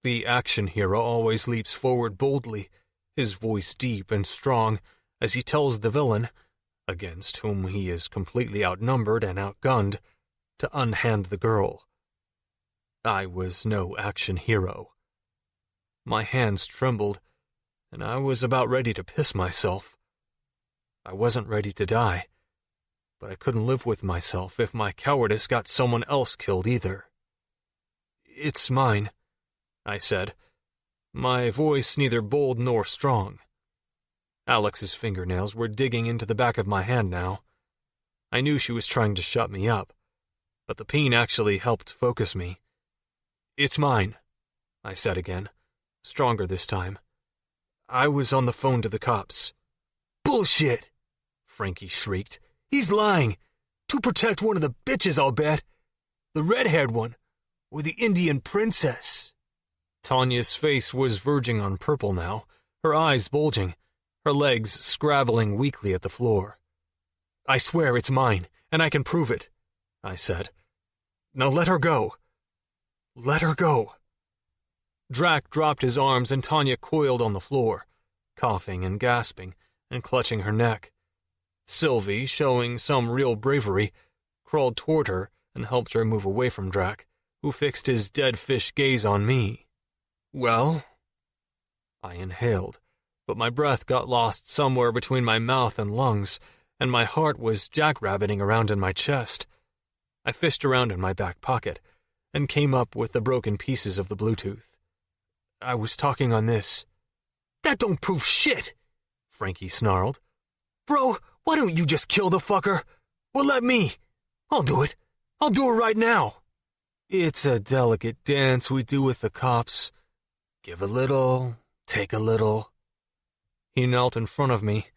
the action hero always leaps forward boldly, his voice deep and strong, as he tells the villain, against whom he is completely outnumbered and outgunned, to unhand the girl. I was no action hero. My hands trembled, and I was about ready to piss myself. I wasn't ready to die, but I couldn't live with myself if my cowardice got someone else killed either. It's mine, I said, my voice neither bold nor strong. Alex's fingernails were digging into the back of my hand now. I knew she was trying to shut me up, but the pain actually helped focus me. It's mine, I said again, stronger this time. I was on the phone to the cops. Bullshit, Frankie shrieked. He's lying. To protect one of the bitches, I'll bet. The red-haired one, or the Indian princess. Tanya's face was verging on purple now, her eyes bulging, her legs scrabbling weakly at the floor. I swear it's mine, and I can prove it, I said. Now let her go. Let her go. Drac dropped his arms and Tanya coiled on the floor, coughing and gasping and clutching her neck. Sylvie, showing some real bravery, crawled toward her and helped her move away from Drac, who fixed his dead fish gaze on me. Well? I inhaled, but my breath got lost somewhere between my mouth and lungs, and my heart was jackrabbiting around in my chest. I fished around in my back pocket and came up with the broken pieces of the Bluetooth. I was talking on this. That don't prove shit, Frankie snarled. Bro, why don't you just kill the fucker? Or let me. I'll do it. I'll do it right now. It's a delicate dance we do with the cops. Give a little, take a little. He knelt in front of me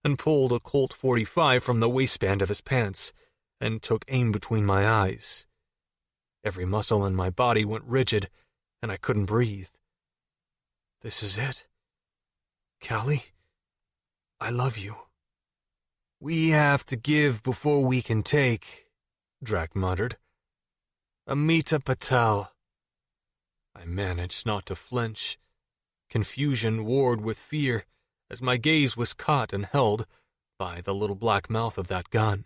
and pulled a Colt 45 from the waistband of his pants and took aim between my eyes. Every muscle in my body went rigid, and I couldn't breathe. This is it. Callie, I love you. We have to give before we can take, Drac muttered. Amita Patel. I managed not to flinch. Confusion warred with fear as my gaze was caught and held by the little black mouth of that gun.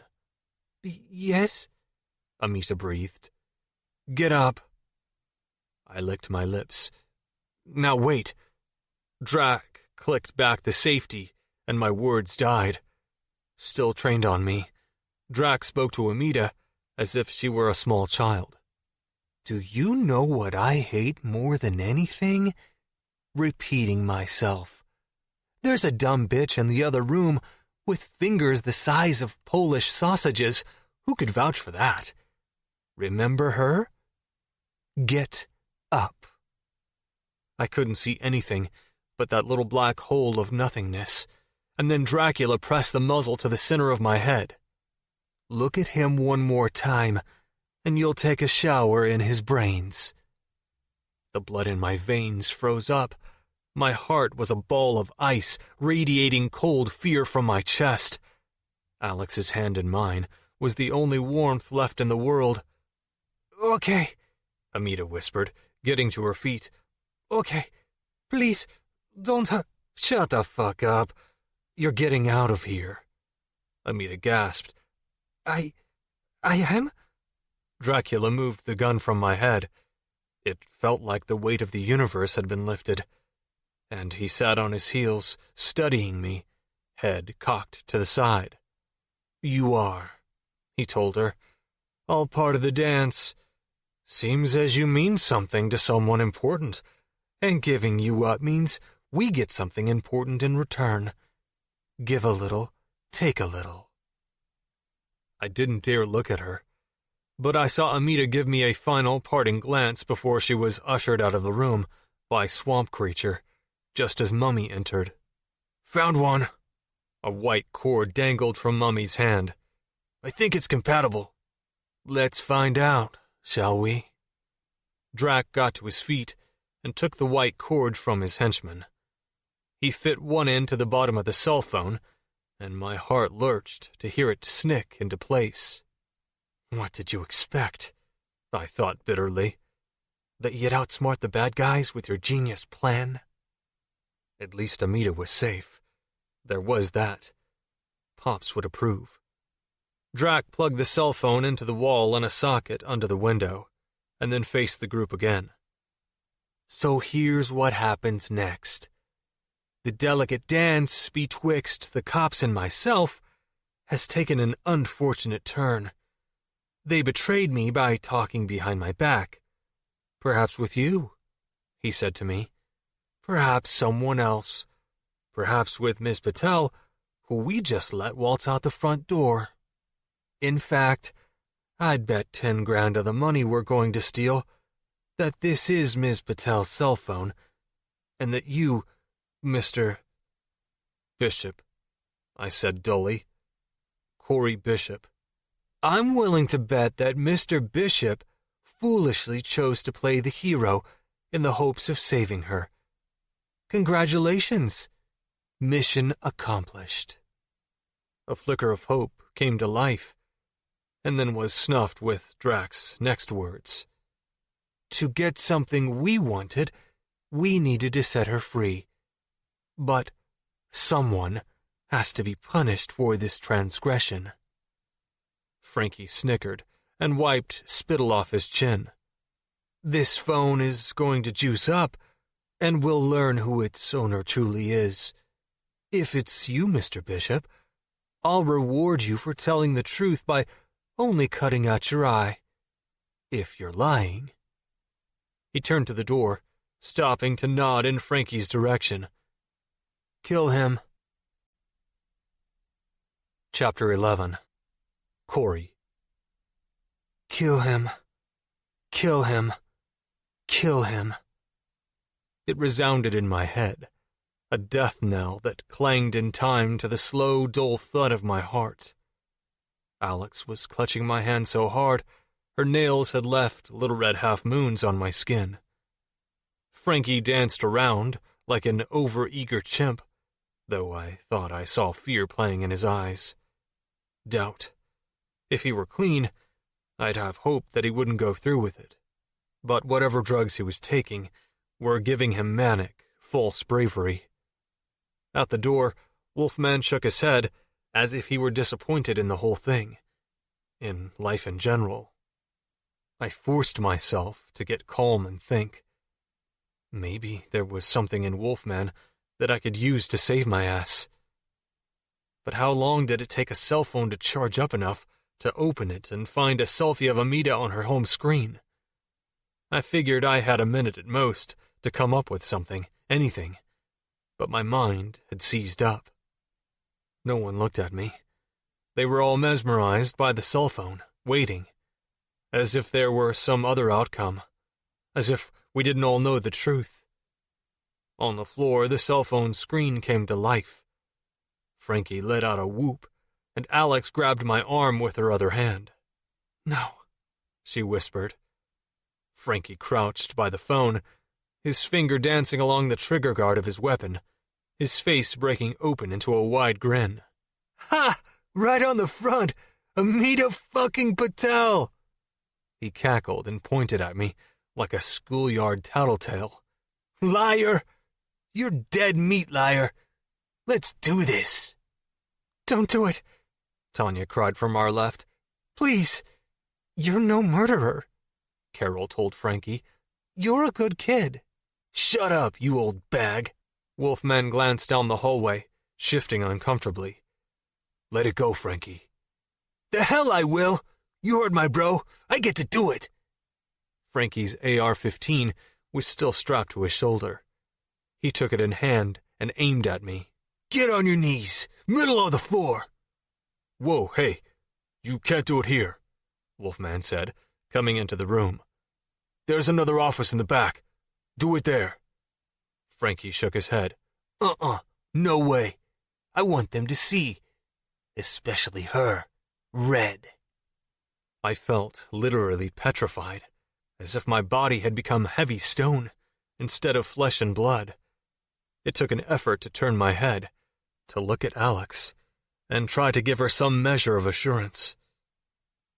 Yes? Amita breathed. Get up. I licked my lips. Now wait. Drac clicked back the safety, and my words died. Still trained on me, Drac spoke to Amita as if she were a small child. Do you know what I hate more than anything? Repeating myself. There's a dumb bitch in the other room with fingers the size of Polish sausages. Who could vouch for that? Remember her? Get up. I couldn't see anything but that little black hole of nothingness, and then Dracula pressed the muzzle to the center of my head. Look at him one more time, and you'll take a shower in his brains. The blood in my veins froze up. My heart was a ball of ice, radiating cold fear from my chest. Alex's hand in mine was the only warmth left in the world. Okay, Amita whispered, getting to her feet. Okay, Please, don't Shut the fuck up. You're getting out of here. Amita gasped. I am? Dracula moved the gun from my head. It felt like the weight of the universe had been lifted. And he sat on his heels, studying me, head cocked to the side. You are, he told her. All part of the dance. Seems as you mean something to someone important, and giving you up means we get something important in return. Give a little, take a little. I didn't dare look at her, but I saw Amita give me a final parting glance before she was ushered out of the room by Swamp Creature, just as Mummy entered. Found one. A white cord dangled from Mummy's hand. I think it's compatible. Let's find out, shall we? Drac got to his feet and took the white cord from his henchman. He fit one end to the bottom of the cell phone, and my heart lurched to hear it snick into place. What did you expect? I thought bitterly. That you'd outsmart the bad guys with your genius plan? At least Amita was safe. There was that. Pops would approve. Drac plugged the cell phone into the wall in a socket under the window, and then faced the group again. So here's what happens next. The delicate dance betwixt the cops and myself has taken an unfortunate turn. They betrayed me by talking behind my back. Perhaps with you, he said to me. Perhaps someone else. Perhaps with Miss Patel, who we just let waltz out the front door. In fact, I'd bet 10 grand of the money we're going to steal that this is Ms. Patel's cell phone, and that you, Mr. Bishop, I said dully. Cory Bishop. I'm willing to bet that Mr. Bishop foolishly chose to play the hero in the hopes of saving her. Congratulations. Mission accomplished. A flicker of hope came to life, and then was snuffed with Drac's next words. To get something we wanted, we needed to set her free. But someone has to be punished for this transgression. Frankie snickered and wiped spittle off his chin. This phone is going to juice up, and we'll learn who its owner truly is. If it's you, Mr. Bishop, I'll reward you for telling the truth by only cutting out your eye. If you're lying. He turned to the door, stopping to nod in Frankie's direction. Kill him. Chapter 11. Cory. Kill him. Kill him. Kill him. It resounded in my head, a death knell that clanged in time to the slow, dull thud of my heart. Alex was clutching my hand so hard, her nails had left little red half-moons on my skin. Frankie danced around like an over-eager chimp, though I thought I saw fear playing in his eyes. Doubt. If he were clean, I'd have hope that he wouldn't go through with it. But whatever drugs he was taking were giving him manic, false bravery. At the door, Wolfman shook his head as if he were disappointed in the whole thing, in life in general. I forced myself to get calm and think. Maybe there was something in Wolfman that I could use to save my ass. But how long did it take a cell phone to charge up enough to open it and find a selfie of Amita on her home screen? I figured I had a minute at most to come up with something, anything, but my mind had seized up. No one looked at me. They were all mesmerized by the cell phone, waiting, as if there were some other outcome, as if we didn't all know the truth. On the floor, the cell phone screen came to life. Frankie let out a whoop, and Alex grabbed my arm with her other hand. No, she whispered. Frankie crouched by the phone, his finger dancing along the trigger guard of his weapon, his face breaking open into a wide grin. Ha! Right on the front! Amita fucking Patel! He cackled and pointed at me like a schoolyard tattletale. Liar! You're dead meat, liar. Let's do this. Don't do it, Tanya cried from our left. Please, you're no murderer, Carol told Frankie. You're a good kid. Shut up, you old bag. Wolfman glanced down the hallway, shifting uncomfortably. Let it go, Frankie. The hell I will. You heard my bro. I get to do it. Frankie's AR-15 was still strapped to his shoulder. He took it in hand and aimed at me. Get on your knees. Middle of the floor. Whoa, hey. You can't do it here, Wolfman said, coming into the room. There's another office in the back. Do it there. Frankie shook his head. No way. I want them to see. Especially her, Red. I felt literally petrified, as if my body had become heavy stone instead of flesh and blood. It took an effort to turn my head, to look at Alex, and try to give her some measure of assurance.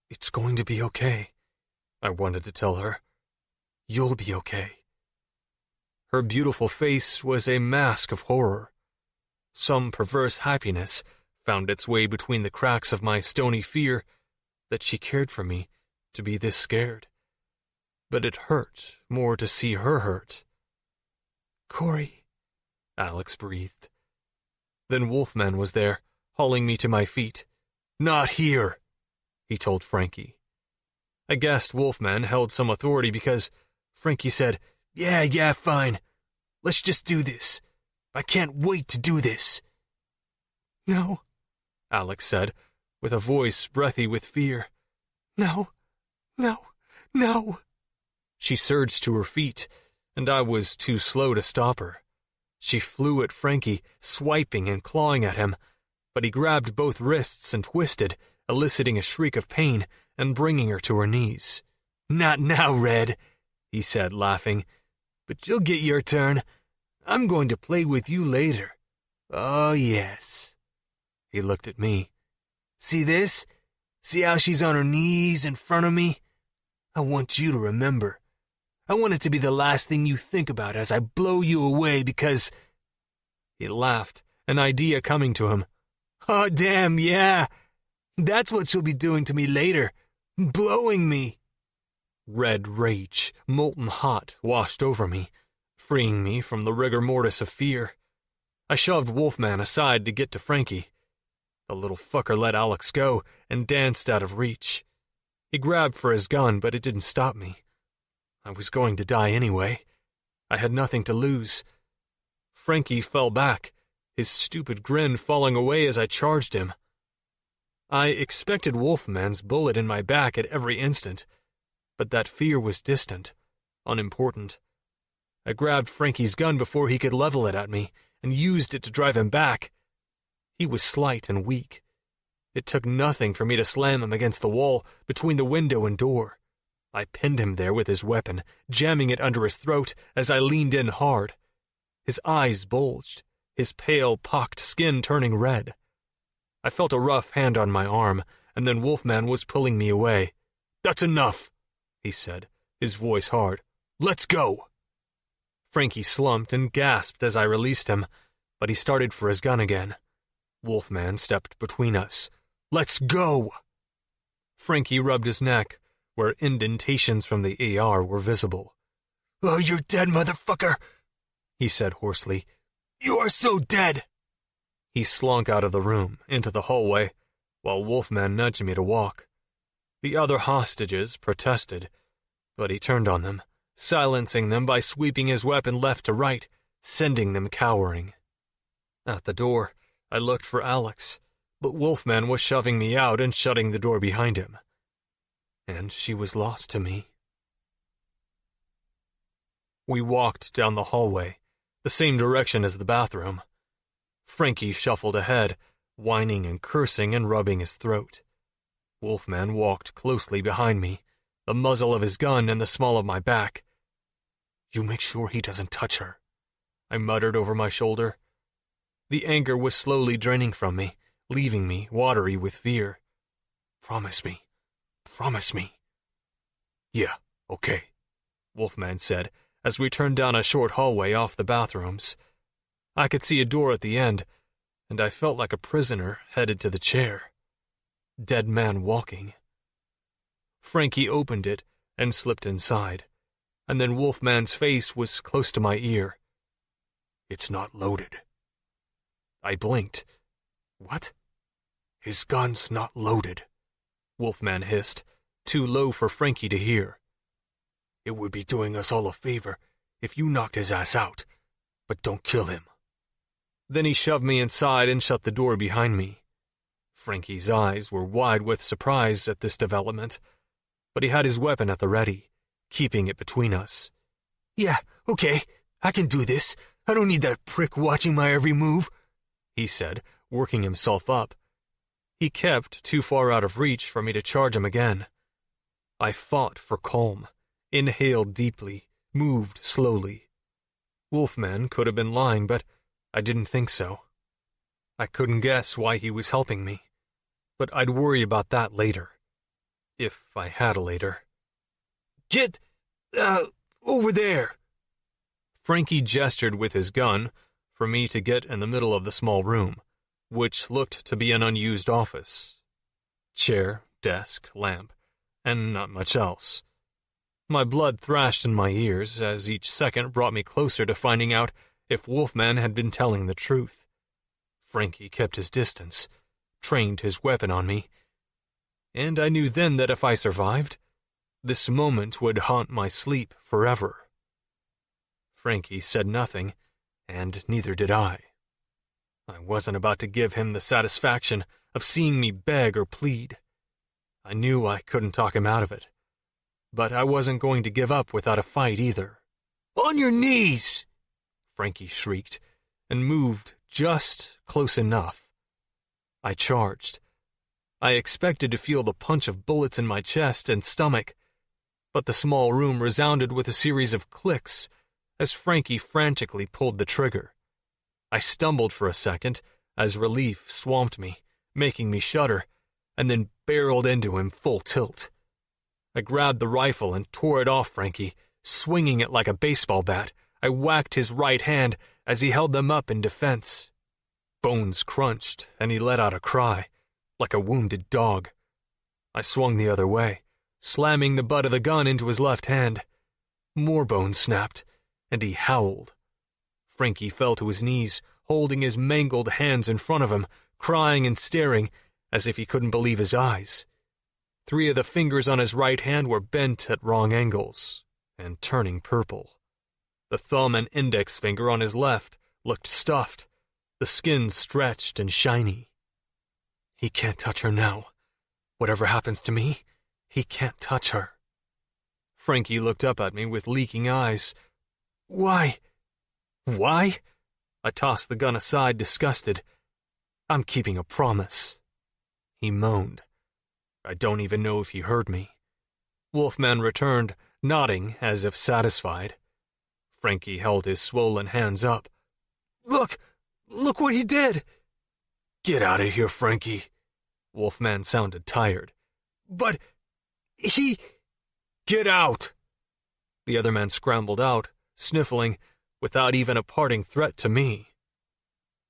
It's going to be okay, I wanted to tell her. You'll be okay. Her beautiful face was a mask of horror. Some perverse happiness found its way between the cracks of my stony fear that she cared for me to be this scared. But it hurt more to see her hurt. Cory, Alex breathed. Then Wolfman was there, hauling me to my feet. Not here, he told Frankie. I guessed Wolfman held some authority because Frankie said, Yeah, fine. Let's just do this. I can't wait to do this. No, Alex said, with a voice breathy with fear. No. She surged to her feet, and I was too slow to stop her. She flew at Frankie, swiping and clawing at him, but he grabbed both wrists and twisted, eliciting a shriek of pain and bringing her to her knees. Not now, Red, he said, laughing. But you'll get your turn. I'm going to play with you later. Oh, yes. He looked at me. See this? See how she's on her knees in front of me? I want you to remember. I want it to be the last thing you think about as I blow you away because... He laughed, an idea coming to him. Oh, damn, yeah. That's what she'll be doing to me later. Blowing me. Red rage, molten hot, washed over me, freeing me from the rigor mortis of fear. I shoved Wolfman aside to get to Frankie. The little fucker let Alex go and danced out of reach. He grabbed for his gun, but it didn't stop me. I was going to die anyway. I had nothing to lose. Frankie fell back, his stupid grin falling away as I charged him. I expected Wolfman's bullet in my back at every instant, but that fear was distant, unimportant. I grabbed Frankie's gun before he could level it at me and used it to drive him back. He was slight and weak. It took nothing for me to slam him against the wall between the window and door. I pinned him there with his weapon, jamming it under his throat as I leaned in hard. His eyes bulged, his pale, pocked skin turning red. I felt a rough hand on my arm, and then Wolfman was pulling me away. That's enough, he said, his voice hard. Let's go. Frankie slumped and gasped as I released him, but he started for his gun again. Wolfman stepped between us. Let's go. Frankie rubbed his neck, where indentations from the AR were visible. Oh, you're dead, motherfucker, he said hoarsely. You are so dead. He slunk out of the room, into the hallway, while Wolfman nudged me to walk. The other hostages protested, but he turned on them, silencing them by sweeping his weapon left to right, sending them cowering. At the door, I looked for Alex, but Wolfman was shoving me out and shutting the door behind him. And she was lost to me. We walked down the hallway, the same direction as the bathroom. Frankie shuffled ahead, whining and cursing and rubbing his throat. Wolfman walked closely behind me, the muzzle of his gun in the small of my back. You make sure he doesn't touch her, I muttered over my shoulder. The anger was slowly draining from me, leaving me watery with fear. Promise me. Promise me. Yeah, okay, Wolfman said as we turned down a short hallway off the bathrooms. I could see a door at the end, and I felt like a prisoner headed to the chair. Dead man walking. Frankie opened it and slipped inside, and then Wolfman's face was close to my ear. "It's not loaded." I blinked. "What?" "His gun's not loaded," Wolfman hissed, too low for Frankie to hear. "It would be doing us all a favor if you knocked his ass out, but don't kill him." Then he shoved me inside and shut the door behind me. Frankie's eyes were wide with surprise at this development, but he had his weapon at the ready, keeping it between us. "Yeah, okay, I can do this. I don't need that prick watching my every move," he said, working himself up. He kept too far out of reach for me to charge him again. I fought for calm, inhaled deeply, moved slowly. Wolfman could have been lying, but I didn't think so. I couldn't guess why he was helping me, but I'd worry about that later. If I had a later. "Get, over there!" Frankie gestured with his gun for me to get in the middle of the small room, which looked to be an unused office. Chair, desk, lamp, and not much else. My blood thrashed in my ears as each second brought me closer to finding out if Wolfman had been telling the truth. Frankie kept his distance, trained his weapon on me, and I knew then that if I survived, this moment would haunt my sleep forever. Frankie said nothing, and neither did I. I wasn't about to give him the satisfaction of seeing me beg or plead. I knew I couldn't talk him out of it, but I wasn't going to give up without a fight either. "On your knees!" Frankie shrieked, and moved just close enough. I charged. I expected to feel the punch of bullets in my chest and stomach, but the small room resounded with a series of clicks as Frankie frantically pulled the trigger. I stumbled for a second as relief swamped me, making me shudder, and then barreled into him full tilt. I grabbed the rifle and tore it off Frankie, swinging it like a baseball bat. I whacked his right hand as he held them up in defense. Bones crunched, and he let out a cry, like a wounded dog. I swung the other way, slamming the butt of the gun into his left hand. More bones snapped, and he howled. Frankie fell to his knees, holding his mangled hands in front of him, crying and staring as if he couldn't believe his eyes. 3 of the fingers on his right hand were bent at wrong angles and turning purple. The thumb and index finger on his left looked stuffed, the skin stretched and shiny. "He can't touch her now. Whatever happens to me, he can't touch her." Frankie looked up at me with leaking eyes. "Why?" "Why?" I tossed the gun aside, disgusted. "I'm keeping a promise." He moaned. I don't even know if he heard me. Wolfman returned, nodding as if satisfied. Frankie held his swollen hands up. Look what he did!" "Get out of here, Frankie." Wolfman sounded tired. "But he—" "Get out!" The other man scrambled out, sniffling, without even a parting threat to me.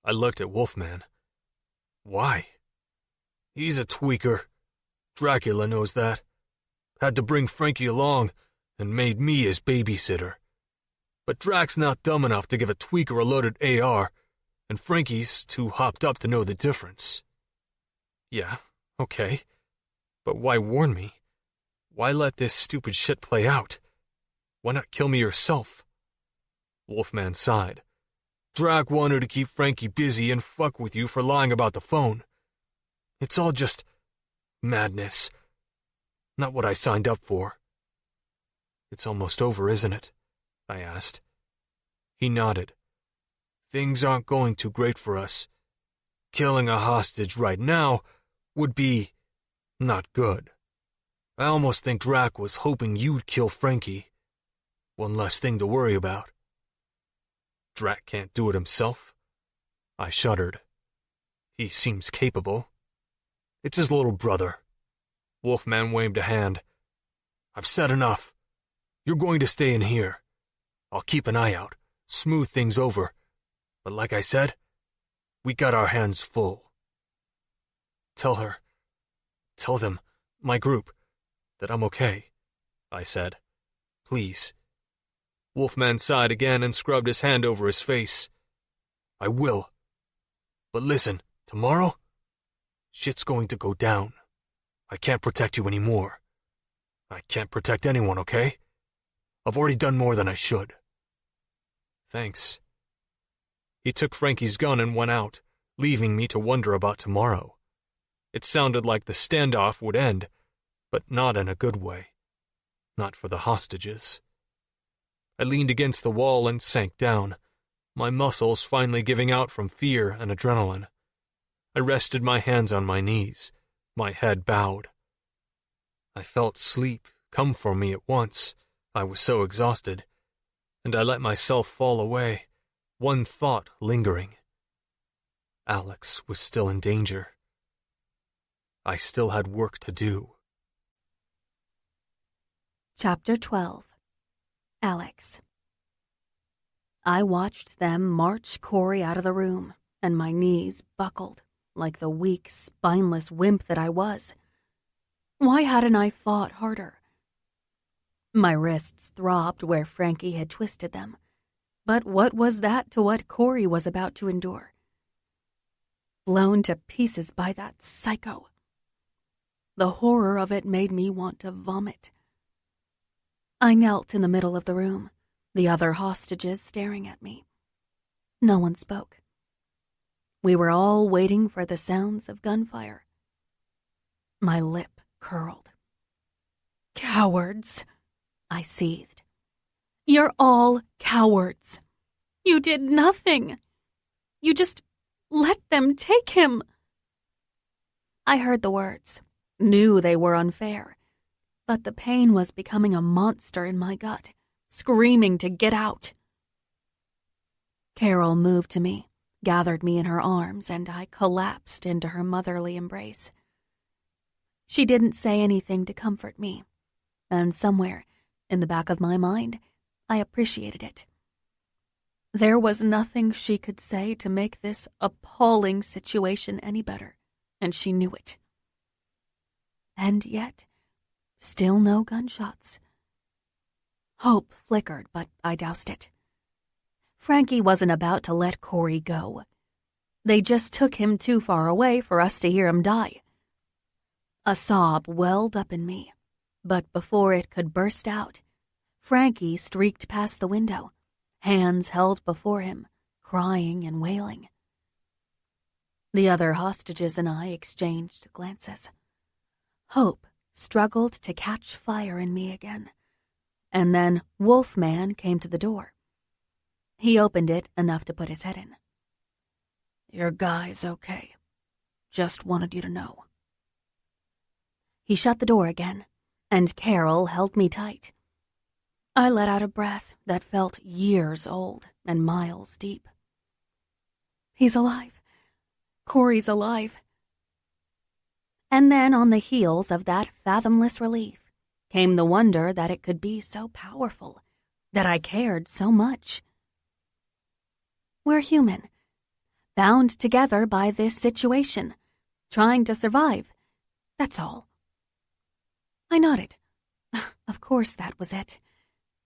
I looked at Wolfman. "Why?" "He's a tweaker. Dracula knows that. Had to bring Frankie along and made me his babysitter. But Drac's not dumb enough to give a tweaker a loaded AR, and Frankie's too hopped up to know the difference." "Yeah, okay. But why warn me? Why let this stupid shit play out? Why not kill me yourself?" Wolfman sighed. "Drac wanted to keep Frankie busy and fuck with you for lying about the phone. It's all just madness. Not what I signed up for." "It's almost over, isn't it?" I asked. He nodded. "Things aren't going too great for us. Killing a hostage right now would be not good. I almost think Drac was hoping you'd kill Frankie. One less thing to worry about." "Drac can't do it himself?" I shuddered. "He seems capable." "It's his little brother." Wolfman waved a hand. "I've said enough. You're going to stay in here. I'll keep an eye out, smooth things over, But like I said, we got our hands full. Tell them, my group, that I'm okay, I said. Please. Wolfman sighed again and scrubbed his hand over his face. I will. But listen, tomorrow, shit's going to go down. I can't protect you anymore. I can't protect anyone, okay? I've already done more than I should. Thanks. He took Frankie's gun and went out, leaving me to wonder about tomorrow. It sounded like the standoff would end, but not in a good way. Not for the hostages. I leaned against the wall and sank down, my muscles finally giving out from fear and adrenaline. I rested my hands on my knees, my head bowed. I felt sleep come for me at once. I was so exhausted, and I let myself fall away, one thought lingering. Alex was still in danger. I still had work to do. Chapter 12. Alex. I watched them march Cory out of the room, and my knees buckled like the weak, spineless wimp that I was. Why hadn't I fought harder? My wrists throbbed where Frankie had twisted them, but what was that to what Cory was about to endure? Blown to pieces by that psycho. The horror of it made me want to vomit. I knelt in the middle of the room, the other hostages staring at me. No one spoke. We were all waiting for the sounds of gunfire. My lip curled. Cowards, I seethed. You're all cowards. You did nothing. You just let them take him. I heard the words, knew they were unfair, but the pain was becoming a monster in my gut, screaming to get out. Carol moved to me, gathered me in her arms, and I collapsed into her motherly embrace. She didn't say anything to comfort me, and somewhere, in the back of my mind, I appreciated it. There was nothing she could say to make this appalling situation any better, and she knew it. And yet, still no gunshots. Hope flickered, but I doused it. Frankie wasn't about to let Cory go. They just took him too far away for us to hear him die. A sob welled up in me, but before it could burst out, Frankie streaked past the window, hands held before him, crying and wailing. The other hostages and I exchanged glances. Hope struggled to catch fire in me again, and then Wolfman came to the door. He opened it enough to put his head in. Your guy's okay. Just wanted you to know. He shut the door again, and Carol held me tight. I let out a breath that felt years old and miles deep. He's alive. Cory's alive. And then on the heels of that fathomless relief came the wonder that it could be so powerful, that I cared so much. We're human, bound together by this situation, trying to survive. That's all. I nodded. Of course that was it.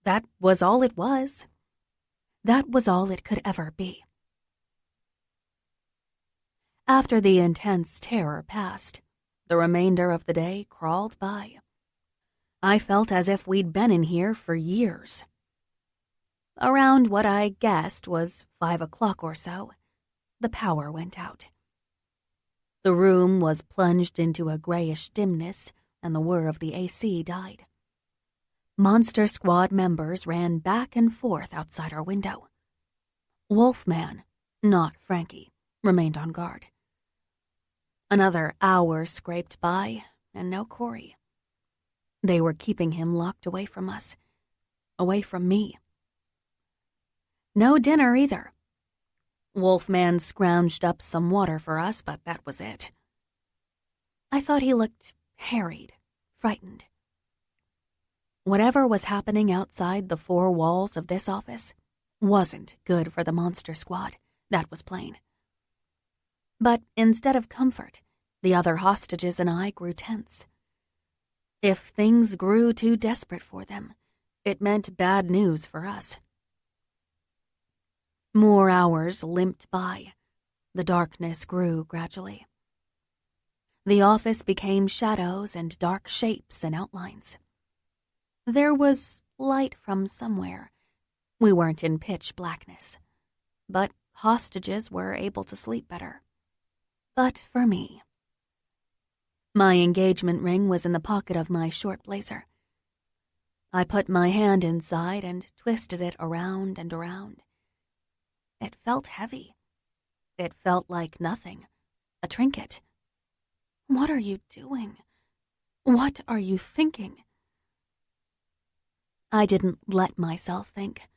That was all it was. That was all it could ever be. After the intense terror passed, the remainder of the day crawled by. I felt as if we'd been in here for years. Around what I guessed was 5 o'clock or so, the power went out. The room was plunged into a grayish dimness, and the whir of the AC died. Monster Squad members ran back and forth outside our window. Wolfman, not Frankie, remained on guard. Another hour scraped by, and no Cory. They were keeping him locked away from us, away from me. No dinner either. Wolfman scrounged up some water for us, but that was it. I thought he looked harried, frightened. Whatever was happening outside the 4 walls of this office wasn't good for the Monster Squad, that was plain. But instead of comfort, the other hostages and I grew tense. If things grew too desperate for them, it meant bad news for us. More hours limped by. The darkness grew gradually. The office became shadows and dark shapes and outlines. There was light from somewhere. We weren't in pitch blackness, but hostages were able to sleep better. But for me, my engagement ring was in the pocket of my short blazer. I put my hand inside and twisted it around and around. It felt heavy. It felt like nothing, a trinket. What are you doing? What are you thinking? I didn't let myself think.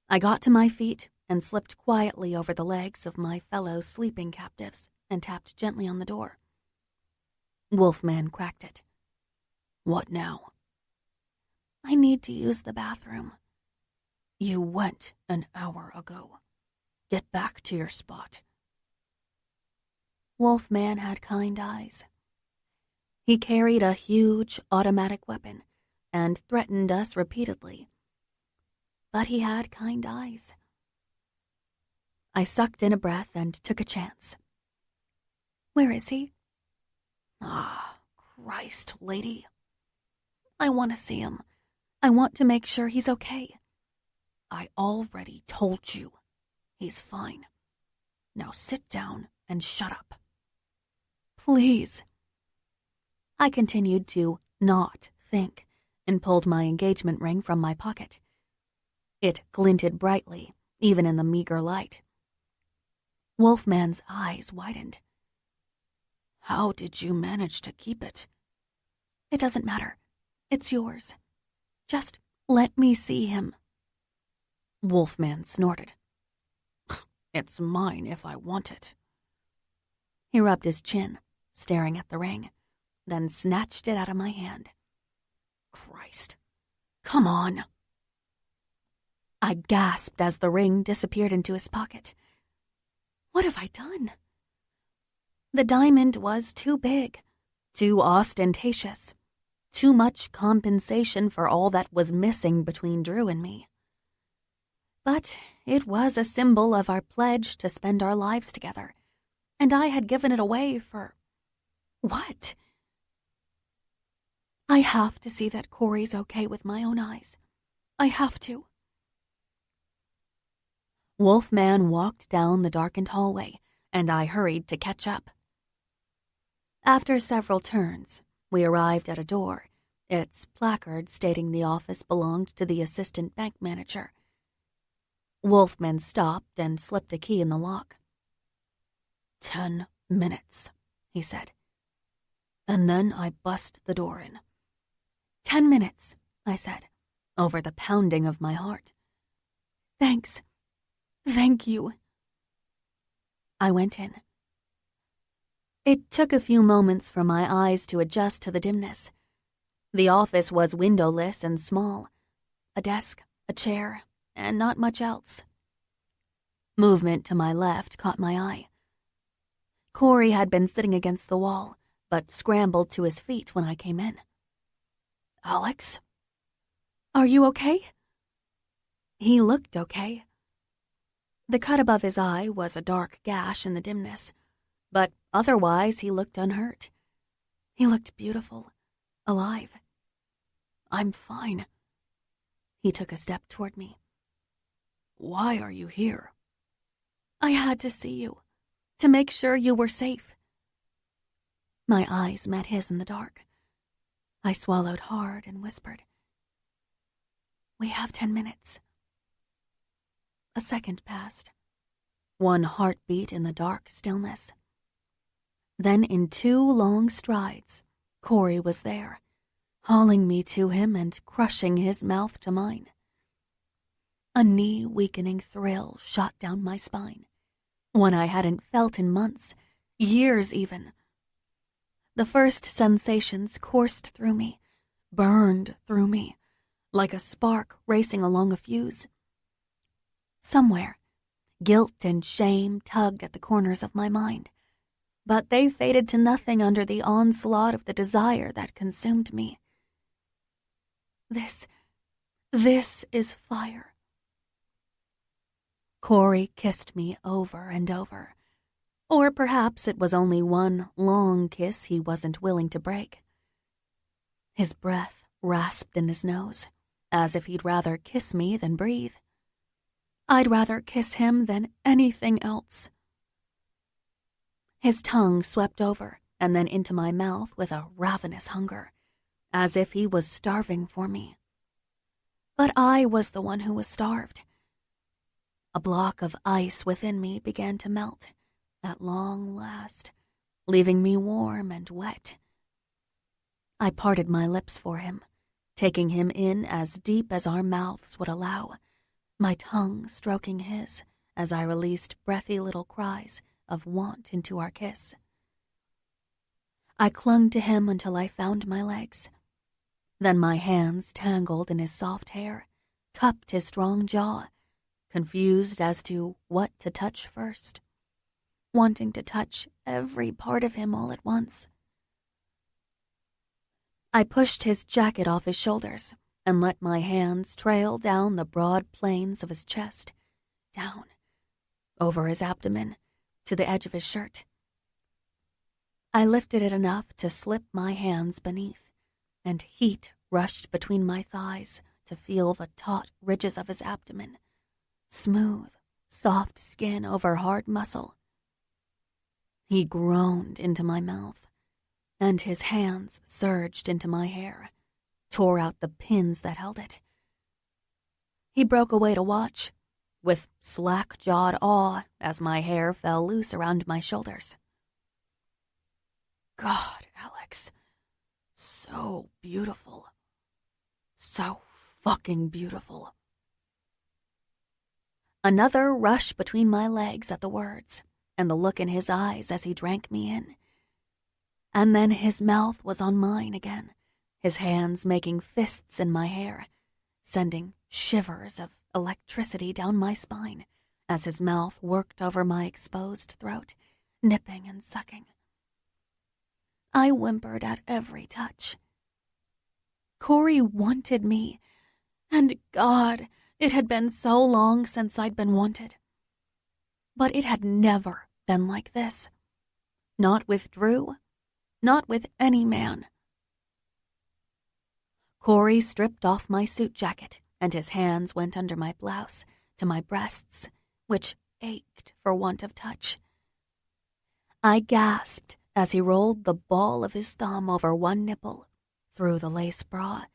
I got to my feet and slipped quietly over the legs of my fellow sleeping captives and tapped gently on the door. Wolfman cracked it. What now? I need to use the bathroom. You went an hour ago. Get back to your spot. Wolfman had kind eyes. He carried a huge automatic weapon and threatened us repeatedly. But he had kind eyes. I sucked in a breath and took a chance. Where is he? Ah, Christ, lady. I want to see him. I want to make sure he's okay. I already told you. He's fine. Now sit down and shut up. Please. I continued to not think and pulled my engagement ring from my pocket. It glinted brightly, even in the meager light. Wolfman's eyes widened. How did you manage to keep it? It doesn't matter. It's yours. Just let me see him. Wolfman snorted. It's mine if I want it. He rubbed his chin, staring at the ring, then snatched it out of my hand. Christ. Come on. I gasped as the ring disappeared into his pocket. What have I done? The diamond was too big, too ostentatious, too much compensation for all that was missing between Drew and me. But it was a symbol of our pledge to spend our lives together, and I had given it away for... what? I have to see that Cory's okay with my own eyes. I have to. Wolfman walked down the darkened hallway, and I hurried to catch up. After several turns, we arrived at a door, its placard stating the office belonged to the assistant bank manager. Wolfman stopped and slipped a key in the lock. 10 minutes, he said. And then I bust the door in. 10 minutes, I said, over the pounding of my heart. Thanks. Thank you. I went in. It took a few moments for my eyes to adjust to the dimness. The office was windowless and small. A desk, a chair, and not much else. Movement to my left caught my eye. Cory had been sitting against the wall, but scrambled to his feet when I came in. Alex? Are you okay? He looked okay. The cut above his eye was a dark gash in the dimness, but otherwise he looked unhurt. He looked beautiful, alive. I'm fine. He took a step toward me. Why are you here? I had to see you, to make sure you were safe. My eyes met his in the dark. I swallowed hard and whispered, We have 10 minutes. A second passed. One heartbeat in the dark stillness. Then in 2 long strides, Cory was there, hauling me to him and crushing his mouth to mine. A knee-weakening thrill shot down my spine, one I hadn't felt in months, years even. The first sensations coursed through me, burned through me, like a spark racing along a fuse. Somewhere, Guilt and shame tugged at the corners of my mind, but they faded to nothing under the onslaught of the desire that consumed me. This is fire. Cory kissed me over and over. Or perhaps it was only one long kiss he wasn't willing to break. His breath rasped in his nose, as if he'd rather kiss me than breathe. I'd rather kiss him than anything else. His tongue swept over and then into my mouth with a ravenous hunger, as if he was starving for me. But I was the one who was starved. A block of ice within me began to melt, at long last, leaving me warm and wet. I parted my lips for him, taking him in as deep as our mouths would allow, my tongue stroking his as I released breathy little cries of want into our kiss. I clung to him until I found my legs. Then my hands tangled in his soft hair, cupped his strong jaw, confused as to what to touch first, wanting to touch every part of him all at once. I pushed his jacket off his shoulders and let my hands trail down the broad planes of his chest, down, over his abdomen, to the edge of his shirt. I lifted it enough to slip my hands beneath, and heat rushed between my thighs to feel the taut ridges of his abdomen, smooth, soft skin over hard muscle. He groaned into my mouth, and his hands surged into my hair, tore out the pins that held it. He broke away to watch, with slack-jawed awe as my hair fell loose around my shoulders. God, Alex, so beautiful. So fucking beautiful. Another rush between my legs at the words, and the look in his eyes as he drank me in. And then his mouth was on mine again, his hands making fists in my hair, sending shivers of electricity down my spine as his mouth worked over my exposed throat, nipping and sucking. I whimpered at every touch. Cory wanted me, and God, it had been so long since I'd been wanted. But it had never been like this. Not with Drew, not with any man. Cory stripped off my suit jacket, and his hands went under my blouse to my breasts, which ached for want of touch. I gasped as he rolled the ball of his thumb over one nipple, through the lace bra,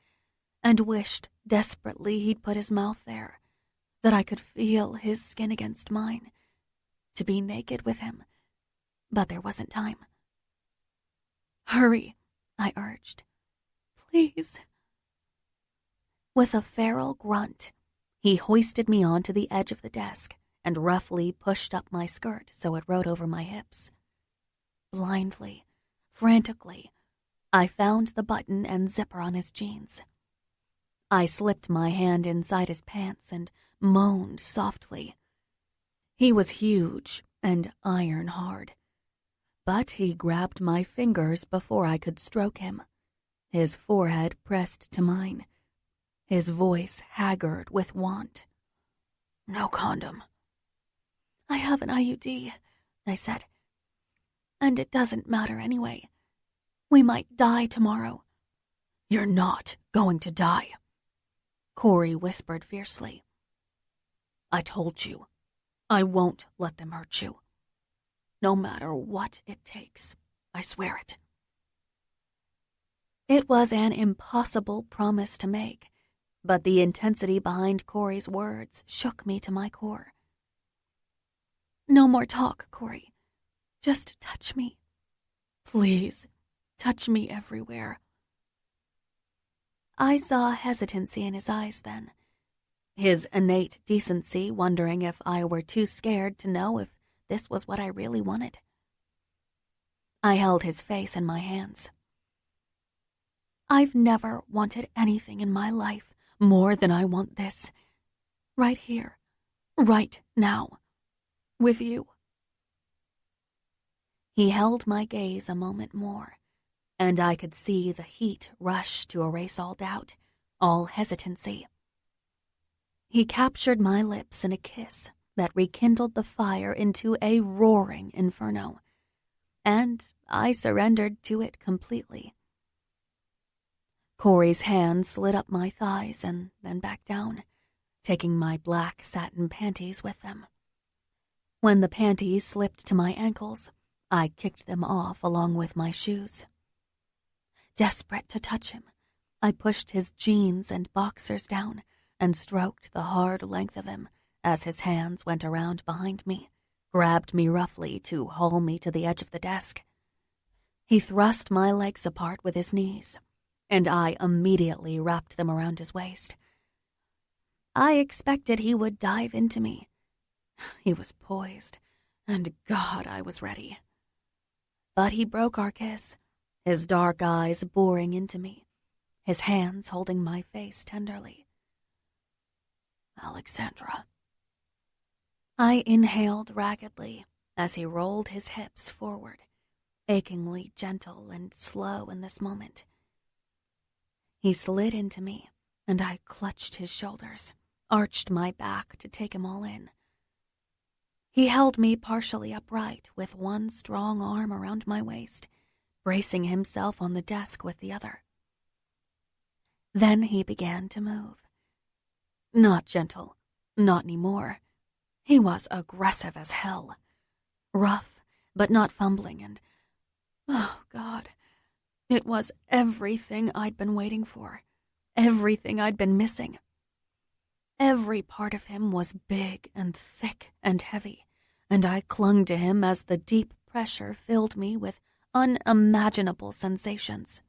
and wished desperately he'd put his mouth there, that I could feel his skin against mine, to be naked with him, but there wasn't time. Hurry, I urged. Please. With a feral grunt, he hoisted me onto the edge of the desk and roughly pushed up my skirt so it rode over my hips. Blindly, frantically, I found the button and zipper on his jeans. I slipped my hand inside his pants and moaned softly. He was huge and iron hard, but he grabbed my fingers before I could stroke him, his forehead pressed to mine, his voice haggard with want. No condom. I have an IUD, I said. And it doesn't matter anyway. We might die tomorrow. You're not going to die, Cory whispered fiercely. I told you, I won't let them hurt you. No matter what it takes, I swear it. It was an impossible promise to make, but the intensity behind Cory's words shook me to my core. No more talk, Cory. Just touch me. Please, touch me everywhere. I saw hesitancy in his eyes then, his innate decency wondering if I were too scared to know if this was what I really wanted. I held his face in my hands. I've never wanted anything in my life more than I want this. Right here, right now. With you." He held my gaze a moment more, and I could see the heat rush to erase all doubt, all hesitancy. He captured my lips in a kiss that rekindled the fire into a roaring inferno, and I surrendered to it completely. Cory's hand slid up my thighs and then back down, taking my black satin panties with them. When the panties slipped to my ankles, I kicked them off along with my shoes. Desperate to touch him, I pushed his jeans and boxers down and stroked the hard length of him as his hands went around behind me, grabbed me roughly to haul me to the edge of the desk. He thrust my legs apart with his knees, and I immediately wrapped them around his waist. I expected he would dive into me. He was poised, and God, I was ready. But he broke our kiss, his dark eyes boring into me, his hands holding my face tenderly. "Alexandra." I inhaled raggedly as he rolled his hips forward, achingly gentle and slow in this moment. He slid into me, and I clutched his shoulders, arched my back to take him all in. He held me partially upright with one strong arm around my waist, bracing himself on the desk with the other. Then he began to move. Not gentle, not anymore. He was aggressive as hell. Rough, but not fumbling, and, oh God, it was everything I'd been waiting for, everything I'd been missing. Every part of him was big and thick and heavy, and I clung to him as the deep pressure filled me with unimaginable sensations.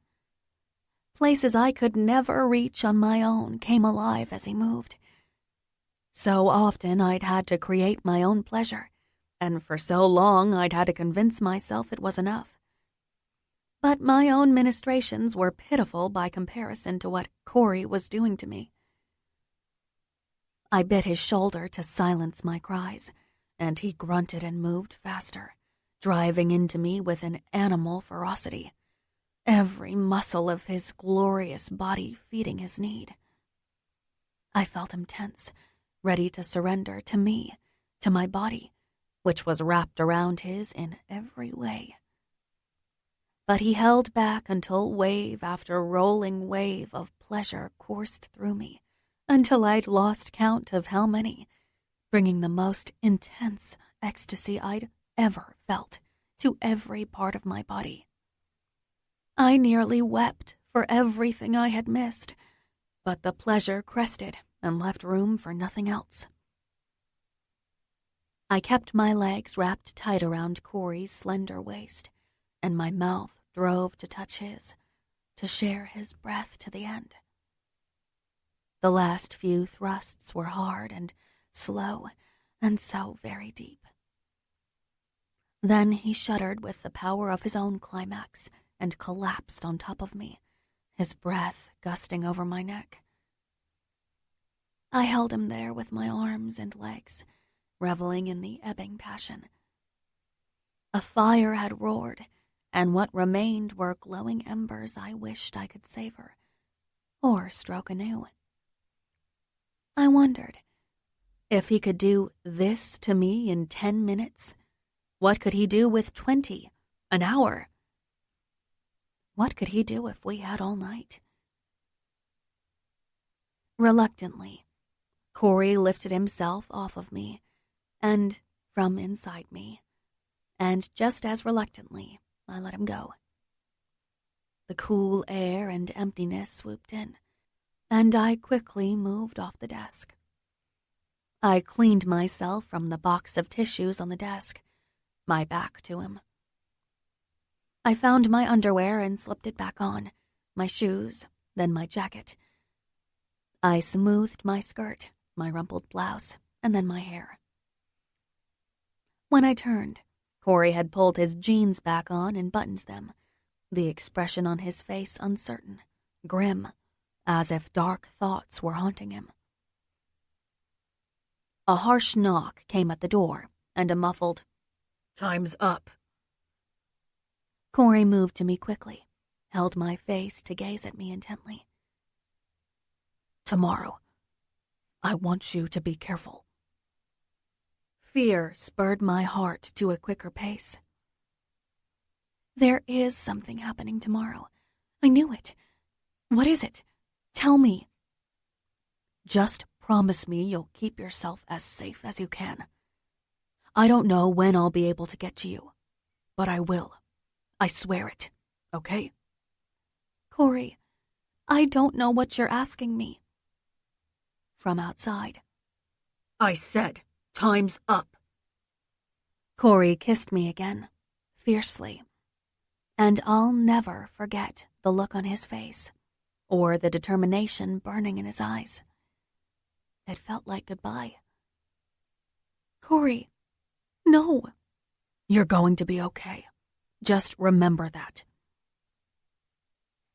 Places I could never reach on my own came alive as he moved. So often I'd had to create my own pleasure, and for so long I'd had to convince myself it was enough. But my own ministrations were pitiful by comparison to what Cory was doing to me. I bit his shoulder to silence my cries, and he grunted and moved faster, driving into me with an animal ferocity, every muscle of his glorious body feeding his need. I felt him tense, ready to surrender to me, to my body, which was wrapped around his in every way. But he held back until wave after rolling wave of pleasure coursed through me, until I'd lost count of how many, bringing the most intense ecstasy I'd ever felt to every part of my body. I nearly wept for everything I had missed, but the pleasure crested and left room for nothing else. I kept my legs wrapped tight around Cory's slender waist, and my mouth drove to touch his, to share his breath to the end. The last few thrusts were hard and slow and so very deep. Then he shuddered with the power of his own climax and collapsed on top of me, his breath gusting over my neck. I held him there with my arms and legs, reveling in the ebbing passion. A fire had roared, and what remained were glowing embers I wished I could savor, or stroke anew. I wondered, if he could do this to me in 10 minutes, what could he do with 20, an hour? What could he do if we had all night? Reluctantly, Cory lifted himself off of me, and from inside me, and just as reluctantly, I let him go. The cool air and emptiness swooped in, and I quickly moved off the desk. I cleaned myself from the box of tissues on the desk, my back to him. I found my underwear and slipped it back on, my shoes, then my jacket. I smoothed my skirt, my rumpled blouse, and then my hair. When I turned, Cory had pulled his jeans back on and buttoned them, the expression on his face uncertain, grim, as if dark thoughts were haunting him. A harsh knock came at the door, and a muffled, "Time's up." Cory moved to me quickly, held my face to gaze at me intently. "Tomorrow, I want you to be careful." Fear spurred my heart to a quicker pace. There is something happening tomorrow. I knew it. What is it? Tell me. "Just promise me you'll keep yourself as safe as you can. I don't know when I'll be able to get to you, but I will. I swear it, okay?" Cory, I don't know what you're asking me. From outside, "I said, time's up." Cory kissed me again, fiercely. And I'll never forget the look on his face, or the determination burning in his eyes. It felt like goodbye. Cory, no. "You're going to be okay. Just remember that."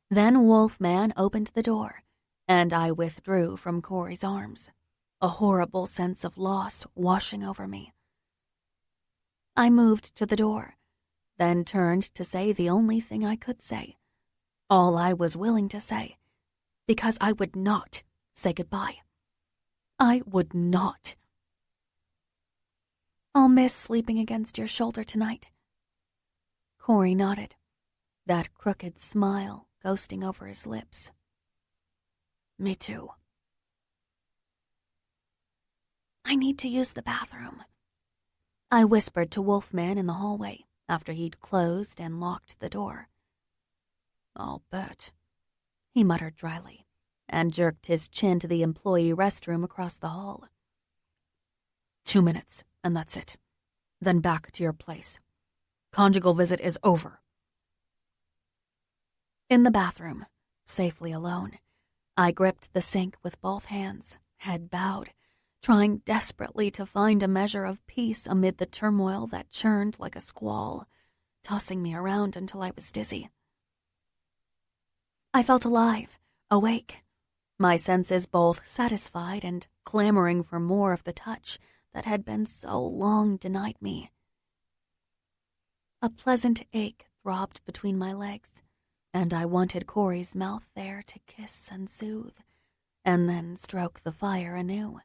Then Wolfman opened the door, and I withdrew from Cory's arms, a horrible sense of loss washing over me. I moved to the door, then turned to say the only thing I could say, all I was willing to say, because I would not say goodbye. I would not. "I'll miss sleeping against your shoulder tonight." Cory nodded, that crooked smile ghosting over his lips. "Me too." "I need to use the bathroom," I whispered to Wolfman in the hallway after he'd closed and locked the door. "I'll bet," he muttered dryly, and jerked his chin to the employee restroom across the hall. 2 minutes, and that's it. Then back to your place. Conjugal visit is over." In the bathroom, safely alone, I gripped the sink with both hands, head bowed, trying desperately to find a measure of peace amid the turmoil that churned like a squall, tossing me around until I was dizzy. I felt alive, awake, my senses both satisfied and clamoring for more of the touch that had been so long denied me. A pleasant ache throbbed between my legs, and I wanted Cory's mouth there to kiss and soothe, and then stroke the fire anew.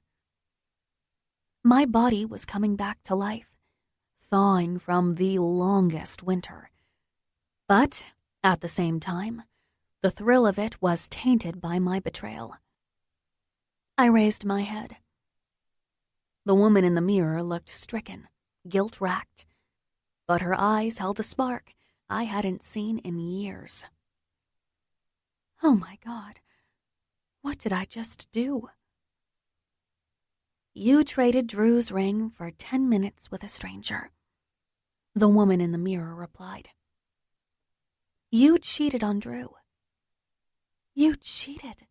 My body was coming back to life, thawing from the longest winter. But, at the same time, the thrill of it was tainted by my betrayal. I raised my head. The woman in the mirror looked stricken, guilt-racked, but her eyes held a spark I hadn't seen in years. Oh my God, what did I just do? "You traded Drew's ring for 10 minutes with a stranger," the woman in the mirror replied. "You cheated on Drew. You cheated."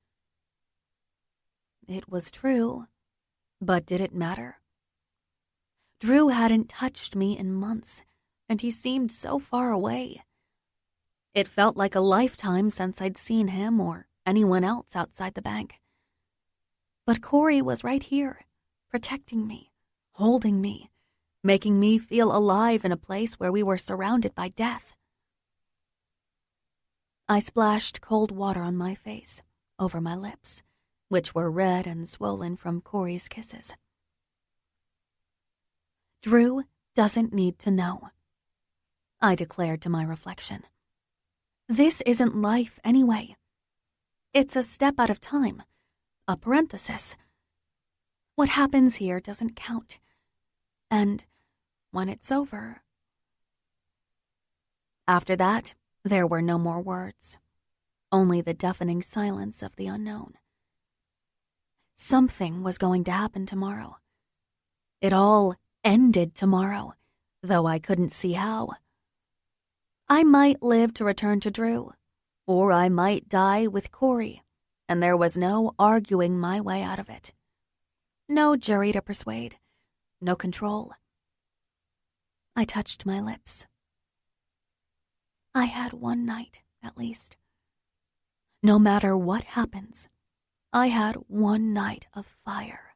It was true, but did it matter? Drew hadn't touched me in months, and he seemed so far away. It felt like a lifetime since I'd seen him or anyone else outside the bank. But Cory was right here, protecting me, holding me, making me feel alive in a place where we were surrounded by death. I splashed cold water on my face, over my lips, which were red and swollen from Cory's kisses. "Drew doesn't need to know," I declared to my reflection. "This isn't life anyway. It's a step out of time, a parenthesis. What happens here doesn't count. And when it's over..." After that, there were no more words, only the deafening silence of the unknown. Something was going to happen tomorrow. It all ended tomorrow, though I couldn't see how. I might live to return to Drew, or I might die with Cory, and there was no arguing my way out of it. No jury to persuade, no control. I touched my lips. I had one night, at least. No matter what happens, I had one night of fire.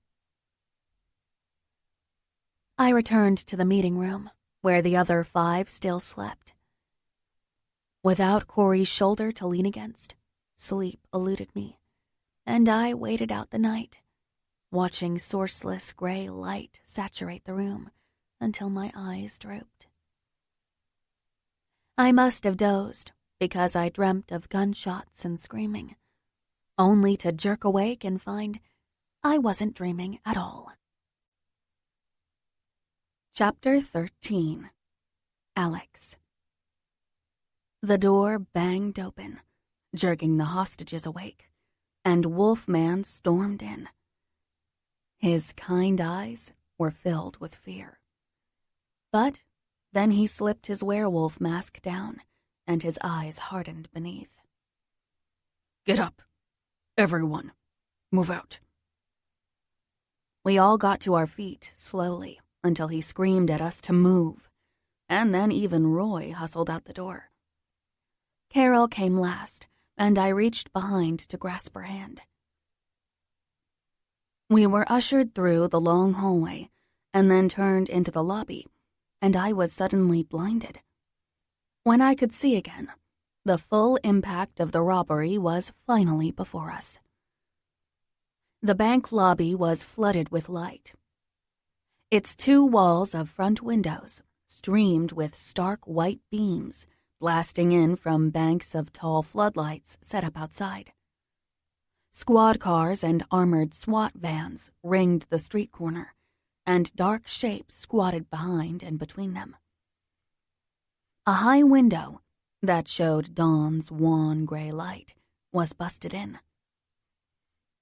I returned to the meeting room, where the other 5 still slept. Without Cory's shoulder to lean against, sleep eluded me, and I waited out the night, watching sourceless gray light saturate the room until my eyes drooped. I must have dozed because I dreamt of gunshots and screaming, only to jerk awake and find I wasn't dreaming at all. Chapter 13. Alex. The door banged open, jerking the hostages awake, and Wolfman stormed in. His kind eyes were filled with fear. But then he slipped his werewolf mask down, and his eyes hardened beneath. Get up. Everyone. Move out. We all got to our feet slowly until he screamed at us to move, and then even Roy hustled out the door. Carol came last, and I reached behind to grasp her hand. We were ushered through the long hallway and then turned into the lobby, and I was suddenly blinded. When I could see again, the full impact of the robbery was finally before us. The bank lobby was flooded with light. Its 2 walls of front windows streamed with stark white beams blasting in from banks of tall floodlights set up outside. Squad cars and armored SWAT vans ringed the street corner, and dark shapes squatted behind and between them. A high window that showed dawn's wan gray light was busted in.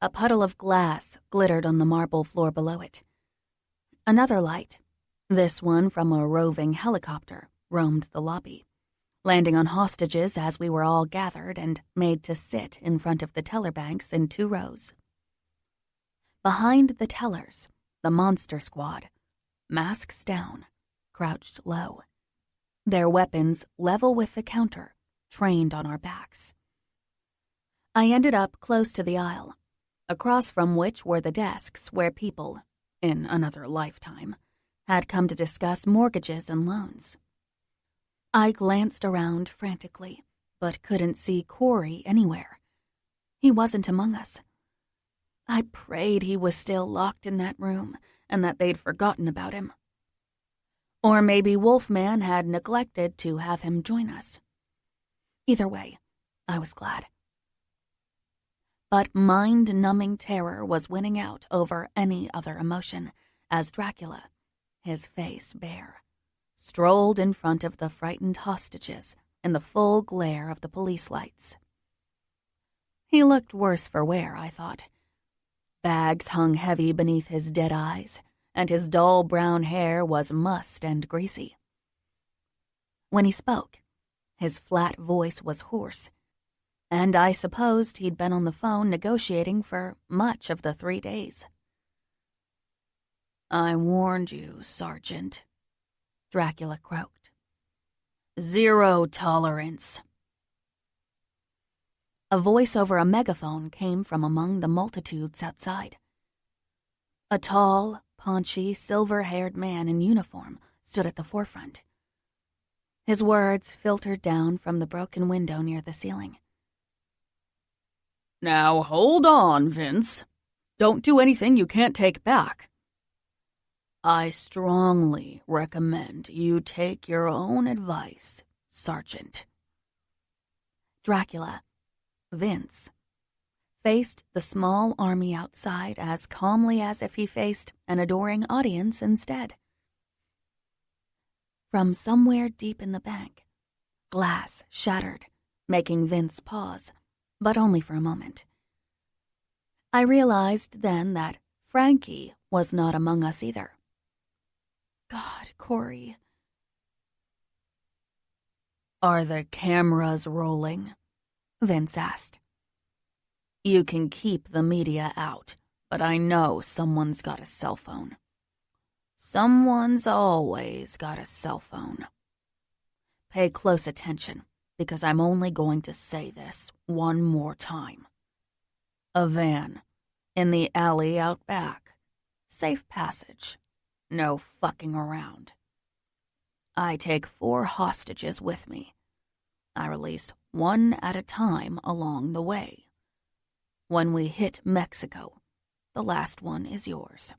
A puddle of glass glittered on the marble floor below it. Another light, this one from a roving helicopter, roamed the lobby, landing on hostages as we were all gathered and made to sit in front of the teller banks in 2 rows. Behind the tellers, the monster squad, masks down, crouched low, their weapons level with the counter, trained on our backs. I ended up close to the aisle, across from which were the desks where people, in another lifetime, had come to discuss mortgages and loans. I glanced around frantically, but couldn't see Cory anywhere. He wasn't among us. I prayed he was still locked in that room and that they'd forgotten about him. Or maybe Wolfman had neglected to have him join us. Either way, I was glad. But mind-numbing terror was winning out over any other emotion as Dracula, his face bare, strolled in front of the frightened hostages in the full glare of the police lights. He looked worse for wear, I thought. Bags hung heavy beneath his dead eyes, and his dull brown hair was mussed and greasy. When he spoke, his flat voice was hoarse, and I supposed he'd been on the phone negotiating for much of the 3 days. I warned you, Sergeant, Dracula croaked. 0 tolerance. A voice over a megaphone came from among the multitudes outside. A tall, paunchy, silver-haired man in uniform stood at the forefront. His words filtered down from the broken window near the ceiling. Now hold on, Vince. Don't do anything you can't take back. I strongly recommend you take your own advice, Sergeant. Dracula, Vince, faced the small army outside as calmly as if he faced an adoring audience instead. From somewhere deep in the bank, glass shattered, making Vince pause, but only for a moment. I realized then that Frankie was not among us either. God, Cory. Are the cameras rolling? Vince asked. You can keep the media out, but I know someone's got a cell phone. Someone's always got a cell phone. Pay close attention, because I'm only going to say this one more time. A van, in the alley out back, safe passage, No fucking around. I take 4 hostages with me. I release 1 at a time along the way. When we hit Mexico, the last one is yours.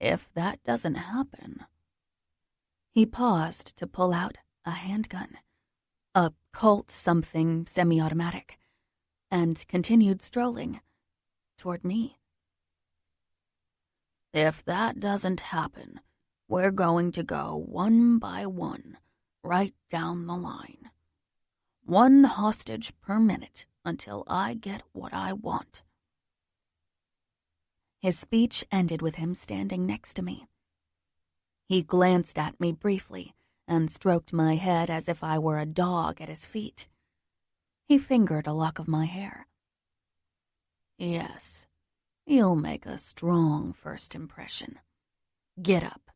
If that doesn't happen..." He paused to pull out a handgun, a Colt something semi-automatic, and continued strolling toward me. "If that doesn't happen, we're going to go one by one, right down the line. 1 hostage per minute until I get what I want." His speech ended with him standing next to me. He glanced at me briefly and stroked my head as if I were a dog at his feet. He fingered a lock of my hair. "Yes, you'll make a strong first impression. Get up."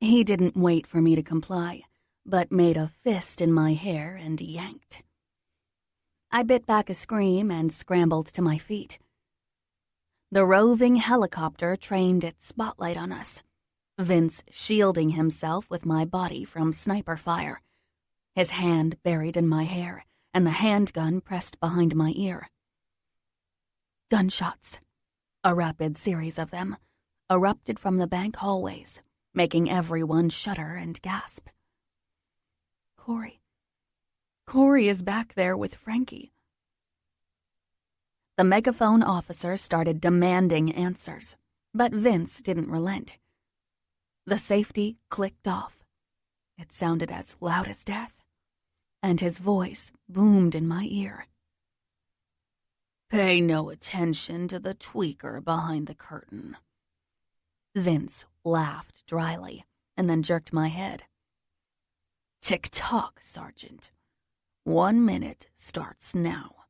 He didn't wait for me to comply, but made a fist in my hair and yanked. I bit back a scream and scrambled to my feet. The roving helicopter trained its spotlight on us, Vince shielding himself with my body from sniper fire, his hand buried in my hair and the handgun pressed behind my ear. Gunshots, a rapid series of them, erupted from the bank hallways, making everyone shudder and gasp. Cory is back there with Frankie. The megaphone officer started demanding answers, but Vince didn't relent. The safety clicked off. It sounded as loud as death, and his voice boomed in my ear. "Pay no attention to the tweaker behind the curtain." Vince laughed dryly and then jerked my head. "Tick-tock, Sergeant. 1 minute starts now."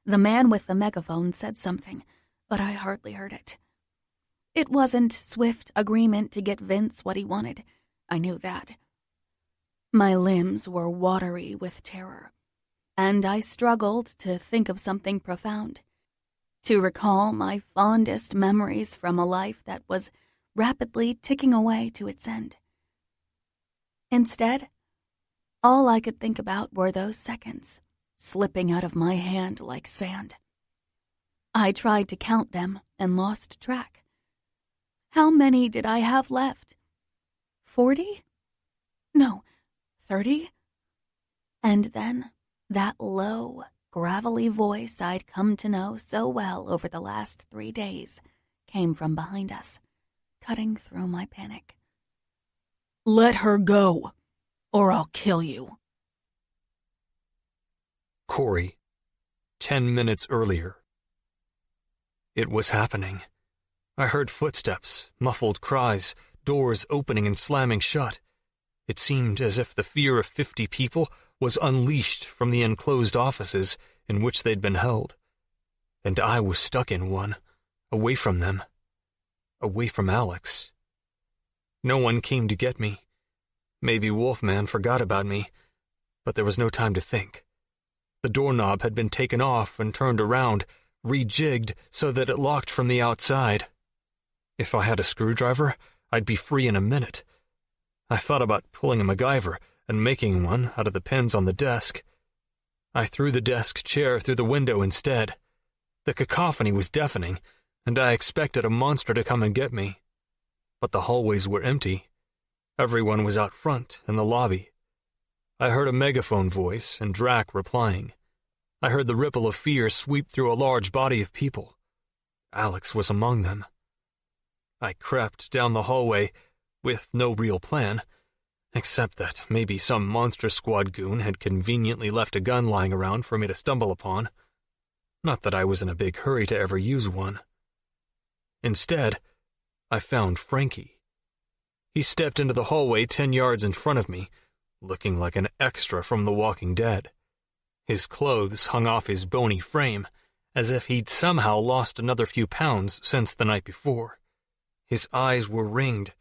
The man with the megaphone said something, but I hardly heard it. It wasn't swift agreement to get Vince what he wanted. I knew that. My limbs were watery with terror, and I struggled to think of something profound, to recall my fondest memories from a life that was rapidly ticking away to its end. Instead, all I could think about were those seconds, slipping out of my hand like sand. I tried to count them and lost track. How many did I have left? 40? No, 30? And then that low, gravelly voice I'd come to know so well over the last 3 days came from behind us, cutting through my panic. "Let her go, or I'll kill you." Cory, 10 minutes earlier. It was happening. I heard footsteps, muffled cries, doors opening and slamming shut. It seemed as if the fear of 50 people was unleashed from the enclosed offices in which they'd been held. And I was stuck in one, away from them, away from Alex. No one came to get me. Maybe Wolfman forgot about me, but there was no time to think. The doorknob had been taken off and turned around, rejigged so that it locked from the outside. If I had a screwdriver, I'd be free in a minute. I thought about pulling a MacGyver and making one out of the pins on the desk. I threw the desk chair through the window instead. The cacophony was deafening, and I expected a monster to come and get me. But the hallways were empty. Everyone was out front in the lobby. I heard a megaphone voice and Drac replying. I heard the ripple of fear sweep through a large body of people. Alex was among them. I crept down the hallway with no real plan, except that maybe some monster squad goon had conveniently left a gun lying around for me to stumble upon. Not that I was in a big hurry to ever use one. Instead, I found Frankie. He stepped into the hallway 10 yards in front of me, looking like an extra from The Walking Dead. His clothes hung off his bony frame, as if he'd somehow lost another few pounds since the night before. His eyes were ringed,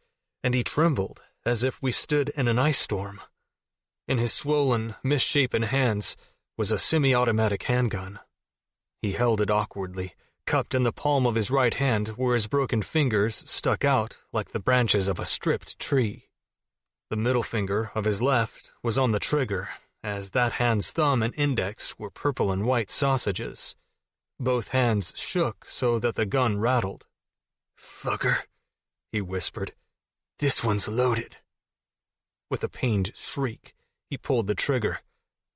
and he trembled as if we stood in an ice storm. In his swollen, misshapen hands was a semi-automatic handgun. He held it awkwardly, Cupped in the palm of his right hand where his broken fingers stuck out like the branches of a stripped tree. The middle finger of his left was on the trigger, as that hand's thumb and index were purple and white sausages. Both hands shook so that the gun rattled. "Fucker," he whispered. "this one's loaded." With a pained shriek, he pulled the trigger.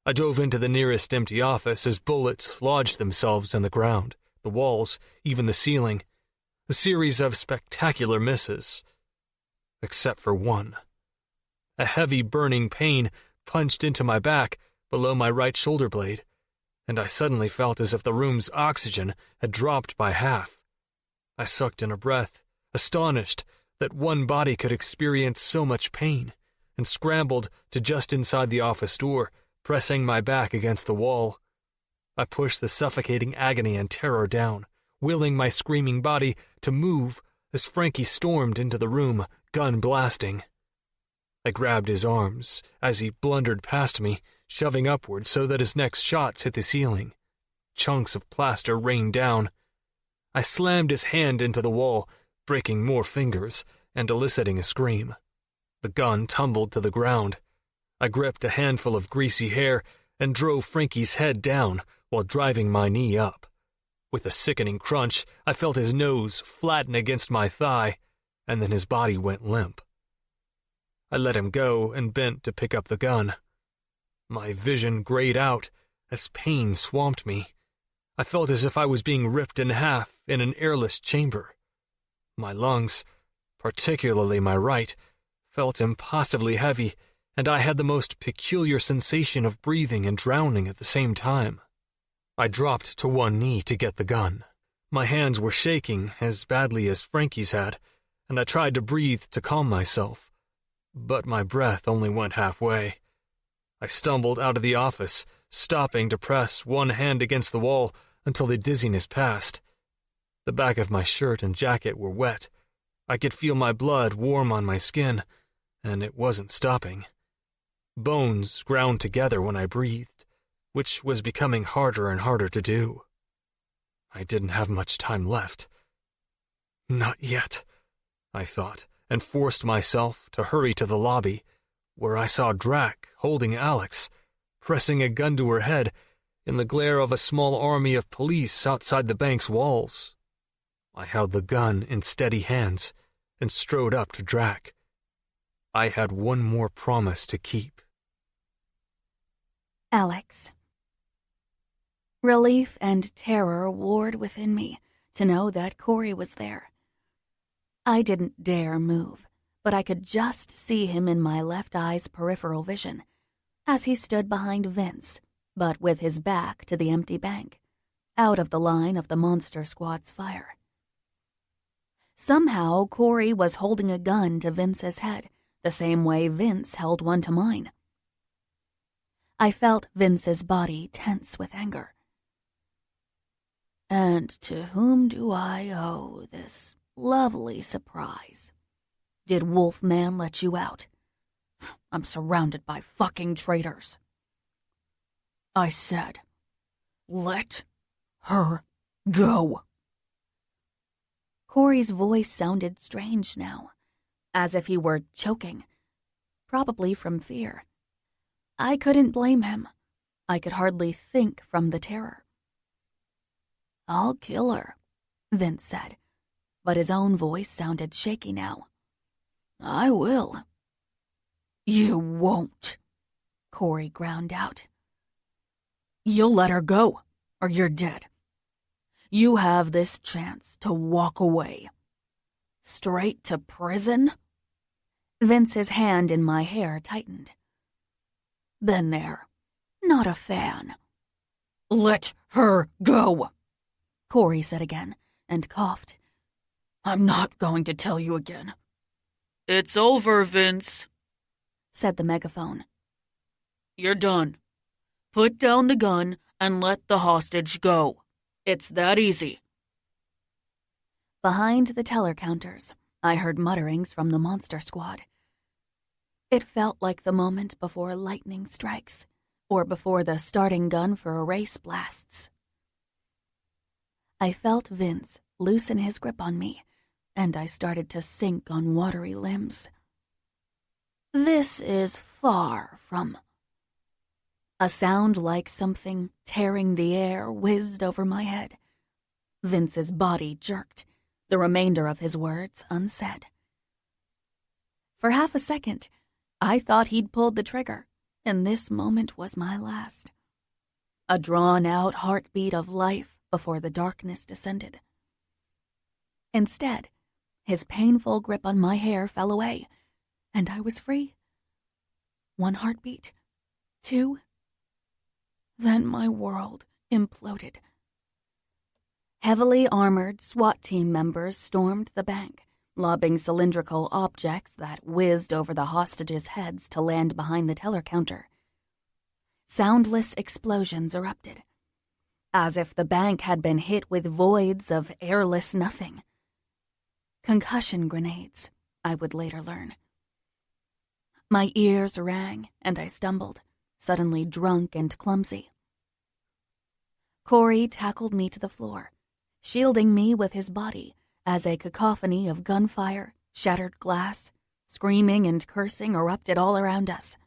I dove into the nearest empty office as bullets lodged themselves in the ground, the walls, even the ceiling. A series of spectacular misses. Except for one. A heavy burning pain punched into my back below my right shoulder blade, and I suddenly felt as if the room's oxygen had dropped by half. I sucked in a breath, astonished that one body could experience so much pain, and scrambled to just inside the office door, pressing my back against the wall. I pushed the suffocating agony and terror down, willing my screaming body to move as Frankie stormed into the room, gun blasting. I grabbed his arms as he blundered past me, shoving upward so that his next shots hit the ceiling. Chunks of plaster rained down. I slammed his hand into the wall, breaking more fingers and eliciting a scream. The gun tumbled to the ground. I gripped a handful of greasy hair and drove Frankie's head down while driving my knee up. With a sickening crunch, I felt his nose flatten against my thigh, and then his body went limp. I let him go and bent to pick up the gun. My vision grayed out as pain swamped me. I felt as if I was being ripped in half in an airless chamber. My lungs, particularly my right, felt impossibly heavy, and I had the most peculiar sensation of breathing and drowning at the same time. I dropped to one knee to get the gun. My hands were shaking as badly as Frankie's had, and I tried to breathe to calm myself. But my breath only went halfway. I stumbled out of the office, stopping to press one hand against the wall until the dizziness passed. The back of my shirt and jacket were wet. I could feel my blood warm on my skin, and it wasn't stopping. Bones ground together when I breathed, which was becoming harder and harder to do. I didn't have much time left. Not yet, I thought, and forced myself to hurry to the lobby, where I saw Drac holding Alex, pressing a gun to her head in the glare of a small army of police outside the bank's walls. I held the gun in steady hands and strode up to Drac. I had one more promise to keep. Alex. Relief and terror warred within me to know that Cory was there. I didn't dare move, but I could just see him in my left eye's peripheral vision as he stood behind Vince, but with his back to the empty bank, out of the line of the Monster Squad's fire. Somehow, Cory was holding a gun to Vince's head, the same way Vince held one to mine. I felt Vince's body tense with anger. And to whom do I owe this lovely surprise? Did Wolfman let you out? I'm surrounded by fucking traitors. I said, let her go. Cory's voice sounded strange now, as if he were choking, probably from fear. I couldn't blame him. I could hardly think from the terror. I'll kill her, Vince said, but his own voice sounded shaky now. I will. You won't, Cory ground out. You'll let her go, or you're dead. You have this chance to walk away. Straight to prison? Vince's hand in my hair tightened. Been there. Not a fan. Let her go, Cory said again, and coughed. I'm not going to tell you again. It's over, Vince, said the megaphone. You're done. Put down the gun and let the hostage go. It's that easy. Behind the teller counters, I heard mutterings from the Monster Squad. It felt like the moment before lightning strikes, or before the starting gun for a race blasts. I felt Vince loosen his grip on me, and I started to sink on watery limbs. This is far from... A sound like something tearing the air whizzed over my head. Vince's body jerked, the remainder of his words unsaid. For half a second, I thought he'd pulled the trigger, and this moment was my last. A drawn-out heartbeat of life before the darkness descended. Instead, his painful grip on my hair fell away, and I was free. 1 heartbeat, 2. Then my world imploded. Heavily armored SWAT team members stormed the bank, lobbing cylindrical objects that whizzed over the hostages' heads to land behind the teller counter. Soundless explosions erupted, as if the bank had been hit with voids of airless nothing. Concussion grenades, I would later learn. My ears rang, and I stumbled, suddenly drunk and clumsy. Cory tackled me to the floor, shielding me with his body as a cacophony of gunfire, shattered glass, screaming and cursing erupted all around us.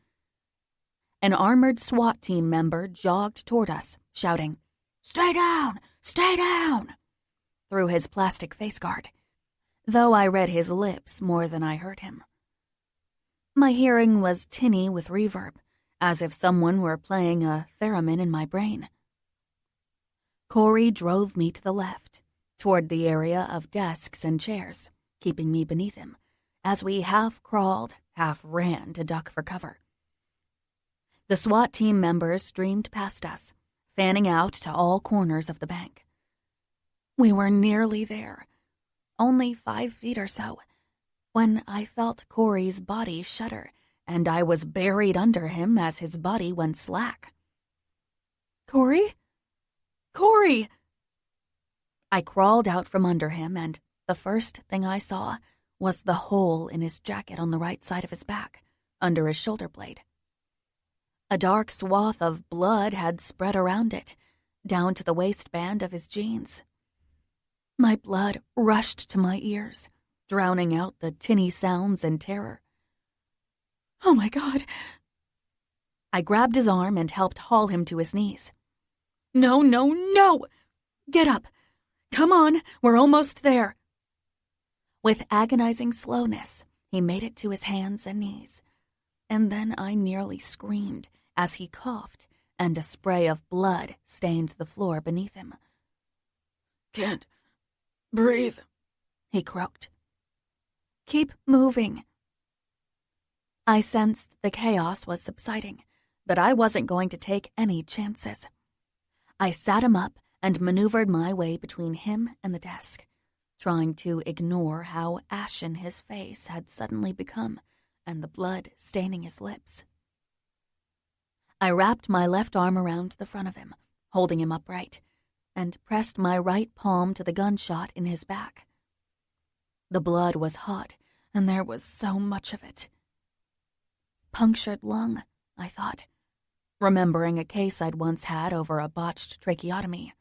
An armored SWAT team member jogged toward us, shouting, "Stay down! Stay down!" through his plastic face guard, though I read his lips more than I heard him. My hearing was tinny with reverb, as if someone were playing a theremin in my brain. Cory drove me to the left, toward the area of desks and chairs, keeping me beneath him, as we half crawled, half ran to duck for cover. The SWAT team members streamed past us, fanning out to all corners of the bank. We were nearly there, only 5 feet or so, when I felt Cory's body shudder, and I was buried under him as his body went slack. "Cory? Cory!" I crawled out from under him, and the first thing I saw was the hole in his jacket on the right side of his back, under his shoulder blade. A dark swath of blood had spread around it, down to the waistband of his jeans. My blood rushed to my ears, drowning out the tinny sounds and terror. "Oh my God!" I grabbed his arm and helped haul him to his knees. "No, no, no! Get up! Come on, we're almost there!" With agonizing slowness, he made it to his hands and knees, and then I nearly screamed as he coughed and a spray of blood stained the floor beneath him. "Can't breathe," he croaked. "Keep moving." I sensed the chaos was subsiding, but I wasn't going to take any chances. I sat him up and maneuvered my way between him and the desk, trying to ignore how ashen his face had suddenly become and the blood staining his lips. I wrapped my left arm around the front of him, holding him upright, and pressed my right palm to the gunshot in his back. The blood was hot, and there was so much of it. Punctured lung, I thought, remembering a case I'd once had over a botched tracheotomy.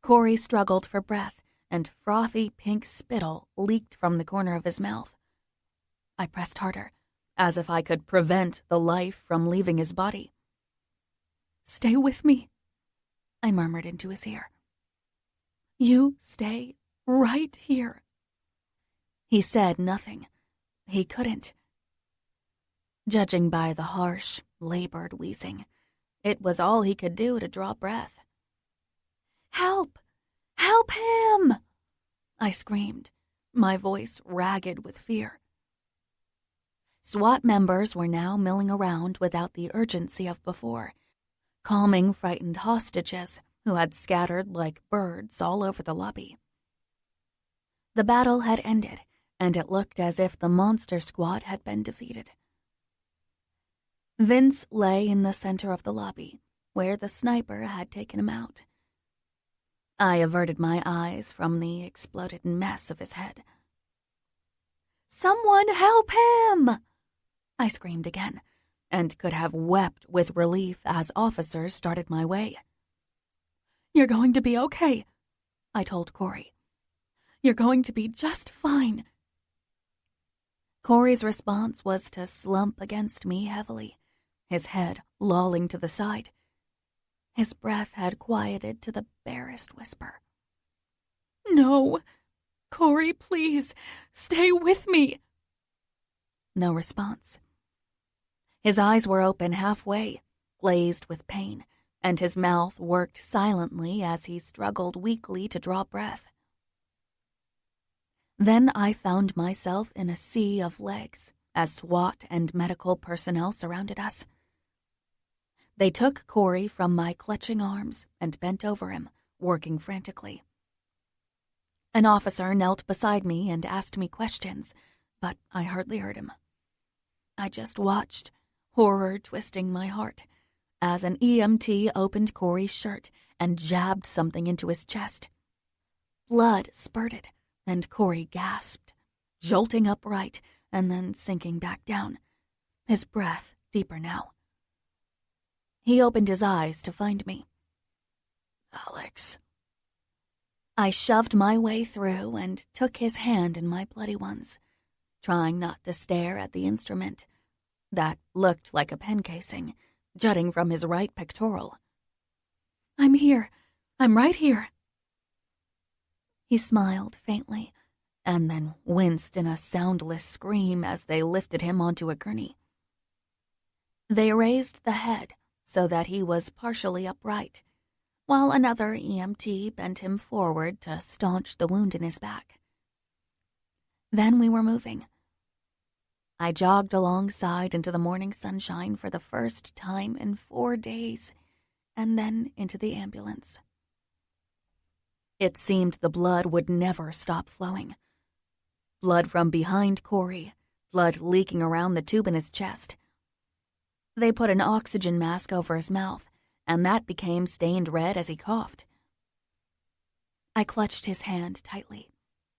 Cory struggled for breath, and frothy pink spittle leaked from the corner of his mouth. I pressed harder, as if I could prevent the life from leaving his body. "Stay with me," I murmured into his ear. "You stay right here." He said nothing. He couldn't. Judging by the harsh, labored wheezing, it was all he could do to draw breath. "Help! Help him!" I screamed, my voice ragged with fear. SWAT members were now milling around without the urgency of before, calming frightened hostages who had scattered like birds all over the lobby. The battle had ended, and it looked as if the monster squad had been defeated. Vince lay in the center of the lobby, where the sniper had taken him out. I averted my eyes from the exploded mess of his head. "Someone help him!" I screamed again, and could have wept with relief as officers started my way. You're going to be okay, I told Cory. You're going to be just fine. Cory's response was to slump against me heavily, his head lolling to the side. His breath had quieted to the barest whisper. No, Cory, please, stay with me. No response. His eyes were open halfway, glazed with pain, and his mouth worked silently as he struggled weakly to draw breath. Then I found myself in a sea of legs as SWAT and medical personnel surrounded us. They took Cory from my clutching arms and bent over him, working frantically. An officer knelt beside me and asked me questions, but I hardly heard him. I just watched, horror twisting my heart, as an EMT opened Cory's shirt and jabbed something into his chest. Blood spurted, and Cory gasped, jolting upright and then sinking back down, his breath deeper now. He opened his eyes to find me. Alex. I shoved my way through and took his hand in my bloody ones, trying not to stare at the instrument that looked like a pen casing jutting from his right pectoral. I'm here. I'm right here. He smiled faintly and then winced in a soundless scream as they lifted him onto a gurney. They raised the head so that he was partially upright, while another EMT bent him forward to staunch the wound in his back. Then we were moving. I jogged alongside into the morning sunshine for the first time in 4 days, and then into the ambulance. It seemed the blood would never stop flowing. Blood from behind Cory, blood leaking around the tube in his chest. They put an oxygen mask over his mouth, and that became stained red as he coughed. I clutched his hand tightly,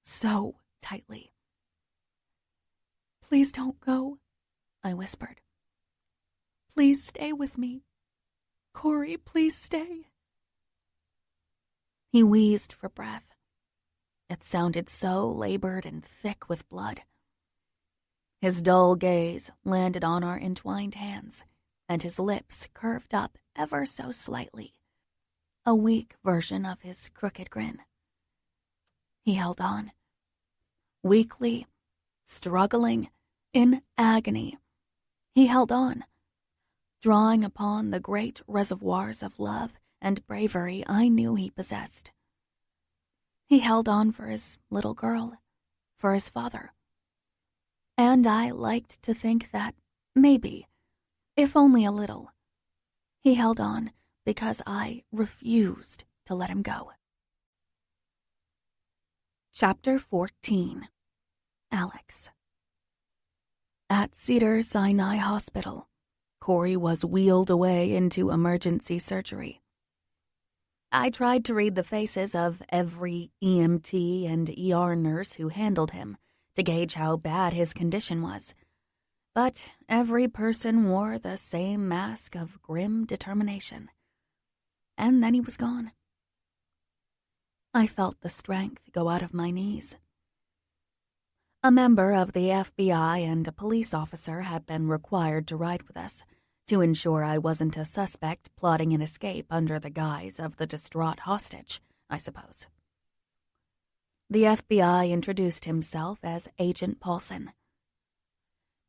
so tightly. Please don't go, I whispered. Please stay with me. Cory, please stay. He wheezed for breath. It sounded so labored and thick with blood. His dull gaze landed on our entwined hands, and his lips curved up ever so slightly, a weak version of his crooked grin. He held on. Weakly, struggling, in agony, he held on, drawing upon the great reservoirs of love and bravery I knew he possessed. He held on for his little girl, for his father. And I liked to think that, maybe, if only a little, he held on because I refused to let him go. Chapter 14. Alex. At Cedars-Sinai Hospital, Cory was wheeled away into emergency surgery. I tried to read the faces of every EMT and ER nurse who handled him to gauge how bad his condition was, but every person wore the same mask of grim determination. And then he was gone. I felt the strength go out of my knees. A member of the FBI and a police officer had been required to ride with us to ensure I wasn't a suspect plotting an escape under the guise of the distraught hostage, I suppose. The FBI introduced himself as Agent Paulson.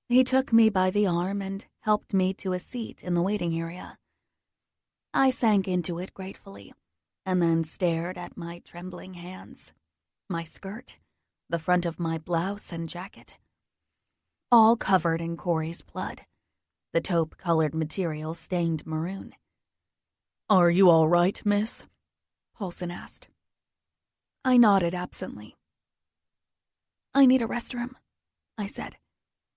He took me by the arm and helped me to a seat in the waiting area. I sank into it gratefully, and then stared at my trembling hands, my skirt, the front of my blouse and jacket, all covered in Cory's blood, the taupe-colored material stained maroon. "Are you all right, miss?" Paulson asked. I nodded absently. "I need a restroom," I said,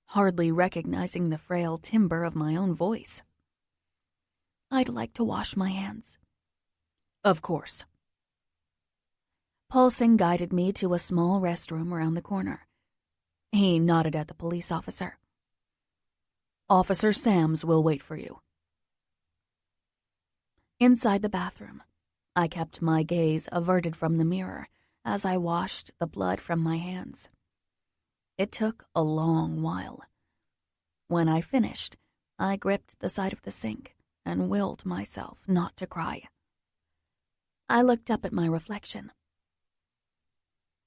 hardly recognizing the frail timbre of my own voice. "I'd like to wash my hands." "Of course." Paulson guided me to a small restroom around the corner. He nodded at the police officer. "Officer Sams will wait for you." Inside the bathroom, I kept my gaze averted from the mirror as I washed the blood from my hands. It took a long while. When I finished, I gripped the side of the sink and willed myself not to cry. I looked up at my reflection.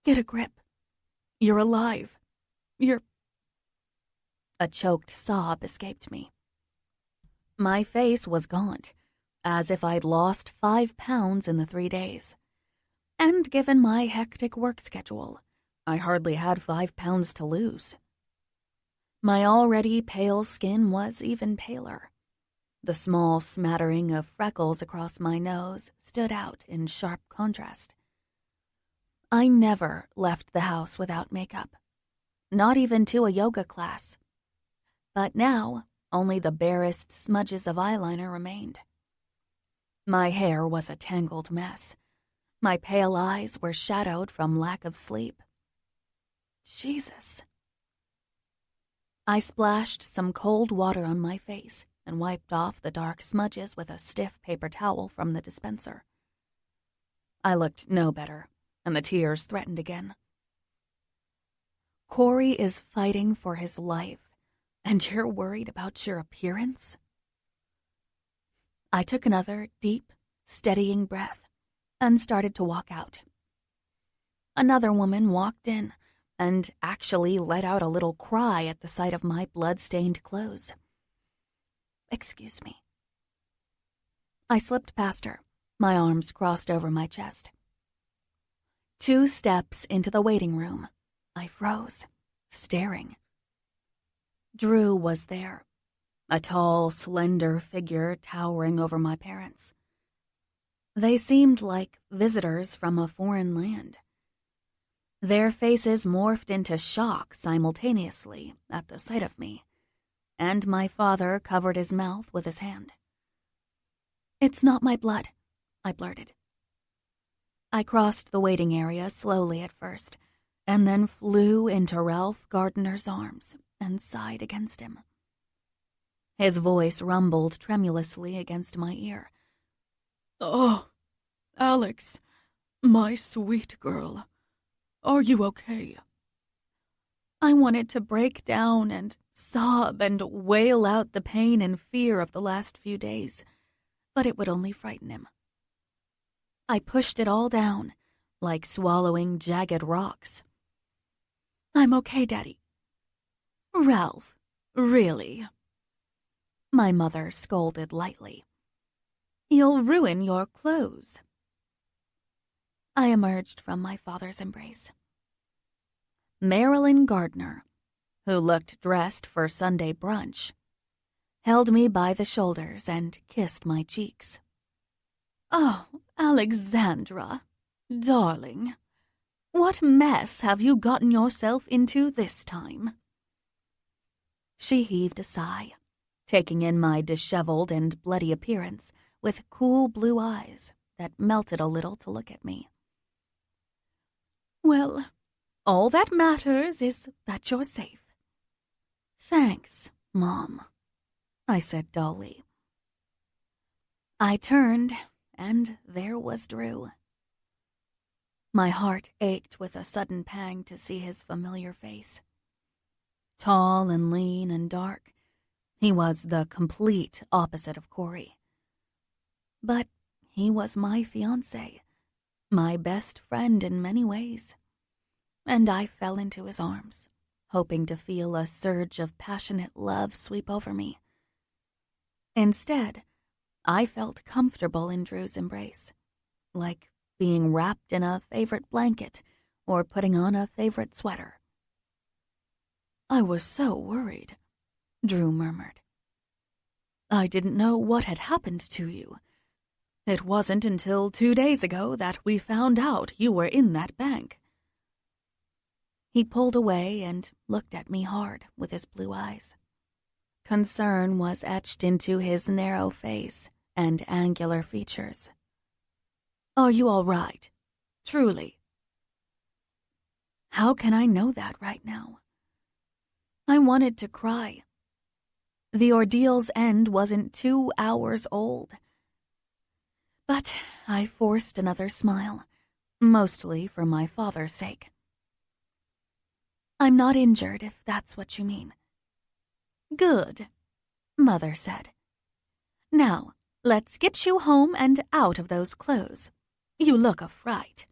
Get a grip. You're alive. You're... A choked sob escaped me. My face was gaunt, as if I'd lost 5 pounds in the 3 days. And given my hectic work schedule, I hardly had 5 pounds to lose. My already pale skin was even paler. The small smattering of freckles across my nose stood out in sharp contrast. I never left the house without makeup, not even to a yoga class. But now, only the barest smudges of eyeliner remained. My hair was a tangled mess. My pale eyes were shadowed from lack of sleep. Jesus. I splashed some cold water on my face and wiped off the dark smudges with a stiff paper towel from the dispenser. I looked no better, and the tears threatened again. Cory is fighting for his life, and you're worried about your appearance? I took another deep, steadying breath and started to walk out. Another woman walked in and actually let out a little cry at the sight of my blood-stained clothes. Excuse me. I slipped past her, my arms crossed over my chest. 2 steps into the waiting room, I froze, staring. Drew was there, a tall, slender figure towering over my parents. They seemed like visitors from a foreign land. Their faces morphed into shock simultaneously at the sight of me, and my father covered his mouth with his hand. It's not my blood, I blurted. I crossed the waiting area slowly at first, and then flew into Ralph Gardner's arms and sighed against him. His voice rumbled tremulously against my ear. Oh, Alex, my sweet girl, are you okay? I wanted to break down and sob and wail out the pain and fear of the last few days, but it would only frighten him. I pushed it all down, like swallowing jagged rocks. I'm okay, Daddy. Ralph, really? My mother scolded lightly. You'll ruin your clothes. I emerged from my father's embrace. Marilyn Gardner, who looked dressed for Sunday brunch, held me by the shoulders and kissed my cheeks. Oh, Alexandra, darling, what mess have you gotten yourself into this time? She heaved a sigh, taking in my disheveled and bloody appearance with cool blue eyes that melted a little to look at me. Well, all that matters is that you're safe. Thanks, Mom, I said dully. I turned, and there was Drew. My heart ached with a sudden pang to see his familiar face. Tall and lean and dark, he was the complete opposite of Cory. But he was my fiancé, my best friend in many ways, and I fell into his arms, hoping to feel a surge of passionate love sweep over me. Instead, I felt comfortable in Drew's embrace, like being wrapped in a favorite blanket or putting on a favorite sweater. I was so worried, Drew murmured. I didn't know what had happened to you. It wasn't until 2 days ago that we found out you were in that bank. He pulled away and looked at me hard with his blue eyes. Concern was etched into his narrow face and angular features. Are you all right? Truly? How can I know that right now? I wanted to cry. The ordeal's end wasn't 2 hours old. But I forced another smile, mostly for my father's sake. I'm not injured, if that's what you mean. Good, Mother said. Now, let's get you home and out of those clothes. You look a fright.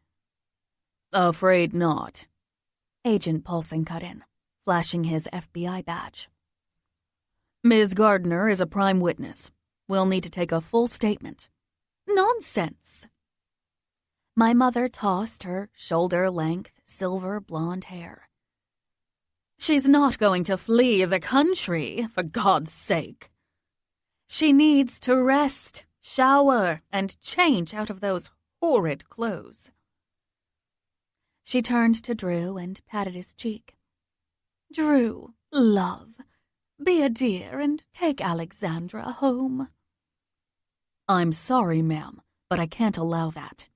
Afraid not, Agent Paulson cut in, flashing his FBI badge. Ms. Gardner is a prime witness. We'll need to take a full statement. Nonsense. My mother tossed her shoulder-length, silver blonde hair. She's not going to flee the country, for God's sake. She needs to rest, shower, and change out of those horrid clothes. She turned to Drew and patted his cheek. Drew, love, be a dear and take Alexandra home. I'm sorry, ma'am, but I can't allow that.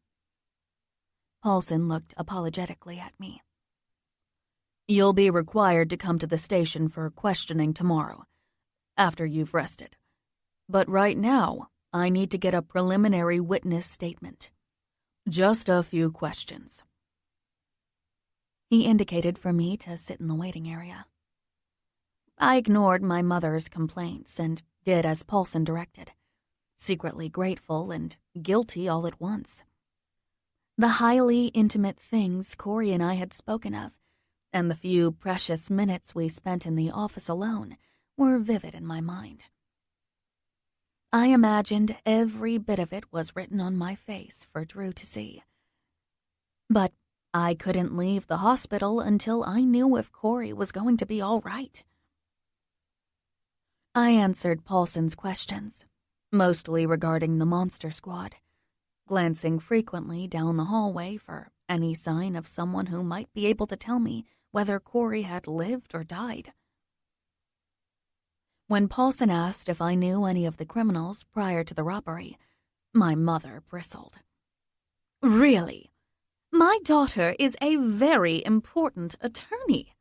Paulson looked apologetically at me. You'll be required to come to the station for questioning tomorrow, after you've rested. But right now, I need to get a preliminary witness statement. Just a few questions. He indicated for me to sit in the waiting area. I ignored my mother's complaints and did as Paulson directed, secretly grateful and guilty all at once. The highly intimate things Cory and I had spoken of, and the few precious minutes we spent in the office alone, were vivid in my mind. I imagined every bit of it was written on my face for Drew to see. But I couldn't leave the hospital until I knew if Cory was going to be all right. I answered Paulson's questions, mostly regarding the Monster Squad, glancing frequently down the hallway for any sign of someone who might be able to tell me whether Cory had lived or died. When Paulson asked if I knew any of the criminals prior to the robbery, my mother bristled. Really? My daughter is a very important attorney.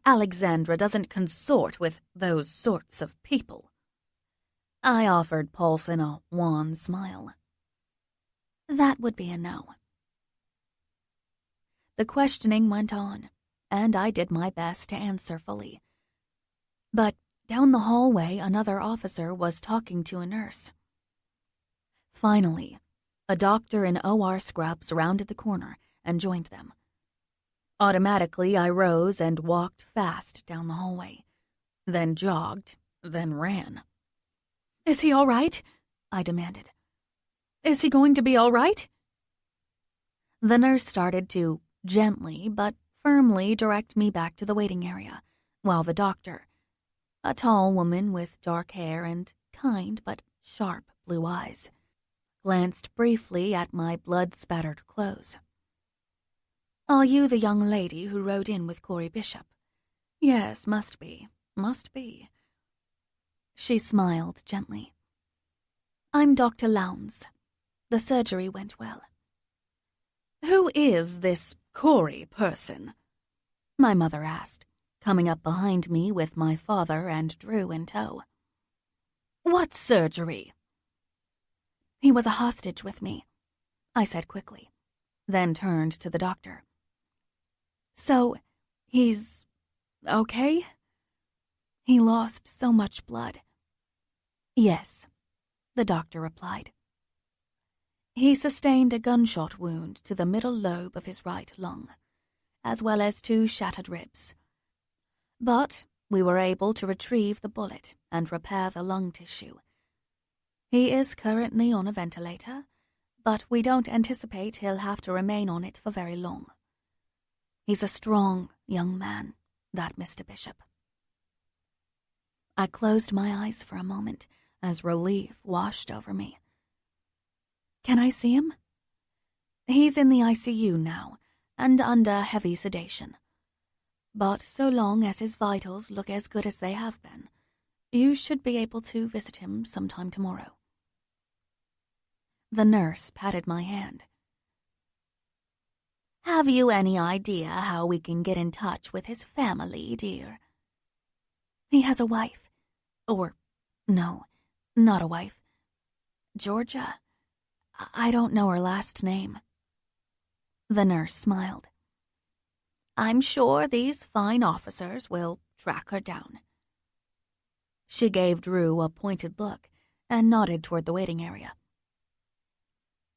Alexandra doesn't consort with those sorts of people. I offered Paulson a wan smile. That would be a no. The questioning went on, and I did my best to answer fully. But down the hallway, another officer was talking to a nurse. Finally, a doctor in OR scrubs rounded the corner and joined them. Automatically, I rose and walked fast down the hallway, then jogged, then ran. Is he all right? I demanded. Is he going to be all right? The nurse started to gently but firmly direct me back to the waiting area, while the doctor, a tall woman with dark hair and kind but sharp blue eyes, glanced briefly at my blood-spattered clothes. Are you the young lady who rode in with Cory Bishop? Yes, must be. She smiled gently. I'm Dr. Lowndes. The surgery went well. Who is this Cory person? My mother asked, coming up behind me with my father and Drew in tow. What surgery? He was a hostage with me, I said quickly, then turned to the doctor. So, he's okay? He lost so much blood. Yes, the doctor replied. He sustained a gunshot wound to the middle lobe of his right lung, as well as 2 shattered ribs. But we were able to retrieve the bullet and repair the lung tissue. He is currently on a ventilator, but we don't anticipate he'll have to remain on it for very long. He's a strong young man, that Mr. Bishop. I closed my eyes for a moment as relief washed over me. Can I see him? He's in the ICU now and under heavy sedation. But so long as his vitals look as good as they have been, you should be able to visit him sometime tomorrow. The nurse patted my hand. Have you any idea how we can get in touch with his family, dear? He has a wife. Or, no, not a wife. Georgia. I don't know her last name." The nurse smiled. "I'm sure these fine officers will track her down." She gave Drew a pointed look and nodded toward the waiting area.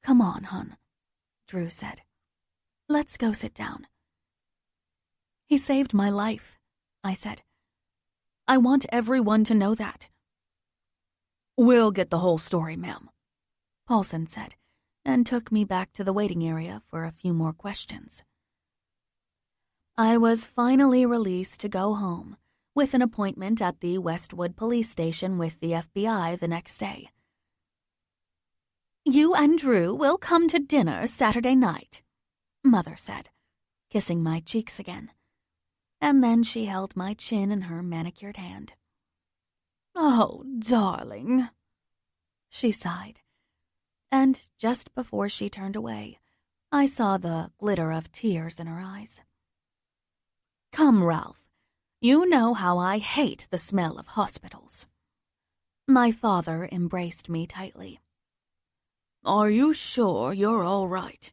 "Come on, hon," Drew said. "Let's go sit down." "He saved my life," I said. "I want everyone to know that." "We'll get the whole story, ma'am," Paulson said, and took me back to the waiting area for a few more questions. I was finally released to go home, with an appointment at the Westwood police station with the FBI the next day. "You and Drew will come to dinner Saturday night," Mother said, kissing my cheeks again. And then she held my chin in her manicured hand. "Oh, darling," she sighed. And just before she turned away, I saw the glitter of tears in her eyes. "Come, Ralph. You know how I hate the smell of hospitals." My father embraced me tightly. "Are you sure you're all right?"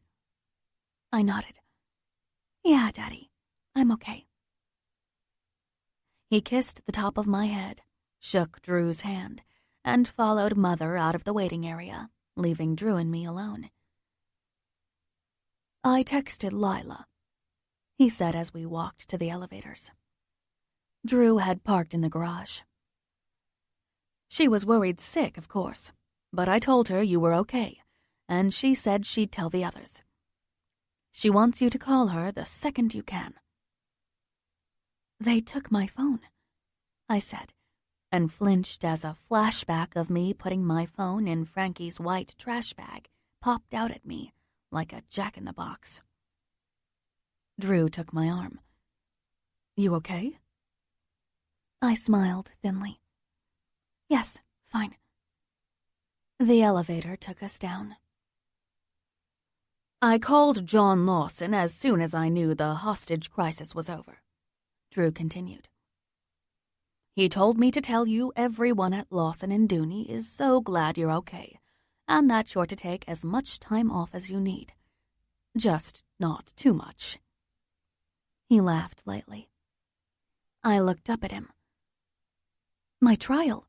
I nodded. "Yeah, Daddy, I'm okay." He kissed the top of my head, shook Drew's hand, and followed Mother out of the waiting area, leaving Drew and me alone. "I texted Lila," he said as we walked to the elevators. Drew had parked in the garage. "She was worried sick, of course, but I told her you were okay, and she said she'd tell the others. She wants you to call her the second you can." "They took my phone," I said, and flinched as a flashback of me putting my phone in Frankie's white trash bag popped out at me like a jack-in-the-box. Drew took my arm. "You okay?" I smiled thinly. "Yes, fine." The elevator took us down. "I called John Lawson as soon as I knew the hostage crisis was over," Drew continued. "He told me to tell you everyone at Lawson and Dooney is so glad you're okay, and that you're to take as much time off as you need. Just not too much." He laughed lightly. I looked up at him. "My trial?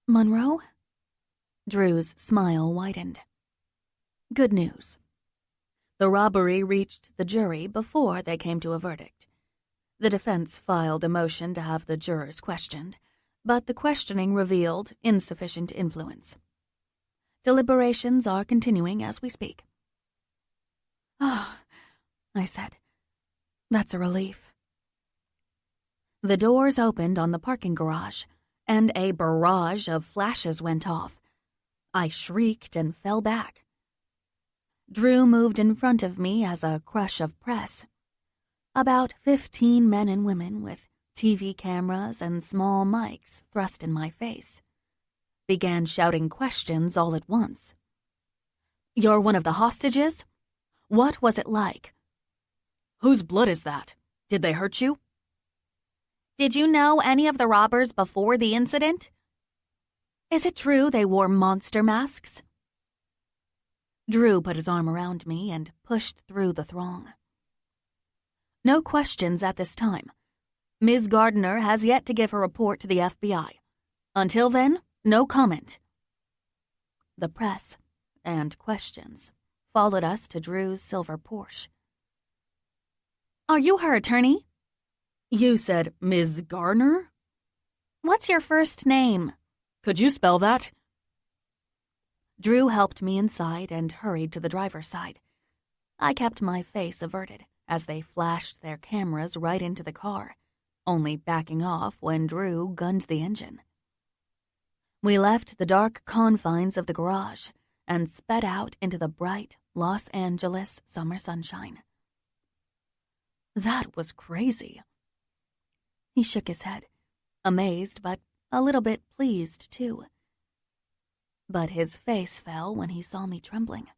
Monroe?" Drew's smile widened. "Good news. The robbery reached the jury before they came to a verdict. The defense filed a motion to have the jurors questioned, but the questioning revealed insufficient influence. Deliberations are continuing as we speak." "Oh," I said. "That's a relief." The doors opened on the parking garage, and a barrage of flashes went off. I shrieked and fell back. Drew moved in front of me as a crush of press. About 15 men and women with TV cameras and small mics thrust in my face began shouting questions all at once. "You're one of the hostages? What was it like? Whose blood is that? Did they hurt you? Did you know any of the robbers before the incident? Is it true they wore monster masks?" Drew put his arm around me and pushed through the throng. "No questions at this time. Ms. Gardner has yet to give her report to the FBI. Until then, no comment." The press and questions followed us to Drew's silver Porsche. "Are you her attorney?" "You said Ms. Gardner?" "What's your first name? Could you spell that?" Drew helped me inside and hurried to the driver's side. I kept my face averted as they flashed their cameras right into the car, only backing off when Drew gunned the engine. We left the dark confines of the garage and sped out into the bright Los Angeles summer sunshine. "That was crazy." He shook his head, amazed but a little bit pleased, too. But his face fell when he saw me trembling.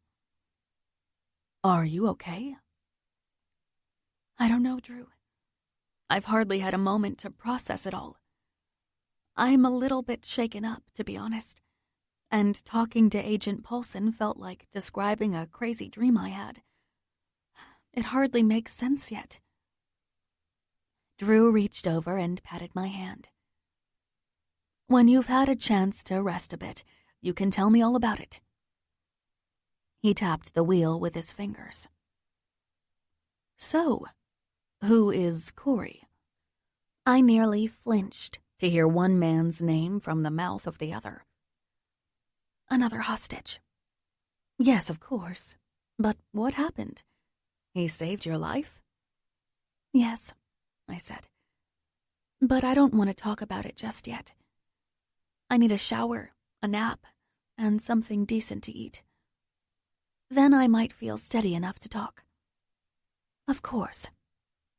"Are you okay?" "I don't know, Drew. I've hardly had a moment to process it all. I'm a little bit shaken up, to be honest. and talking to Agent Paulson felt like describing a crazy dream I had. It hardly makes sense yet. Drew reached over and patted my hand. When you've had a chance to rest a bit, you can tell me all about it. He tapped the wheel with his fingers. So, who is Cory? I nearly flinched to hear one man's name from the mouth of the other. Another hostage. Yes, of course. But what happened? He saved your life? Yes, I said. But I don't want to talk about it just yet. I need a shower, a nap, and something decent to eat. Then I might feel steady enough to talk. Of course,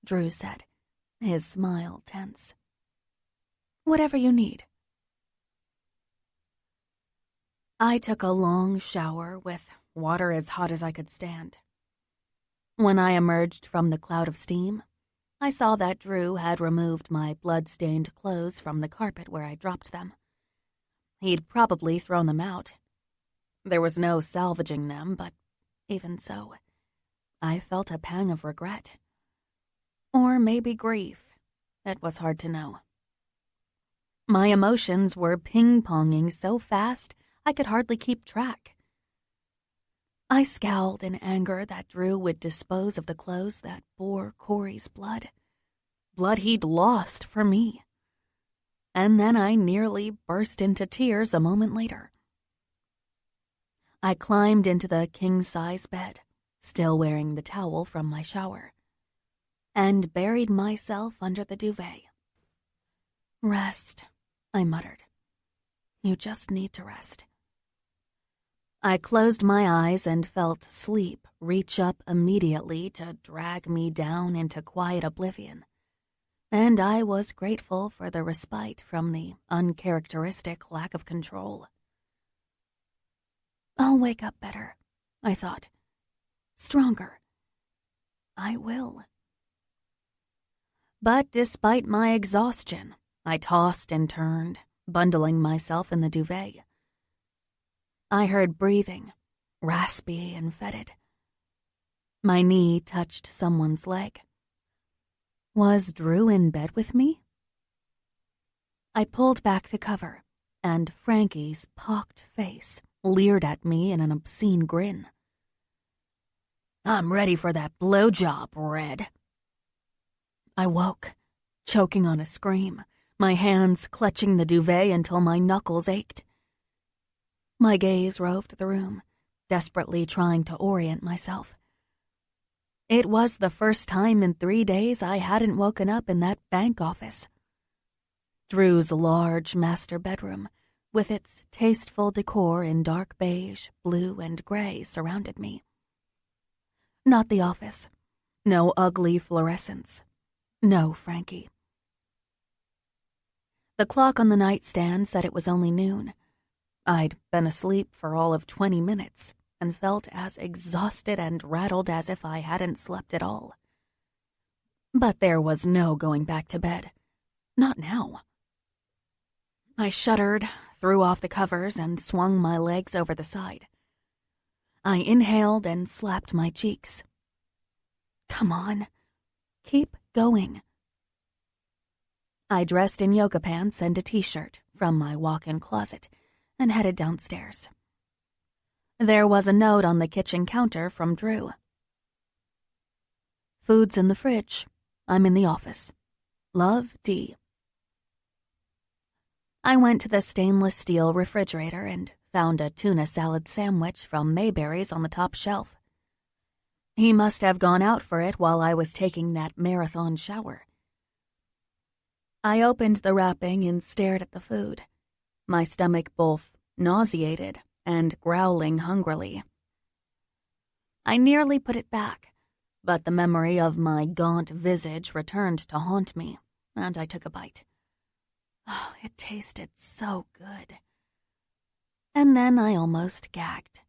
Drew said, his smile tense. Whatever you need. I took a long shower with water as hot as I could stand. When I emerged from the cloud of steam, I saw that Drew had removed my blood-stained clothes from the carpet where I dropped them. He'd probably thrown them out. There was no salvaging them, but even so, I felt a pang of regret. Or maybe grief. It was hard to know. My emotions were ping-ponging so fast I could hardly keep track. I scowled in anger that Drew would dispose of the clothes that bore Cory's blood. Blood he'd lost for me. And then I nearly burst into tears a moment later. I climbed into the king-size bed, still wearing the towel from my shower, and buried myself under the duvet. Rest, I muttered. You just need to rest. I closed my eyes and felt sleep reach up immediately to drag me down into quiet oblivion, and I was grateful for the respite from the uncharacteristic lack of control. I'll wake up better, I thought. Stronger. I will. But despite my exhaustion, I tossed and turned, bundling myself in the duvet. I heard breathing, raspy and fetid. My knee touched someone's leg. Was Drew in bed with me? I pulled back the cover, and Frankie's pocked face leered at me in an obscene grin. I'm ready for that blowjob, Red. I woke, choking on a scream, my hands clutching the duvet until my knuckles ached. My gaze roved the room, desperately trying to orient myself. It was the first time in 3 days I hadn't woken up in that bank office. Drew's large master bedroom, with its tasteful decor in dark beige, blue, and gray, surrounded me. Not the office. No ugly fluorescents. No Frankie. The clock on the nightstand said it was only noon. I'd been asleep for all of 20 minutes and felt as exhausted and rattled as if I hadn't slept at all. But there was no going back to bed. Not now. I shuddered, threw off the covers, and swung my legs over the side. I inhaled and slapped my cheeks. Come on. Keep going. I dressed in yoga pants and a t-shirt from my walk-in closet and headed downstairs. There was a note on the kitchen counter from Drew. Food's in the fridge. I'm in the office. Love, D. I went to the stainless steel refrigerator and found a tuna salad sandwich from Mayberry's on the top shelf. He must have gone out for it while I was taking that marathon shower. I opened the wrapping and stared at the food, my stomach both nauseated and growling hungrily. I nearly put it back, but the memory of my gaunt visage returned to haunt me, and I took a bite. Oh, it tasted so good. And then I almost gagged.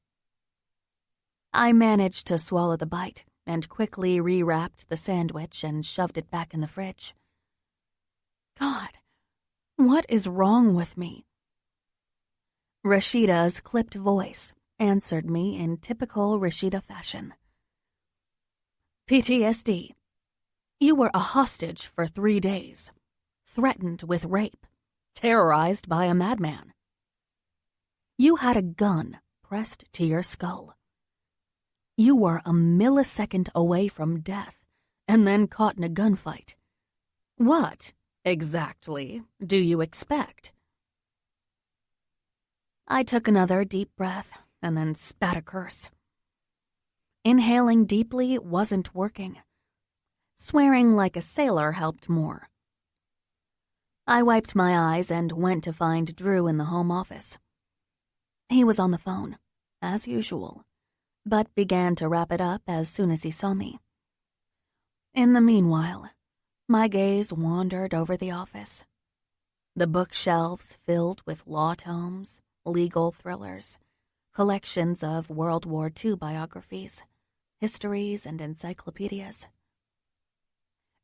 I managed to swallow the bite and quickly rewrapped the sandwich and shoved it back in the fridge. God, what is wrong with me? Rashida's clipped voice answered me in typical Rashida fashion. PTSD. You were a hostage for 3 days, threatened with rape, terrorized by a madman. You had a gun pressed to your skull. You were a millisecond away from death and then caught in a gunfight. What, exactly, do you expect? I took another deep breath and then spat a curse. Inhaling deeply wasn't working. Swearing like a sailor helped more. I wiped my eyes and went to find Drew in the home office. He was on the phone, as usual, but began to wrap it up as soon as he saw me. In the meanwhile, my gaze wandered over the office. The bookshelves filled with law tomes, legal thrillers, collections of World War II biographies, histories, and encyclopedias.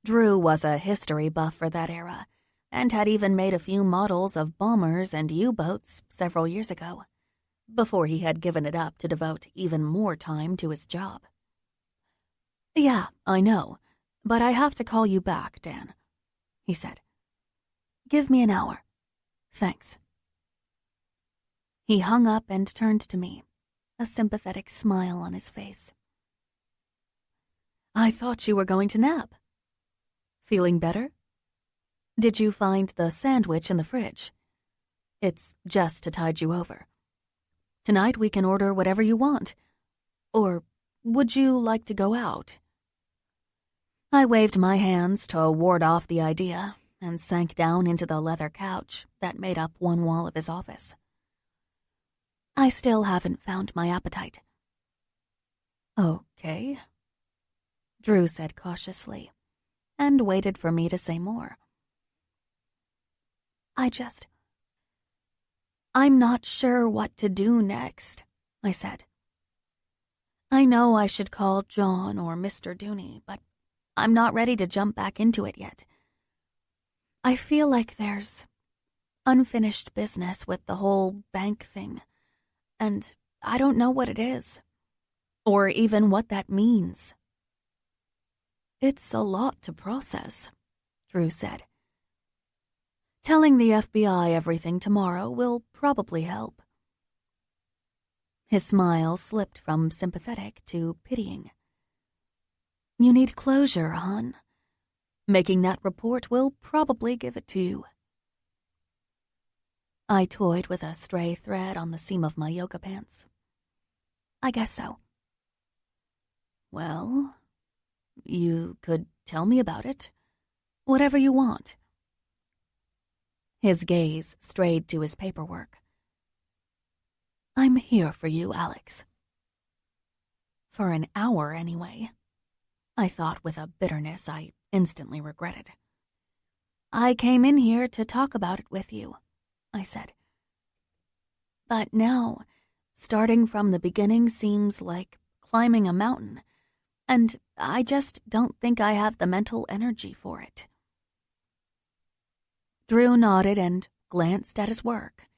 Drew was a history buff for that era, and had even made a few models of bombers and U-boats several years ago, before he had given it up to devote even more time to his job. Yeah, I know, but I have to call you back, Dan, he said. Give me an hour. Thanks. He hung up and turned to me, a sympathetic smile on his face. I thought you were going to nap. Feeling better? Did you find the sandwich in the fridge? It's just to tide you over. Tonight we can order whatever you want. Or would you like to go out? I waved my hands to ward off the idea and sank down into the leather couch that made up one wall of his office. I still haven't found my appetite. Okay, Drew said cautiously, and waited for me to say more. I'm not sure what to do next, I said. I know I should call John or Mr. Dooney, but I'm not ready to jump back into it yet. I feel like there's unfinished business with the whole bank thing, and I don't know what it is, or even what that means. It's a lot to process, Drew said. Telling the FBI everything tomorrow will probably help. His smile slipped from sympathetic to pitying. You need closure, hon. Making that report will probably give it to you. I toyed with a stray thread on the seam of my yoga pants. I guess so. Well, you could tell me about it. Whatever you want. His gaze strayed to his paperwork. I'm here for you, Alex. For an hour, anyway, I thought with a bitterness I instantly regretted. I came in here to talk about it with you, I said. But now, starting from the beginning seems like climbing a mountain, and I just don't think I have the mental energy for it. Drew nodded and glanced at his work.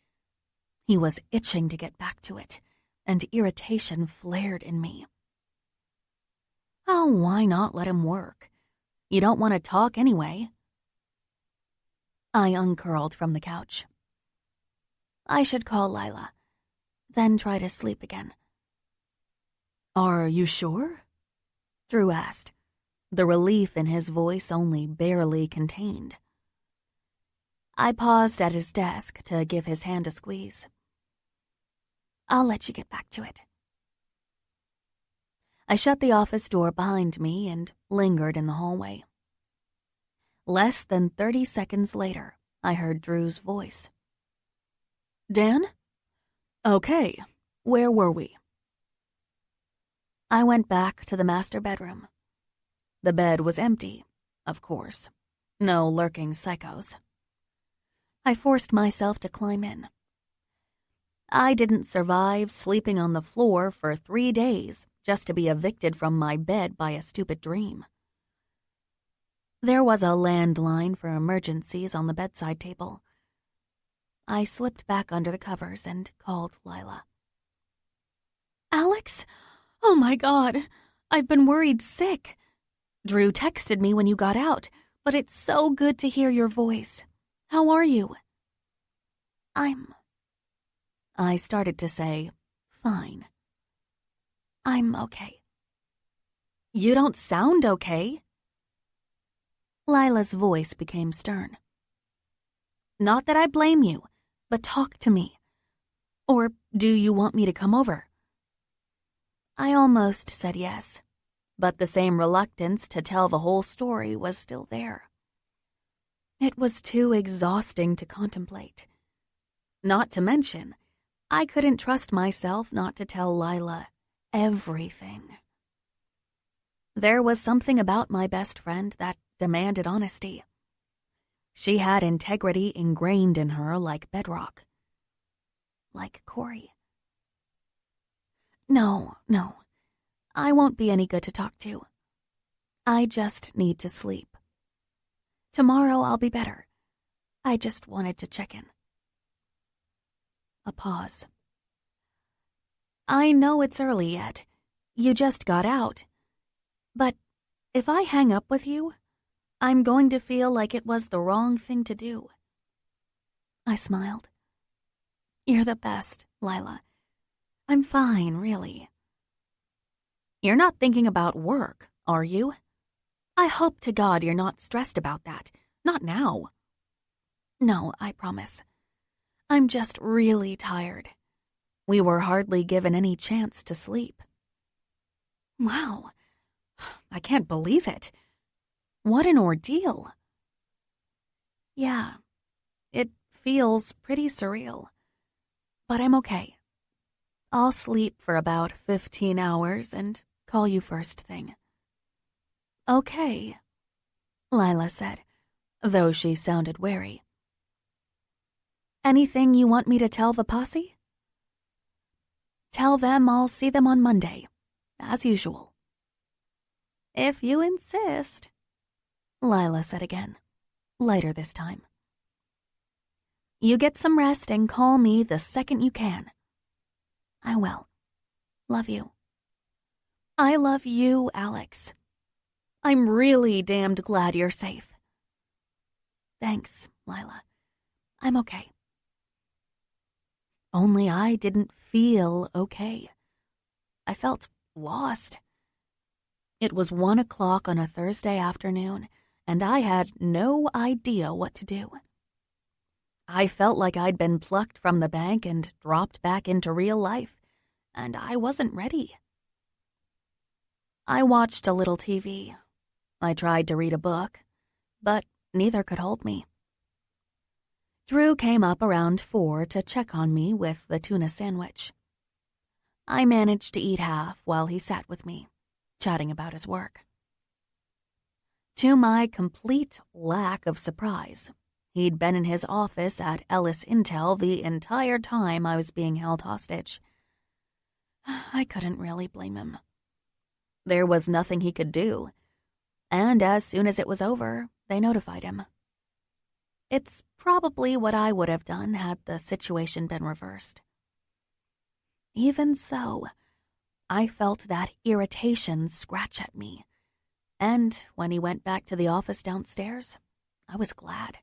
He was itching to get back to it, and irritation flared in me. Oh, why not let him work? You don't want to talk anyway. I uncurled from the couch. I should call Lila, then try to sleep again. Are you sure? Drew asked, the relief in his voice only barely contained. I paused at his desk to give his hand a squeeze. I'll let you get back to it. I shut the office door behind me and lingered in the hallway. Less than 30 seconds later, I heard Drew's voice. Dan? Okay, where were we? I went back to the master bedroom. The bed was empty, of course. No lurking psychos. I forced myself to climb in. I didn't survive sleeping on the floor for 3 days just to be evicted from my bed by a stupid dream. There was a landline for emergencies on the bedside table. I slipped back under the covers and called Lila. Alex? Oh my God, I've been worried sick. Drew texted me when you got out, but it's so good to hear your voice. How are you? I started to say, fine. I'm okay. You don't sound okay. Lila's voice became stern. Not that I blame you, but talk to me. Or do you want me to come over? I almost said yes, but the same reluctance to tell the whole story was still there. It was too exhausting to contemplate. Not to mention, I couldn't trust myself not to tell Lila everything. There was something about my best friend that demanded honesty. She had integrity ingrained in her like bedrock. Like Cory. No, I won't be any good to talk to. I just need to sleep. Tomorrow I'll be better. I just wanted to check in. A pause. I know it's early yet. You just got out. But if I hang up with you, I'm going to feel like it was the wrong thing to do. I smiled. You're the best, Lila. I'm fine, really. You're not thinking about work, are you? I hope to God you're not stressed about that. Not now. No, I promise. I'm just really tired. We were hardly given any chance to sleep. Wow. I can't believe it. What an ordeal. Yeah, it feels pretty surreal. But I'm okay. I'll sleep for about 15 hours and call you first thing. Okay, Lila said, though she sounded wary. Anything you want me to tell the posse? Tell them I'll see them on Monday, as usual. If you insist, Lila said again, lighter this time. You get some rest and call me the second you can. I will. Love you. I love you, Alex. I'm really damned glad you're safe. Thanks, Lila. I'm okay. Only I didn't feel okay. I felt lost. It was 1 o'clock on a Thursday afternoon, and I had no idea what to do. I felt like I'd been plucked from the bank and dropped back into real life, and I wasn't ready. I watched a little TV. I tried to read a book, but neither could hold me. Drew came up around 4 to check on me with the tuna sandwich. I managed to eat half while he sat with me, chatting about his work. To my complete lack of surprise, he'd been in his office at Ellis Intel the entire time I was being held hostage. I couldn't really blame him. There was nothing he could do, and as soon as it was over, they notified him. It's probably what I would have done had the situation been reversed. Even so, I felt that irritation scratch at me, and when he went back to the office downstairs, I was glad.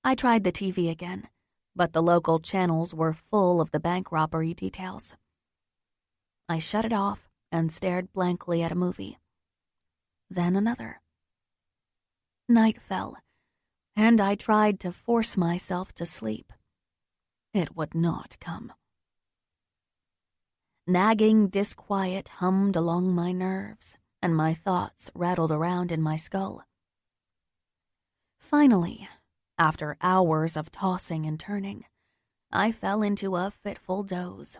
I tried the TV again, but the local channels were full of the bank robbery details. I shut it off and stared blankly at a movie. Then another. Night fell, and I tried to force myself to sleep. It would not come. Nagging disquiet hummed along my nerves, and my thoughts rattled around in my skull. Finally, after hours of tossing and turning, I fell into a fitful doze,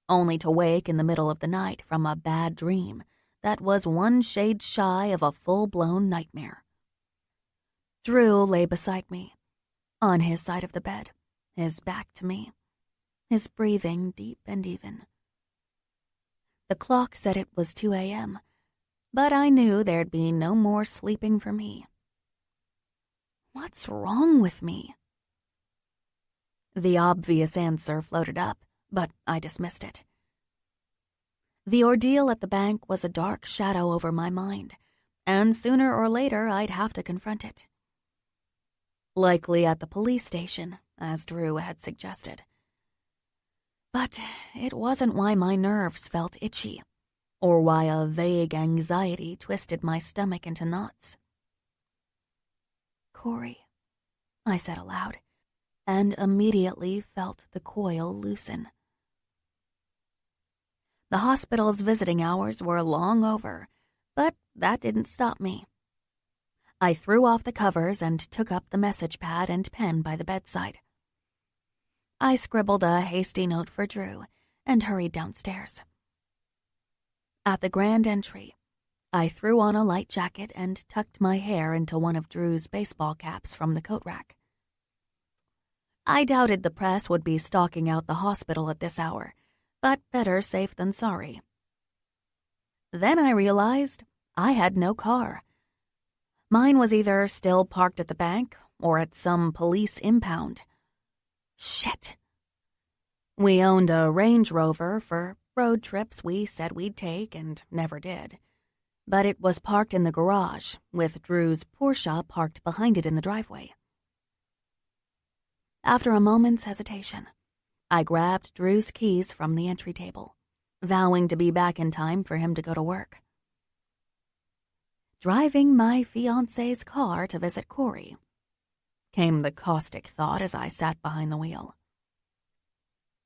only to wake in the middle of the night from a bad dream that was one shade shy of a full-blown nightmare. Drew lay beside me, on his side of the bed, his back to me, his breathing deep and even. The clock said it was 2 a.m., but I knew there'd be no more sleeping for me. What's wrong with me? The obvious answer floated up, but I dismissed it. The ordeal at the bank was a dark shadow over my mind, and sooner or later I'd have to confront it. Likely at the police station, as Drew had suggested. But it wasn't why my nerves felt itchy, or why a vague anxiety twisted my stomach into knots. "Cory," I said aloud, and immediately felt the coil loosen. The hospital's visiting hours were long over, but that didn't stop me. I threw off the covers and took up the message pad and pen by the bedside. I scribbled a hasty note for Drew and hurried downstairs. At the grand entry, I threw on a light jacket and tucked my hair into one of Drew's baseball caps from the coat rack. I doubted the press would be stalking out the hospital at this hour, but better safe than sorry. Then I realized I had no car. Mine was either still parked at the bank or at some police impound. Shit. We owned a Range Rover for road trips we said we'd take and never did, but it was parked in the garage with Drew's Porsche parked behind it in the driveway. After a moment's hesitation, I grabbed Drew's keys from the entry table, vowing to be back in time for him to go to work. Driving my fiancé's car to visit Cory, came the caustic thought as I sat behind the wheel.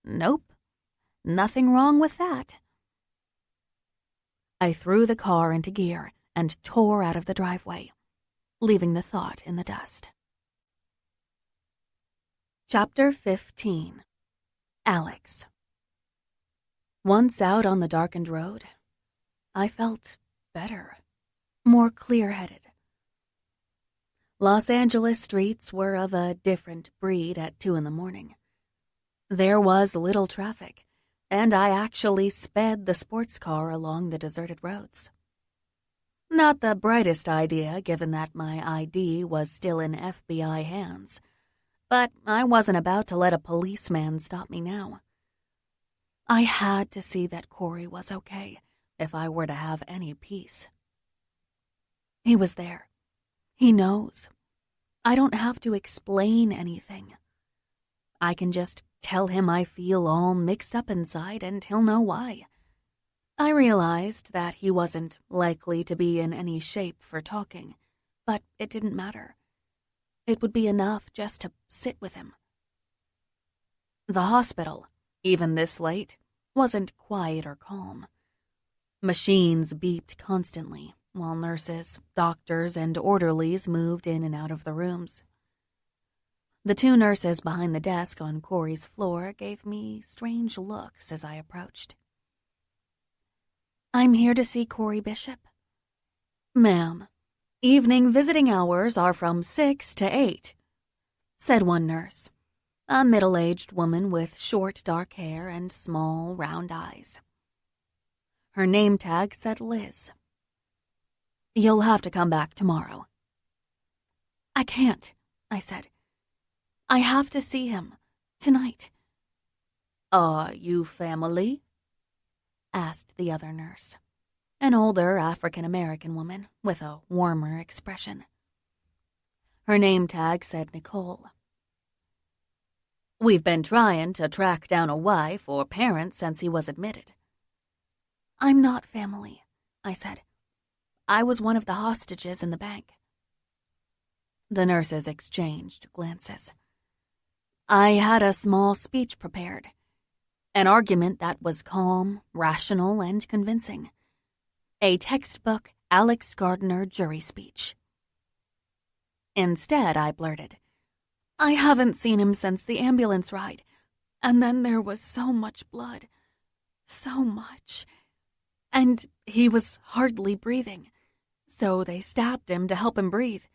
Nope, nothing wrong with that. I threw the car into gear and tore out of the driveway, leaving the thought in the dust. Chapter 15. Alex. Once out on the darkened road, I felt better, more clear-headed. Los Angeles streets were of a different breed at 2 a.m. There was little traffic, and I actually sped the sports car along the deserted roads. Not the brightest idea, given that my ID was still in FBI hands, but I wasn't about to let a policeman stop me now. I had to see that Cory was okay if I were to have any peace. He was there. He knows. I don't have to explain anything. I can just tell him I feel all mixed up inside and he'll know why. I realized that he wasn't likely to be in any shape for talking, but it didn't matter. It would be enough just to sit with him. The hospital, even this late, wasn't quiet or calm. Machines beeped constantly, while nurses, doctors, and orderlies moved in and out of the rooms. The 2 nurses behind the desk on Cory's floor gave me strange looks as I approached. "I'm here to see Cory Bishop." "Ma'am, evening visiting hours are from 6 to 8, said one nurse, a middle-aged woman with short dark hair and small, round eyes. Her name tag said Liz. "You'll have to come back tomorrow." "I can't," I said. "I have to see him. Tonight." "Are you family?" asked the other nurse, an older African-American woman with a warmer expression. Her name tag said Nicole. "We've been trying to track down a wife or parents since he was admitted." "I'm not family," I said. "I was one of the hostages in the bank." The nurses exchanged glances. I had a small speech prepared, an argument that was calm, rational, and convincing. A textbook Alex Gardner jury speech. Instead, I blurted, "I haven't seen him since the ambulance ride, and then there was so much blood. So much. And he was hardly breathing. So they stabbed him to help him breathe.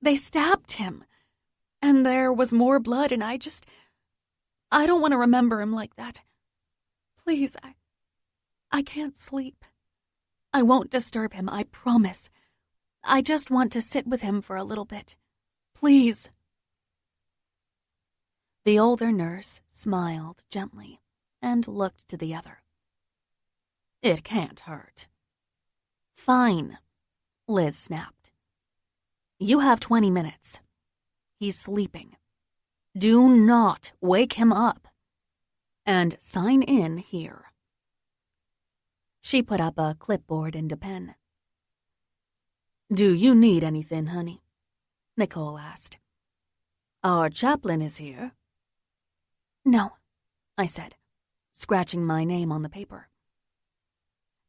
They stabbed him. And there was more blood, and I don't want to remember him like that. Please, I can't sleep. I won't disturb him, I promise. I just want to sit with him for a little bit. Please." The older nurse smiled gently and looked to the other. It can't hurt. Fine, Liz snapped. You have 20 minutes. He's sleeping. Do not wake him up. And sign in here. She put up a clipboard and a pen. Do you need anything, honey? Nicole asked. Our chaplain is here. No, I said, scratching my name on the paper.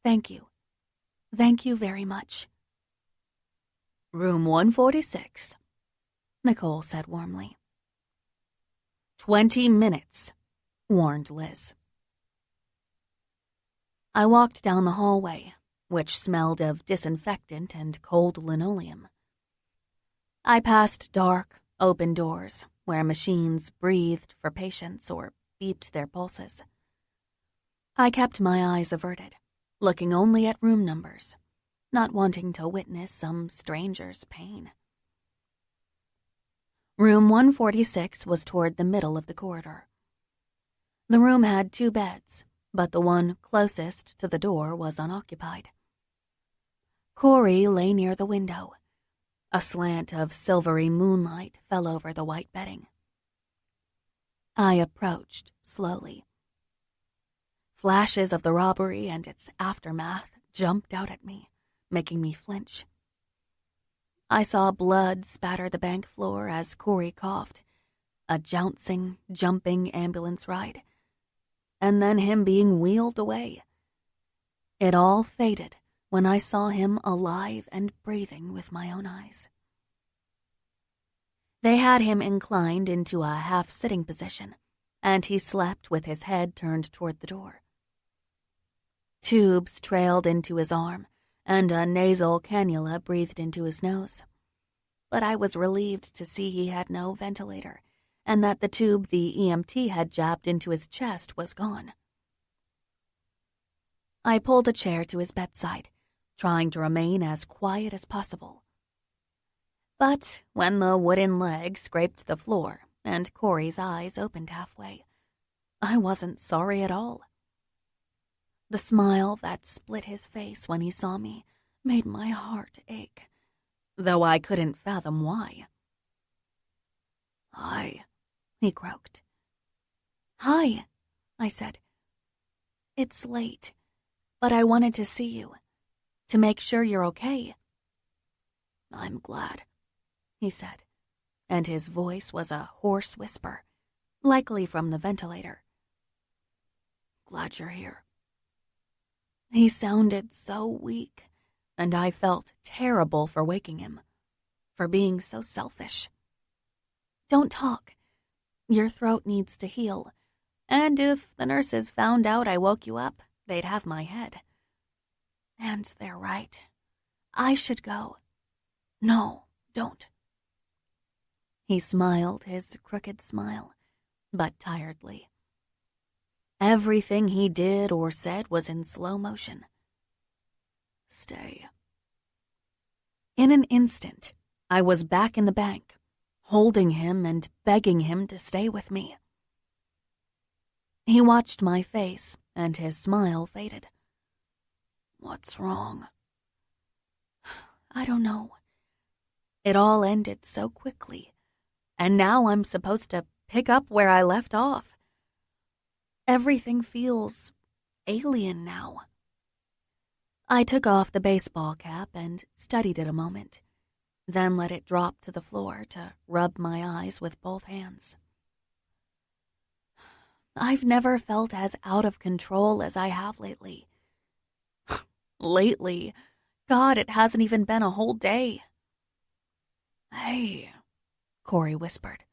Thank you. Thank you very much. Room 146, Nicole said warmly. 20 minutes, warned Liz. I walked down the hallway, which smelled of disinfectant and cold linoleum. I passed dark, open doors where machines breathed for patients or beeped their pulses. I kept my eyes averted, looking only at room numbers, not wanting to witness some stranger's pain. Room 146 was toward the middle of the corridor. The room had 2 beds, but the one closest to the door was unoccupied. Cory lay near the window. A slant of silvery moonlight fell over the white bedding. I approached slowly. Flashes of the robbery and its aftermath jumped out at me, making me flinch. I saw blood spatter the bank floor as Cory coughed, a jouncing, jumping ambulance ride, and then him being wheeled away. It all faded when I saw him alive and breathing with my own eyes. They had him inclined into a half-sitting position, and he slept with his head turned toward the door. Tubes trailed into his arm, and a nasal cannula breathed into his nose. But I was relieved to see he had no ventilator, and that the tube the EMT had jabbed into his chest was gone. I pulled a chair to his bedside, trying to remain as quiet as possible. But when the wooden leg scraped the floor and Cory's eyes opened halfway, I wasn't sorry at all. The smile that split his face when he saw me made my heart ache, though I couldn't fathom why. Hi, he croaked. Hi, I said. It's late, but I wanted to see you, to make sure you're okay. I'm glad, he said, and his voice was a hoarse whisper, likely from the ventilator. Glad you're here. He sounded so weak, and I felt terrible for waking him, for being so selfish. Don't talk. Your throat needs to heal, and if the nurses found out I woke you up, they'd have my head. And they're right. I should go. No, don't. He smiled his crooked smile, but tiredly. Everything he did or said was in slow motion. Stay. In an instant, I was back in the bank, holding him and begging him to stay with me. He watched my face, and his smile faded. What's wrong? I don't know. It all ended so quickly, and now I'm supposed to pick up where I left off. Everything feels alien now. I took off the baseball cap and studied it a moment, then let it drop to the floor to rub my eyes with both hands. I've never felt as out of control as I have lately. Lately? God, it hasn't even been a whole day. Hey, Cory whispered.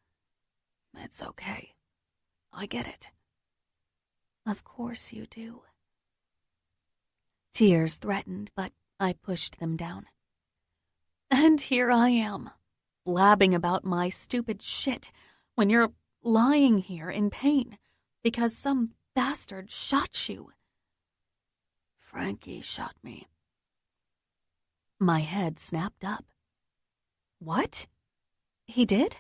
It's okay. I get it. Of course you do. Tears threatened, but I pushed them down. And here I am, blabbing about my stupid shit when you're lying here in pain because some bastard shot you. Frankie shot me. My head snapped up. What? He did?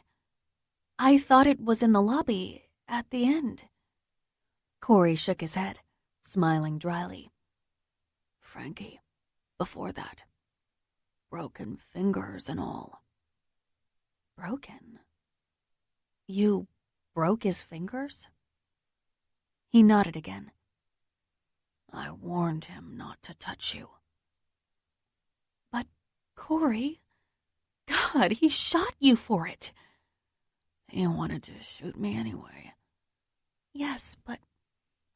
I thought it was in the lobby at the end. Cory shook his head, smiling dryly. Frankie, before that. Broken fingers and all. Broken? You broke his fingers? He nodded again. I warned him not to touch you. But, Cory, God, he shot you for it. He wanted to shoot me anyway. Yes, but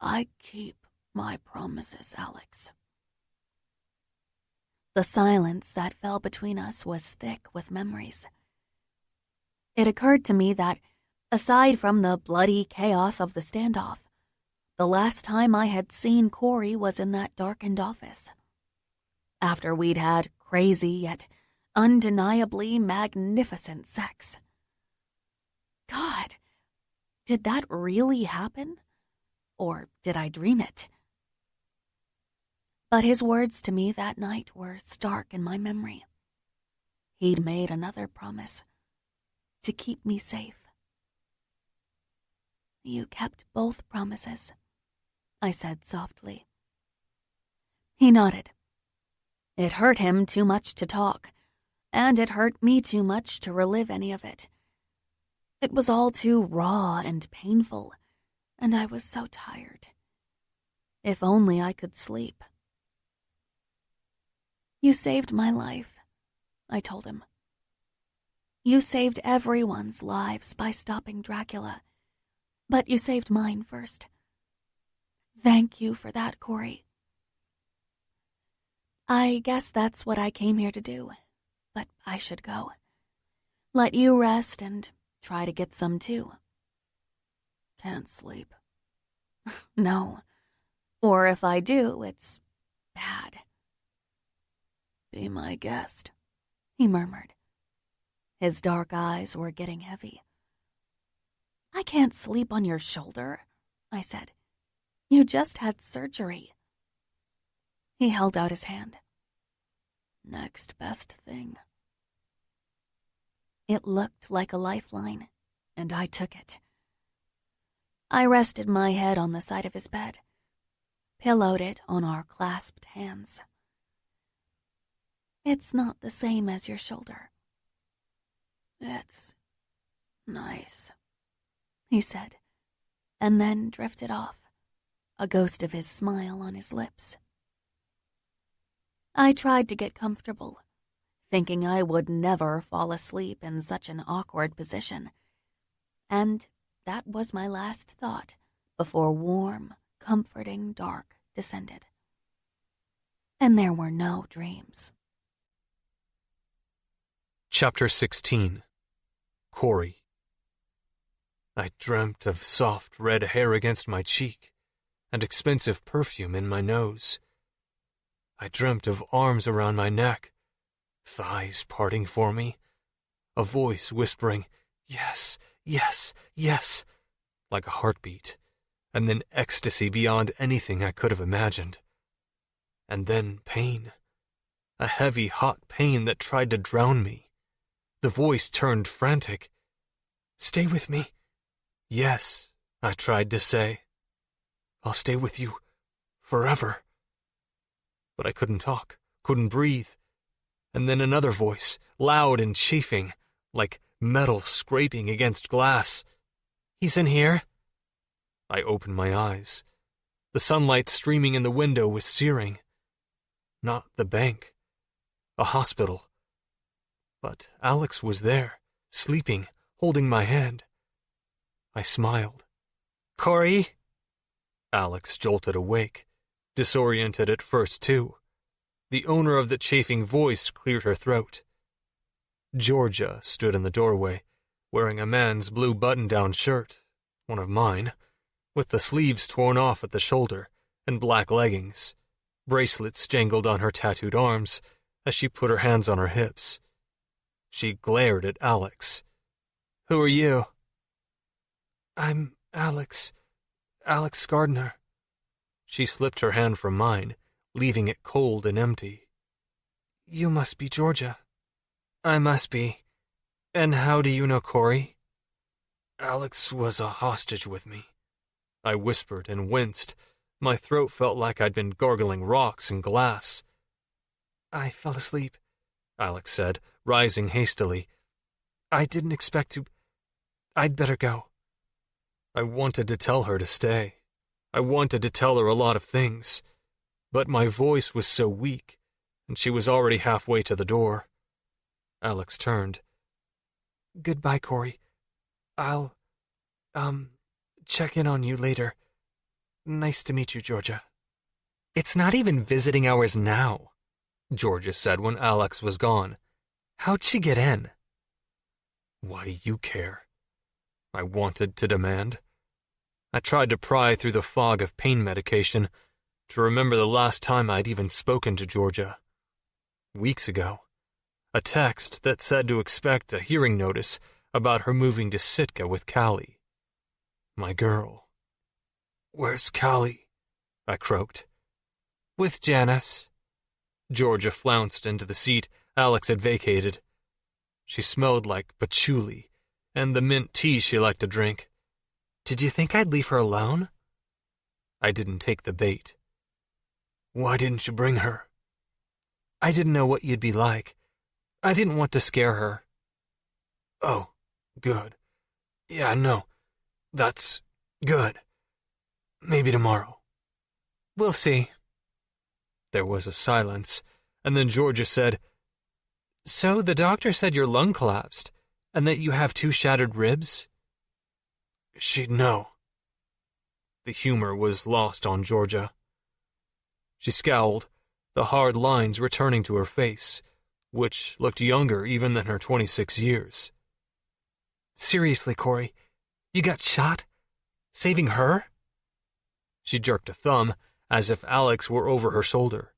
I keep my promises, Alex. The silence that fell between us was thick with memories. It occurred to me that, aside from the bloody chaos of the standoff, the last time I had seen Cory was in that darkened office. After we'd had crazy yet undeniably magnificent sex. God, did that really happen? Or did I dream it? But his words to me that night were stark in my memory. He'd made another promise, to keep me safe. You kept both promises, I said softly. He nodded. It hurt him too much to talk, and it hurt me too much to relive any of it. It was all too raw and painful, and I was so tired. If only I could sleep. You saved my life, I told him. You saved everyone's lives by stopping Dracula, but you saved mine first. Thank you for that, Cory. I guess that's what I came here to do, but I should go. Let you rest and try to get some too. Can't sleep. No. Or if I do, it's bad. Be my guest, he murmured. His dark eyes were getting heavy. I can't sleep on your shoulder, I said. You just had surgery. He held out his hand. Next best thing. It looked like a lifeline, and I took it. I rested my head on the side of his bed, pillowed it on our clasped hands. It's not the same as your shoulder. It's nice, he said, and then drifted off, a ghost of his smile on his lips. I tried to get comfortable, thinking I would never fall asleep in such an awkward position. And that was my last thought before warm, comforting dark descended. And there were no dreams. Chapter 16. Cory. I dreamt of soft red hair against my cheek and expensive perfume in my nose. I dreamt of arms around my neck, thighs parting for me, a voice whispering, yes, yes, yes, like a heartbeat, and then ecstasy beyond anything I could have imagined. And then pain, a heavy, hot pain that tried to drown me. The voice turned frantic. Stay with me. Yes, I tried to say. I'll stay with you forever. But I couldn't talk, couldn't breathe. And then another voice, loud and chafing, like metal scraping against glass. He's in here. I opened my eyes. The sunlight streaming in the window was searing. Not the bank. A hospital. But Alex was there, sleeping, holding my hand. I smiled. Cory? Alex jolted awake, disoriented at first too. The owner of the chafing voice cleared her throat. Georgia stood in the doorway, wearing a man's blue button-down shirt, one of mine, with the sleeves torn off at the shoulder, and black leggings. Bracelets jangled on her tattooed arms as she put her hands on her hips. She glared at Alex. Who are you? I'm Alex Gardner. She slipped her hand from mine, leaving it cold and empty. You must be Georgia. I must be. And how do you know Cory? Alex was a hostage with me. I whispered and winced. My throat felt like I'd been gargling rocks and glass. I fell asleep, Alex said, rising hastily. I didn't expect to. I'd better go. I wanted to tell her to stay. I wanted to tell her a lot of things. But my voice was so weak, and she was already halfway to the door. Alex turned. Goodbye, Cory. I'll, check in on you later. Nice to meet you, Georgia. It's not even visiting hours now, Georgia said when Alex was gone. How'd she get in? Why do you care? I wanted to demand. I tried to pry through the fog of pain medication to remember the last time I'd even spoken to Georgia. Weeks ago. A text that said to expect a hearing notice about her moving to Sitka with Callie. My girl. Where's Callie? I croaked. With Janice. Georgia flounced into the seat Alex had vacated. She smelled like patchouli and the mint tea she liked to drink. Did you think I'd leave her alone? I didn't take the bait. Why didn't you bring her? I didn't know what you'd be like. I didn't want to scare her. Oh, good. Yeah, no, that's good. Maybe tomorrow. We'll see. There was a silence, and then Georgia said, So the doctor said your lung collapsed, and that you have 2 shattered ribs? She'd know. The humor was lost on Georgia. She scowled, the hard lines returning to her face, which looked younger even than her 26 years. Seriously, Cory, you got shot? Saving her? She jerked a thumb, as if Alex were over her shoulder.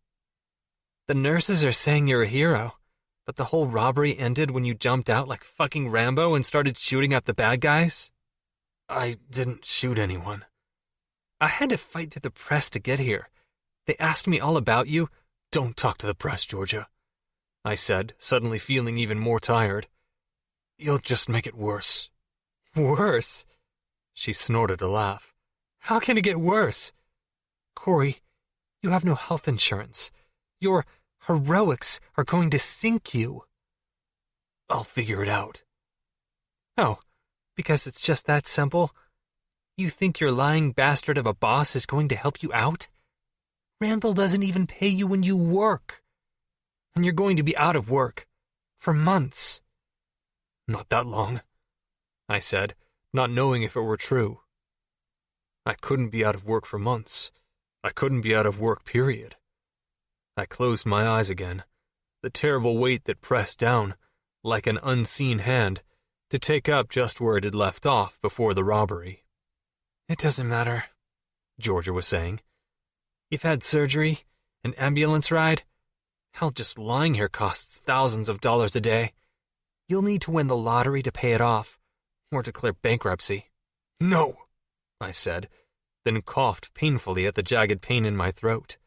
The nurses are saying you're a hero, but the whole robbery ended when you jumped out like fucking Rambo and started shooting at the bad guys? I didn't shoot anyone. I had to fight through the press to get here. They asked me all about you. Don't talk to the press, Georgia, I said, suddenly feeling even more tired. You'll just make it worse. Worse? She snorted a laugh. How can it get worse? Cory, you have no health insurance. Your heroics are going to sink you. I'll figure it out. Oh, because it's just that simple? You think your lying bastard of a boss is going to help you out? Randall doesn't even pay you when you work. And you're going to be out of work. For months. Not that long, I said, not knowing if it were true. I couldn't be out of work for months. I couldn't be out of work, period. I closed my eyes again, the terrible weight that pressed down, like an unseen hand, to take up just where it had left off before the robbery. It doesn't matter, Georgia was saying. You've had surgery, an ambulance ride. Hell, just lying here costs thousands of dollars a day. You'll need to win the lottery to pay it off, or declare bankruptcy. No, I said, then coughed painfully at the jagged pain in my throat.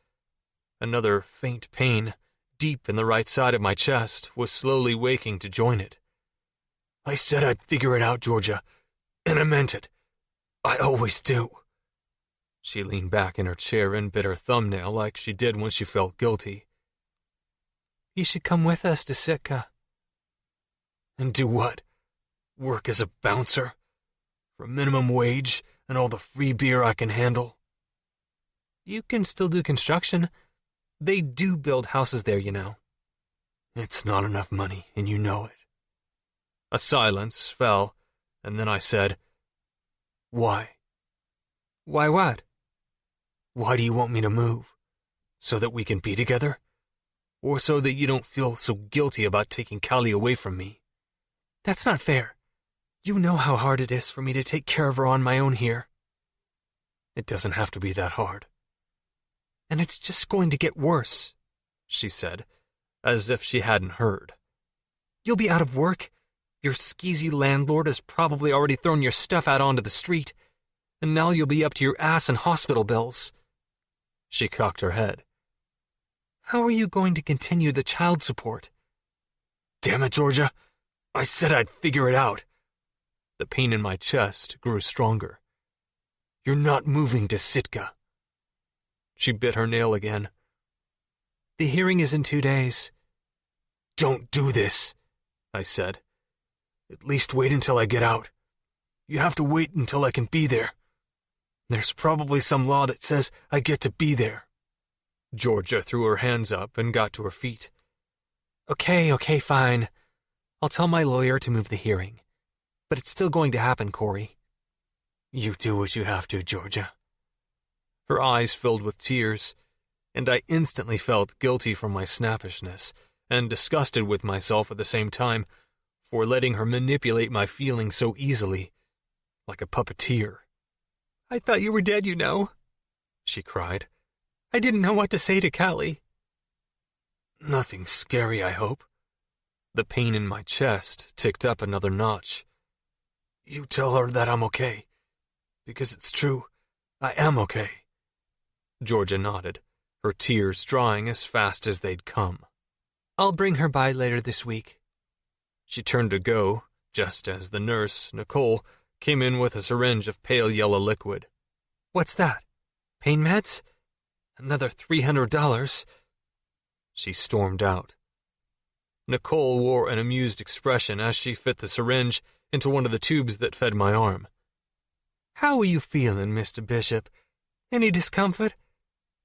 Another faint pain, deep in the right side of my chest, was slowly waking to join it. I said I'd figure it out, Georgia, and I meant it. I always do. She leaned back in her chair and bit her thumbnail like she did when she felt guilty. You should come with us to Sitka. And do what? Work as a bouncer? For minimum wage and all the free beer I can handle? You can still do construction. They do build houses there, you know. It's not enough money, and you know it. A silence fell, and then I said, Why? Why what? Why do you want me to move? So that we can be together? Or so that you don't feel so guilty about taking Callie away from me? That's not fair. You know how hard it is for me to take care of her on my own here. It doesn't have to be that hard. And it's just going to get worse, she said, as if she hadn't heard. You'll be out of work. Your skeezy landlord has probably already thrown your stuff out onto the street, and now you'll be up to your ass in hospital bills. She cocked her head. How are you going to continue the child support? Damn it, Georgia. I said I'd figure it out. The pain in my chest grew stronger. "You're not moving to Sitka." She bit her nail again. "The hearing is in 2 days. "Don't do this," I said. "At least wait until I get out. You have to wait until I can be there. There's probably some law that says I get to be there." Georgia threw her hands up and got to her feet. Okay, fine. I'll tell my lawyer to move the hearing. But it's still going to happen, Cory." "You do what you have to, Georgia." Her eyes filled with tears, and I instantly felt guilty for my snappishness and disgusted with myself at the same time for letting her manipulate my feelings so easily, like a puppeteer. "I thought you were dead, you know," she cried. "I didn't know what to say to Callie." "Nothing scary, I hope." The pain in my chest ticked up another notch. "You tell her that I'm okay, because it's true, I am okay." Georgia nodded, her tears drying as fast as they'd come. "I'll bring her by later this week." She turned to go, just as the nurse, Nicole, came in with a syringe of pale yellow liquid. "What's that? Pain meds? Another $300. She stormed out. Nicole wore an amused expression as she fit the syringe into one of the tubes that fed my arm. "How are you feeling, Mr. Bishop? Any discomfort?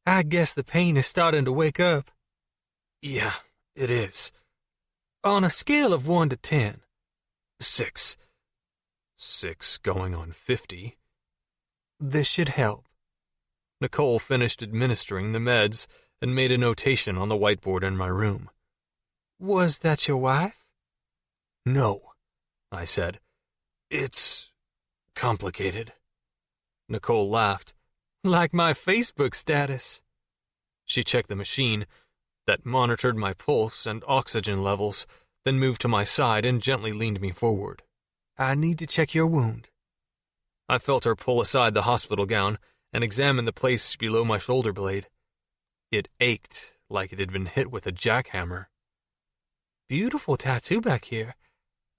I guess the pain is starting to wake up." "Yeah, it is." "On a scale of 1 to 10. 6. 6 going on 50. This should help." Nicole finished administering the meds and made a notation on the whiteboard in my room. "Was that your wife?" "No," I said. "It's complicated." Nicole laughed. "Like my Facebook status." She checked the machine that monitored my pulse and oxygen levels, then moved to my side and gently leaned me forward. "I need to check your wound." I felt her pull aside the hospital gown and examine the place below my shoulder blade. It ached like it had been hit with a jackhammer. "Beautiful tattoo back here.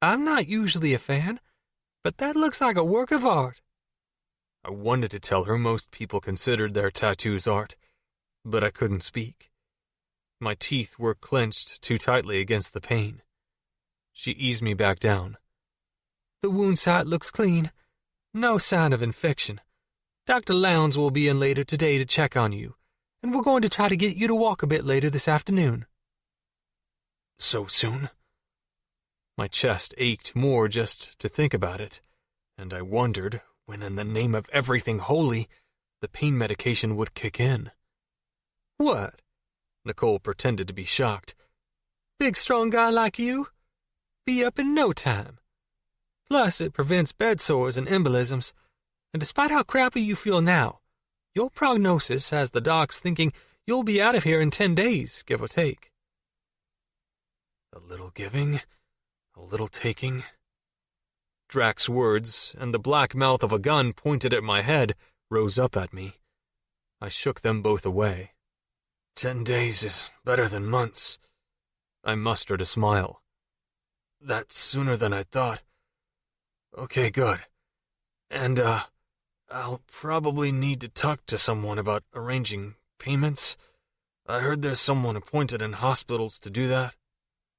I'm not usually a fan, but that looks like a work of art." I wanted to tell her most people considered their tattoos art, but I couldn't speak. My teeth were clenched too tightly against the pain. She eased me back down. "The wound site looks clean. No sign of infection. Dr. Lowndes will be in later today to check on you, and we're going to try to get you to walk a bit later this afternoon." "So soon?" My chest ached more just to think about it, and I wondered when in the name of everything holy the pain medication would kick in. "What?" Nicole pretended to be shocked. "Big strong guy like you? Be up in no time. Plus, it prevents bed sores and embolisms, and despite how crappy you feel now, your prognosis has the docs thinking you'll be out of here in 10 days, give or take." A little giving, a little taking. Drax's words and the black mouth of a gun pointed at my head rose up at me. I shook them both away. 10 days is better than months. I mustered a smile. That's sooner than I thought. Okay, good. And, I'll probably need to talk to someone about arranging payments. I heard there's someone appointed in hospitals to do that.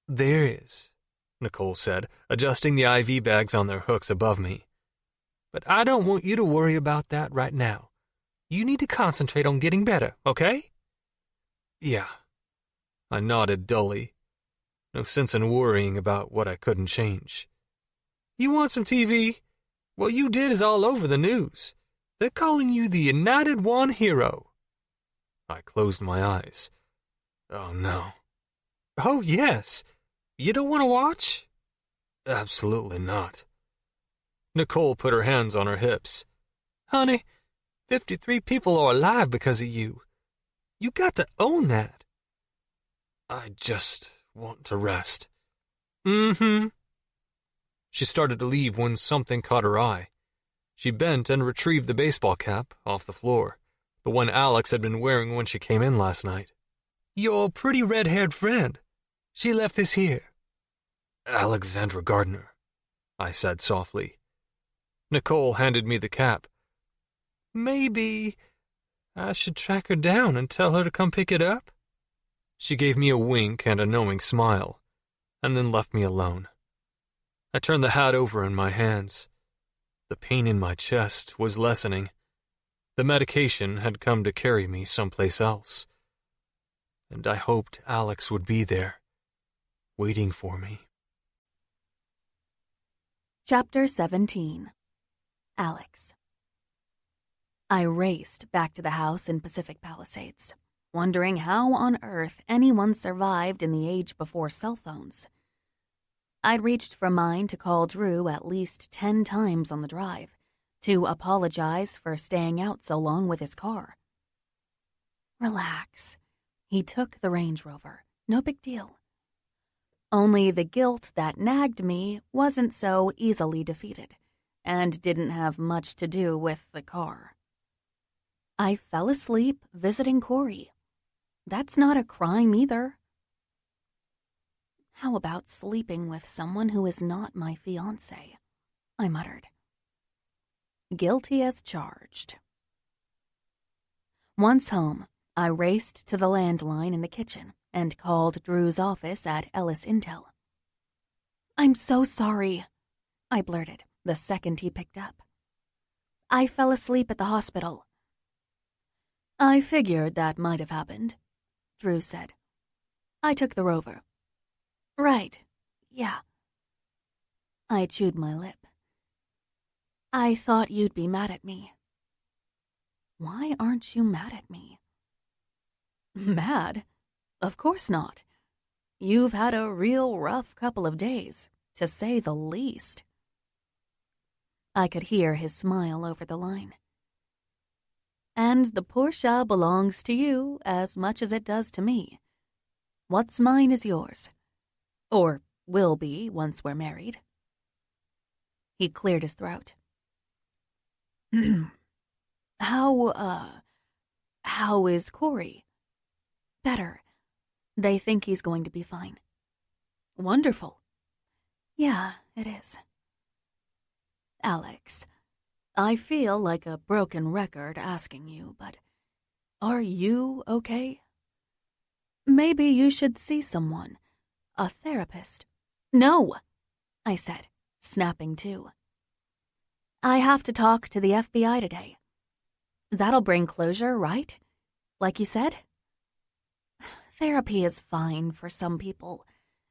"There is," Nicole said, adjusting the IV bags on their hooks above me. "But I don't want you to worry about that right now. You need to concentrate on getting better, okay?" "Yeah." I nodded dully. No sense in worrying about what I couldn't change. "You want some TV? What you did is all over the news. They're calling you the United One hero." I closed my eyes. Oh, no. "Oh, yes. You don't want to watch?" Absolutely not. Nicole put her hands on her hips. "Honey, 53 people are alive because of you. You got to own that." I just want to rest. Mm-hmm. She started to leave when something caught her eye. She bent and retrieved the baseball cap off the floor, the one Alex had been wearing when she came in last night. "Your pretty red-haired friend. She left this here." "Alexandra Gardner," I said softly. Nicole handed me the cap. Maybe I should track her down and tell her to come pick it up? She gave me a wink and a knowing smile, and then left me alone. I turned the hat over in my hands. The pain in my chest was lessening. The medication had come to carry me someplace else. And I hoped Alex would be there, waiting for me. Chapter 17. Alex. I raced back to the house in Pacific Palisades, wondering how on earth anyone survived in the age before cell phones. I'd reached for mine to call Drew at least 10 times on the drive, to apologize for staying out so long with his car. Relax. He took the Range Rover. No big deal. Only the guilt that nagged me wasn't so easily defeated, and didn't have much to do with the car. I fell asleep visiting Cory. That's not a crime either. How about sleeping with someone who is not my fiancé? I muttered. Guilty as charged. Once home, I raced to the landline in the kitchen and called Drew's office at Ellis Intel. I'm so sorry, I blurted the second he picked up. I fell asleep at the hospital. I figured that might have happened, Drew said. I took the Rover. Right, yeah. I chewed my lip. I thought you'd be mad at me. Why aren't you mad at me? Mad? Of course not. You've had a real rough couple of days, to say the least. I could hear his smile over the line. And the Porsche belongs to you as much as it does to me. What's mine is yours. Or will be once we're married. He cleared his throat. How is Cory? Better. They think he's going to be fine. Wonderful. Yeah, it is. Alex, I feel like a broken record asking you, but are you okay? Maybe you should see someone, a therapist. No, I said, snapping to. I have to talk to the FBI today. That'll bring closure, right? Like you said? Therapy is fine for some people,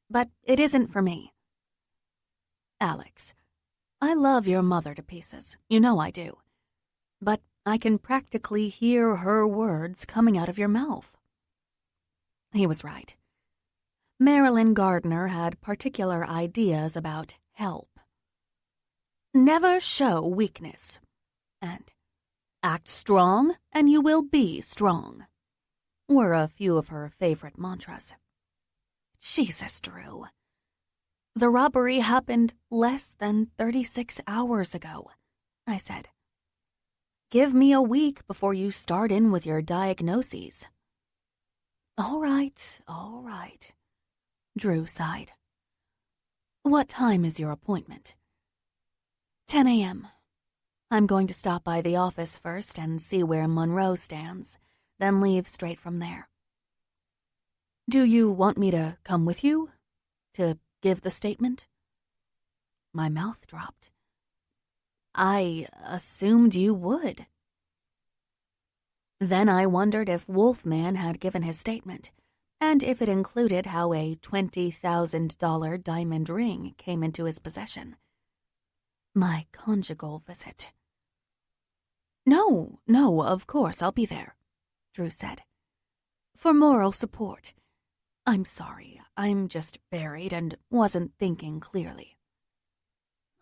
but it isn't for me. Alex, I love your mother to pieces. You know I do. But I can practically hear her words coming out of your mouth. He was right. Marilyn Gardner had particular ideas about help. Never show weakness. And act strong and you will be strong were a few of her favorite mantras. Jesus, Drew. The robbery happened less than 36 hours ago, I said. Give me a week before you start in with your diagnoses. All right, Drew sighed. What time is your appointment? 10 a.m. I'm going to stop by the office first and see where Monroe stands, then leave straight from there. Do you want me to come with you? To give the statement? My mouth dropped. I assumed you would. Then I wondered if Wolfman had given his statement, and if it included how a $20,000 diamond ring came into his possession. My conjugal visit. No, of course I'll be there, Drew said. For moral support. I'm sorry, I'm just buried and wasn't thinking clearly.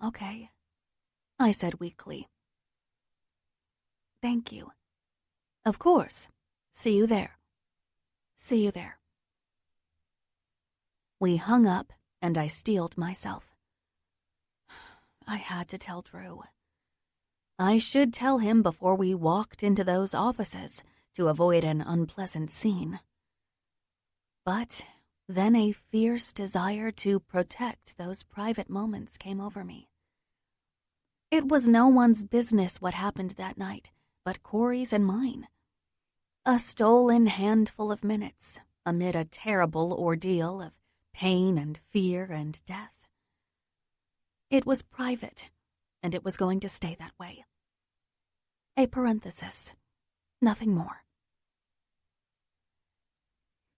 Okay, I said weakly. Thank you. Of course. See you there. See you there. We hung up, and I steeled myself. I had to tell Drew. I should tell him before we walked into those offices to avoid an unpleasant scene. But then a fierce desire to protect those private moments came over me. It was no one's business what happened that night, but Cory's and mine. A stolen handful of minutes amid a terrible ordeal of pain and fear and death. It was private, and it was going to stay that way. A parenthesis, nothing more.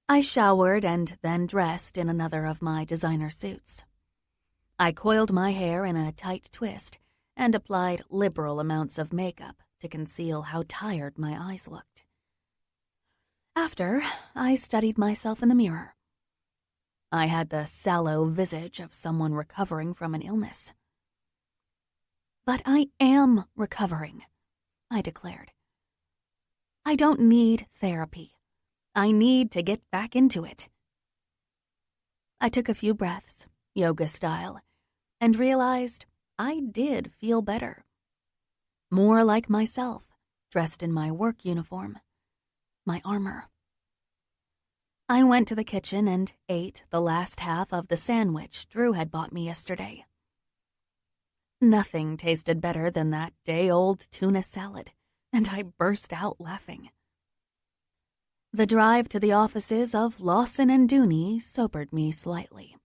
I showered and then dressed in another of my designer suits. I coiled my hair in a tight twist and applied liberal amounts of makeup to conceal how tired my eyes looked. After, I studied myself in the mirror. I had the sallow visage of someone recovering from an illness. But I am recovering, I declared. I don't need therapy. I need to get back into it. I took a few breaths, yoga style, and realized I did feel better. More like myself, dressed in my work uniform, my armor. I went to the kitchen and ate the last half of the sandwich Drew had bought me yesterday. Nothing tasted better than that day-old tuna salad, and I burst out laughing. The drive to the offices of Lawson and Dooney sobered me slightly.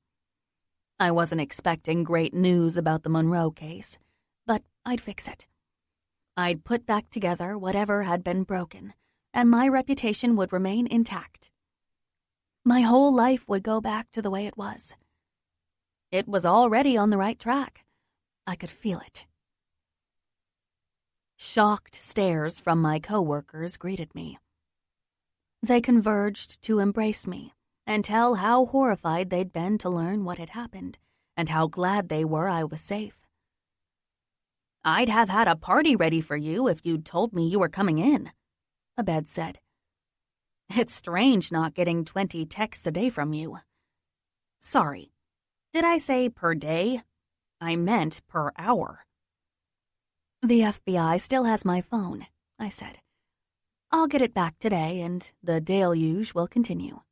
I wasn't expecting great news about the Monroe case, but I'd fix it. I'd put back together whatever had been broken, and my reputation would remain intact. My whole life would go back to the way it was. It was already on the right track. I could feel it. Shocked stares from my coworkers greeted me. They converged to embrace me and tell how horrified they'd been to learn what had happened and how glad they were I was safe. "I'd have had a party ready for you if you'd told me you were coming in," Abed said. "It's strange not getting 20 texts a day from you." "Sorry, did I say per day? I meant per hour." "The FBI still has my phone," I said. "I'll get it back today, and the deluge will continue."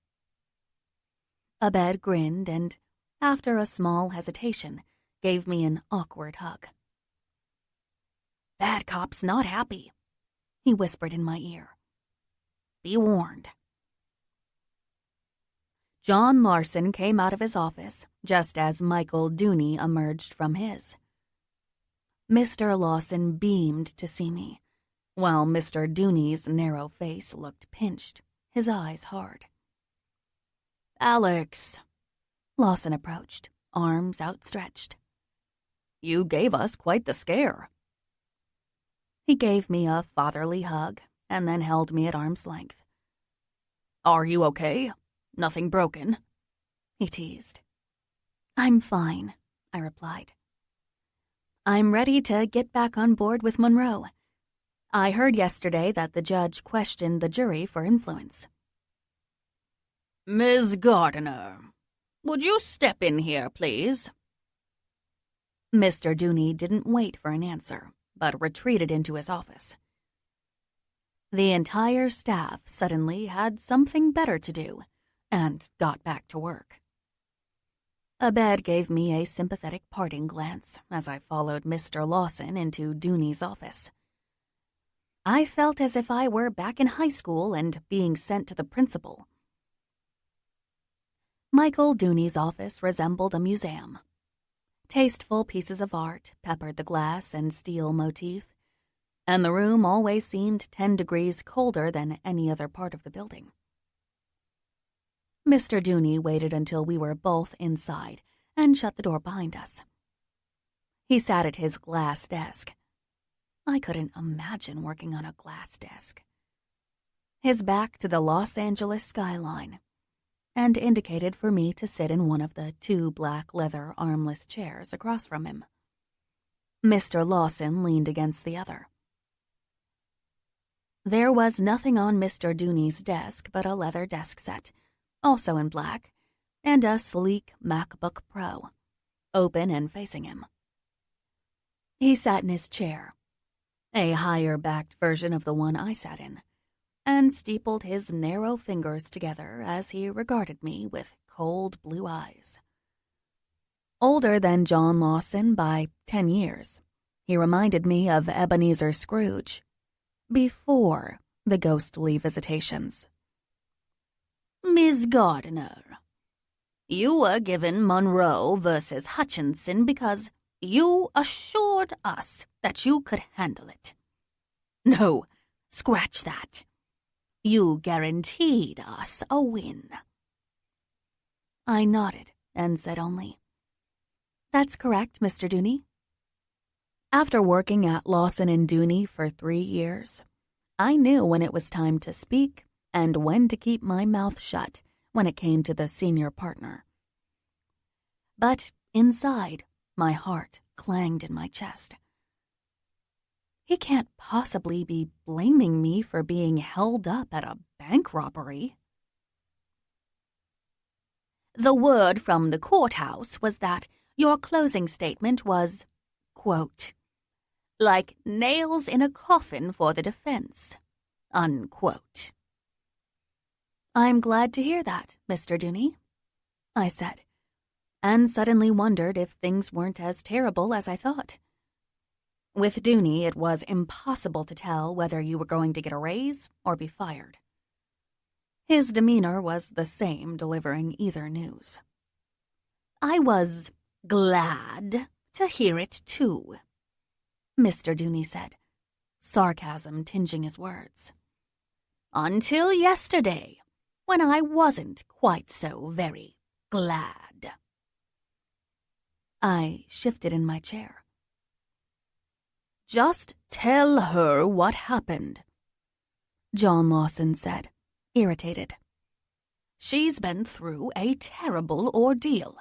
Abed grinned and, after a small hesitation, gave me an awkward hug. "Bad cop's not happy," he whispered in my ear. "Be warned." John Larson came out of his office just as Michael Dooney emerged from his. Mr. Lawson beamed to see me, while Mr. Dooney's narrow face looked pinched, his eyes hard. "Alex," Lawson approached, arms outstretched. "You gave us quite the scare." He gave me a fatherly hug and then held me at arm's length. "Are you okay? Nothing broken?" he teased. "I'm fine," I replied. "I'm ready to get back on board with Monroe. I heard yesterday that the judge questioned the jury for influence." "Ms. Gardiner, would you step in here, please?" Mr. Dooney didn't wait for an answer, but retreated into his office. The entire staff suddenly had something better to do and got back to work. Abed gave me a sympathetic parting glance as I followed Mr. Lawson into Dooney's office. I felt as if I were back in high school and being sent to the principal. Michael Dooney's office resembled a museum. Tasteful pieces of art peppered the glass and steel motif, and the room always seemed 10 degrees colder than any other part of the building. Mr. Dooney waited until we were both inside and shut the door behind us. He sat at his glass desk. I couldn't imagine working on a glass desk. His back to the Los Angeles skyline, and indicated for me to sit in one of the 2 black leather armless chairs across from him. Mr. Lawson leaned against the other. There was nothing on Mr. Dooney's desk but a leather desk set, also in black, and a sleek MacBook Pro, open and facing him. He sat in his chair, a higher-backed version of the one I sat in, and steepled his narrow fingers together as he regarded me with cold blue eyes. Older than John Lawson by 10 years, He reminded me of Ebenezer Scrooge, before the ghostly visitations. Miss Gardiner, you were given Monroe versus Hutchinson because you assured us that you could handle it. No, scratch that. You guaranteed us a win. I nodded and said only, "That's correct, Mr. Dooney." After working at Lawson & Dooney for 3 years, I knew when it was time to speak and when to keep my mouth shut when it came to the senior partner. But inside, my heart clanged in my chest. He can't possibly be blaming me for being held up at a bank robbery. The word from the courthouse was that your closing statement was, quote, like nails in a coffin for the defense, unquote. "I'm glad to hear that, Mr. Dooney," I said, and suddenly wondered if things weren't as terrible as I thought. With Dooney, it was impossible to tell whether you were going to get a raise or be fired. His demeanor was the same delivering either news. I was glad to hear it too, Mr. Dooney said, sarcasm tinging his words. Until yesterday, when I wasn't quite so very glad. I shifted in my chair. Just tell her what happened, John Lawson said, irritated. She's been through a terrible ordeal.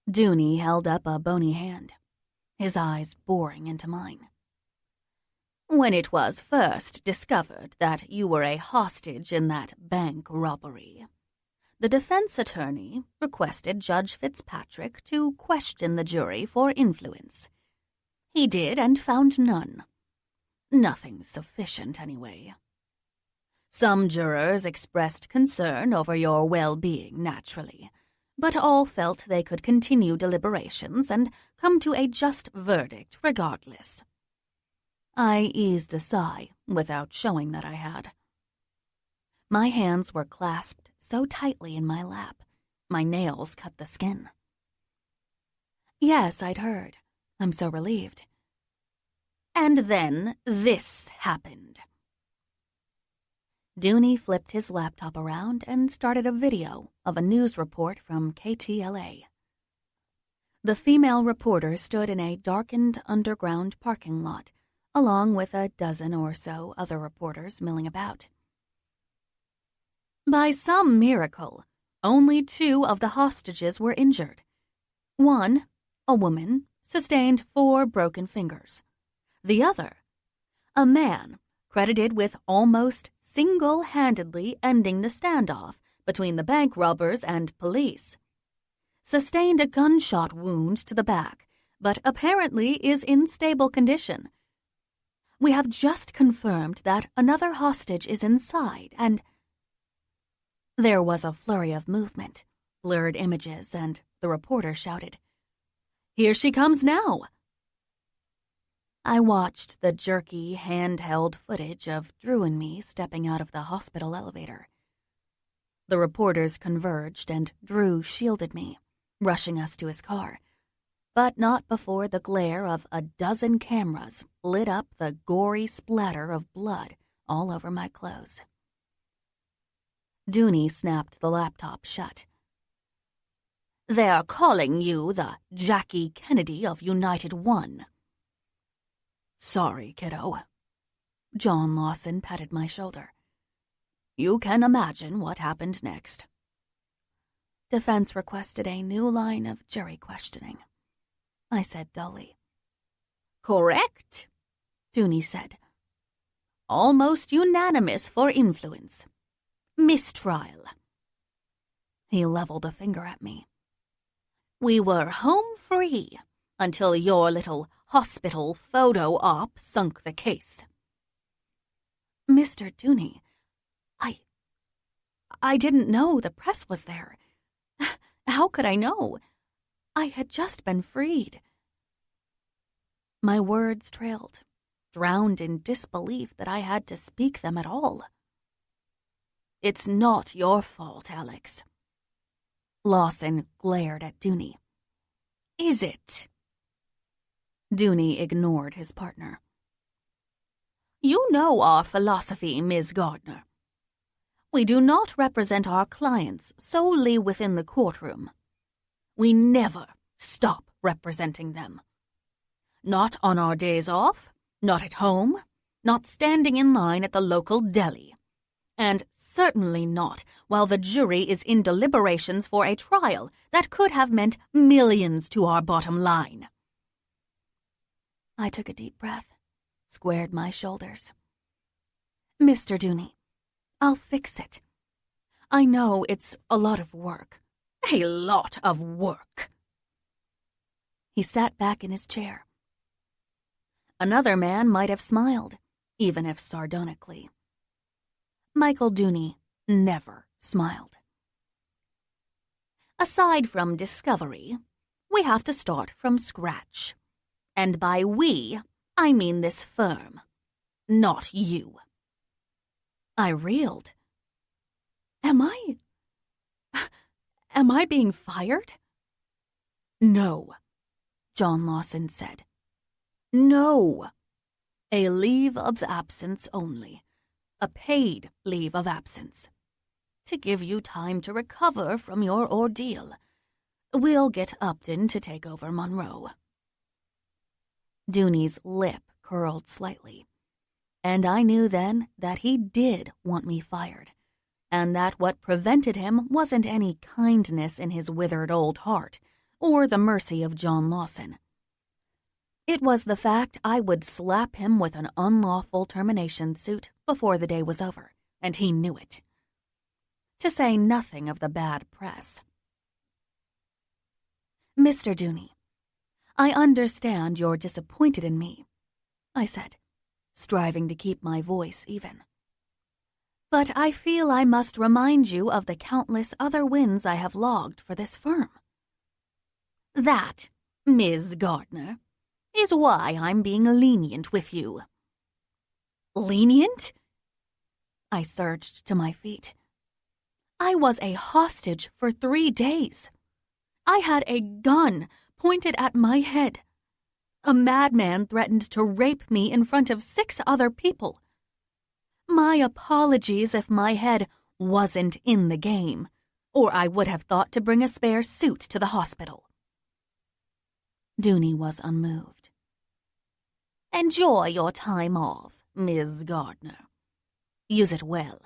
Dooney held up a bony hand, his eyes boring into mine. When it was first discovered that you were a hostage in that bank robbery, the defense attorney requested Judge Fitzpatrick to question the jury for influence. He did and found none. Nothing sufficient, anyway. Some jurors expressed concern over your well-being, naturally, but all felt they could continue deliberations and come to a just verdict regardless. I eased a sigh without showing that I had. My hands were clasped so tightly in my lap, my nails cut the skin. Yes, I'd heard. I'm so relieved. And then this happened. Dooney flipped his laptop around and started a video of a news report from KTLA. The female reporter stood in a darkened underground parking lot, along with a dozen or so other reporters milling about. By some miracle, only 2 of the hostages were injured. One, a woman, sustained 4 broken fingers. The other, a man, credited with almost single-handedly ending the standoff between the bank robbers and police, sustained a gunshot wound to the back, but apparently is in stable condition. We have just confirmed that another hostage is inside, and there was a flurry of movement, blurred images, and the reporter shouted, "Here she comes now!" I watched the jerky, handheld footage of Drew and me stepping out of the hospital elevator. The reporters converged, and Drew shielded me, rushing us to his car, but not before the glare of a dozen cameras lit up the gory splatter of blood all over my clothes. Dooney snapped the laptop shut. "They're calling you the Jackie Kennedy of United One." "Sorry, kiddo." John Lawson patted my shoulder. "You can imagine what happened next." Defense requested a new line of jury questioning, I said dully. "Correct," Dooney said. "Almost unanimous for influence. Mistrial." He leveled a finger at me. "We were home free until your little hospital photo op sunk the case." "Mr. Dooney, I didn't know the press was there. How could I know? I had just been freed." My words trailed, drowned in disbelief that I had to speak them at all. "It's not your fault, Alex." Lawson glared at Dooney. "Is it?" Dooney ignored his partner. "You know our philosophy, Ms. Gardner. We do not represent our clients solely within the courtroom. We never stop representing them. Not on our days off, not at home, not standing in line at the local deli, and certainly not while the jury is in deliberations for a trial that could have meant millions to our bottom line." I took a deep breath, squared my shoulders. "Mr. Dooney, I'll fix it. I know it's a lot of work." "A lot of work." He sat back in his chair. Another man might have smiled, even if sardonically. Michael Dooney never smiled. "Aside from discovery, we have to start from scratch. And by we, I mean this firm, not you." I reeled. Am I being fired?" "No," John Lawson said. "No. A leave of absence only. A paid leave of absence. To give you time to recover from your ordeal. We'll get Upton to take over Monroe." Dooney's lip curled slightly, and I knew then that he did want me fired, and that what prevented him wasn't any kindness in his withered old heart, or the mercy of John Lawson. It was the fact I would slap him with an unlawful termination suit before the day was over, and he knew it. To say nothing of the bad press. "Mr. Dooney, I understand you're disappointed in me," I said, striving to keep my voice even. "But I feel I must remind you of the countless other wins I have logged for this firm. That, Ms. Gardner, is why I'm being lenient with you." "Lenient?" I surged to my feet. I was a hostage for 3 days. I had a gun pointed at my head. A madman threatened to rape me in front of 6 other people. My apologies if my head wasn't in the game, or I would have thought to bring a spare suit to the hospital. Dooney was unmoved. "Enjoy your time off, Ms. Gardner. Use it well.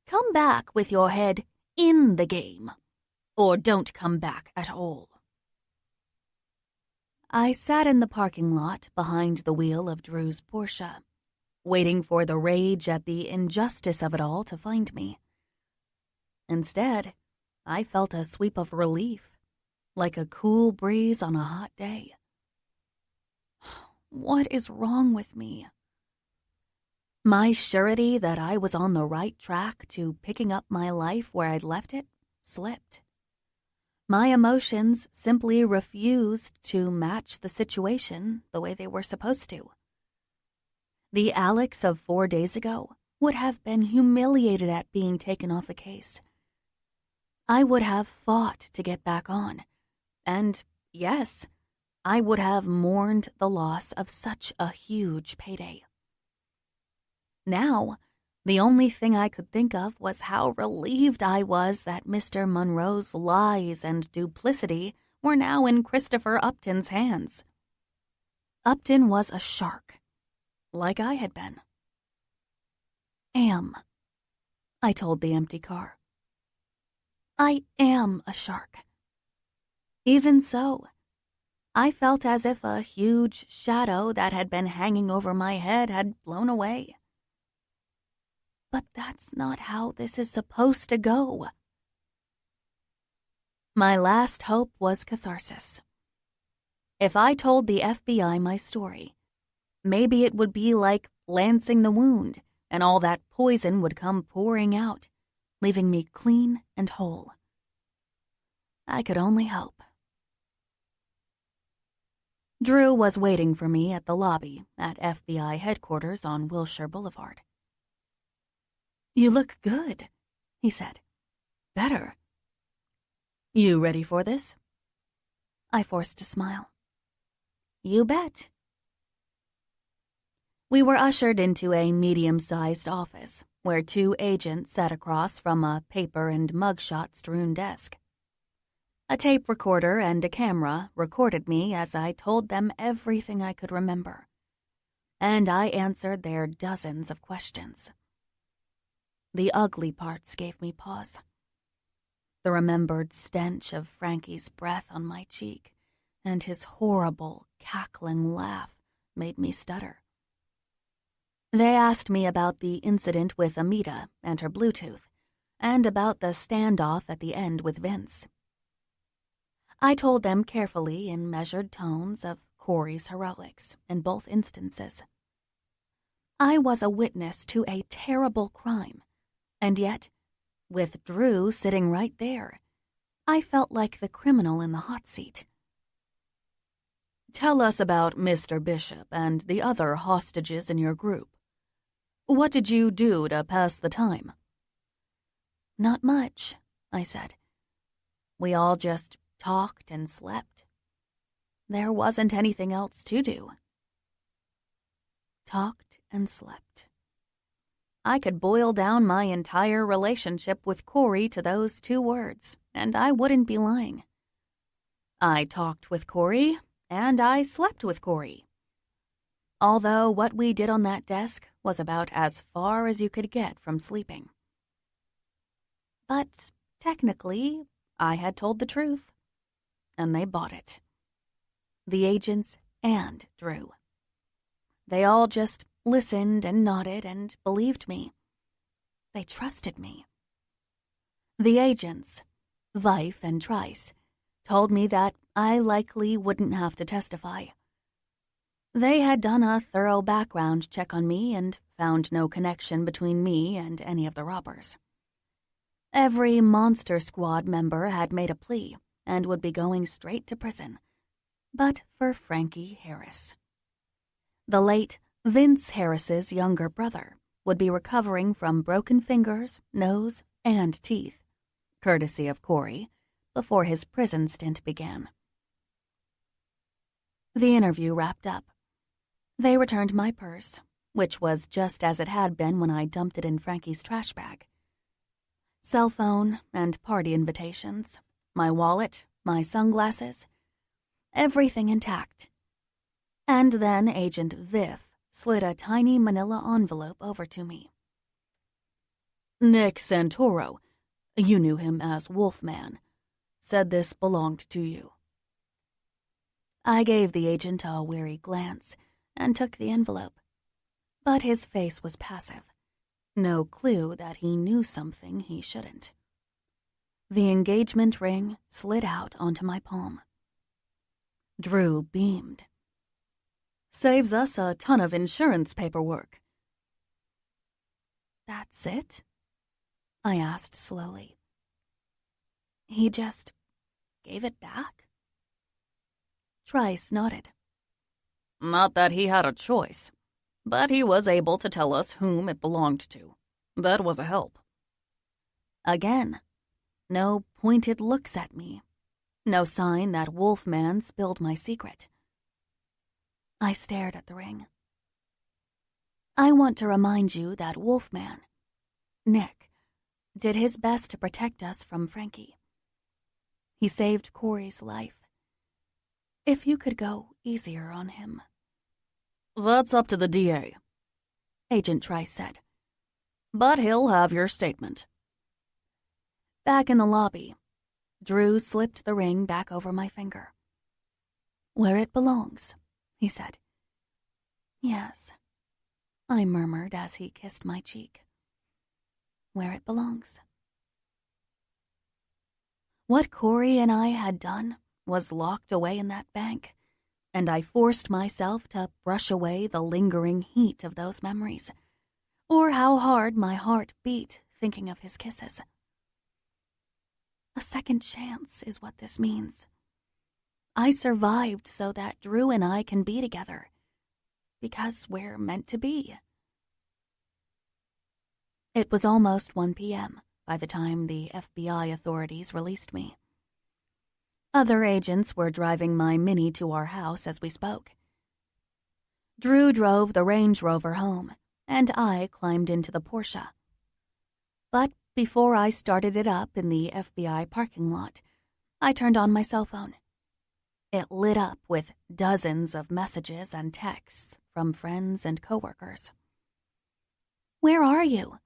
Come back with your head in the game, or don't come back at all." I sat in the parking lot behind the wheel of Drew's Porsche, waiting for the rage at the injustice of it all to find me. Instead, I felt a sweep of relief, like a cool breeze on a hot day. What is wrong with me? My surety that I was on the right track to picking up my life where I'd left it slipped. My emotions simply refused to match the situation the way they were supposed to. The Alex of 4 days ago would have been humiliated at being taken off a case. I would have fought to get back on, and yes, I would have mourned the loss of such a huge payday. Now, the only thing I could think of was how relieved I was that Mr. Monroe's lies and duplicity were now in Christopher Upton's hands. Upton was a shark, like I had been. I told the empty car. I am a shark. Even so, I felt as if a huge shadow that had been hanging over my head had blown away. But that's not how this is supposed to go. My last hope was catharsis. If I told the FBI my story, maybe it would be like lancing the wound, and all that poison would come pouring out, leaving me clean and whole. I could only hope. Drew was waiting for me at the lobby at FBI headquarters on Wilshire Boulevard. "You look good," he said. "Better." "You ready for this?" I forced a smile. "You bet." We were ushered into a medium-sized office where 2 agents sat across from a paper and mugshot-strewn desk. A tape recorder and a camera recorded me as I told them everything I could remember, and I answered their dozens of questions. The ugly parts gave me pause. The remembered stench of Frankie's breath on my cheek and his horrible, cackling laugh made me stutter. They asked me about the incident with Amita and her Bluetooth, and about the standoff at the end with Vince. I told them carefully in measured tones of Cory's heroics in both instances. I was a witness to a terrible crime, and yet, with Drew sitting right there, I felt like the criminal in the hot seat. "Tell us about Mr. Bishop and the other hostages in your group. What did you do to pass the time?" "Not much," I said. "We all just talked and slept. There wasn't anything else to do." Talked and slept. I could boil down my entire relationship with Cory to those 2 words, and I wouldn't be lying. I talked with Cory, and I slept with Cory. Although what we did on that desk was about as far as you could get from sleeping. But technically, I had told the truth. And they bought it. The agents and Drew. They all just listened and nodded and believed me. They trusted me. The agents, Vife and Trice, told me that I likely wouldn't have to testify. They had done a thorough background check on me and found no connection between me and any of the robbers. Every Monster Squad member had made a plea and would be going straight to prison, but for Frankie Harris. The late Vince Harris's younger brother would be recovering from broken fingers, nose, and teeth, courtesy of Cory, before his prison stint began. The interview wrapped up. They returned my purse, which was just as it had been when I dumped it in Frankie's trash bag. Cell phone and party invitations, my wallet, my sunglasses, everything intact. And then Agent Viff slid a tiny manila envelope over to me. "Nick Santoro, you knew him as Wolfman, said this belonged to you." I gave the agent a weary glance and took the envelope, but his face was passive, no clue that he knew something he shouldn't. The engagement ring slid out onto my palm. Drew beamed. "Saves us a ton of insurance paperwork." "That's it?" I asked slowly. "He just gave it back?" Trice nodded. "Not that he had a choice, but he was able to tell us whom it belonged to. That was a help." Again, no pointed looks at me. No sign that Wolfman spilled my secret. I stared at the ring. "I want to remind you that Wolfman, Nick, did his best to protect us from Frankie. He saved Cory's life. If you could go easier on him." "That's up to the DA," Agent Trice said. "But he'll have your statement." Back in the lobby, Drew slipped the ring back over my finger. "Where it belongs," he said. "Yes," I murmured as he kissed my cheek. "Where it belongs." What Cory and I had done was locked away in that bank, and I forced myself to brush away the lingering heat of those memories, or how hard my heart beat thinking of his kisses. A second chance is what this means. I survived so that Drew and I can be together. Because we're meant to be. It was almost 1 p.m. by the time the FBI authorities released me. Other agents were driving my Mini to our house as we spoke. Drew drove the Range Rover home, and I climbed into the Porsche. But before I started it up in the FBI parking lot, I turned on my cell phone. It lit up with dozens of messages and texts from friends and coworkers. "Where are you?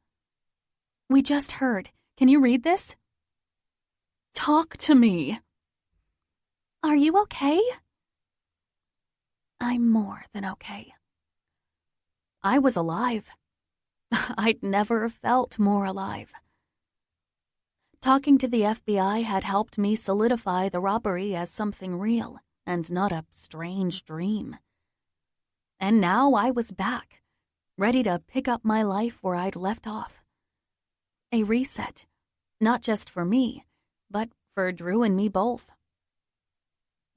We just heard. Can you read this? Talk to me. Are you okay?" I'm more than okay. I was alive. I'd never felt more alive. Talking to the FBI had helped me solidify the robbery as something real and not a strange dream. And now I was back, ready to pick up my life where I'd left off. A reset, not just for me, but for Drew and me both.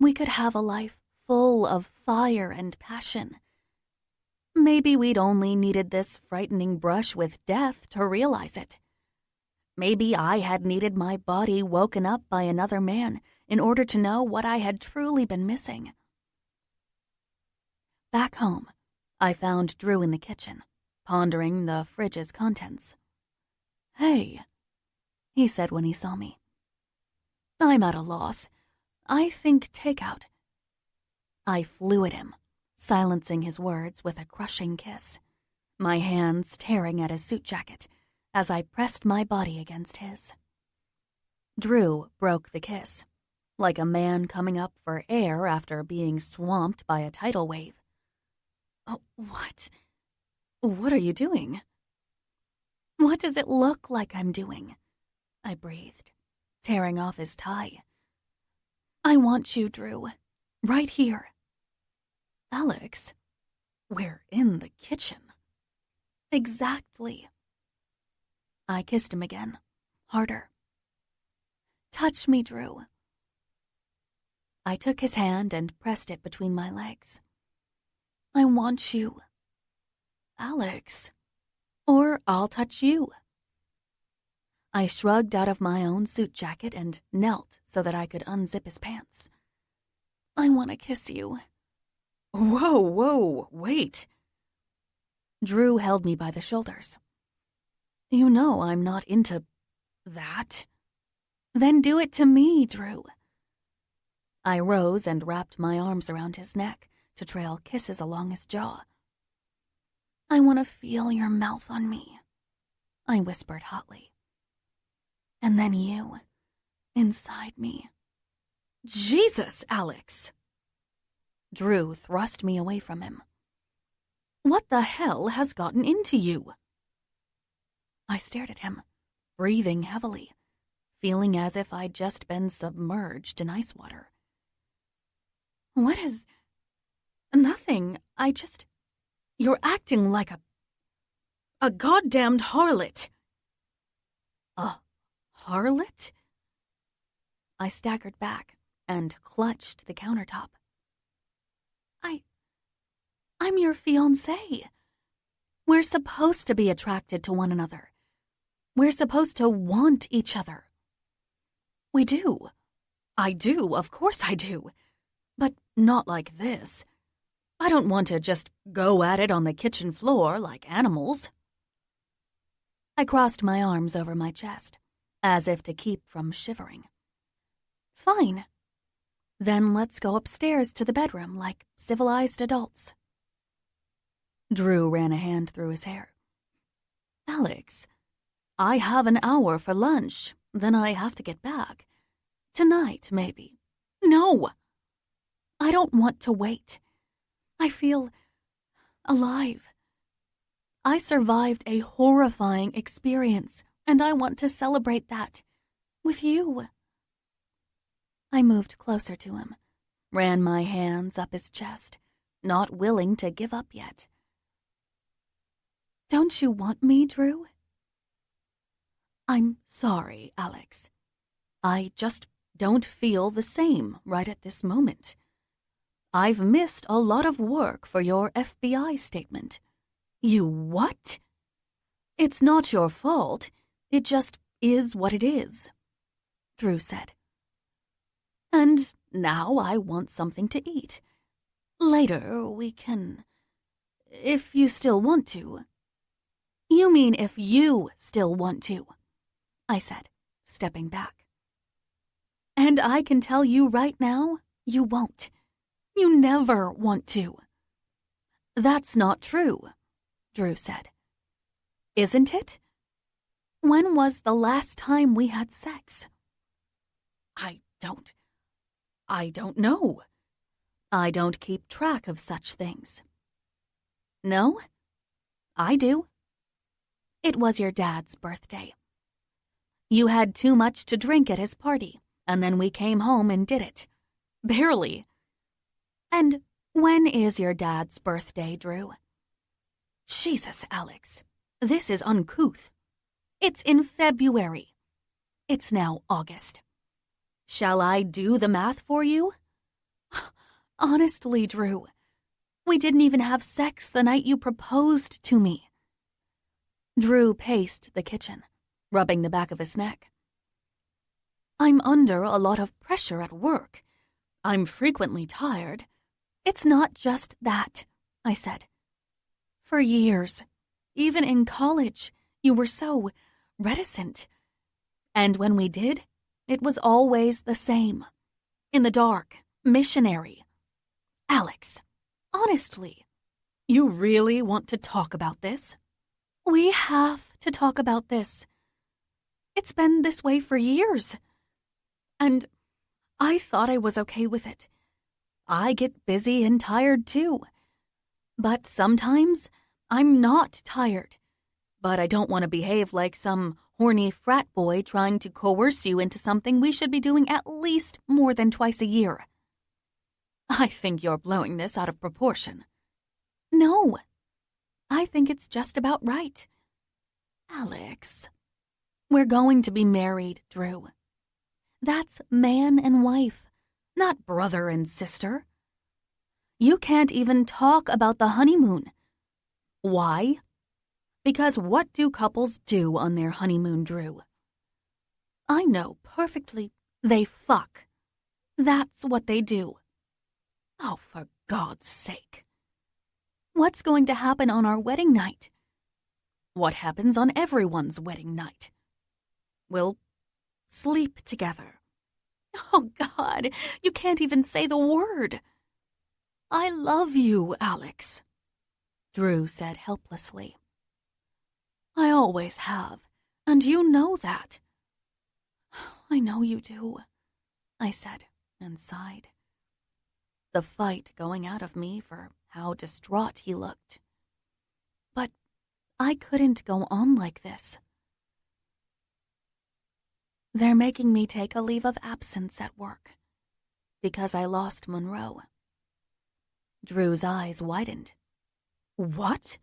We could have a life full of fire and passion. Maybe we'd only needed this frightening brush with death to realize it. Maybe I had needed my body woken up by another man in order to know what I had truly been missing. Back home, I found Drew in the kitchen, pondering the fridge's contents. "Hey," he said when he saw me. "I'm at a loss. I think takeout." I flew at him, silencing his words with a crushing kiss, my hands tearing at his suit jacket as I pressed my body against his. Drew broke the kiss, like a man coming up for air after being swamped by a tidal wave. "Oh, what? What are you doing?" "What does it look like I'm doing?" I breathed, tearing off his tie. "I want you, Drew, right here." "Alex, we're in the kitchen." "Exactly." I kissed him again, harder. "Touch me, Drew." I took his hand and pressed it between my legs. "I want you." "Alex, or I'll touch you." I shrugged out of my own suit jacket and knelt so that I could unzip his pants. "I want to kiss you." Whoa, wait." Drew held me by the shoulders. "You know I'm not into that." "Then do it to me, Drew." I rose and wrapped my arms around his neck to trail kisses along his jaw. "I want to feel your mouth on me," I whispered hotly. "And then you, inside me." "Jesus, Alex!" Drew thrust me away from him. "What the hell has gotten into you?" I stared at him, breathing heavily, feeling as if I'd just been submerged in ice water. "What is... Nothing. You're acting like a goddamned harlot." "A harlot?" I staggered back and clutched the countertop. I'm your fiancé. We're supposed to be attracted to one another. We're supposed to want each other. We do. I do, of course I do. But not like this. I don't want to just go at it on the kitchen floor like animals. I crossed my arms over my chest, as if to keep from shivering. "Fine. Then let's go upstairs to the bedroom like civilized adults." Drew ran a hand through his hair. "Alex, I have an hour for lunch, then I have to get back. Tonight, maybe." "No! I don't want to wait. I feel alive. I survived a horrifying experience, and I want to celebrate that with you." I moved closer to him, ran my hands up his chest, not willing to give up yet. "Don't you want me, Drew?" "I'm sorry, Alex. I just don't feel the same right at this moment. I've missed a lot of work for your FBI statement. You what? It's not your fault. It just is what it is, Drew said. And now I want something to eat. Later we can, if you still want to. You mean if you still want to, I said, stepping back. And I can tell you right now, you won't. You never want to. That's not true, Drew said. Isn't it? When was the last time we had sex? I don't know. I don't keep track of such things. No? I do. It was your dad's birthday. You had too much to drink at his party, and then we came home and did it. Barely. And when is your dad's birthday, Drew? Jesus, Alex, this is uncouth. It's in February. It's now August. Shall I do the math for you? Honestly, Drew, we didn't even have sex the night you proposed to me. Drew paced the kitchen, rubbing the back of his neck. I'm under a lot of pressure at work. I'm frequently tired. It's not just that, I said. For years, even in college, you were so reticent. And when we did, it was always the same. In the dark, missionary. Alex, honestly, you really want to talk about this? We have to talk about this. It's been this way for years. And I thought I was okay with it. I get busy and tired too. But sometimes I'm not tired. But I don't want to behave like some horny frat boy trying to coerce you into something we should be doing at least more than twice a year. I think you're blowing this out of proportion. No, I think it's just about right. Alex, we're going to be married, Drew. That's man and wife, not brother and sister. You can't even talk about the honeymoon. Why? Because what do couples do on their honeymoon, Drew? I know perfectly. They fuck. That's what they do. Oh, for God's sake. What's going to happen on our wedding night? What happens on everyone's wedding night? We'll sleep together. Oh, God, you can't even say the word. I love you, Alex, Drew said helplessly. I always have, and you know that. I know you do, I said and sighed. The fight going out of me for how distraught he looked. But I couldn't go on like this. They're making me take a leave of absence at work because I lost Monroe. Drew's eyes widened. What?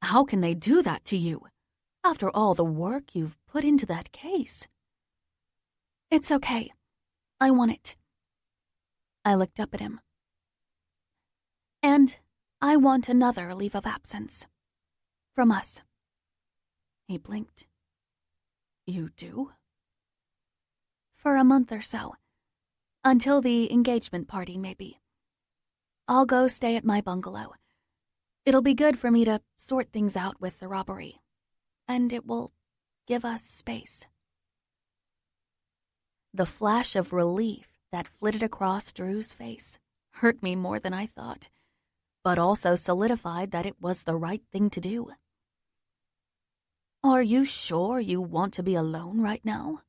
How can they do that to you, after all the work you've put into that case? It's okay. I want it. I looked up at him. And I want another leave of absence. From us. He blinked. You do? For a month or so. Until the engagement party, maybe. I'll go stay at my bungalow. It'll be good for me to sort things out with the robbery. And it will give us space. The flash of relief that flitted across Drew's face hurt me more than I thought, but also solidified that it was the right thing to do. Are you sure you want to be alone right now?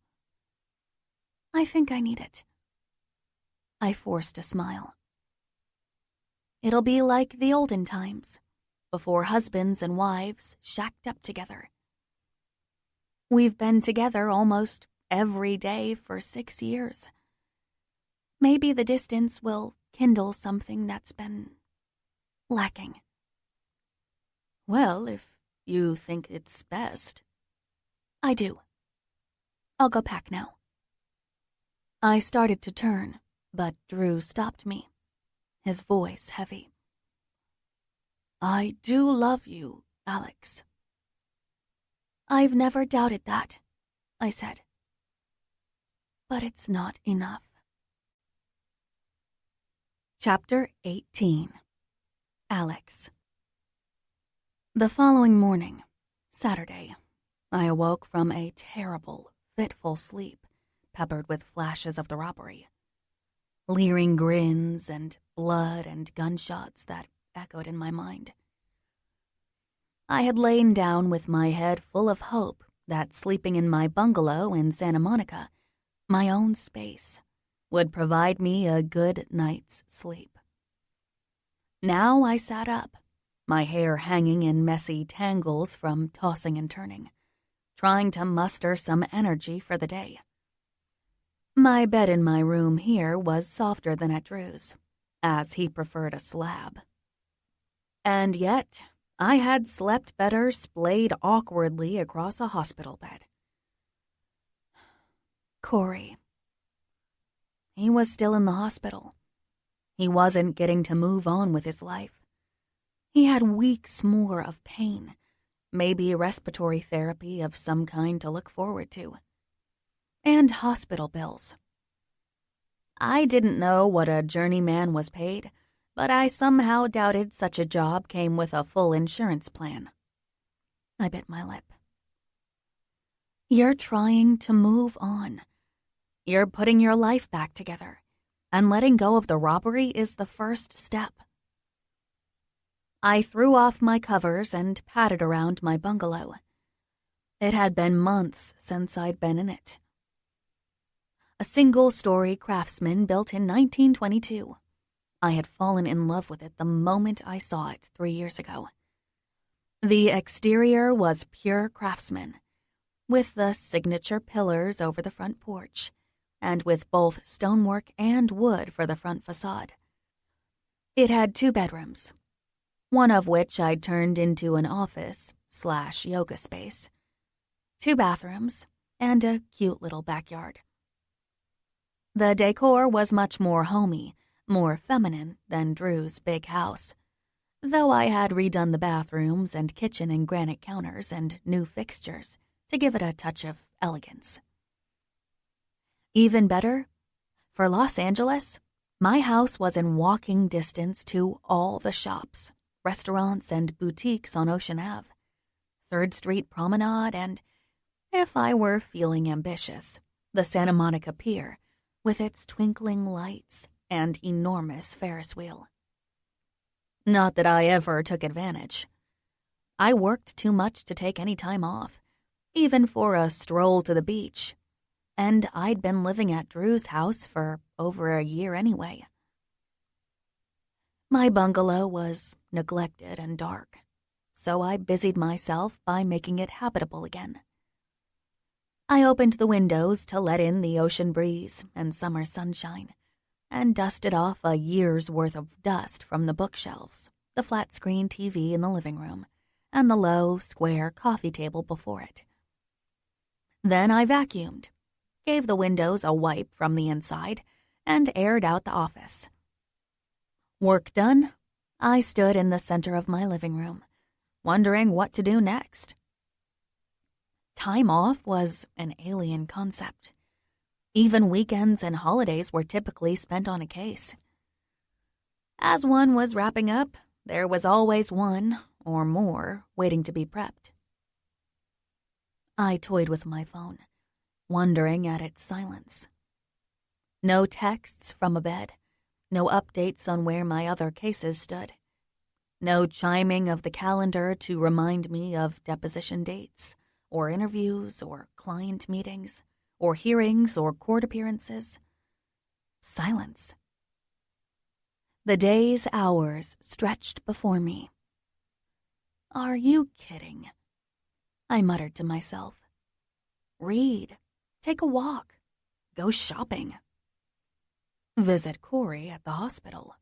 I think I need it. I forced a smile. It'll be like the olden times, before husbands and wives shacked up together. We've been together almost every day for 6 years. Maybe the distance will kindle something that's been lacking. Well, if you think it's best. I do. I'll go pack now. I started to turn, but Drew stopped me, his voice heavy. "I do love you, Alex." "I've never doubted that," I said. "But it's not enough." Chapter 18. Alex. The following morning, Saturday, I awoke from a terrible, fitful sleep, peppered with flashes of the robbery. Leering grins and blood and gunshots that echoed in my mind. I had lain down with my head full of hope that sleeping in my bungalow in Santa Monica, my own space, would provide me a good night's sleep. Now I sat up, my hair hanging in messy tangles from tossing and turning, trying to muster some energy for the day. My bed in my room here was softer than at Drew's, as he preferred a slab. And yet, I had slept better splayed awkwardly across a hospital bed. Cory. He was still in the hospital. He wasn't getting to move on with his life. He had weeks more of pain, maybe respiratory therapy of some kind to look forward to, and hospital bills. I didn't know what a journeyman was paid, but I somehow doubted such a job came with a full insurance plan. I bit my lip. You're trying to move on. You're putting your life back together, and letting go of the robbery is the first step. I threw off my covers and patted around my bungalow. It had been months since I'd been in it. A single-story craftsman built in 1922. I had fallen in love with it the moment I saw it 3 years ago. The exterior was pure craftsman, with the signature pillars over the front porch, and with both stonework and wood for the front facade. It had 2 bedrooms, one of which I'd turned into an office/yoga space, 2 bathrooms, and a cute little backyard. The decor was much more homey, more feminine than Drew's big house, though I had redone the bathrooms and kitchen in granite counters and new fixtures to give it a touch of elegance. Even better, for Los Angeles, my house was in walking distance to all the shops, restaurants, and boutiques on Ocean Ave, 3rd Street Promenade, and, if I were feeling ambitious, the Santa Monica Pier, with its twinkling lights and enormous Ferris wheel. Not that I ever took advantage. I worked too much to take any time off, even for a stroll to the beach, and I'd been living at Drew's house for over a year anyway. My bungalow was neglected and dark, so I busied myself by making it habitable again. I opened the windows to let in the ocean breeze and summer sunshine, and dusted off a year's worth of dust from the bookshelves, the flat-screen TV in the living room, and the low, square coffee table before it. Then I vacuumed, gave the windows a wipe from the inside, and aired out the office. Work done, I stood in the center of my living room, wondering what to do next. Time off was an alien concept. Even weekends and holidays were typically spent on a case. As one was wrapping up, there was always one, or more, waiting to be prepped. I toyed with my phone, wondering at its silence. No texts from a bed, no updates on where my other cases stood, no chiming of the calendar to remind me of deposition dates, or interviews, or client meetings, or hearings, or court appearances. Silence. The days, hours stretched before me. Are you kidding? I muttered to myself. Read, take a walk, go shopping. Visit Cory at the hospital.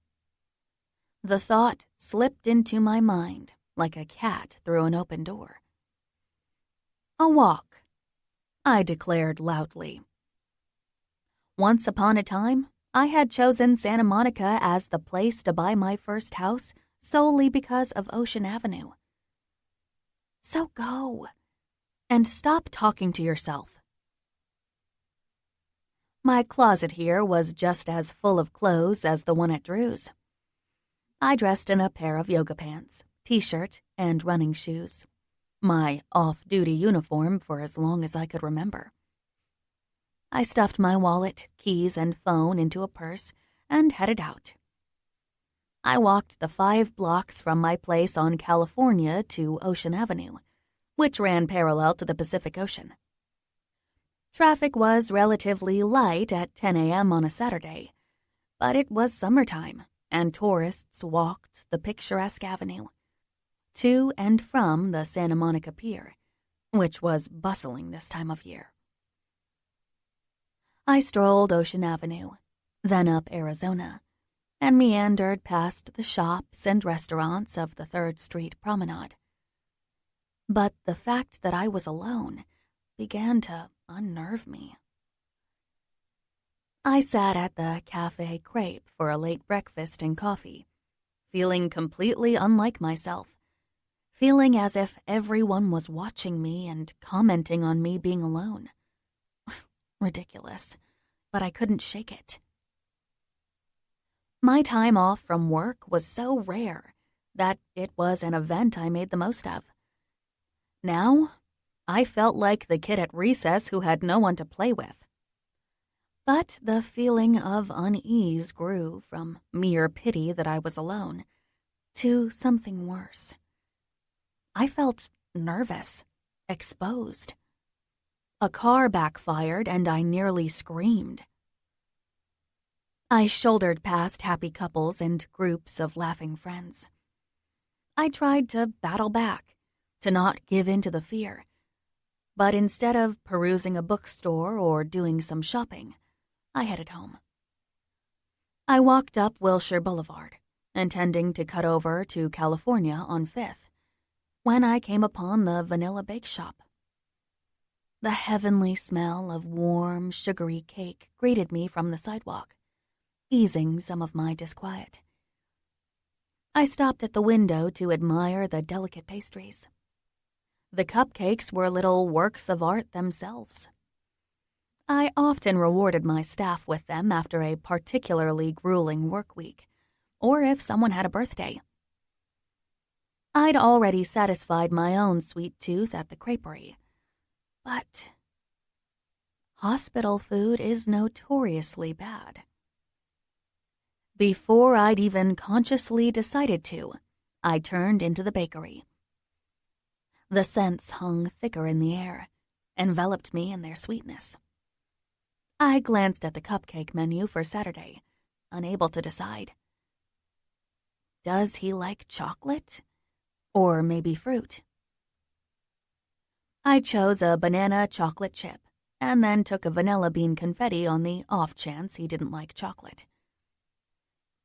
The thought slipped into my mind like a cat through an open door. A walk, I declared loudly. Once upon a time, I had chosen Santa Monica as the place to buy my first house solely because of Ocean Avenue. So go, and stop talking to yourself. My closet here was just as full of clothes as the one at Drew's. I dressed in a pair of yoga pants, t-shirt, and running shoes, my off-duty uniform for as long as I could remember. I stuffed my wallet, keys, and phone into a purse and headed out. I walked the 5 blocks from my place on California to Ocean Avenue, which ran parallel to the Pacific Ocean. Traffic was relatively light at 10 a.m. on a Saturday, but it was summertime, and tourists walked the picturesque avenue to and from the Santa Monica Pier, which was bustling this time of year. I strolled Ocean Avenue, then up Arizona, and meandered past the shops and restaurants of the 3rd Street Promenade. But the fact that I was alone began to unnerve me. I sat at the Café Crepe for a late breakfast and coffee, feeling completely unlike myself, feeling as if everyone was watching me and commenting on me being alone. Ridiculous, but I couldn't shake it. My time off from work was so rare that it was an event I made the most of. Now, I felt like the kid at recess who had no one to play with. But the feeling of unease grew from mere pity that I was alone to something worse. I felt nervous, exposed. A car backfired and I nearly screamed. I shouldered past happy couples and groups of laughing friends. I tried to battle back, to not give in to the fear. But instead of perusing a bookstore or doing some shopping, I headed home. I walked up Wilshire Boulevard, intending to cut over to California on 5th, when I came upon the Vanilla Bake Shop. The heavenly smell of warm, sugary cake greeted me from the sidewalk, easing some of my disquiet. I stopped at the window to admire the delicate pastries. The cupcakes were little works of art themselves. I often rewarded my staff with them after a particularly grueling work week, or if someone had a birthday. I'd already satisfied my own sweet tooth at the creperie, but hospital food is notoriously bad. Before I'd even consciously decided to, I turned into the bakery. The scents hung thicker in the air, enveloped me in their sweetness. I glanced at the cupcake menu for Saturday, unable to decide. Does he like chocolate? Or maybe fruit? I chose a banana chocolate chip, and then took a vanilla bean confetti on the off chance he didn't like chocolate.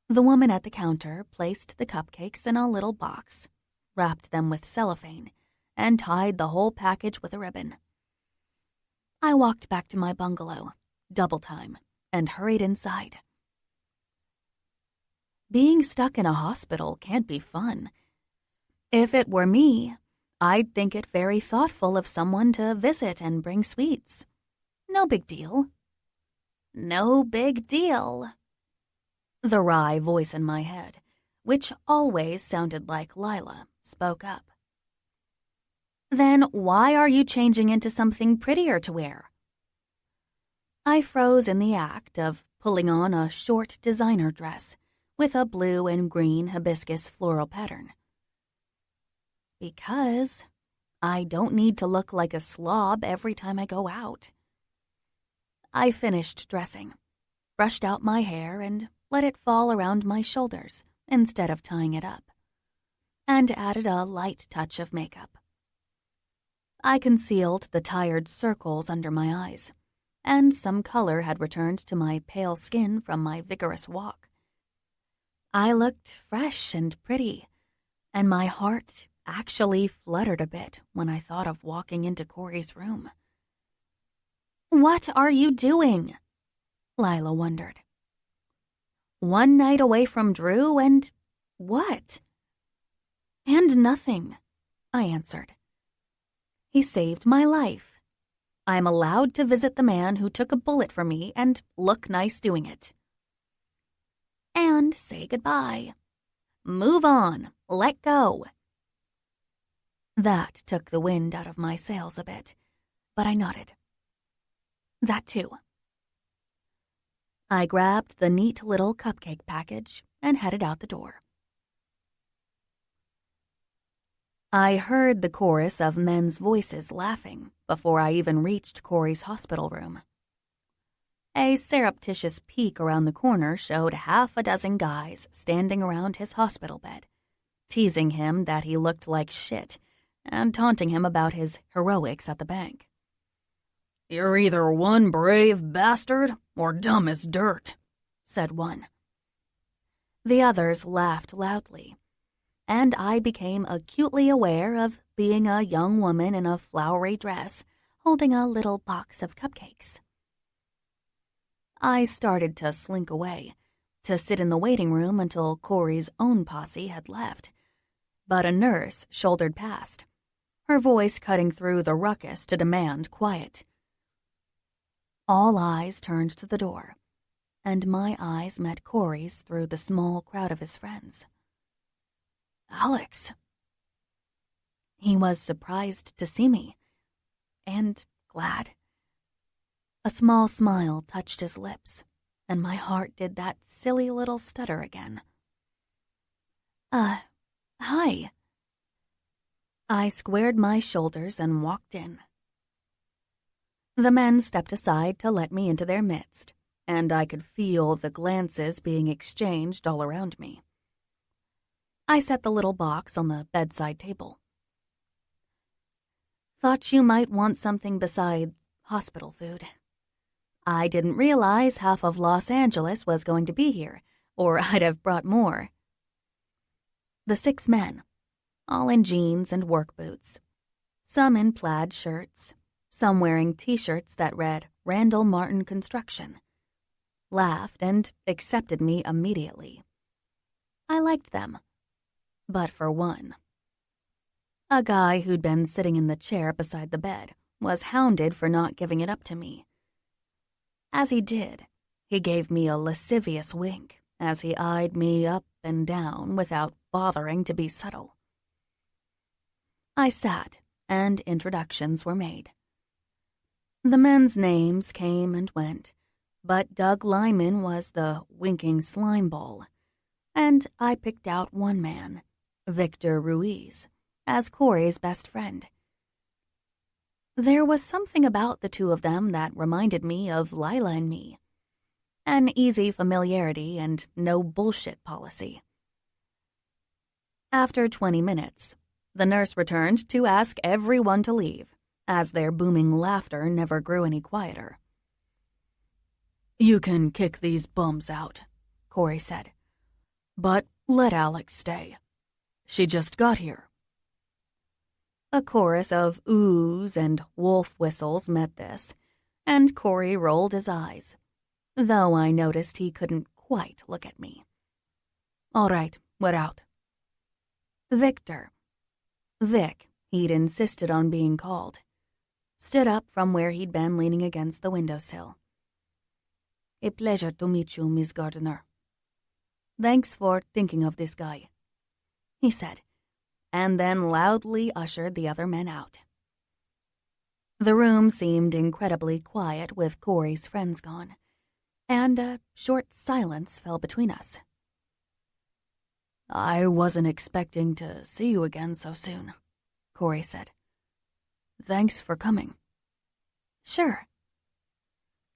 The woman at the counter placed the cupcakes in a little box, wrapped them with cellophane, and tied the whole package with a ribbon. I walked back to my bungalow, double time, and hurried inside. Being stuck in a hospital can't be fun. If it were me, I'd think it very thoughtful of someone to visit and bring sweets. No big deal. No big deal. The wry voice in my head, which always sounded like Lila, spoke up. Then why are you changing into something prettier to wear? I froze in the act of pulling on a short designer dress with a blue and green hibiscus floral pattern. Because I don't need to look like a slob every time I go out. I finished dressing, brushed out my hair, and let it fall around my shoulders instead of tying it up, and added a light touch of makeup. I concealed the tired circles under my eyes, and some color had returned to my pale skin from my vigorous walk. I looked fresh and pretty, and my heart actually fluttered a bit when I thought of walking into Cory's room. "What are you doing?" Lila wondered. One night away from Drew and what? And nothing, I answered. He saved my life. I'm allowed to visit the man who took a bullet for me and look nice doing it. And say goodbye. Move on. Let go. That took the wind out of my sails a bit, but I nodded. That too. I grabbed the neat little cupcake package and headed out the door. I heard the chorus of men's voices laughing before I even reached Cory's hospital room. A surreptitious peek around the corner showed half a dozen guys standing around his hospital bed, teasing him that he looked like shit and taunting him about his heroics at the bank. "You're either one brave bastard or dumb as dirt," said one. The others laughed loudly, and I became acutely aware of being a young woman in a flowery dress holding a little box of cupcakes. I started to slink away, to sit in the waiting room until Cory's own posse had left, but a nurse shouldered past, her voice cutting through the ruckus to demand quiet. All eyes turned to the door, and my eyes met Cory's through the small crowd of his friends. "Alex." He was surprised to see me, and glad. A small smile touched his lips, and my heart did that silly little stutter again. Hi." I squared my shoulders and walked in. The men stepped aside to let me into their midst, and I could feel the glances being exchanged all around me. I set the little box on the bedside table. "Thought you might want something besides hospital food. I didn't realize half of Los Angeles was going to be here, or I'd have brought more." The 6 men, all in jeans and work boots, some in plaid shirts, some wearing T-shirts that read Randall Martin Construction, laughed and accepted me immediately. I liked them, but for one. A guy who'd been sitting in the chair beside the bed was hounded for not giving it up to me. As he did, he gave me a lascivious wink as he eyed me up and down without bothering to be subtle. I sat, and introductions were made. The men's names came and went, but Doug Lyman was the winking slimeball, and I picked out one man, Victor Ruiz, as Cory's best friend. There was something about the two of them that reminded me of Lila and me. An easy familiarity and no bullshit policy. After 20 minutes, the nurse returned to ask everyone to leave, as their booming laughter never grew any quieter. "You can kick these bums out," Cory said. "But let Alex stay. She just got here." A chorus of oohs and wolf whistles met this, and Cory rolled his eyes, though I noticed he couldn't quite look at me. "All right, we're out." Victor, Vic, he'd insisted on being called, stood up from where he'd been leaning against the windowsill. "A pleasure to meet you, Miss Gardner. Thanks for thinking of this guy," he said, and then loudly ushered the other men out. The room seemed incredibly quiet with Cory's friends gone, and a short silence fell between us. "I wasn't expecting to see you again so soon," Cory said. "Thanks for coming." "Sure."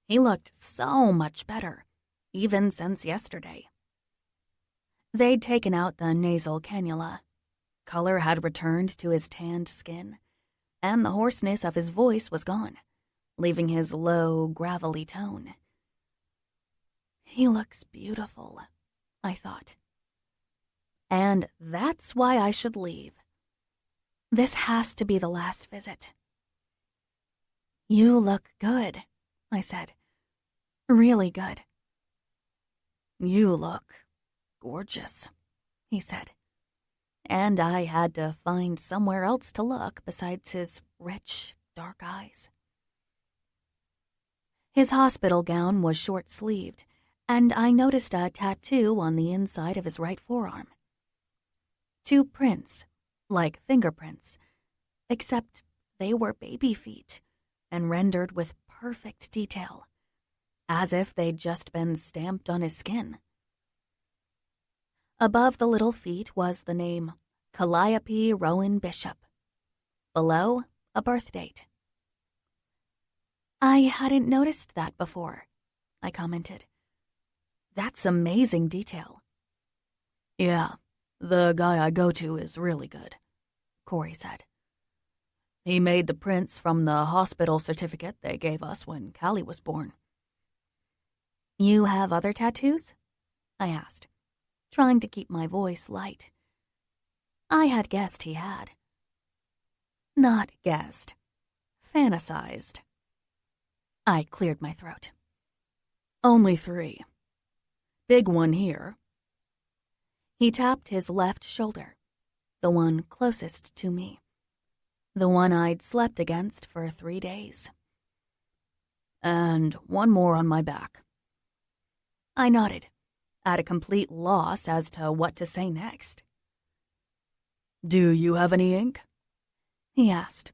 He looked so much better, even since yesterday. They'd taken out the nasal cannula. Color had returned to his tanned skin, and the hoarseness of his voice was gone, leaving his low, gravelly tone. He looks beautiful, I thought. And that's why I should leave. This has to be the last visit. "You look good," I said. Really good. You look gorgeous, he said. And I had to find somewhere else to look besides his rich, dark eyes. His hospital gown was short-sleeved, and I noticed a tattoo on the inside of his right forearm. 2 prints, like fingerprints, except they were baby feet and rendered with perfect detail, as if they'd just been stamped on his skin. Above the little feet was the name Calliope Rowan Bishop. Below, a birth date. I hadn't noticed that before, I commented. That's amazing detail. Yeah, the guy I go to is really good, Cory said. He made the prints from the hospital certificate they gave us when Callie was born. You have other tattoos? I asked, trying to keep my voice light. I had guessed he had. Not guessed. Fantasized. I cleared my throat. Only 3. Big one here. He tapped his left shoulder, the one closest to me, the one I'd slept against for 3 days. And 1 more on my back. I nodded, at a complete loss as to what to say next. Do you have any ink? He asked,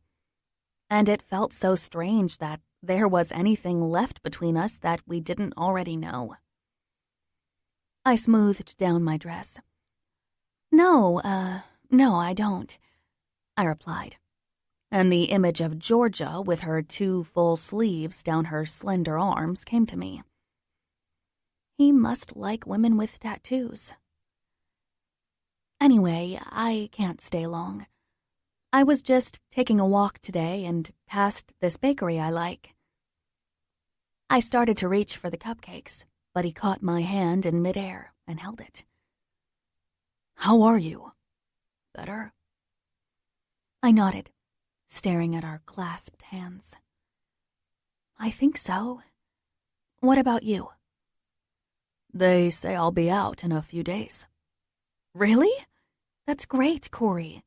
and it felt so strange that there was anything left between us that we didn't already know. I smoothed down my dress. No, I don't, I replied, and the image of Georgia with her 2 full sleeves down her slender arms came to me. He must like women with tattoos. Anyway, I can't stay long. I was just taking a walk today and passed this bakery I like. I started to reach for the cupcakes, but he caught my hand in midair and held it. How are you? Better? I nodded, staring at our clasped hands. I think so. What about you? They say I'll be out in a few days. Really? That's great, Cory.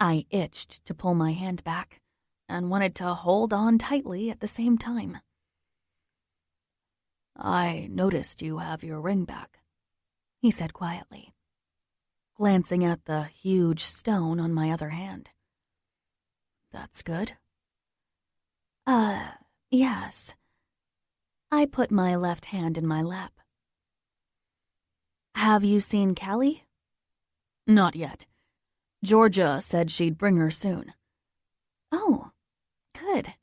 I itched to pull my hand back and wanted to hold on tightly at the same time. I noticed you have your ring back, he said quietly, glancing at the huge stone on my other hand. That's good. Yes. I put my left hand in my lap. Have you seen Callie? Not yet. Georgia said she'd bring her soon. Oh, good.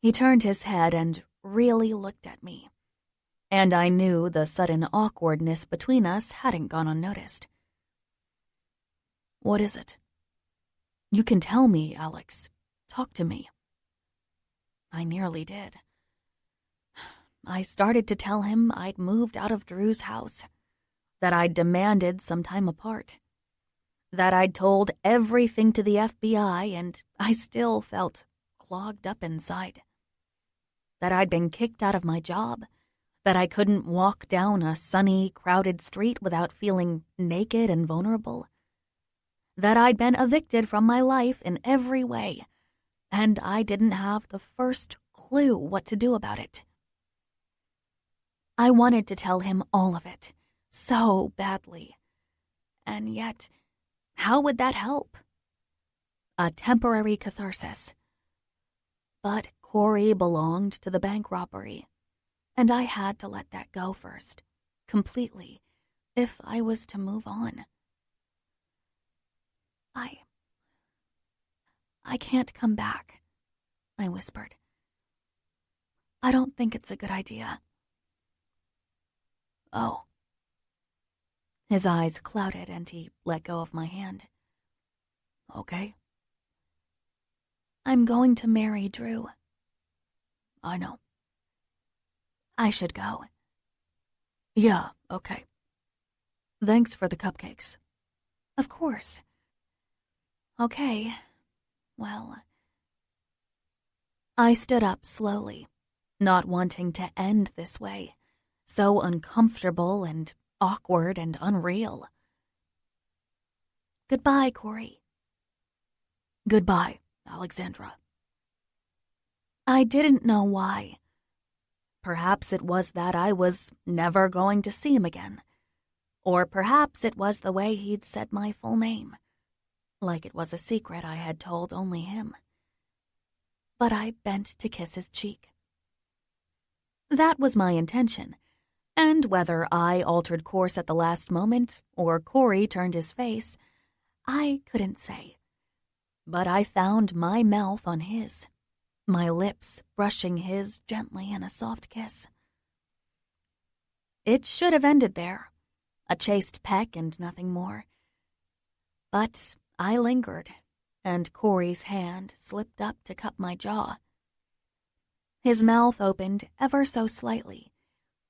He turned his head and really looked at me, and I knew the sudden awkwardness between us hadn't gone unnoticed. What is it? You can tell me, Alex. Talk to me. I nearly did. I started to tell him I'd moved out of Drew's house, that I'd demanded some time apart, that I'd told everything to the FBI and I still felt clogged up inside, that I'd been kicked out of my job, that I couldn't walk down a sunny, crowded street without feeling naked and vulnerable, that I'd been evicted from my life in every way, and I didn't have the first clue what to do about it. I wanted to tell him all of it, so badly. And yet, how would that help? A temporary catharsis. But Cory belonged to the bank robbery, and I had to let that go first, completely, if I was to move on. I can't come back, I whispered. I don't think it's a good idea. Oh. His eyes clouded and he let go of my hand. Okay. I'm going to marry Drew. I know. I should go. Yeah, okay. Thanks for the cupcakes. Of course. Okay, well. I stood up slowly not wanting to end this way, so uncomfortable and awkward and unreal. Goodbye, Cory. Goodbye, Alexandra. I didn't know why. Perhaps it was that I was never going to see him again. Or perhaps it was the way he'd said my full name, like it was a secret I had told only him. But I bent to kiss his cheek. That was my intention, and whether I altered course at the last moment or Cory turned his face, I couldn't say. But I found my mouth on his, my lips brushing his gently in a soft kiss. It should have ended there, a chaste peck and nothing more. But I lingered, and Cory's hand slipped up to cup my jaw. His mouth opened ever so slightly,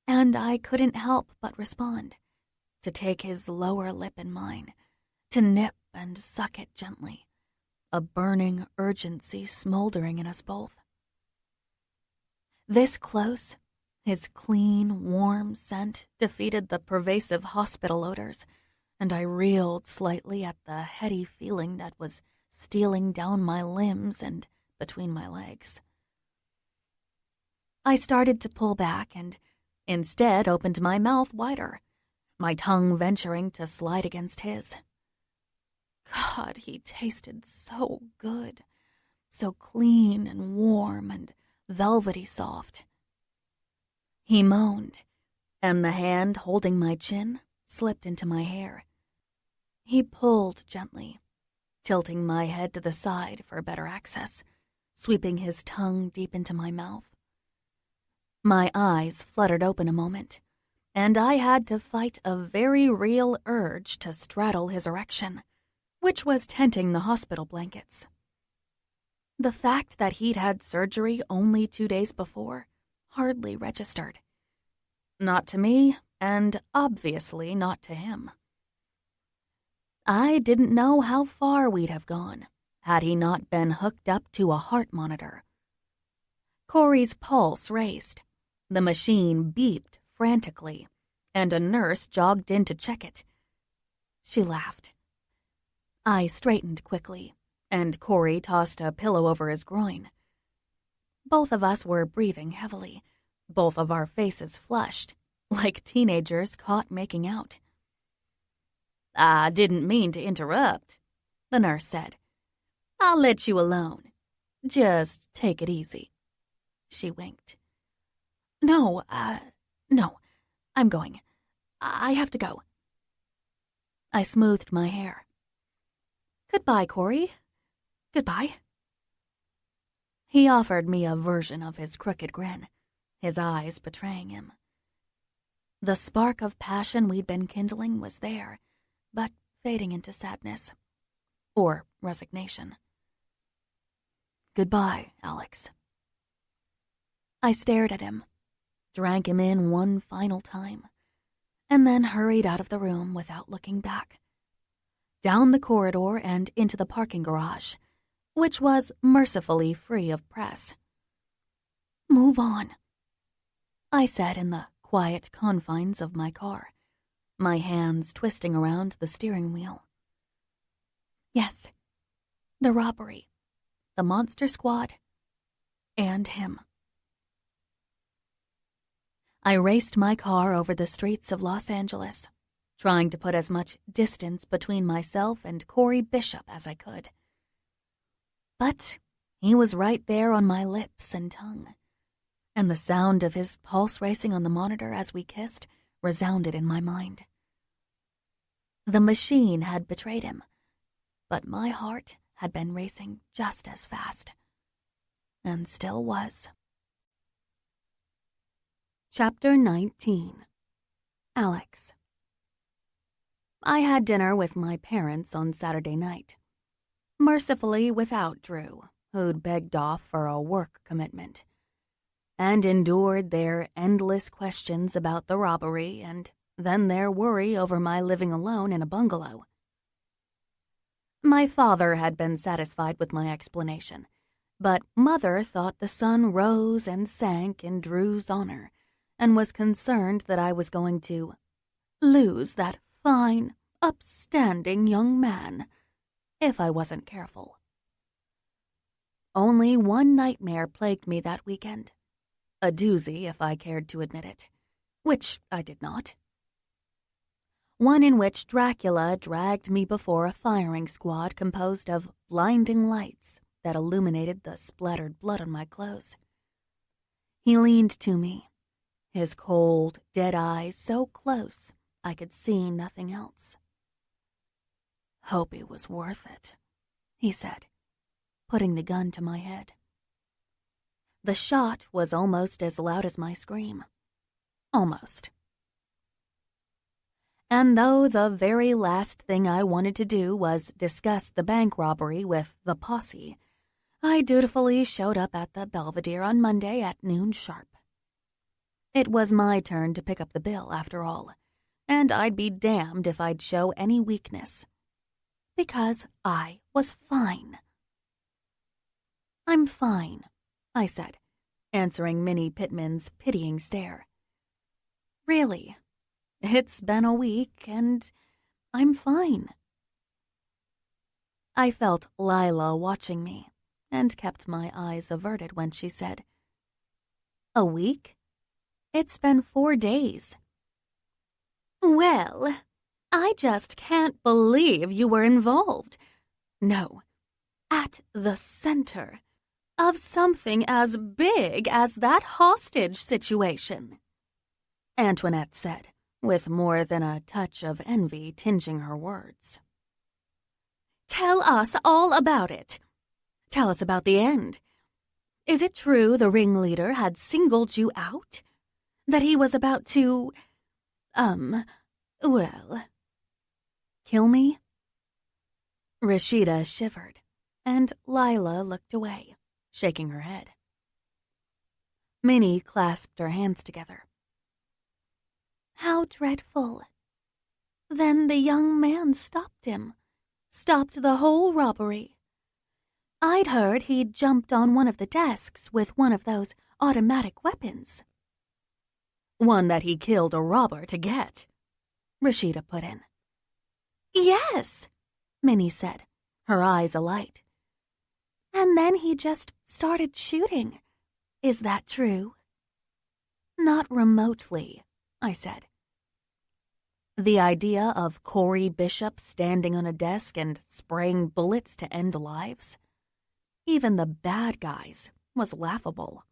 and I couldn't help but respond, to take his lower lip in mine, to nip and suck it gently, a burning urgency smoldering in us both. This close, his clean, warm scent defeated the pervasive hospital odors, and I reeled slightly at the heady feeling that was stealing down my limbs and between my legs. I started to pull back and instead opened my mouth wider, my tongue venturing to slide against his. God, he tasted so good, so clean and warm and velvety soft. He moaned, and the hand holding my chin slipped into my hair. He pulled gently, tilting my head to the side for better access, sweeping his tongue deep into my mouth. My eyes fluttered open a moment, and I had to fight a very real urge to straddle his erection, which was tenting the hospital blankets. The fact that he'd had surgery only 2 days before hardly registered. Not to me, and obviously not to him. I didn't know how far we'd have gone had he not been hooked up to a heart monitor. Cory's pulse raced. The machine beeped frantically, and a nurse jogged in to check it. She laughed. I straightened quickly, and Cory tossed a pillow over his groin. Both of us were breathing heavily, both of our faces flushed, like teenagers caught making out. "I didn't mean to interrupt," the nurse said. "I'll let you alone. Just take it easy." She winked. No, I'm going. I have to go." I smoothed my hair. "Goodbye, Cory. Goodbye." He offered me a version of his crooked grin, his eyes betraying him. The spark of passion we'd been kindling was there, but fading into sadness. Or resignation. Goodbye, Alex. I stared at him, drank him in one final time, and then hurried out of the room without looking back. Down the corridor and into the parking garage, which was mercifully free of press. "Move on," I said in the quiet confines of my car, my hands twisting around the steering wheel. Yes, the robbery, the monster squad, and him. I raced my car over the streets of Los Angeles, trying to put as much distance between myself and Cory Bishop as I could. But he was right there on my lips and tongue, and the sound of his pulse racing on the monitor as we kissed resounded in my mind. The machine had betrayed him, but my heart had been racing just as fast, and still was. Chapter 19. Alex. I had dinner with my parents on Saturday night. Mercifully without Drew, who'd begged off for a work commitment, and endured their endless questions about the robbery and then their worry over my living alone in a bungalow. My father had been satisfied with my explanation, But Mother thought the sun rose and sank in Drew's honor and was concerned that I was going to lose that fine, upstanding young man if I wasn't careful. Only one nightmare plagued me that weekend. A doozy, if I cared to admit it, which I did not. One in which Dracula dragged me before a firing squad composed of blinding lights that illuminated the splattered blood on my clothes. He leaned to me, his cold, dead eyes so close I could see nothing else. "Hope it was worth it," he said, putting the gun to my head. The shot was almost as loud as my scream. Almost. And though the very last thing I wanted to do was discuss the bank robbery with the posse, I dutifully showed up at the Belvedere on Monday at noon sharp. It was my turn to pick up the bill, after all, and I'd be damned if I'd show any weakness. Because I was fine. "I'm fine," I said, answering Minnie Pittman's pitying stare. "Really, it's been a week, and I'm fine." I felt Lila watching me, and kept my eyes averted when she said, "A week? It's been 4 days." "Well, I just can't believe you were involved. No, at the center of something as big as that hostage situation," Antoinette said, with more than a touch of envy tingeing her words. "Tell us all about it. Tell us about the end. Is it true the ringleader had singled you out? That he was about to, kill me?" Rashida shivered, and Lila looked away, shaking her head. Minnie clasped her hands together. "How dreadful. Then the young man stopped him. Stopped the whole robbery. I'd heard he'd jumped on one of the desks with one of those automatic weapons." "One that he killed a robber to get," Rashida put in. "Yes," Minnie said, her eyes alight. "And then he just started shooting. Is that true?" "Not remotely," I said. The idea of Cory Bishop standing on a desk and spraying bullets to end lives, even the bad guys, was laughable.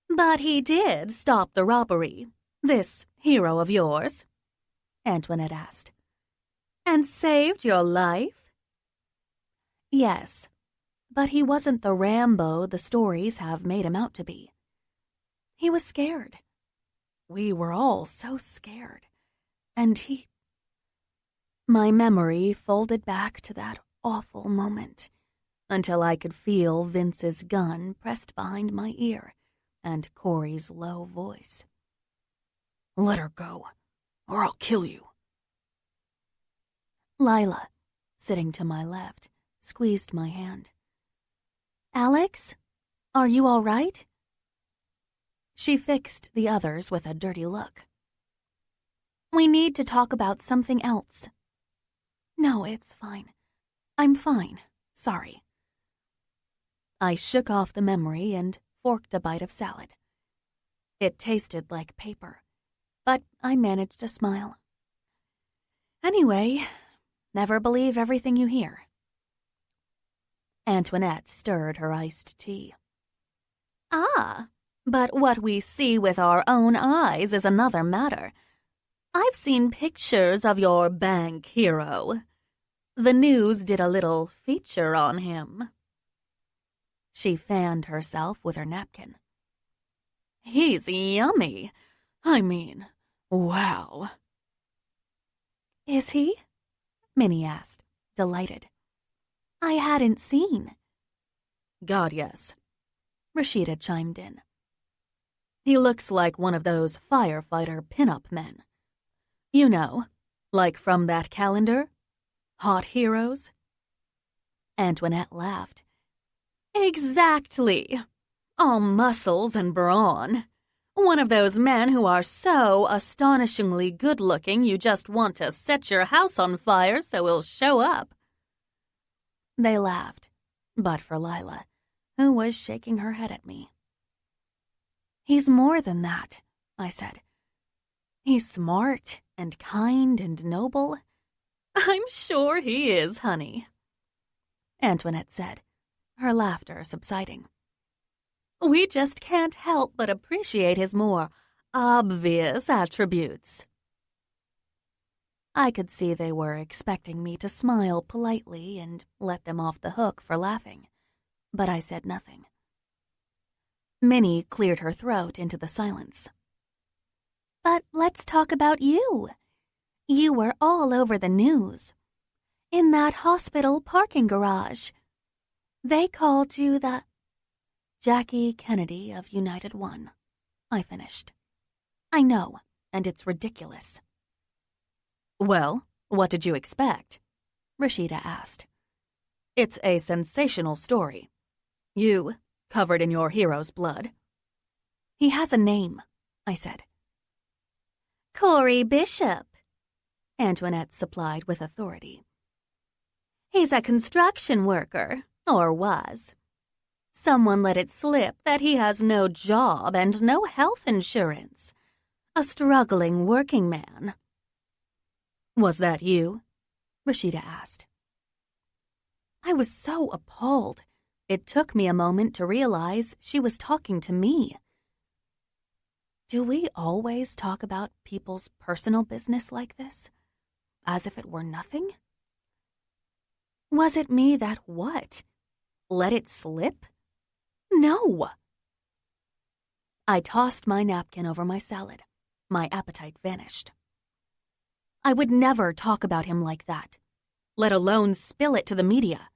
"But he did stop the robbery, this hero of yours?" Antoinette asked. "And saved your life?" "Yes, but he wasn't the Rambo the stories have made him out to be. He was scared. We were all so scared. And he..." My memory folded back to that awful moment, until I could feel Vince's gun pressed behind my ear and Cory's low voice. "Let her go, or I'll kill you." Lila, sitting to my left, squeezed my hand. "Alex, are you all right?" She fixed the others with a dirty look. "We need to talk about something else." "No, it's fine. I'm fine. Sorry." I shook off the memory and forked a bite of salad. It tasted like paper, but I managed to smile. "Anyway, never believe everything you hear." Antoinette stirred her iced tea. "Ah, but what we see with our own eyes is another matter. I've seen pictures of your bank hero. The news did a little feature on him." She fanned herself with her napkin. "He's yummy. I mean, wow." "Is he?" Minnie asked, delighted. "I hadn't seen." "God, yes," Rashida chimed in. "He looks like one of those firefighter pin-up men. You know, like from that calendar? Hot Heroes?" Antoinette laughed. Exactly. All muscles and brawn. One of those men who are so astonishingly good-looking you just want to set your house on fire so he'll show up. They laughed, but for Lila, who was shaking her head at me. He's more than that, I said. He's smart and kind and noble. I'm sure he is, honey, Antoinette said, her laughter subsiding. We just can't help but appreciate his more obvious attributes. I could see they were expecting me to smile politely and let them off the hook for laughing, but I said nothing. Minnie cleared her throat into the silence. But let's talk about you. You were all over the news. In that hospital parking garage. They called you the... Jackie Kennedy of United One, I finished. I know, and it's ridiculous. Well, what did you expect? Rashida asked. It's a sensational story. You, covered in your hero's blood. He has a name, I said. Cory Bishop, Antoinette supplied with authority. He's a construction worker, or was. Someone let it slip that he has no job and no health insurance. A struggling working man. Was that you? Rashida asked. I was so appalled. It took me a moment to realize she was talking to me. Do we always talk about people's personal business like this? As if it were nothing? Was it me that what? Let it slip? No! I tossed my napkin over my salad. My appetite vanished. I would never talk about him like that, let alone spill it to the media.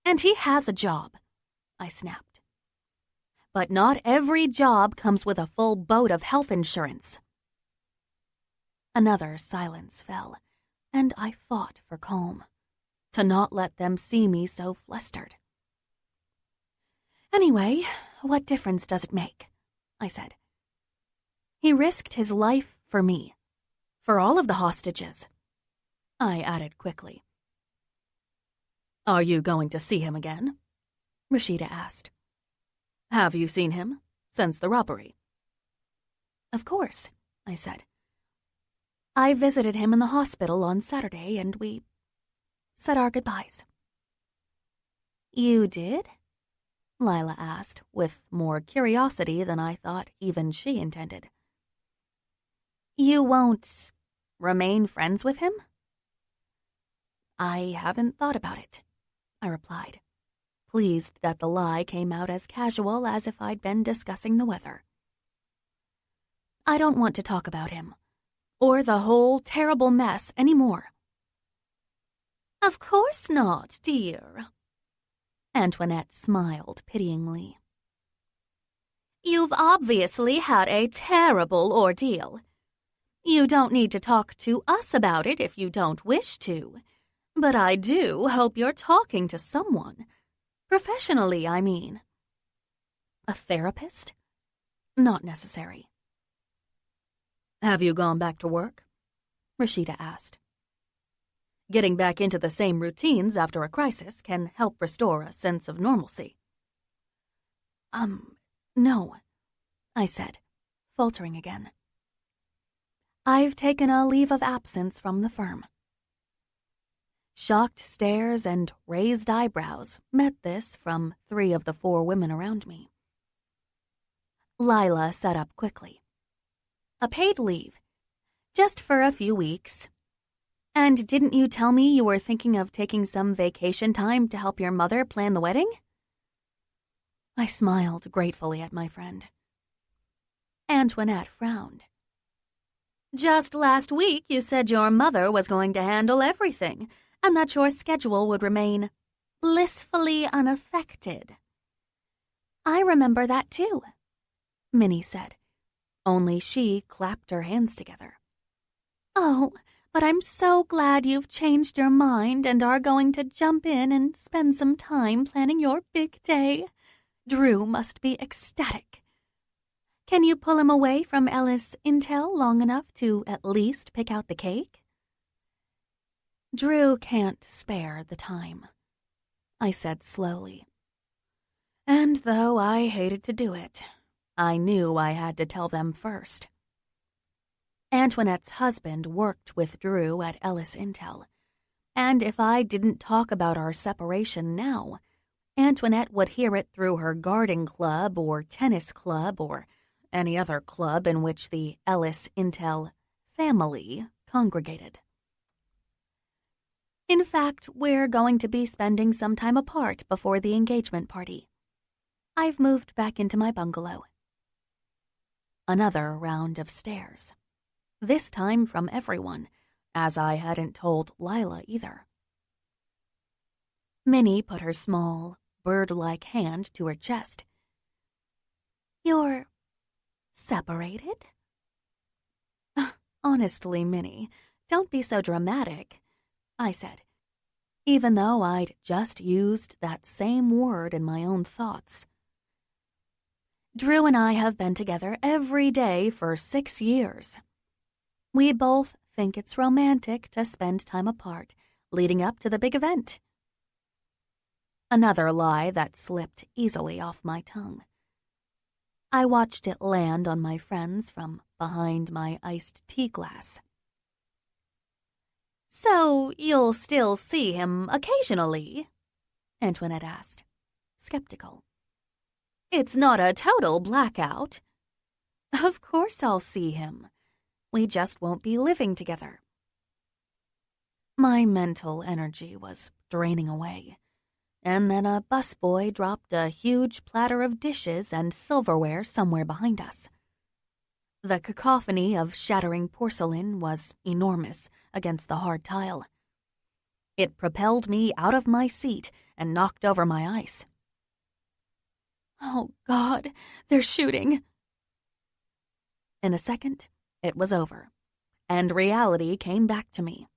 And he has a job, I snapped. But not every job comes with a full boat of health insurance. Another silence fell, and I fought for calm, to not let them see me so flustered. Anyway, what difference does it make? I said. He risked his life for me, for all of the hostages. I added quickly. Are you going to see him again? Rashida asked. Have you seen him since the robbery? Of course, I said. I visited him in the hospital on Saturday and we said our goodbyes. You did? Lila asked, with more curiosity than I thought even she intended. You won't remain friends with him? I haven't thought about it, I replied, pleased that the lie came out as casual as if I'd been discussing the weather. I don't want to talk about him, or the whole terrible mess anymore. Of course not, dear. Antoinette smiled pityingly. You've obviously had a terrible ordeal. You don't need to talk to us about it if you don't wish to, but I do hope you're talking to someone. Professionally, I mean. A therapist? Not necessary. Have you gone back to work? Rashida asked. Getting back into the same routines after a crisis can help restore a sense of normalcy. No, I said, faltering again. I've taken a leave of absence from the firm. Shocked stares and raised eyebrows met this from 3 of the 4 women around me. Lila sat up quickly. A paid leave, just for a few weeks. And didn't you tell me you were thinking of taking some vacation time to help your mother plan the wedding? I smiled gratefully at my friend. Antoinette frowned. Just last week you said your mother was going to handle everything, and that your schedule would remain blissfully unaffected. I remember that too, Minnie said, only she clapped her hands together. Oh, But I'm so glad you've changed your mind and are going to jump in and spend some time planning your big day. Drew must be ecstatic. Can you pull him away from Ellis Intel long enough to at least pick out the cake? Drew can't spare the time, I said slowly. And though I hated to do it, I knew I had to tell them first. Antoinette's husband worked with Drew at Ellis Intel, and if I didn't talk about our separation now, Antoinette would hear it through her garden club or tennis club or any other club in which the Ellis Intel family congregated. In fact, we're going to be spending some time apart before the engagement party. I've moved back into my bungalow. Another round of stares. This time from everyone, as I hadn't told Lila either. Minnie put her small, bird-like hand to her chest. You're separated? Honestly, Minnie, don't be so dramatic, I said, even though I'd just used that same word in my own thoughts. Drew and I have been together every day for 6 years. We both think it's romantic to spend time apart, leading up to the big event. Another lie that slipped easily off my tongue. I watched it land on my friends from behind my iced tea glass. So you'll still see him occasionally? Antoinette asked, skeptical. It's not a total blackout. Of course I'll see him. We just won't be living together. My mental energy was draining away, and then a busboy dropped a huge platter of dishes and silverware somewhere behind us. The cacophony of shattering porcelain was enormous against the hard tile. It propelled me out of my seat and knocked over my ice. Oh, God, they're shooting. In a second, it was over, and reality came back to me,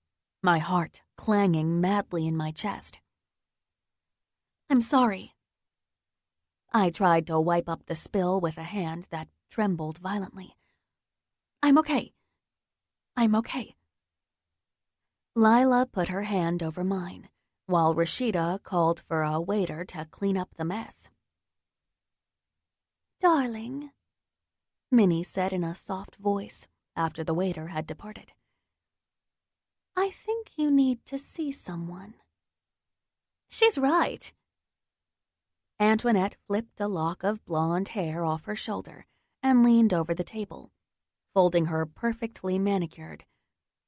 my heart clanging madly in my chest. I'm sorry. I tried to wipe up the spill with a hand that trembled violently. I'm okay. Lila put her hand over mine, while Rashida called for a waiter to clean up the mess. Darling, Minnie said in a soft voice after the waiter had departed. I think you need to see someone. She's right. Antoinette flipped a lock of blonde hair off her shoulder and leaned over the table, folding her perfectly manicured,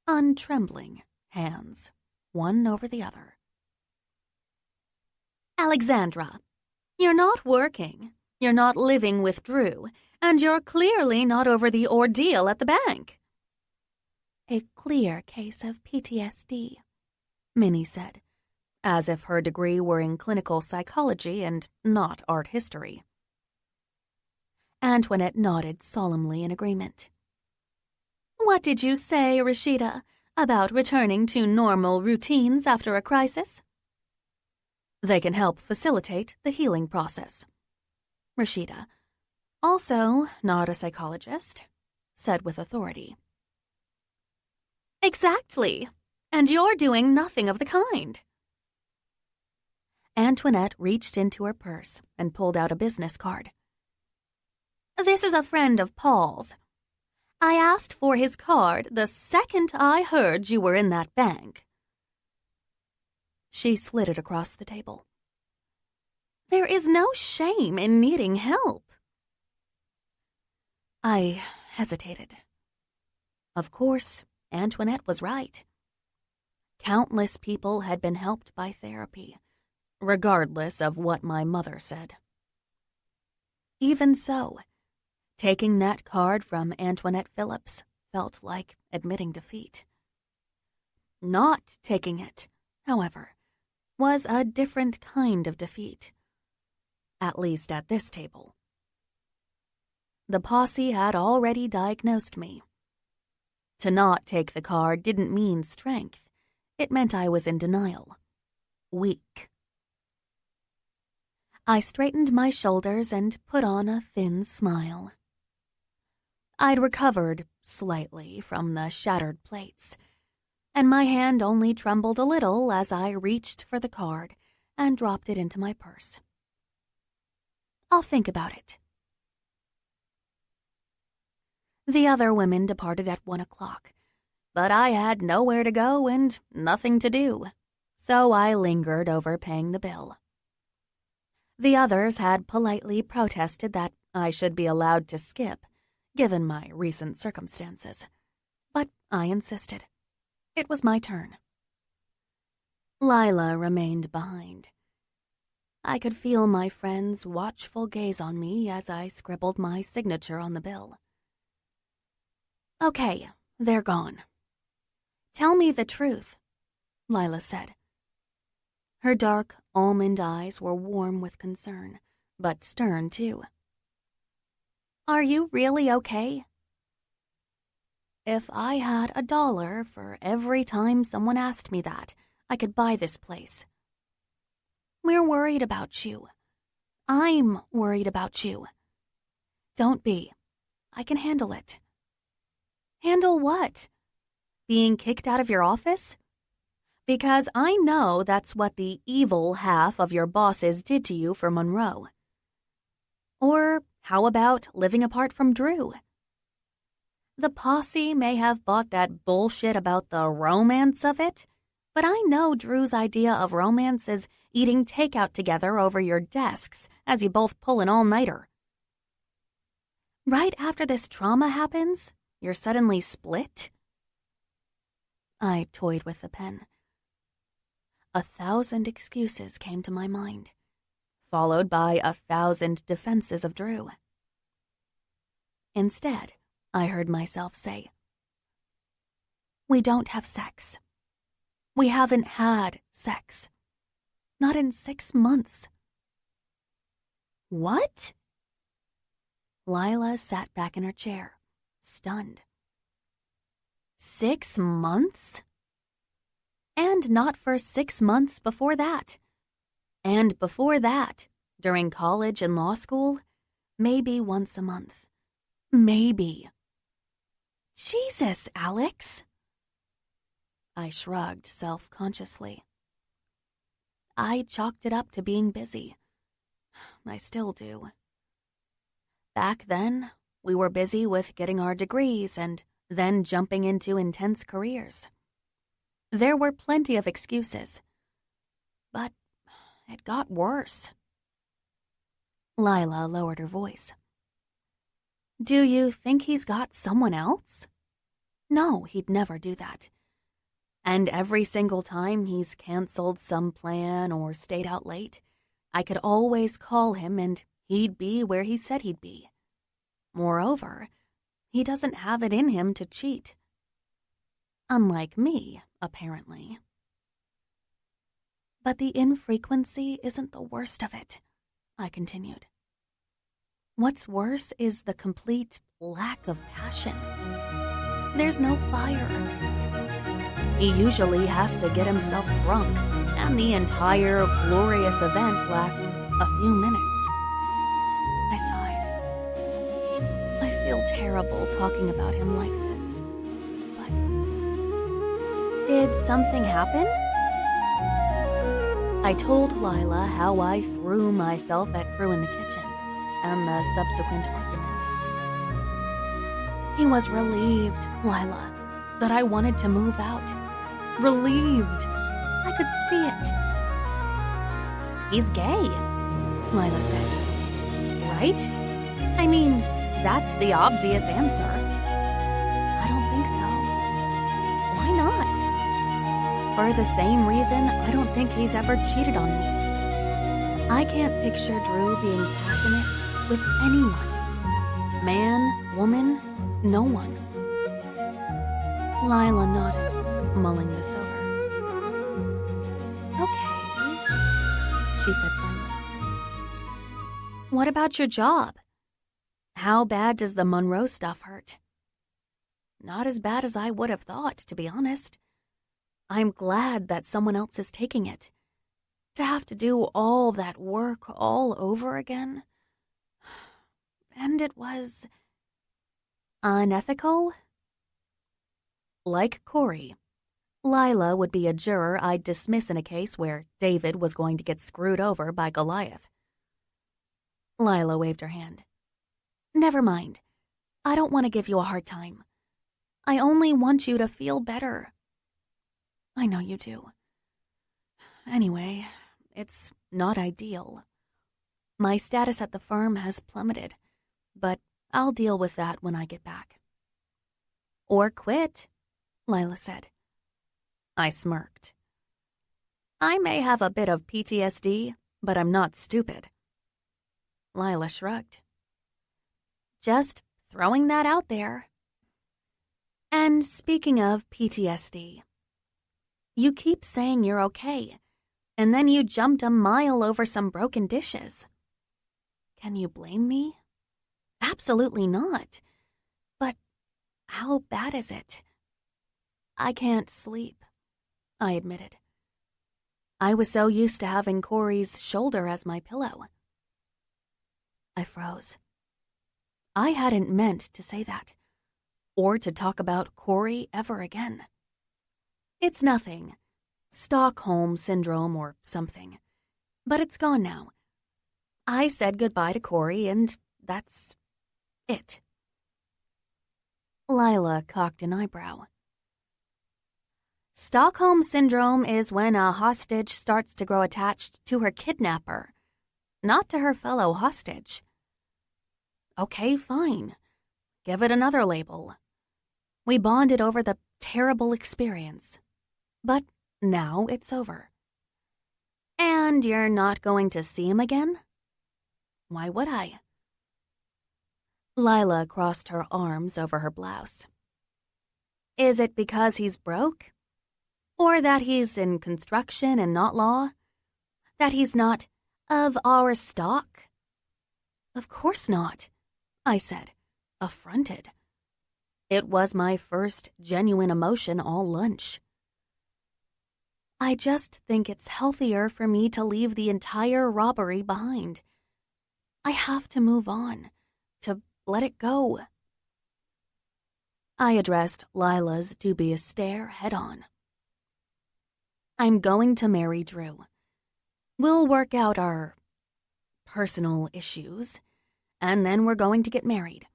untrembling hands, one over the other. Alexandra, you're not working, you're not living with Drew, and you're clearly not over the ordeal at the bank. A clear case of PTSD, Minnie said, as if her degree were in clinical psychology and not art history. Antoinette nodded solemnly in agreement. What did you say, Rashida, about returning to normal routines after a crisis? They can help facilitate the healing process. Rashida, also not a psychologist, said with authority. Exactly, and you're doing nothing of the kind. Antoinette reached into her purse and pulled out a business card. This is a friend of Paul's. I asked for his card the second I heard you were in that bank. She slid it across the table. There is no shame in needing help. I hesitated. Of course, Antoinette was right. Countless people had been helped by therapy, regardless of what my mother said. Even so, taking that card from Antoinette Phillips felt like admitting defeat. Not taking it, however, was a different kind of defeat, at least at this table. The posse had already diagnosed me. To not take the card didn't mean strength. It meant I was in denial. Weak. I straightened my shoulders and put on a thin smile. I'd recovered slightly from the shattered plates, and my hand only trembled a little as I reached for the card and dropped it into my purse. I'll think about it. The other women departed at 1 o'clock, but I had nowhere to go and nothing to do, so I lingered over paying the bill. The others had politely protested that I should be allowed to skip, given my recent circumstances, but I insisted. It was my turn. Lila remained behind. I could feel my friend's watchful gaze on me as I scribbled my signature on the bill. Okay, they're gone. Tell me the truth, Lila said. Her dark almond eyes were warm with concern, but stern too. Are you really okay? If I had $1 for every time someone asked me that, I could buy this place. We're worried about you. I'm worried about you. Don't be. I can handle it. Handle what? Being kicked out of your office? Because I know that's what the evil half of your bosses did to you for Monroe. Or how about living apart from Drew? The posse may have bought that bullshit about the romance of it, but I know Drew's idea of romance is eating takeout together over your desks as you both pull an all-nighter. Right after this trauma happens, you're suddenly split? I toyed with the pen. 1,000 excuses came to my mind, followed by 1,000 defenses of Drew. Instead, I heard myself say, we don't have sex. We haven't had sex. Not in 6 months. What? Lila sat back in her chair, stunned. 6 months? And not for 6 months before that. And before that, during college and law school, maybe once a month. Maybe. Jesus, Alex. I shrugged self-consciously. I chalked it up to being busy. I still do. Back then, we were busy with getting our degrees and then jumping into intense careers. There were plenty of excuses. But it got worse. Lila lowered her voice. Do you think he's got someone else? No, he'd never do that. And every single time he's canceled some plan or stayed out late, I could always call him and he'd be where he said he'd be. Moreover, he doesn't have it in him to cheat. Unlike me, apparently. But the infrequency isn't the worst of it, I continued. What's worse is the complete lack of passion. There's no fire. He usually has to get himself drunk, and the entire glorious event lasts a few minutes. I sighed. I feel terrible talking about him like this. But did something happen? I told Lila how I threw myself at Drew in the kitchen and the subsequent argument. He was relieved, Lila, that I wanted to move out. Relieved. I could see it. He's gay, Lila said. Right? I mean, that's the obvious answer. I don't think so. Why not? For the same reason I don't think he's ever cheated on me. I can't picture Drew being passionate with anyone. Man, woman, no one. Lila nodded, mulling this over. Okay, she said finally. What about your job? How bad does the Monroe stuff hurt? not as bad as I would have thought, to be honest. I'm glad that someone else is taking it. To have to do all that work all over again. And it was unethical. Like Cory, Lila would be a juror I'd dismiss in a case where David was going to get screwed over by Goliath. Lila waved her hand. Never mind. I don't want to give you a hard time. I only want you to feel better. I know you do. Anyway, it's not ideal. My status at the firm has plummeted, but I'll deal with that when I get back. Or quit, Lila said. I smirked. I may have a bit of PTSD, but I'm not stupid. Lila shrugged. Just throwing that out there. And speaking of PTSD, you keep saying you're okay, and then you jumped a mile over some broken dishes. Can you blame me? Absolutely not. But how bad is it? I can't sleep, I admitted. I was so used to having Cory's shoulder as my pillow. I froze. I hadn't meant to say that, or to talk about Cory ever again. It's nothing, Stockholm Syndrome or something, but it's gone now. I said goodbye to Cory, and that's it. Lila cocked an eyebrow. Stockholm Syndrome is when a hostage starts to grow attached to her kidnapper, not to her fellow hostage. Okay, fine. Give it another label. We bonded over the terrible experience. But now it's over. And you're not going to see him again? Why would I? Lila crossed her arms over her blouse. Is it because he's broke? Or that he's in construction and not law? That he's not of our stock? Of course not, I said, affronted. It was my first genuine emotion all lunch. I just think it's healthier for me to leave the entire robbery behind. I have to move on, to let it go. I addressed Lila's dubious stare head-on. I'm going to marry Drew. We'll work out our personal issues, and then we're going to get married.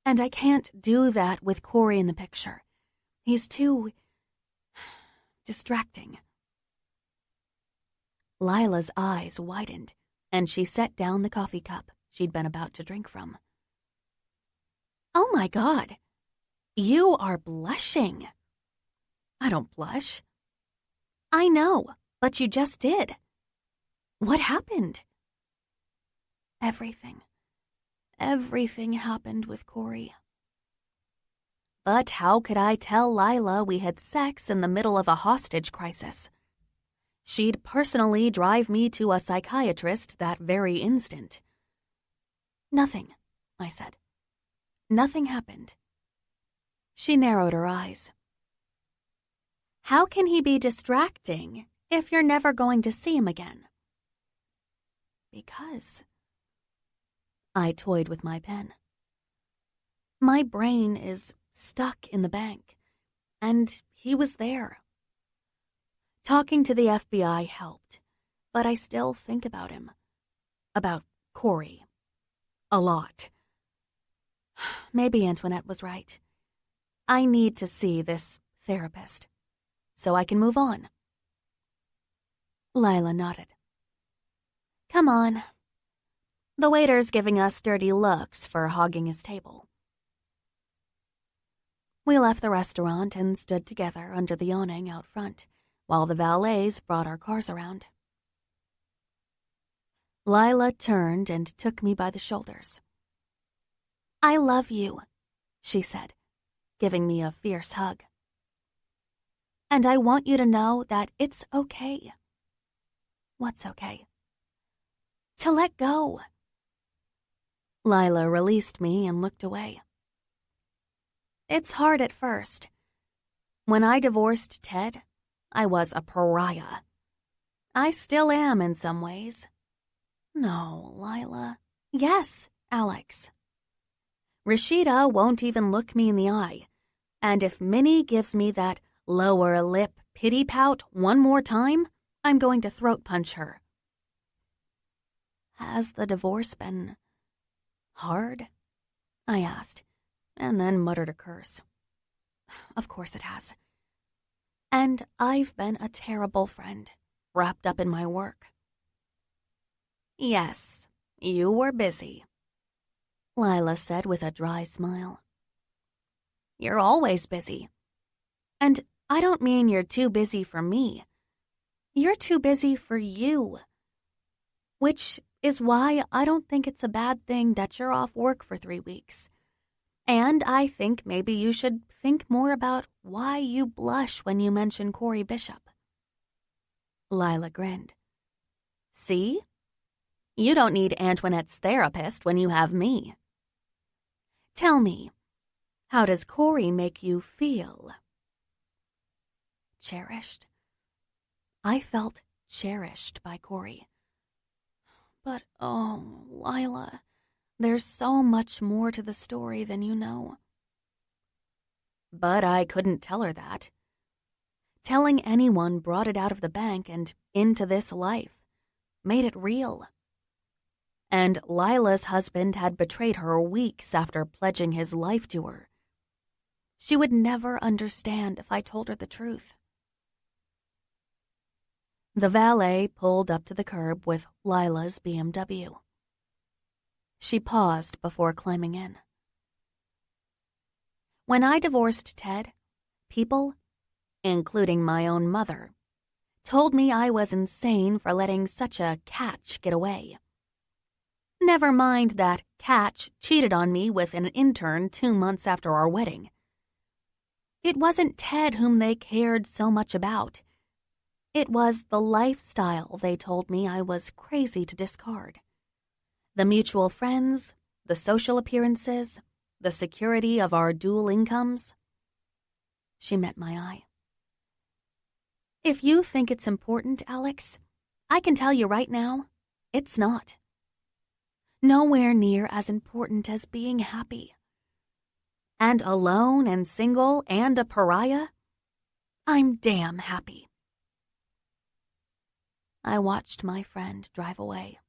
And I can't do that with Cory in the picture. He's too distracting. Lila's eyes widened, and she set down the coffee cup she'd been about to drink from. Oh my God, you are blushing. I don't blush. I know, but you just did. What happened? Everything happened with Cory. But how could I tell Lila we had sex in the middle of a hostage crisis? She'd personally drive me to a psychiatrist that very instant. Nothing, I said. Nothing happened. She narrowed her eyes. How can he be distracting if you're never going to see him again? Because I toyed with my pen. My brain is stuck in the bank, and he was there. Talking to the FBI helped, but I still think about him. About Cory. A lot. Maybe Antoinette was right. I need to see this therapist, so I can move on. Lila nodded. Come on. The waiter's giving us dirty looks for hogging his table. We left the restaurant and stood together under the awning out front, while the valets brought our cars around. Lila turned and took me by the shoulders. I love you, she said, giving me a fierce hug. And I want you to know that it's okay. What's okay? To let go. Lila released me and looked away. It's hard at first. When I divorced Ted, I was a pariah. I still am in some ways. No, Lila. Yes, Alex. Rashida won't even look me in the eye, and if Minnie gives me that lower lip pity pout one more time, I'm going to throat punch her. Has the divorce been hard? I asked, and then muttered a curse. Of course it has. And I've been a terrible friend, wrapped up in my work. Yes, you were busy, Lila said with a dry smile. You're always busy. And I don't mean you're too busy for me. You're too busy for you. Which is why I don't think it's a bad thing that you're off work for 3 weeks. And I think maybe you should think more about why you blush when you mention Cory Bishop. Lila grinned. See? You don't need Antoinette's therapist when you have me. Tell me, how does Cory make you feel? Cherished. I felt cherished by Cory. But, oh, Lila, there's so much more to the story than you know. But I couldn't tell her that. Telling anyone brought it out of the bank and into this life, made it real. And Lila's husband had betrayed her weeks after pledging his life to her. She would never understand if I told her the truth. The valet pulled up to the curb with Lila's BMW. She paused before climbing in. When I divorced Ted, people, including my own mother, told me I was insane for letting such a catch get away. Never mind that catch cheated on me with an intern 2 months after our wedding. It wasn't Ted whom they cared so much about. It was the lifestyle they told me I was crazy to discard. The mutual friends, the social appearances, the security of our dual incomes. She met my eye. If you think it's important, Alex, I can tell you right now, it's not. Nowhere near as important as being happy. And alone and single and a pariah, I'm damn happy. I watched my friend drive away.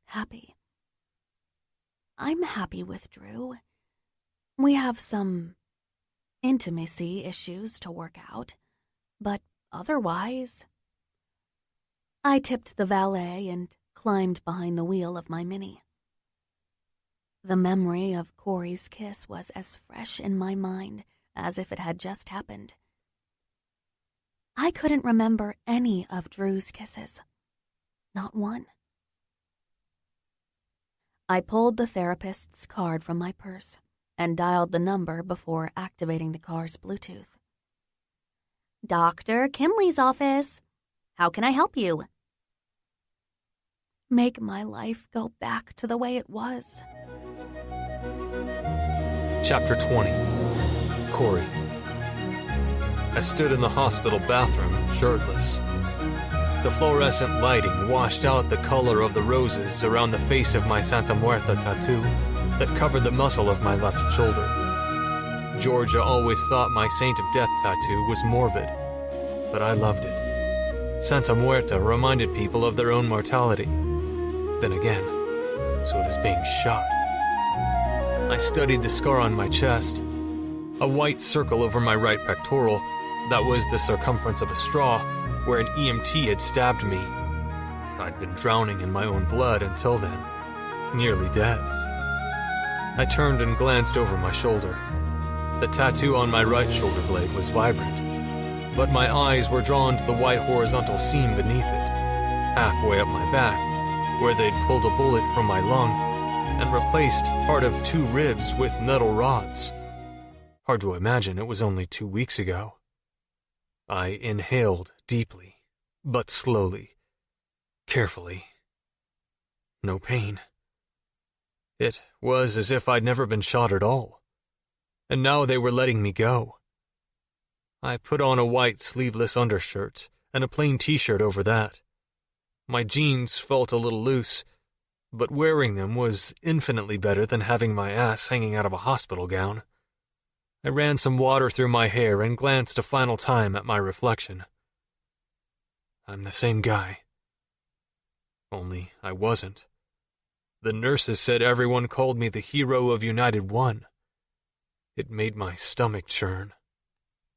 Happy. I'm happy with Drew. We have some intimacy issues to work out, but otherwise... I tipped the valet and climbed behind the wheel of my Mini. The memory of Cory's kiss was as fresh in my mind as if it had just happened. I couldn't remember any of Drew's kisses. Not one. I pulled the therapist's card from my purse and dialed the number before activating the car's Bluetooth. Dr. Kinley's office. How can I help you? Make my life go back to the way it was. Chapter 20. Cory. I stood in the hospital bathroom, shirtless. The fluorescent lighting washed out the color of the roses around the face of my Santa Muerta tattoo that covered the muscle of my left shoulder. Georgia always thought my Saint of Death tattoo was morbid, but I loved it. Santa Muerta reminded people of their own mortality. Then again, so does being shot. I studied the scar on my chest, a white circle over my right pectoral that was the circumference of a straw where an EMT had stabbed me. I'd been drowning in my own blood until then, nearly dead. I turned and glanced over my shoulder. The tattoo on my right shoulder blade was vibrant, but my eyes were drawn to the white horizontal seam beneath it, halfway up my back, where they'd pulled a bullet from my lung and replaced part of 2 ribs with metal rods. Hard to imagine it was only 2 weeks ago. I inhaled deeply, but slowly, carefully. No pain. It was as if I'd never been shot at all. and now they were letting me go. I put on a white sleeveless undershirt and a plain t-shirt over that. My jeans felt a little loose, but wearing them was infinitely better than having my ass hanging out of a hospital gown. I ran some water through my hair and glanced a final time at my reflection. I'm the same guy. Only I wasn't. The nurses said everyone called me the hero of United One. It made my stomach churn.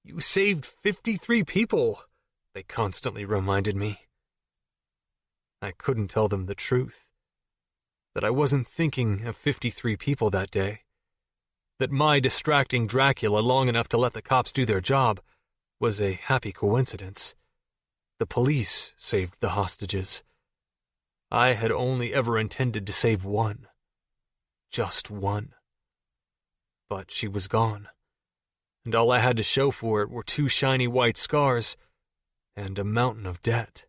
You saved 53 people, they constantly reminded me. I couldn't tell them the truth. That I wasn't thinking of 53 people that day. That my distracting Dracula long enough to let the cops do their job was a happy coincidence. The police saved the hostages. I had only ever intended to save one. Just one. But she was gone, and all I had to show for it were 2 shiny white scars and a mountain of debt.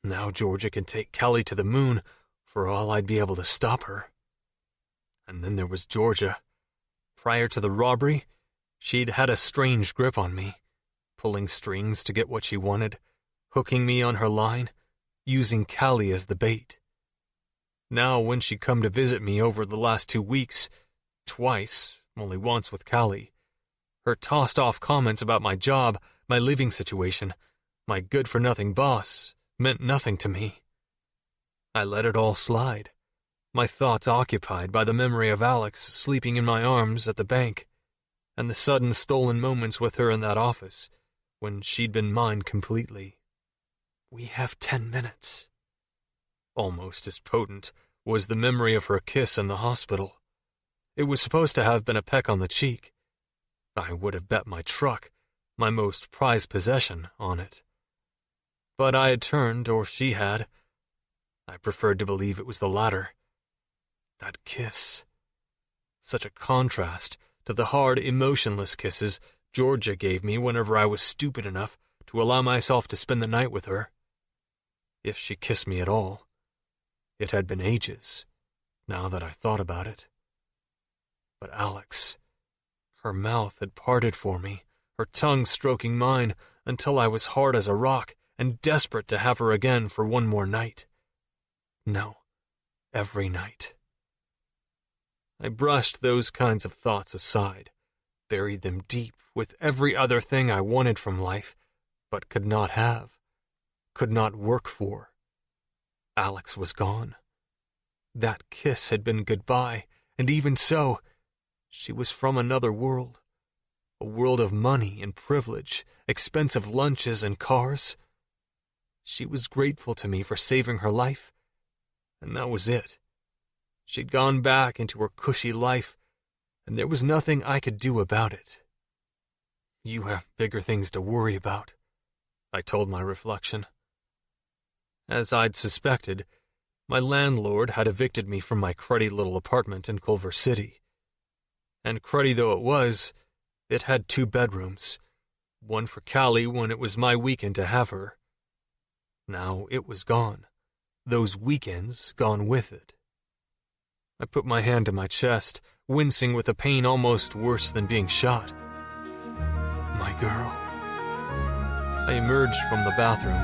Now Georgia can take Kelly to the moon for all I'd be able to stop her. And then there was Georgia. Prior to the robbery, she'd had a strange grip on me, pulling strings to get what she wanted, hooking me on her line, using Callie as the bait. Now when she'd come to visit me over the last 2 weeks, twice, only once with Callie, her tossed-off comments about my job, my living situation, my good-for-nothing boss, meant nothing to me. I let it all slide, my thoughts occupied by the memory of Alex sleeping in my arms at the bank, and the sudden stolen moments with her in that office, when she'd been mine completely. We have 10 minutes. Almost as potent was the memory of her kiss in the hospital. It was supposed to have been a peck on the cheek. I would have bet my truck, my most prized possession, on it. But I had turned, or she had. I preferred to believe it was the latter. That kiss. Such a contrast to the hard, emotionless kisses Georgia gave me whenever I was stupid enough to allow myself to spend the night with her. If she kissed me at all. It had been ages, now that I thought about it. But Alex, her mouth had parted for me, her tongue stroking mine until I was hard as a rock and desperate to have her again for one more night. No, every night. I brushed those kinds of thoughts aside, buried them deep with every other thing I wanted from life, but could not have, could not work for. Alex was gone. That kiss had been goodbye, and even so, she was from another world. A world of money and privilege, expensive lunches and cars. She was grateful to me for saving her life, and that was it. She'd gone back into her cushy life, and there was nothing I could do about it. You have bigger things to worry about, I told my reflection. As I'd suspected, my landlord had evicted me from my cruddy little apartment in Culver City. And cruddy though it was, it had 2 bedrooms, one for Callie when it was my weekend to have her. Now it was gone, those weekends gone with it. I put my hand to my chest, wincing with a pain almost worse than being shot. My girl. I emerged from the bathroom.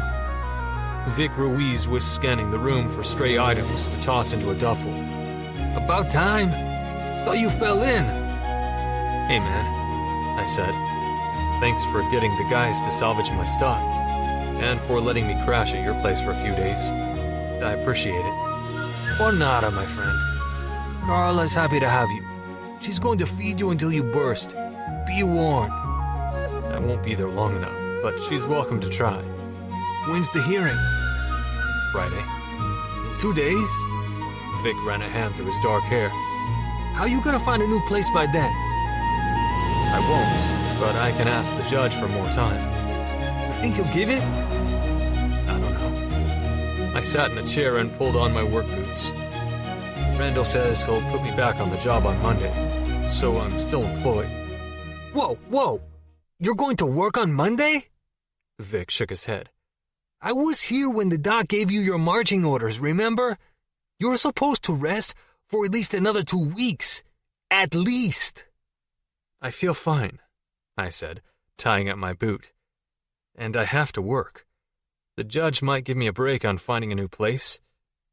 Vic Ruiz was scanning the room for stray items to toss into a duffel. About time. Thought you fell in. Hey, man, I said. Thanks for getting the guys to salvage my stuff, and for letting me crash at your place for a few days. I appreciate it. Or nada, my friend. Carla's happy to have you. She's going to feed you until you burst. Be warned. I won't be there long enough, but she's welcome to try. When's the hearing? Friday. In 2 days? Vic ran a hand through his dark hair. How you gonna find a new place by then? I won't, but I can ask the judge for more time. You think he'll give it? I don't know. I sat in a chair and pulled on my work boots. Randall says he'll put me back on the job on Monday, so I'm still employed. Whoa! You're going to work on Monday? Vic shook his head. I was here when the doc gave you your marching orders, remember? You're supposed to rest for at least another 2 weeks. At least. I feel fine, I said, tying up my boot. And I have to work. The judge might give me a break on finding a new place,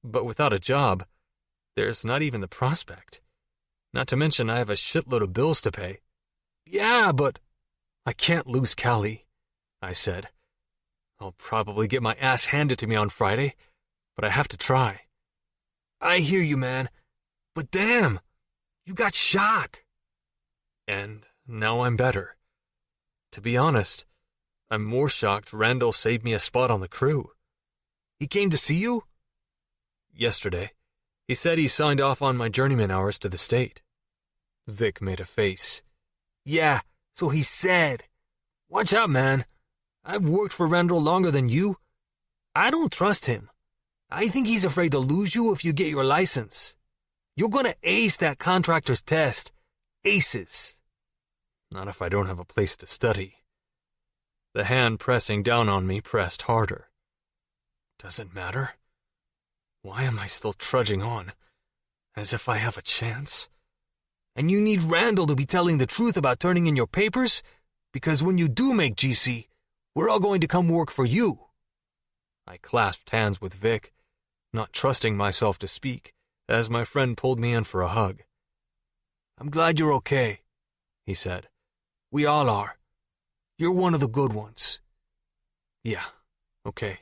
but without a job, there's not even the prospect. Not to mention I have a shitload of bills to pay. Yeah, but I can't lose Callie, I said. I'll probably get my ass handed to me on Friday, but I have to try. I hear you, man, but damn, you got shot. And now I'm better. To be honest, I'm more shocked Randall saved me a spot on the crew. He came to see you? Yesterday. He said he signed off on my journeyman hours to the state. Vic made a face. Yeah, so he said. Watch out, man. I've worked for Randall longer than you. I don't trust him. I think he's afraid to lose you if you get your license. You're gonna ace that contractor's test. Aces. Not if I don't have a place to study. The hand pressing down on me pressed harder. Does it matter? Why am I still trudging on, as if I have a chance? And you need Randall to be telling the truth about turning in your papers? Because when you do make GC, we're all going to come work for you. I clasped hands with Vic, not trusting myself to speak, as my friend pulled me in for a hug. I'm glad you're okay, he said. We all are. You're one of the good ones. Yeah, okay.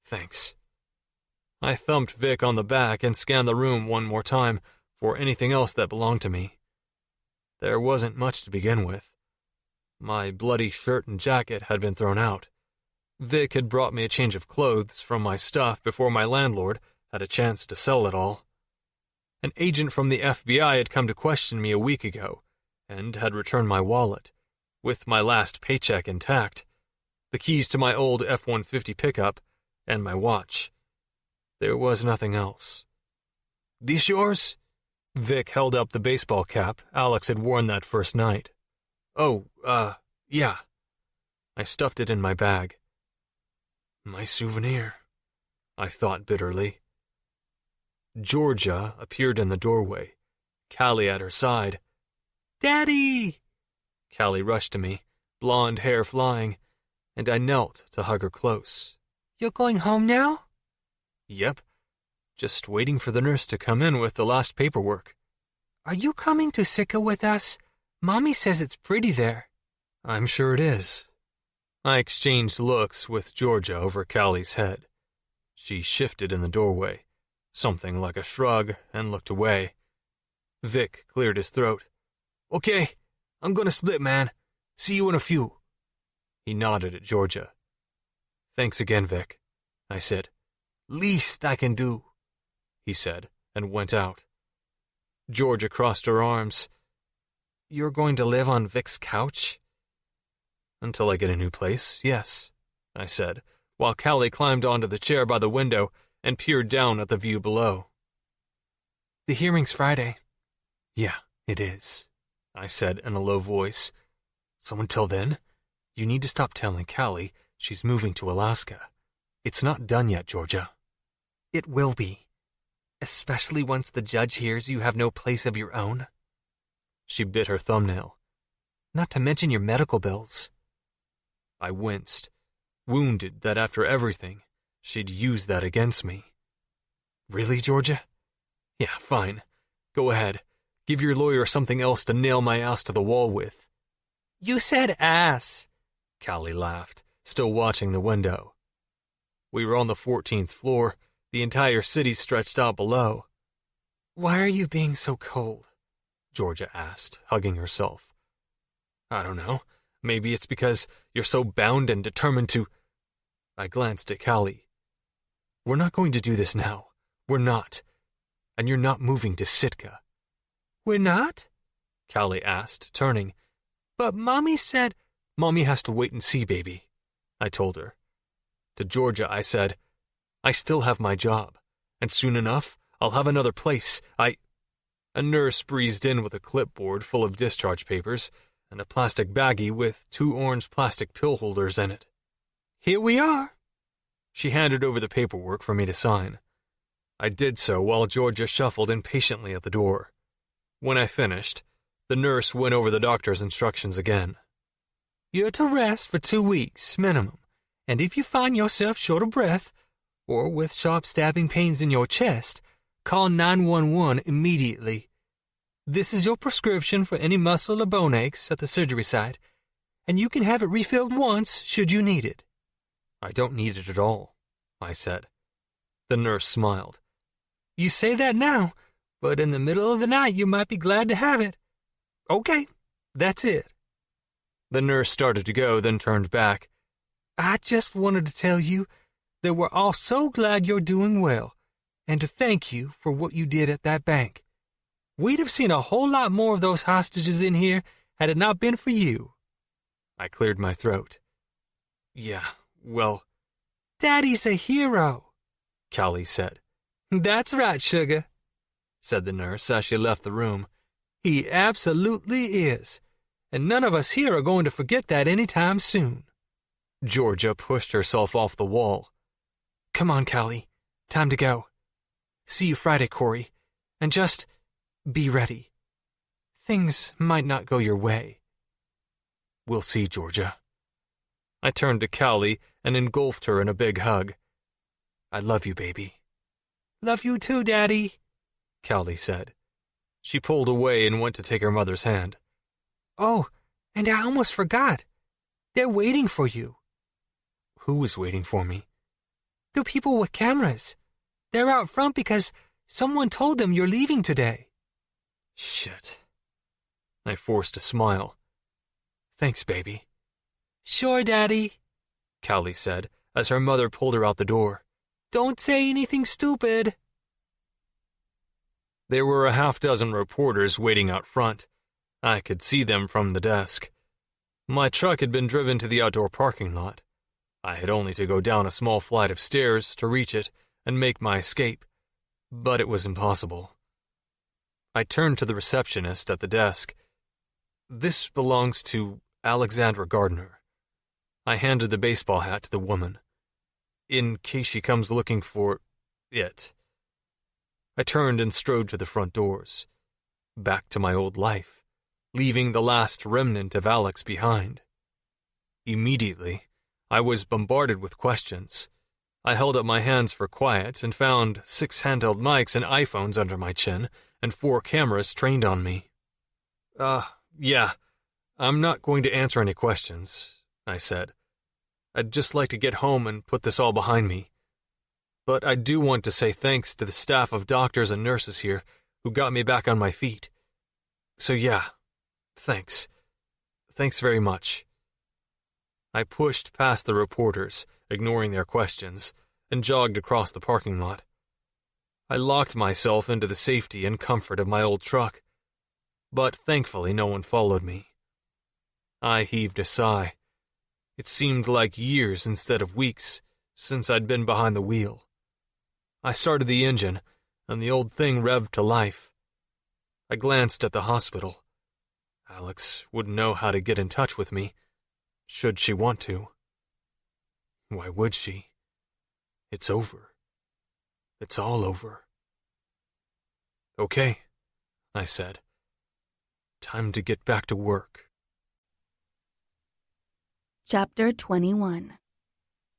Thanks. I thumped Vic on the back and scanned the room one more time for anything else that belonged to me. There wasn't much to begin with. My bloody shirt and jacket had been thrown out. Vic had brought me a change of clothes from my stuff before my landlord had a chance to sell it all. An agent from the FBI had come to question me a week ago and had returned my wallet, with my last paycheck intact, the keys to my old F-150 pickup, and my watch. There was nothing else. This yours? Vic held up the baseball cap Alex had worn that first night. Oh, yeah. I stuffed it in my bag. My souvenir, I thought bitterly. Georgia appeared in the doorway, Callie at her side. Daddy! Callie rushed to me, blonde hair flying, and I knelt to hug her close. You're going home now? Yep. Just waiting for the nurse to come in with the last paperwork. Are you coming to Sitka with us? Mommy says it's pretty there. I'm sure it is. I exchanged looks with Georgia over Callie's head. She shifted in the doorway, something like a shrug, and looked away. Vic cleared his throat. Okay, I'm gonna split, man. See you in a few. He nodded at Georgia. Thanks again, Vic, I said. Least I can do, he said, and went out. Georgia crossed her arms. You're going to live on Vic's couch? Until I get a new place, yes, I said, while Callie climbed onto the chair by the window and peered down at the view below. The hearing's Friday. Yeah, it is, I said in a low voice. So until then, you need to stop telling Callie she's moving to Alaska. It's not done yet, Georgia. It will be. Especially once the judge hears you have no place of your own. She bit her thumbnail. Not to mention your medical bills. I winced, wounded that after everything, she'd use that against me. Really, Georgia? Yeah, fine. Go ahead. Give your lawyer something else to nail my ass to the wall with. You said ass, Callie laughed, still watching the window. We were on the 14th floor, the entire city stretched out below. Why are you being so cold? Georgia asked, hugging herself. I don't know. Maybe it's because you're so bound and determined to... I glanced at Callie. We're not going to do this now. We're not. And you're not moving to Sitka. We're not? Callie asked, turning. But Mommy said... Mommy has to wait and see, baby, I told her. To Georgia, I said, I still have my job, and soon enough, I'll have another place. A nurse breezed in with a clipboard full of discharge papers and a plastic baggie with 2 orange plastic pill holders in it. Here we are. She handed over the paperwork for me to sign. I did so while Georgia shuffled impatiently at the door. When I finished, The nurse went over the doctor's instructions again. You're to rest for 2 weeks, minimum, and if you find yourself short of breath, or with sharp stabbing pains in your chest, call 911 immediately. This is your prescription for any muscle or bone aches at the surgery site, and you can have it refilled once should you need it. I don't need it at all, I said. The nurse smiled. You say that now, but in the middle of the night you might be glad to have it. Okay, that's it. The nurse started to go, then turned back. I just wanted to tell you that we're all so glad you're doing well, and to thank you for what you did at that bank. We'd have seen a whole lot more of those hostages in here had it not been for you. I cleared my throat. Yeah, well, Daddy's a hero, Callie said. That's right, sugar, said the nurse as she left the room. He absolutely is, and none of us here are going to forget that any time soon. Georgia pushed herself off the wall. Come on, Callie. Time to go. See you Friday, Cory. And just be ready. Things might not go your way. We'll see, Georgia. I turned to Callie and engulfed her in a big hug. I love you, baby. Love you too, Daddy, Callie said. She pulled away and went to take her mother's hand. Oh, and I almost forgot. They're waiting for you. Who is waiting for me? The people with cameras. They're out front because someone told them you're leaving today. Shit. I forced a smile. Thanks, baby. Sure, Daddy, Callie said as her mother pulled her out the door. Don't say anything stupid. There were a half-dozen reporters waiting out front. I could see them from the desk. My truck had been driven to the outdoor parking lot. I had only to go down a small flight of stairs to reach it and make my escape, but it was impossible. I turned to the receptionist at the desk. This belongs to Alexandra Gardner. I handed the baseball hat to the woman, in case she comes looking for it. I turned and strode to the front doors, back to my old life, leaving the last remnant of Alex behind. Immediately, I was bombarded with questions. I held up my hands for quiet and found 6 handheld mics and iPhones under my chin and 4 cameras trained on me. Yeah, I'm not going to answer any questions, I said. I'd just like to get home and put this all behind me. But I do want to say thanks to the staff of doctors and nurses here who got me back on my feet. So yeah, thanks. Thanks very much. I pushed past the reporters, ignoring their questions, and jogged across the parking lot. I locked myself into the safety and comfort of my old truck, but thankfully no one followed me. I heaved a sigh. It seemed like years instead of weeks since I'd been behind the wheel. I started the engine, and the old thing revved to life. I glanced at the hospital. Alex wouldn't know how to get in touch with me, should she want to. Why would she? It's over. It's all over. Okay, I said. Time to get back to work. Chapter 21.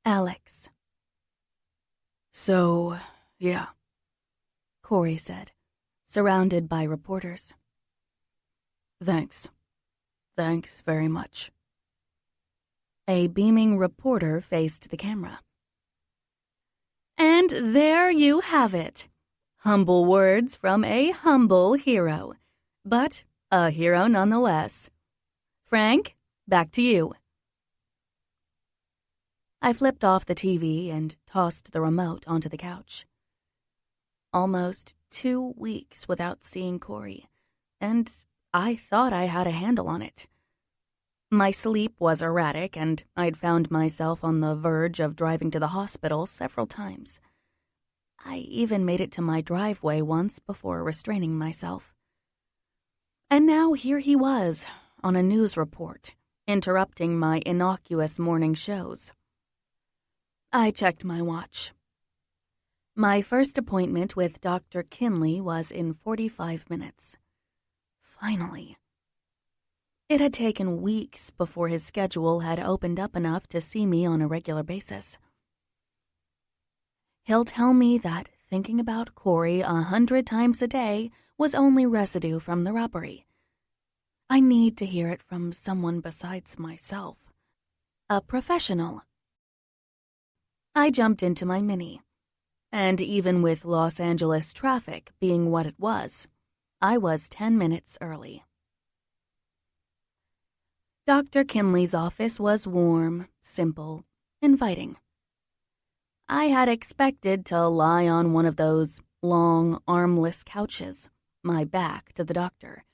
Alex. So, yeah, Cory said, surrounded by reporters. Thanks. Thanks very much. A beaming reporter faced the camera. And there you have it. Humble words from a humble hero, but a hero nonetheless. Frank, back to you. I flipped off the TV and tossed the remote onto the couch. Almost 2 weeks without seeing Cory, and I thought I had a handle on it. My sleep was erratic, and I'd found myself on the verge of driving to the hospital several times. I even made it to my driveway once before restraining myself. And now here he was, on a news report, interrupting my innocuous morning shows. I checked my watch. My first appointment with Dr. Kinley was in 45 minutes. Finally, It had taken weeks before his schedule had opened up enough to see me on a regular basis. He'll tell me that thinking about Cory 100 times a day was only residue from the robbery. I need to hear it from someone besides myself. A professional. I jumped into my Mini, and even with Los Angeles traffic being what it was, I was 10 minutes early. Dr. Kinley's office was warm, simple, inviting. I had expected to lie on one of those long, armless couches, my back to the doctor,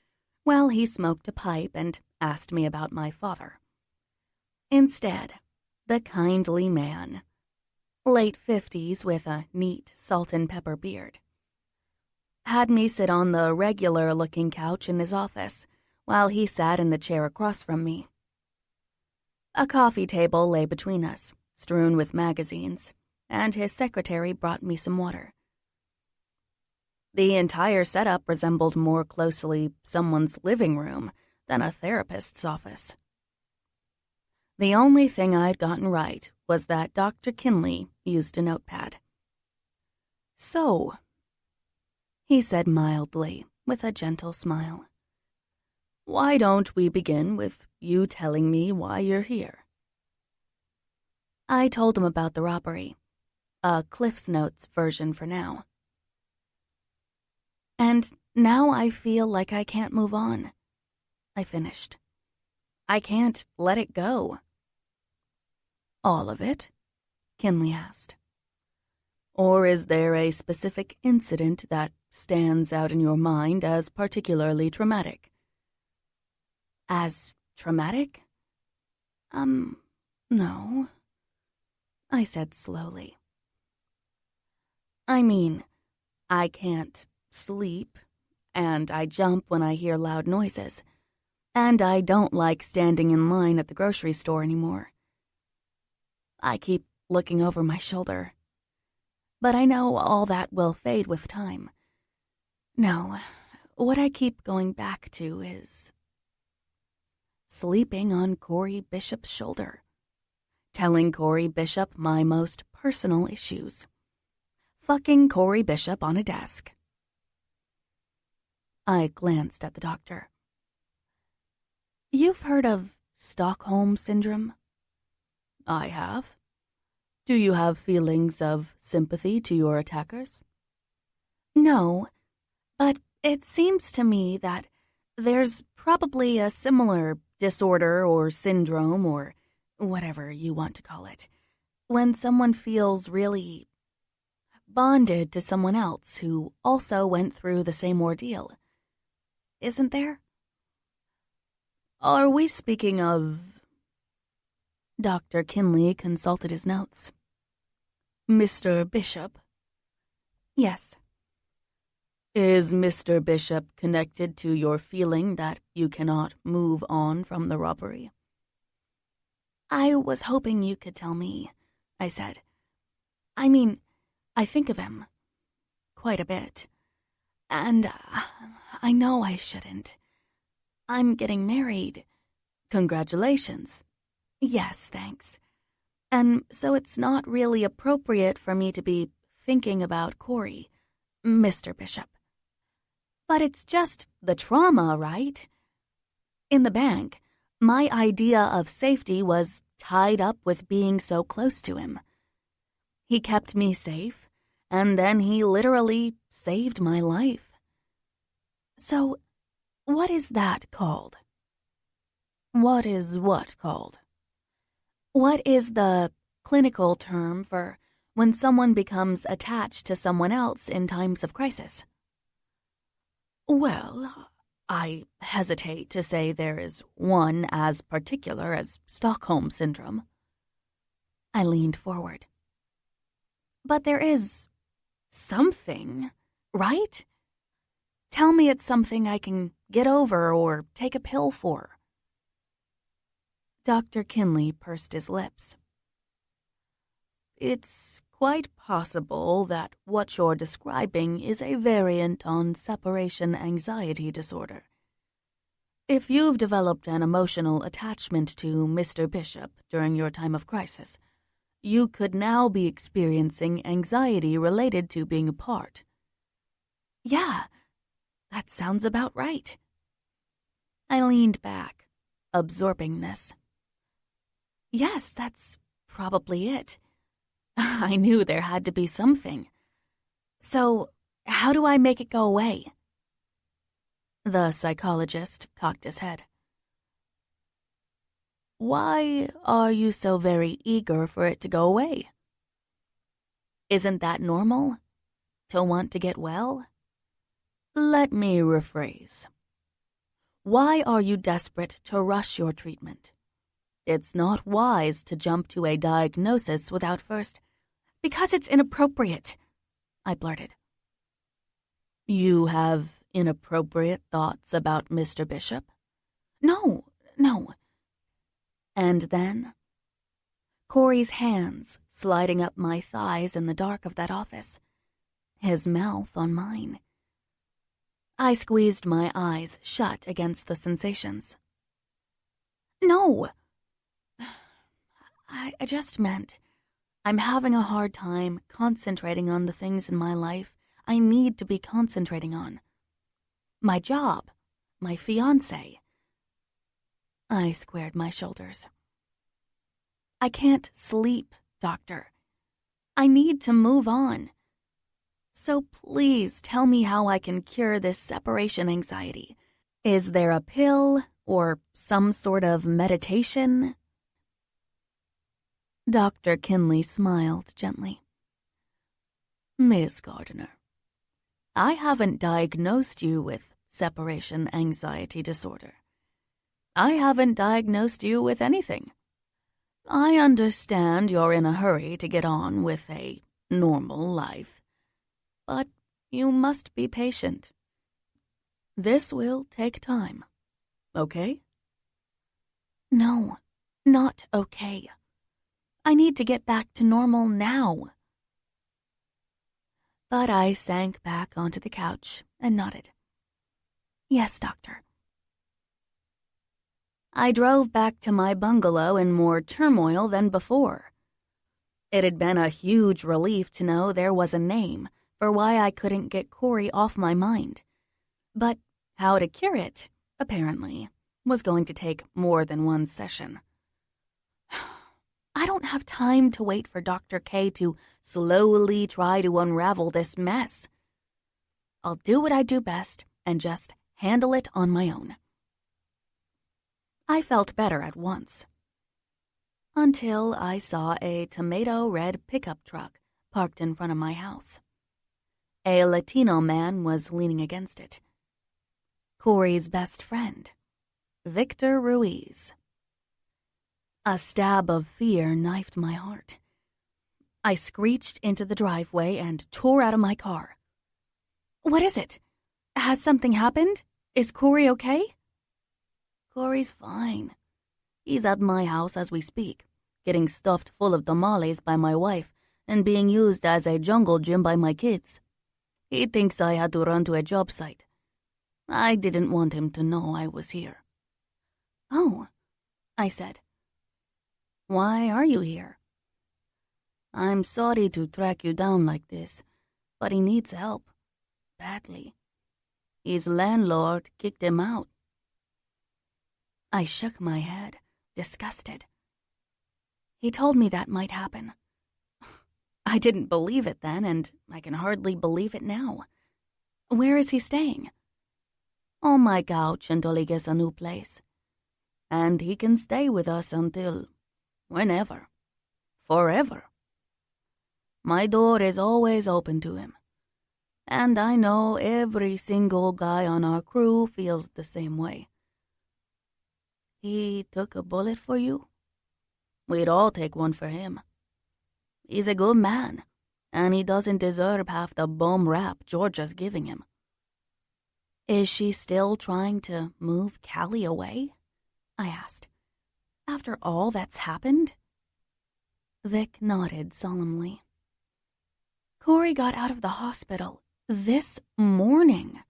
while he smoked a pipe and asked me about my father. Instead, the kindly man, late 50s with a neat salt and pepper beard, had me sit on the regular-looking couch in his office while he sat in the chair across from me. A coffee table lay between us, strewn with magazines, and his secretary brought me some water. The entire setup resembled more closely someone's living room than a therapist's office. The only thing I'd gotten right was that Dr. Kinley used a notepad. "So," he said mildly, with a gentle smile, "why don't we begin with you telling me why you're here?" I told him about the robbery, a Cliff's Notes version for now. "And now I feel like I can't move on," I finished. "I can't let it go." "All of it?" Kinley asked. "Or is there a specific incident that stands out in your mind as particularly traumatic?" "As traumatic? No," I said slowly. "I mean, I can't sleep, and I jump when I hear loud noises, and I don't like standing in line at the grocery store anymore. I keep looking over my shoulder, but I know all that will fade with time. No, what I keep going back to is sleeping on Cory Bishop's shoulder, telling Cory Bishop my most personal issues, fucking Cory Bishop on a desk." I glanced at the doctor. "You've heard of Stockholm Syndrome?" "I have. Do you have feelings of sympathy to your attackers?" "No, but it seems to me that there's probably a similar disorder or syndrome or whatever you want to call it, when someone feels really bonded to someone else who also went through the same ordeal. Isn't there?" "Are we speaking of—" Dr. Kinley consulted his notes. "Mr. Bishop?" "Yes." "Is Mr. Bishop connected to your feeling that you cannot move on from the robbery?" "I was hoping you could tell me," I said. "I mean, I think of him quite a bit, and I know I shouldn't. I'm getting married." "Congratulations." "Yes, thanks. And so it's not really appropriate for me to be thinking about Cory, Mr. Bishop. But it's just the trauma, right? In the bank, my idea of safety was tied up with being so close to him. He kept me safe, and then he literally saved my life. So, what is that called?" "What is what called?" "What is the clinical term for when someone becomes attached to someone else in times of crisis?" "Well, I hesitate to say there is one as particular as Stockholm Syndrome." I leaned forward. "But there is something, right? Tell me it's something I can get over or take a pill for." Dr. Kinley pursed his lips. "It's quite possible that what you're describing is a variant on separation anxiety disorder. If you've developed an emotional attachment to Mr. Bishop during your time of crisis, you could now be experiencing anxiety related to being apart. Yeah, that sounds about right. I leaned back, absorbing this. Yes, that's probably it. I knew there had to be something. So, how do I make it go away? The psychologist cocked his head. Why are you so very eager for it to go away? Isn't that normal? To want to get well? Let me rephrase. Why are you desperate to rush your treatment? It's not wise to jump to a diagnosis without first... Because it's inappropriate, I blurted. You have inappropriate thoughts about Mr. Bishop? No. And then, Cory's hands sliding up my thighs in the dark of that office, his mouth on mine. I squeezed my eyes shut against the sensations. No. I just meant I'm having a hard time concentrating on the things in my life I need to be concentrating on. My job, my fiancé. I squared my shoulders. I can't sleep, doctor. I need to move on. So please tell me how I can cure this separation anxiety. Is there a pill or some sort of meditation? Dr. Kinley smiled gently. Miss Gardner, I haven't diagnosed you with separation anxiety disorder. I haven't diagnosed you with anything. I understand you're in a hurry to get on with a normal life, but you must be patient. This will take time, okay? No, not okay. I need to get back to normal now. But I sank back onto the couch and nodded. Yes, doctor. I drove back to my bungalow in more turmoil than before. It had been a huge relief to know there was a name for why I couldn't get Cory off my mind. But how to cure it, apparently, was going to take more than one session. I don't have time to wait for Dr. K to slowly try to unravel this mess. I'll do what I do best and just handle it on my own. I felt better at once. Until I saw a tomato-red pickup truck parked in front of my house. A Latino man was leaning against it. Cory's best friend, Victor Ruiz. A stab of fear knifed my heart. I screeched into the driveway and tore out of my car. What is it? Has something happened? Is Cory okay? Cory's fine. He's at my house as we speak, getting stuffed full of tamales by my wife and being used as a jungle gym by my kids. He thinks I had to run to a job site. I didn't want him to know I was here. Oh, I said. Why are you here? I'm sorry to track you down like this, but he needs help. Badly. His landlord kicked him out. I shook my head, disgusted. He told me that might happen. I didn't believe it then, and I can hardly believe it now. Where is he staying? On my couch until he gets a new place. And he can stay with us until... whenever. Forever. My door is always open to him. And I know every single guy on our crew feels the same way. He took a bullet for you? We'd all take one for him. He's a good man, and he doesn't deserve half the bum rap Georgia's giving him. Is she still trying to move Callie away? I asked. After all that's happened? Vic nodded solemnly. Cory got out of the hospital this morning,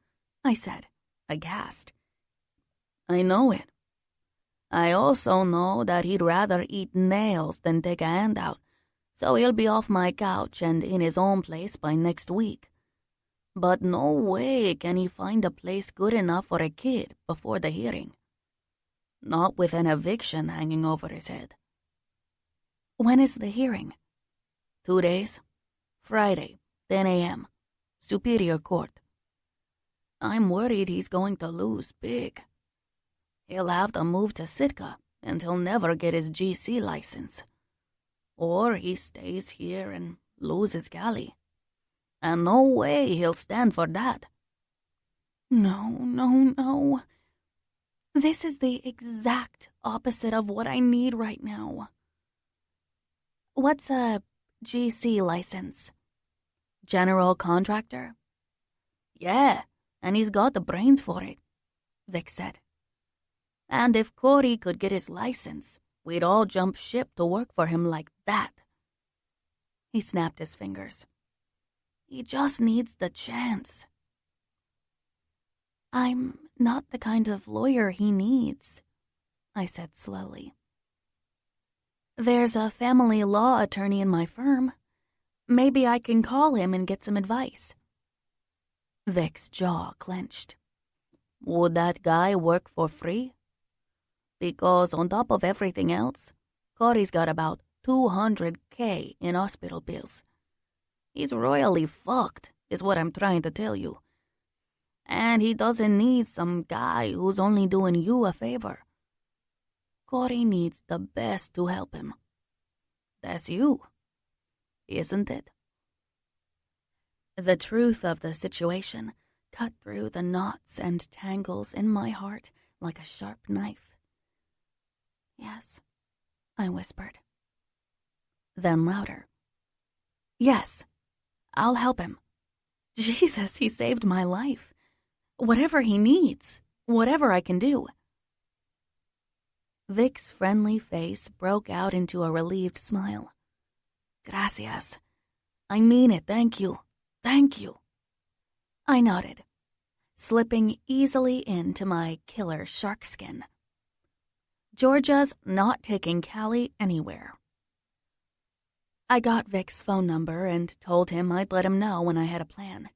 I said, aghast. I know it. I also know that he'd rather eat nails than take a handout, so he'll be off my couch and in his own place by next week. But no way can he find a place good enough for a kid before the hearing. Not with an eviction hanging over his head. When is the hearing? 2 days. Friday, 10 a.m. Superior Court. I'm worried he's going to lose big. He'll have to move to Sitka and he'll never get his GC license. Or he stays here and loses Callie. And no way he'll stand for that. No. This is the exact opposite of what I need right now. What's a GC license? General contractor? Yeah, and he's got the brains for it, Vic said. And if Cory could get his license, we'd all jump ship to work for him like that. He snapped his fingers. He just needs the chance. I'm not the kind of lawyer he needs, I said slowly. There's a family law attorney in my firm. Maybe I can call him and get some advice. Vic's jaw clenched. Would that guy work for free? Because on top of everything else, Cory's got about $200K in hospital bills. He's royally fucked, is what I'm trying to tell you. And he doesn't need some guy who's only doing you a favor. Cory needs the best to help him. That's you, isn't it? The truth of the situation cut through the knots and tangles in my heart like a sharp knife. Yes, I whispered. Then louder. Yes, I'll help him. Jesus, he saved my life. Whatever he needs, whatever I can do. Vic's friendly face broke out into a relieved smile. Gracias. I mean it, thank you. Thank you. I nodded, slipping easily into my killer shark skin. Georgia's not taking Callie anywhere. I got Vic's phone number and told him I'd let him know when I had a plan.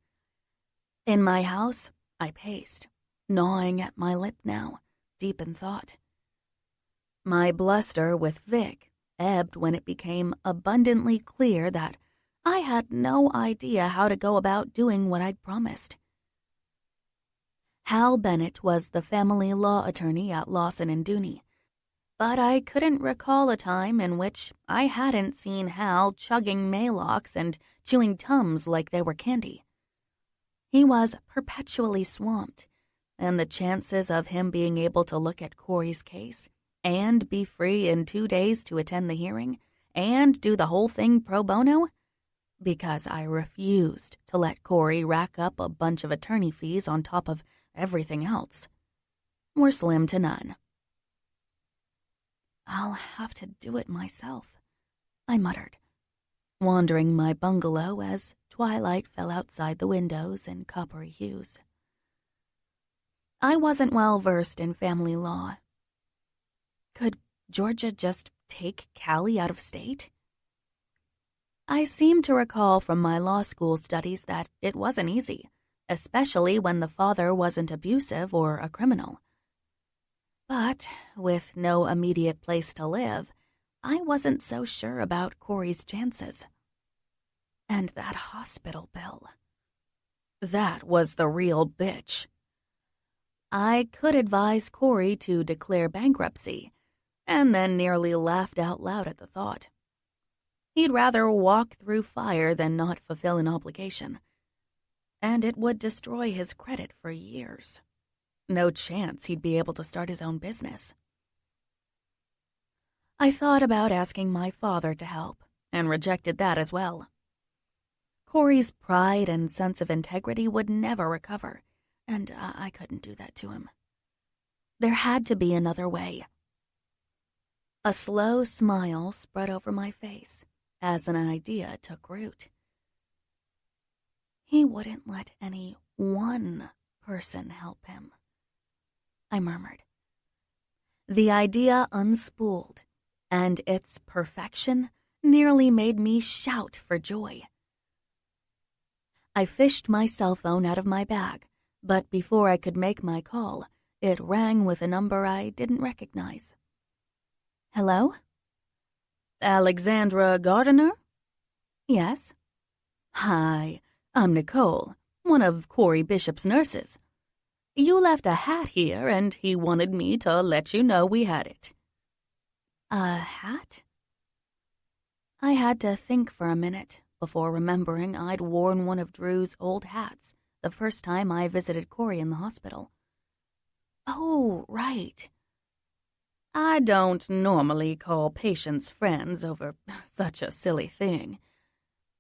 In my house, I paced, gnawing at my lip now, deep in thought. My bluster with Vic ebbed when it became abundantly clear that I had no idea how to go about doing what I'd promised. Hal Bennett was the family law attorney at Lawson and Dooney, but I couldn't recall a time in which I hadn't seen Hal chugging Maalox and chewing Tums like they were candy. He was perpetually swamped, and the chances of him being able to look at Cory's case and be free in 2 days to attend the hearing and do the whole thing pro bono, because I refused to let Cory rack up a bunch of attorney fees on top of everything else, were slim to none. I'll have to do it myself, I muttered, wandering my bungalow as twilight fell outside the windows in coppery hues. I wasn't well versed in family law. Could Georgia just take Callie out of state? I seemed to recall from my law school studies that it wasn't easy, especially when the father wasn't abusive or a criminal. But with no immediate place to live, I wasn't so sure about Cory's chances. And that hospital bill. That was the real bitch. I could advise Cory to declare bankruptcy, and then nearly laughed out loud at the thought. He'd rather walk through fire than not fulfill an obligation. And it would destroy his credit for years. No chance he'd be able to start his own business. I thought about asking my father to help, and rejected that as well. Cory's pride and sense of integrity would never recover, and I couldn't do that to him. There had to be another way. A slow smile spread over my face as an idea took root. He wouldn't let any one person help him, I murmured, The idea unspooled, and its perfection nearly made me shout for joy. I fished my cell phone out of my bag, but before I could make my call, it rang with a number I didn't recognize. Hello? Alexandra Gardiner? Yes. Hi, I'm Nicole, one of Cory Bishop's nurses. You left a hat here, and he wanted me to let you know we had it. A hat? I had to think for a minute before remembering I'd worn one of Drew's old hats the first time I visited Cory in the hospital. Oh, right. I don't normally call patients friends over such a silly thing,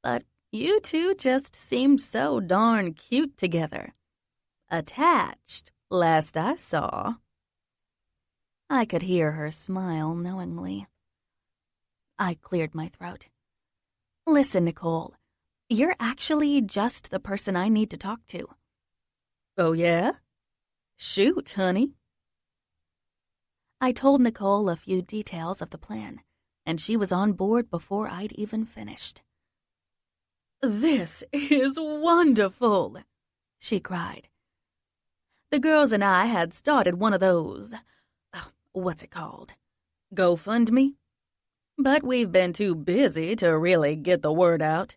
but you two just seemed so darn cute together. Attached, last I saw. I could hear her smile knowingly. I cleared my throat. Listen, Nicole, you're actually just the person I need to talk to. Oh, yeah? Shoot, honey. I told Nicole a few details of the plan, and she was on board before I'd even finished. This is wonderful, she cried. The girls and I had started one of those, what's it called? GoFundMe? But we've been too busy to really get the word out.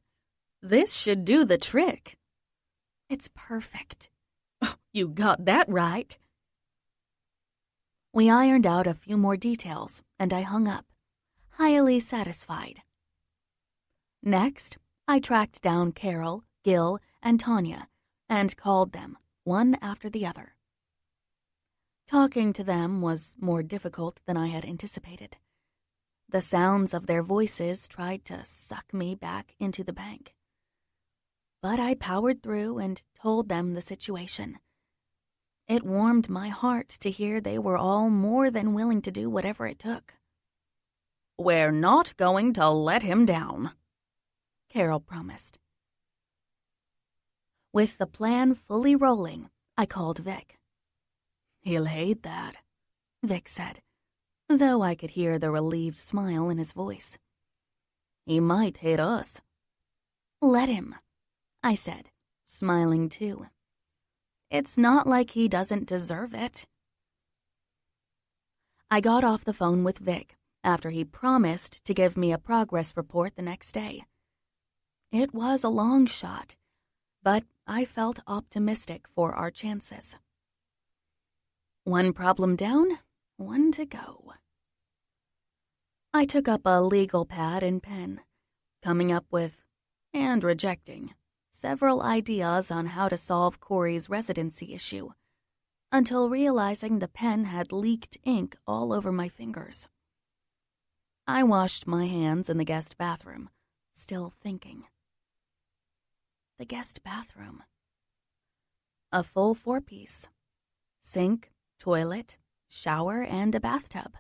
This should do the trick. It's perfect. You got that right. We ironed out a few more details, and I hung up, highly satisfied. Next, I tracked down Carol, Gil, and Tanya, and called them, one after the other. Talking to them was more difficult than I had anticipated. The sounds of their voices tried to suck me back into the bank. But I powered through and told them the situation. It warmed my heart to hear they were all more than willing to do whatever it took. We're not going to let him down, Carol promised. With the plan fully rolling, I called Vic. He'll hate that, Vic said, though I could hear the relieved smile in his voice. He might hate us. Let him, I said, smiling too. It's not like he doesn't deserve it. I got off the phone with Vic after he promised to give me a progress report the next day. It was a long shot, but I felt optimistic for our chances. One problem down, one to go. I took up a legal pad and pen, coming up with, and rejecting, several ideas on how to solve Cory's residency issue, until realizing the pen had leaked ink all over my fingers. I washed my hands in the guest bathroom, still thinking. The guest bathroom. A full 4-piece. Sink, toilet, shower, and a bathtub.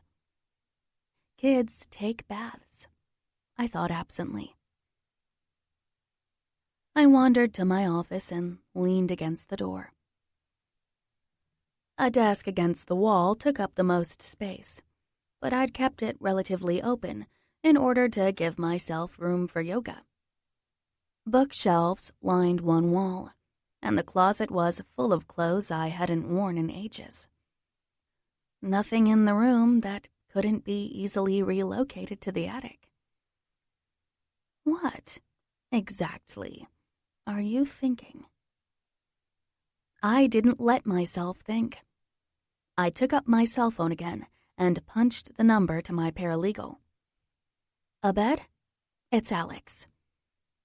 Kids take baths, I thought absently. I wandered to my office and leaned against the door. A desk against the wall took up the most space, but I'd kept it relatively open in order to give myself room for yoga. Bookshelves lined one wall, and the closet was full of clothes I hadn't worn in ages. Nothing in the room that couldn't be easily relocated to the attic. What, exactly, are you thinking? I didn't let myself think. I took up my cell phone again and punched the number to my paralegal. Abed? It's Alex.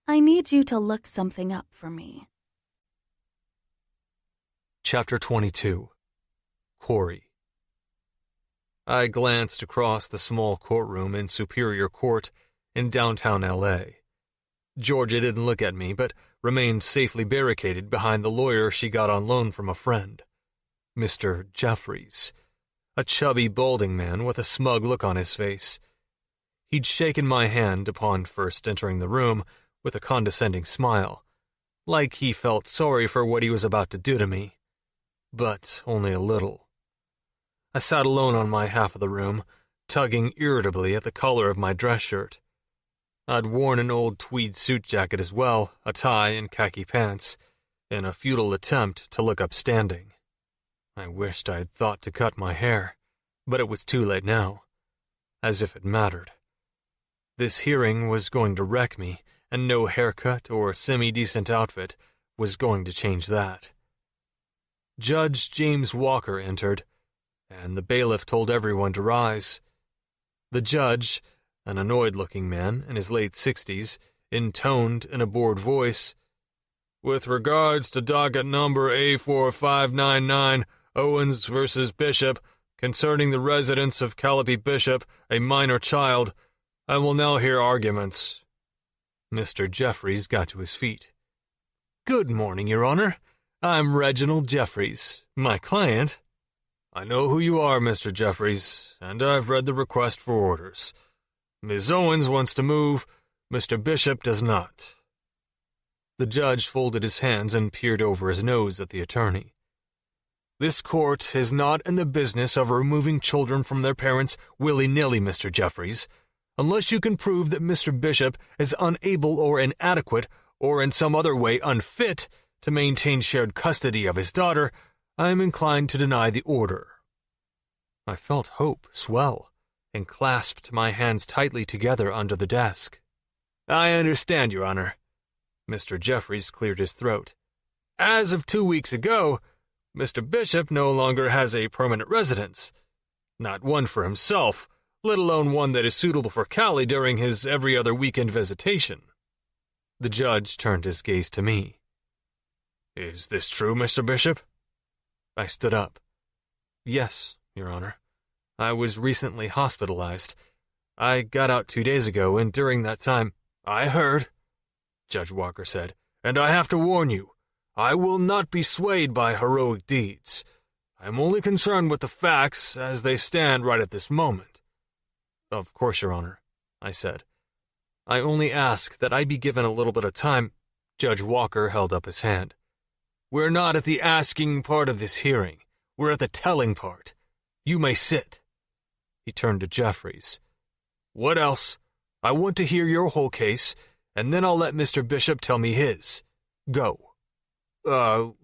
I need you to look something up for me. Chapter 22. Cory. I glanced across the small courtroom in Superior Court in downtown L.A. Georgia didn't look at me, but remained safely barricaded behind the lawyer she got on loan from a friend, Mr. Jeffries, a chubby, balding man with a smug look on his face. He'd shaken my hand upon first entering the room with a condescending smile, like he felt sorry for what he was about to do to me, but only a little. I sat alone on my half of the room, tugging irritably at the collar of my dress shirt. I'd worn an old tweed suit jacket as well, a tie and khaki pants, in a futile attempt to look upstanding. I wished I had thought to cut my hair, but it was too late now. As if it mattered. This hearing was going to wreck me, and no haircut or semi-decent outfit was going to change that. Judge James Walker entered, and the bailiff told everyone to rise. The judge, an annoyed-looking man in his late 60s, intoned in a bored voice, "With regards to docket number A4599, Owens v. Bishop, concerning the residence of Calliope Bishop, a minor child, I will now hear arguments." Mr. Jeffries got to his feet. "Good morning, Your Honor. I'm Reginald Jeffries, my client." "I know who you are, Mr. Jeffries, and I've read the request for orders. Ms. Owens wants to move, Mr. Bishop does not." The judge folded his hands and peered over his nose at the attorney. "This court is not in the business of removing children from their parents willy-nilly, Mr. Jeffries. Unless you can prove that Mr. Bishop is unable or inadequate or in some other way unfit to maintain shared custody of his daughter, I am inclined to deny the order." I felt hope swell and clasped my hands tightly together under the desk. "I understand, Your Honor." Mr. Jeffries cleared his throat. "As of 2 weeks ago, Mr. Bishop no longer has a permanent residence. Not one for himself, let alone one that is suitable for Callie during his every other weekend visitation." The judge turned his gaze to me. "Is this true, Mr. Bishop?" I stood up. "Yes, Your Honor. I was recently hospitalized. I got out 2 days ago, and during that time—" "I heard," Judge Walker said, "and I have to warn you, I will not be swayed by heroic deeds. I am only concerned with the facts as they stand right at this moment." "Of course, Your Honor," I said. "I only ask that I be given a little bit of time." Judge Walker held up his hand. "We're not at the asking part of this hearing. We're at the telling part. You may sit." He turned to Jeffries. "What else? I want to hear your whole case, and then I'll let Mr. Bishop tell me his. Go."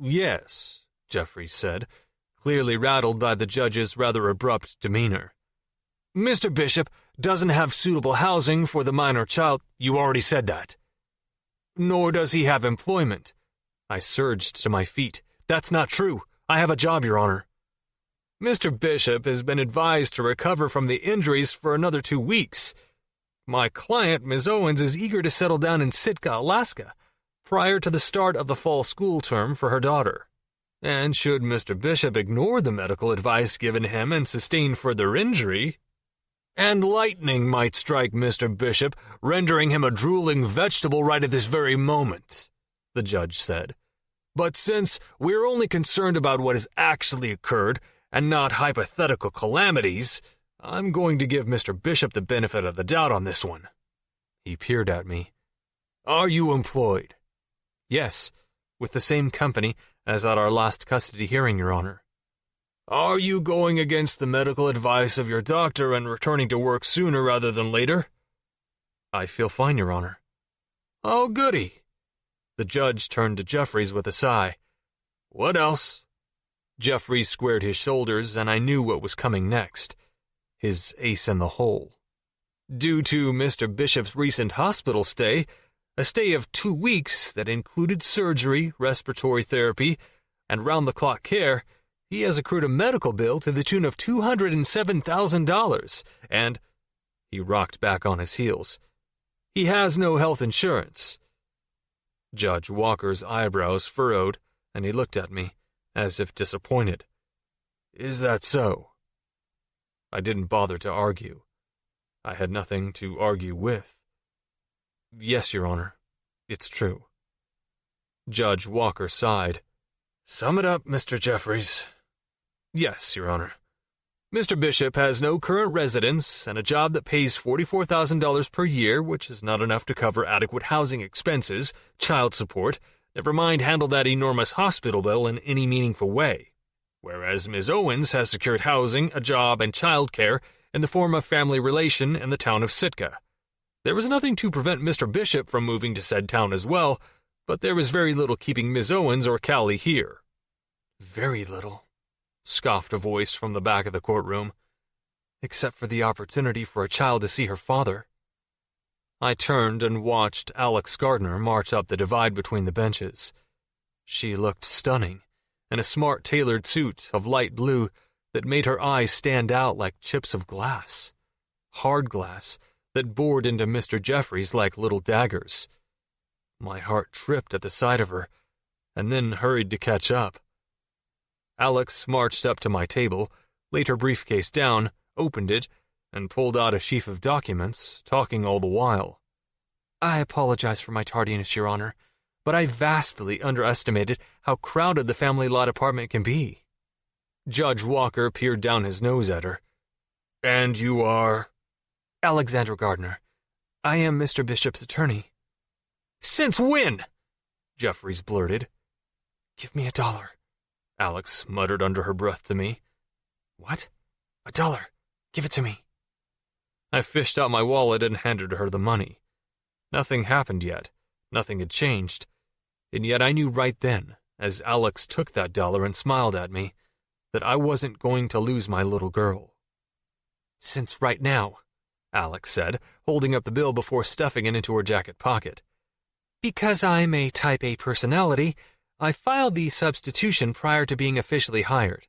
Yes," Jeffries said, clearly rattled by the judge's rather abrupt demeanor. "Mr. Bishop doesn't have suitable housing for the minor child." "You already said that." "Nor does he have employment." I surged to my feet. "That's not true. I have a job, Your Honor." "Mr. Bishop has been advised to recover from the injuries for another 2 weeks. My client, Ms. Owens, is eager to settle down in Sitka, Alaska, prior to the start of the fall school term for her daughter. And should Mr. Bishop ignore the medical advice given him and sustain further injury, and lightning might strike Mr. Bishop, rendering him a drooling vegetable right at this very moment," the judge said. "But since we're only concerned about what has actually occurred and not hypothetical calamities, I'm going to give Mr. Bishop the benefit of the doubt on this one." He peered at me. "Are you employed?" "Yes, with the same company as at our last custody hearing, Your Honor." "Are you going against the medical advice of your doctor and returning to work sooner rather than later?" "I feel fine, Your Honor." "Oh, goody." The judge turned to Jeffries with a sigh. "What else?" Jeffries squared his shoulders, and I knew what was coming next. His ace in the hole. "Due to Mr. Bishop's recent hospital stay, a stay of 2 weeks that included surgery, respiratory therapy, and round-the-clock care, he has accrued a medical bill to the tune of $207,000, and—" he rocked back on his heels. "He has no health insurance." Judge Walker's eyebrows furrowed, and he looked at me, as if disappointed. "Is that so?" I didn't bother to argue. I had nothing to argue with. "Yes, Your Honor, it's true." Judge Walker sighed. "Sum it up, Mr. Jeffries." "Yes, Your Honor. Mr. Bishop has no current residence and a job that pays $44,000 per year, which is not enough to cover adequate housing expenses, child support, never mind handle that enormous hospital bill in any meaningful way. whereas Ms. Owens has secured housing, a job, and childcare in the form of family relation in the town of Sitka. There was nothing to prevent Mr. Bishop from moving to said town as well, but there was very little keeping Ms. Owens or Callie here." "Very little," scoffed a voice from the back of the courtroom. "except for the opportunity for a child to see her father." I turned and watched Alex Gardner march up the divide between the benches. She looked stunning, in a smart tailored suit of light blue that made her eyes stand out like chips of glass. Hard glass that bored into Mr. Jeffries like little daggers. My heart tripped at the sight of her, and then hurried to catch up. Alex marched up to my table, laid her briefcase down, opened it, and pulled out a sheaf of documents, talking all the while. "I apologize for my tardiness, Your Honor, but I vastly underestimated how crowded the family law department can be." Judge Walker peered down his nose at her. "And you are?" "Alexandra Gardner. I am Mr. Bishop's attorney." "Since when?" Jeffries blurted. "Give me $1. Alex muttered under her breath to me. "What? $1. Give it to me." I fished out my wallet and handed her the money. Nothing happened yet. Nothing had changed. And yet I knew right then, as Alex took that $1 and smiled at me, that I wasn't going to lose my little girl. "Since right now," Alex said, holding up the bill before stuffing it into her jacket pocket. "Because I'm a type A personality, I filed the substitution prior to being officially hired.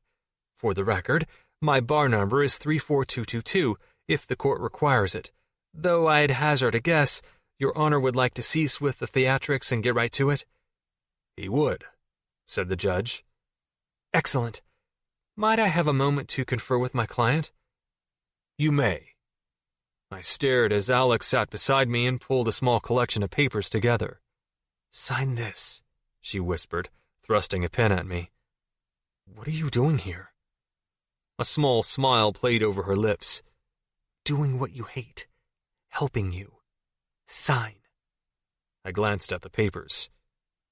For the record, my bar number is 34222 if the court requires it, though I'd hazard a guess Your Honor would like to cease with the theatrics and get right to it." "He would," said the judge. "Excellent. Might I have a moment to confer with my client?" "You may." I stared as Alex sat beside me and pulled a small collection of papers together. "Sign this," she whispered, thrusting a pen at me. "What are you doing here?" A small smile played over her lips. "Doing what you hate. Helping you. Sign." I glanced at the papers.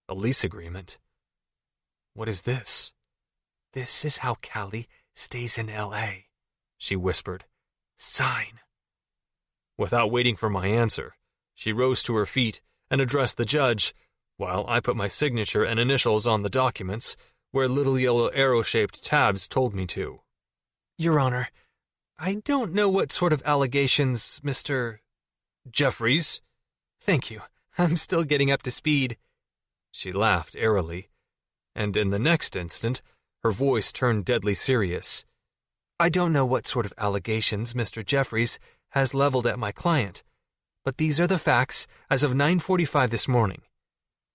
A lease agreement. "What is this?" "This is how Callie stays in L.A.," she whispered. "Sign." Without waiting for my answer, she rose to her feet and addressed the judge, while I put my signature and initials on the documents where little yellow arrow-shaped tabs told me to. "Your Honor, I don't know what sort of allegations Mr. Jeffries?" "Thank you. I'm still getting up to speed." She laughed airily, and in the next instant, her voice turned deadly serious. "I don't know what sort of allegations Mr. Jeffries has leveled at my client, but these are the facts as of 9:45 this morning.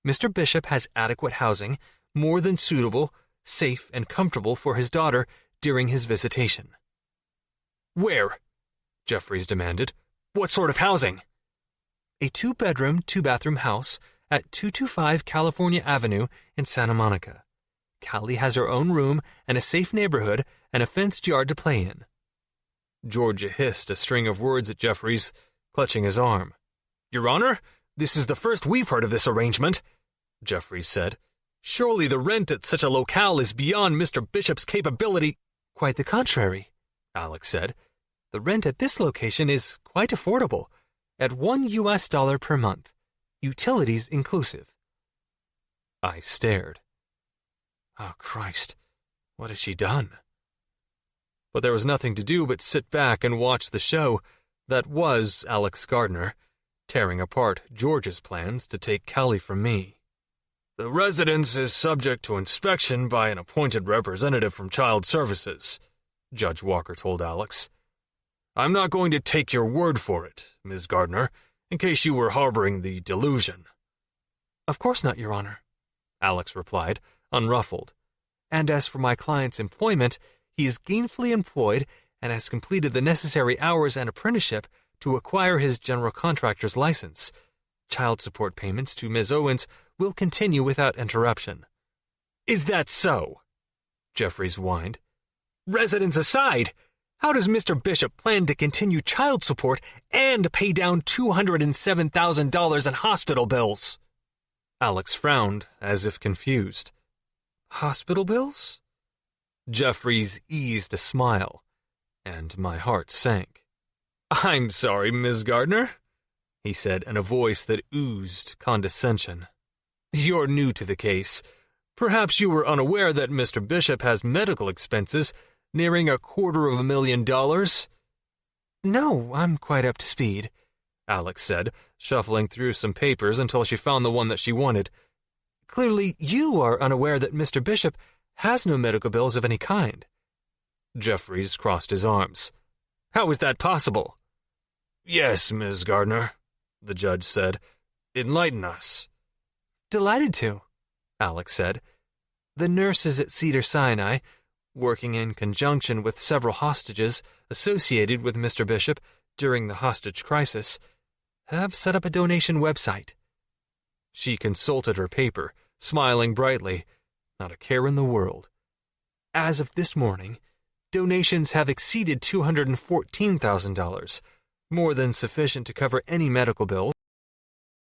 Mr. Bishop has adequate housing, more than suitable, safe, and comfortable for his daughter during his visitation." "Where?" Jeffries demanded. "What sort of housing?" "A 2-bedroom, 2-bathroom house at 225 California Avenue in Santa Monica. Callie has her own room and a safe neighborhood and a fenced yard to play in." Georgia hissed a string of words at Jeffries, clutching his arm. "Your Honor, this is the first we've heard of this arrangement," Jeffries said. "Surely the rent at such a locale is beyond Mr. Bishop's capability." "Quite the contrary," Alex said. "The rent at this location is quite affordable, at $1 per month, utilities inclusive." I stared. Oh, Christ, what has she done? But there was nothing to do but sit back and watch the show that was Alex Gardner, tearing apart George's plans to take Callie from me. "The residence is subject to inspection by an appointed representative from Child Services," Judge Walker told Alex. "I'm not going to take your word for it, Ms. Gardner, in case you were harboring the delusion." "Of course not, Your Honor," Alex replied, unruffled. "And as for my client's employment, he is gainfully employed and has completed the necessary hours and apprenticeship to acquire his general contractor's license. Child support payments to Ms. Owens will continue without interruption." "Is that so?" Jeffries whined. "Residence aside, how does Mr. Bishop plan to continue child support and pay down $207,000 in hospital bills?" Alex frowned, as if confused. "Hospital bills?" Jeffries eased a smile, and my heart sank. "I'm sorry, Ms. Gardner," he said in a voice that oozed condescension. "You're new to the case. Perhaps you were unaware that Mr. Bishop has medical expenses nearing $250,000. "No, I'm quite up to speed," Alex said, shuffling through some papers until she found the one that she wanted. "Clearly, you are unaware that Mr. Bishop has no medical bills of any kind." Jeffries crossed his arms. "How is that possible?" "Yes, Ms. Gardner," the judge said. "Enlighten us." "Delighted to," Alex said. "The nurses at Cedars-Sinai, working in conjunction with several hostages associated with Mr. Bishop during the hostage crisis, have set up a donation website." She consulted her paper, smiling brightly, not a care in the world. "As of this morning, donations have exceeded $214,000, more than sufficient to cover any medical bills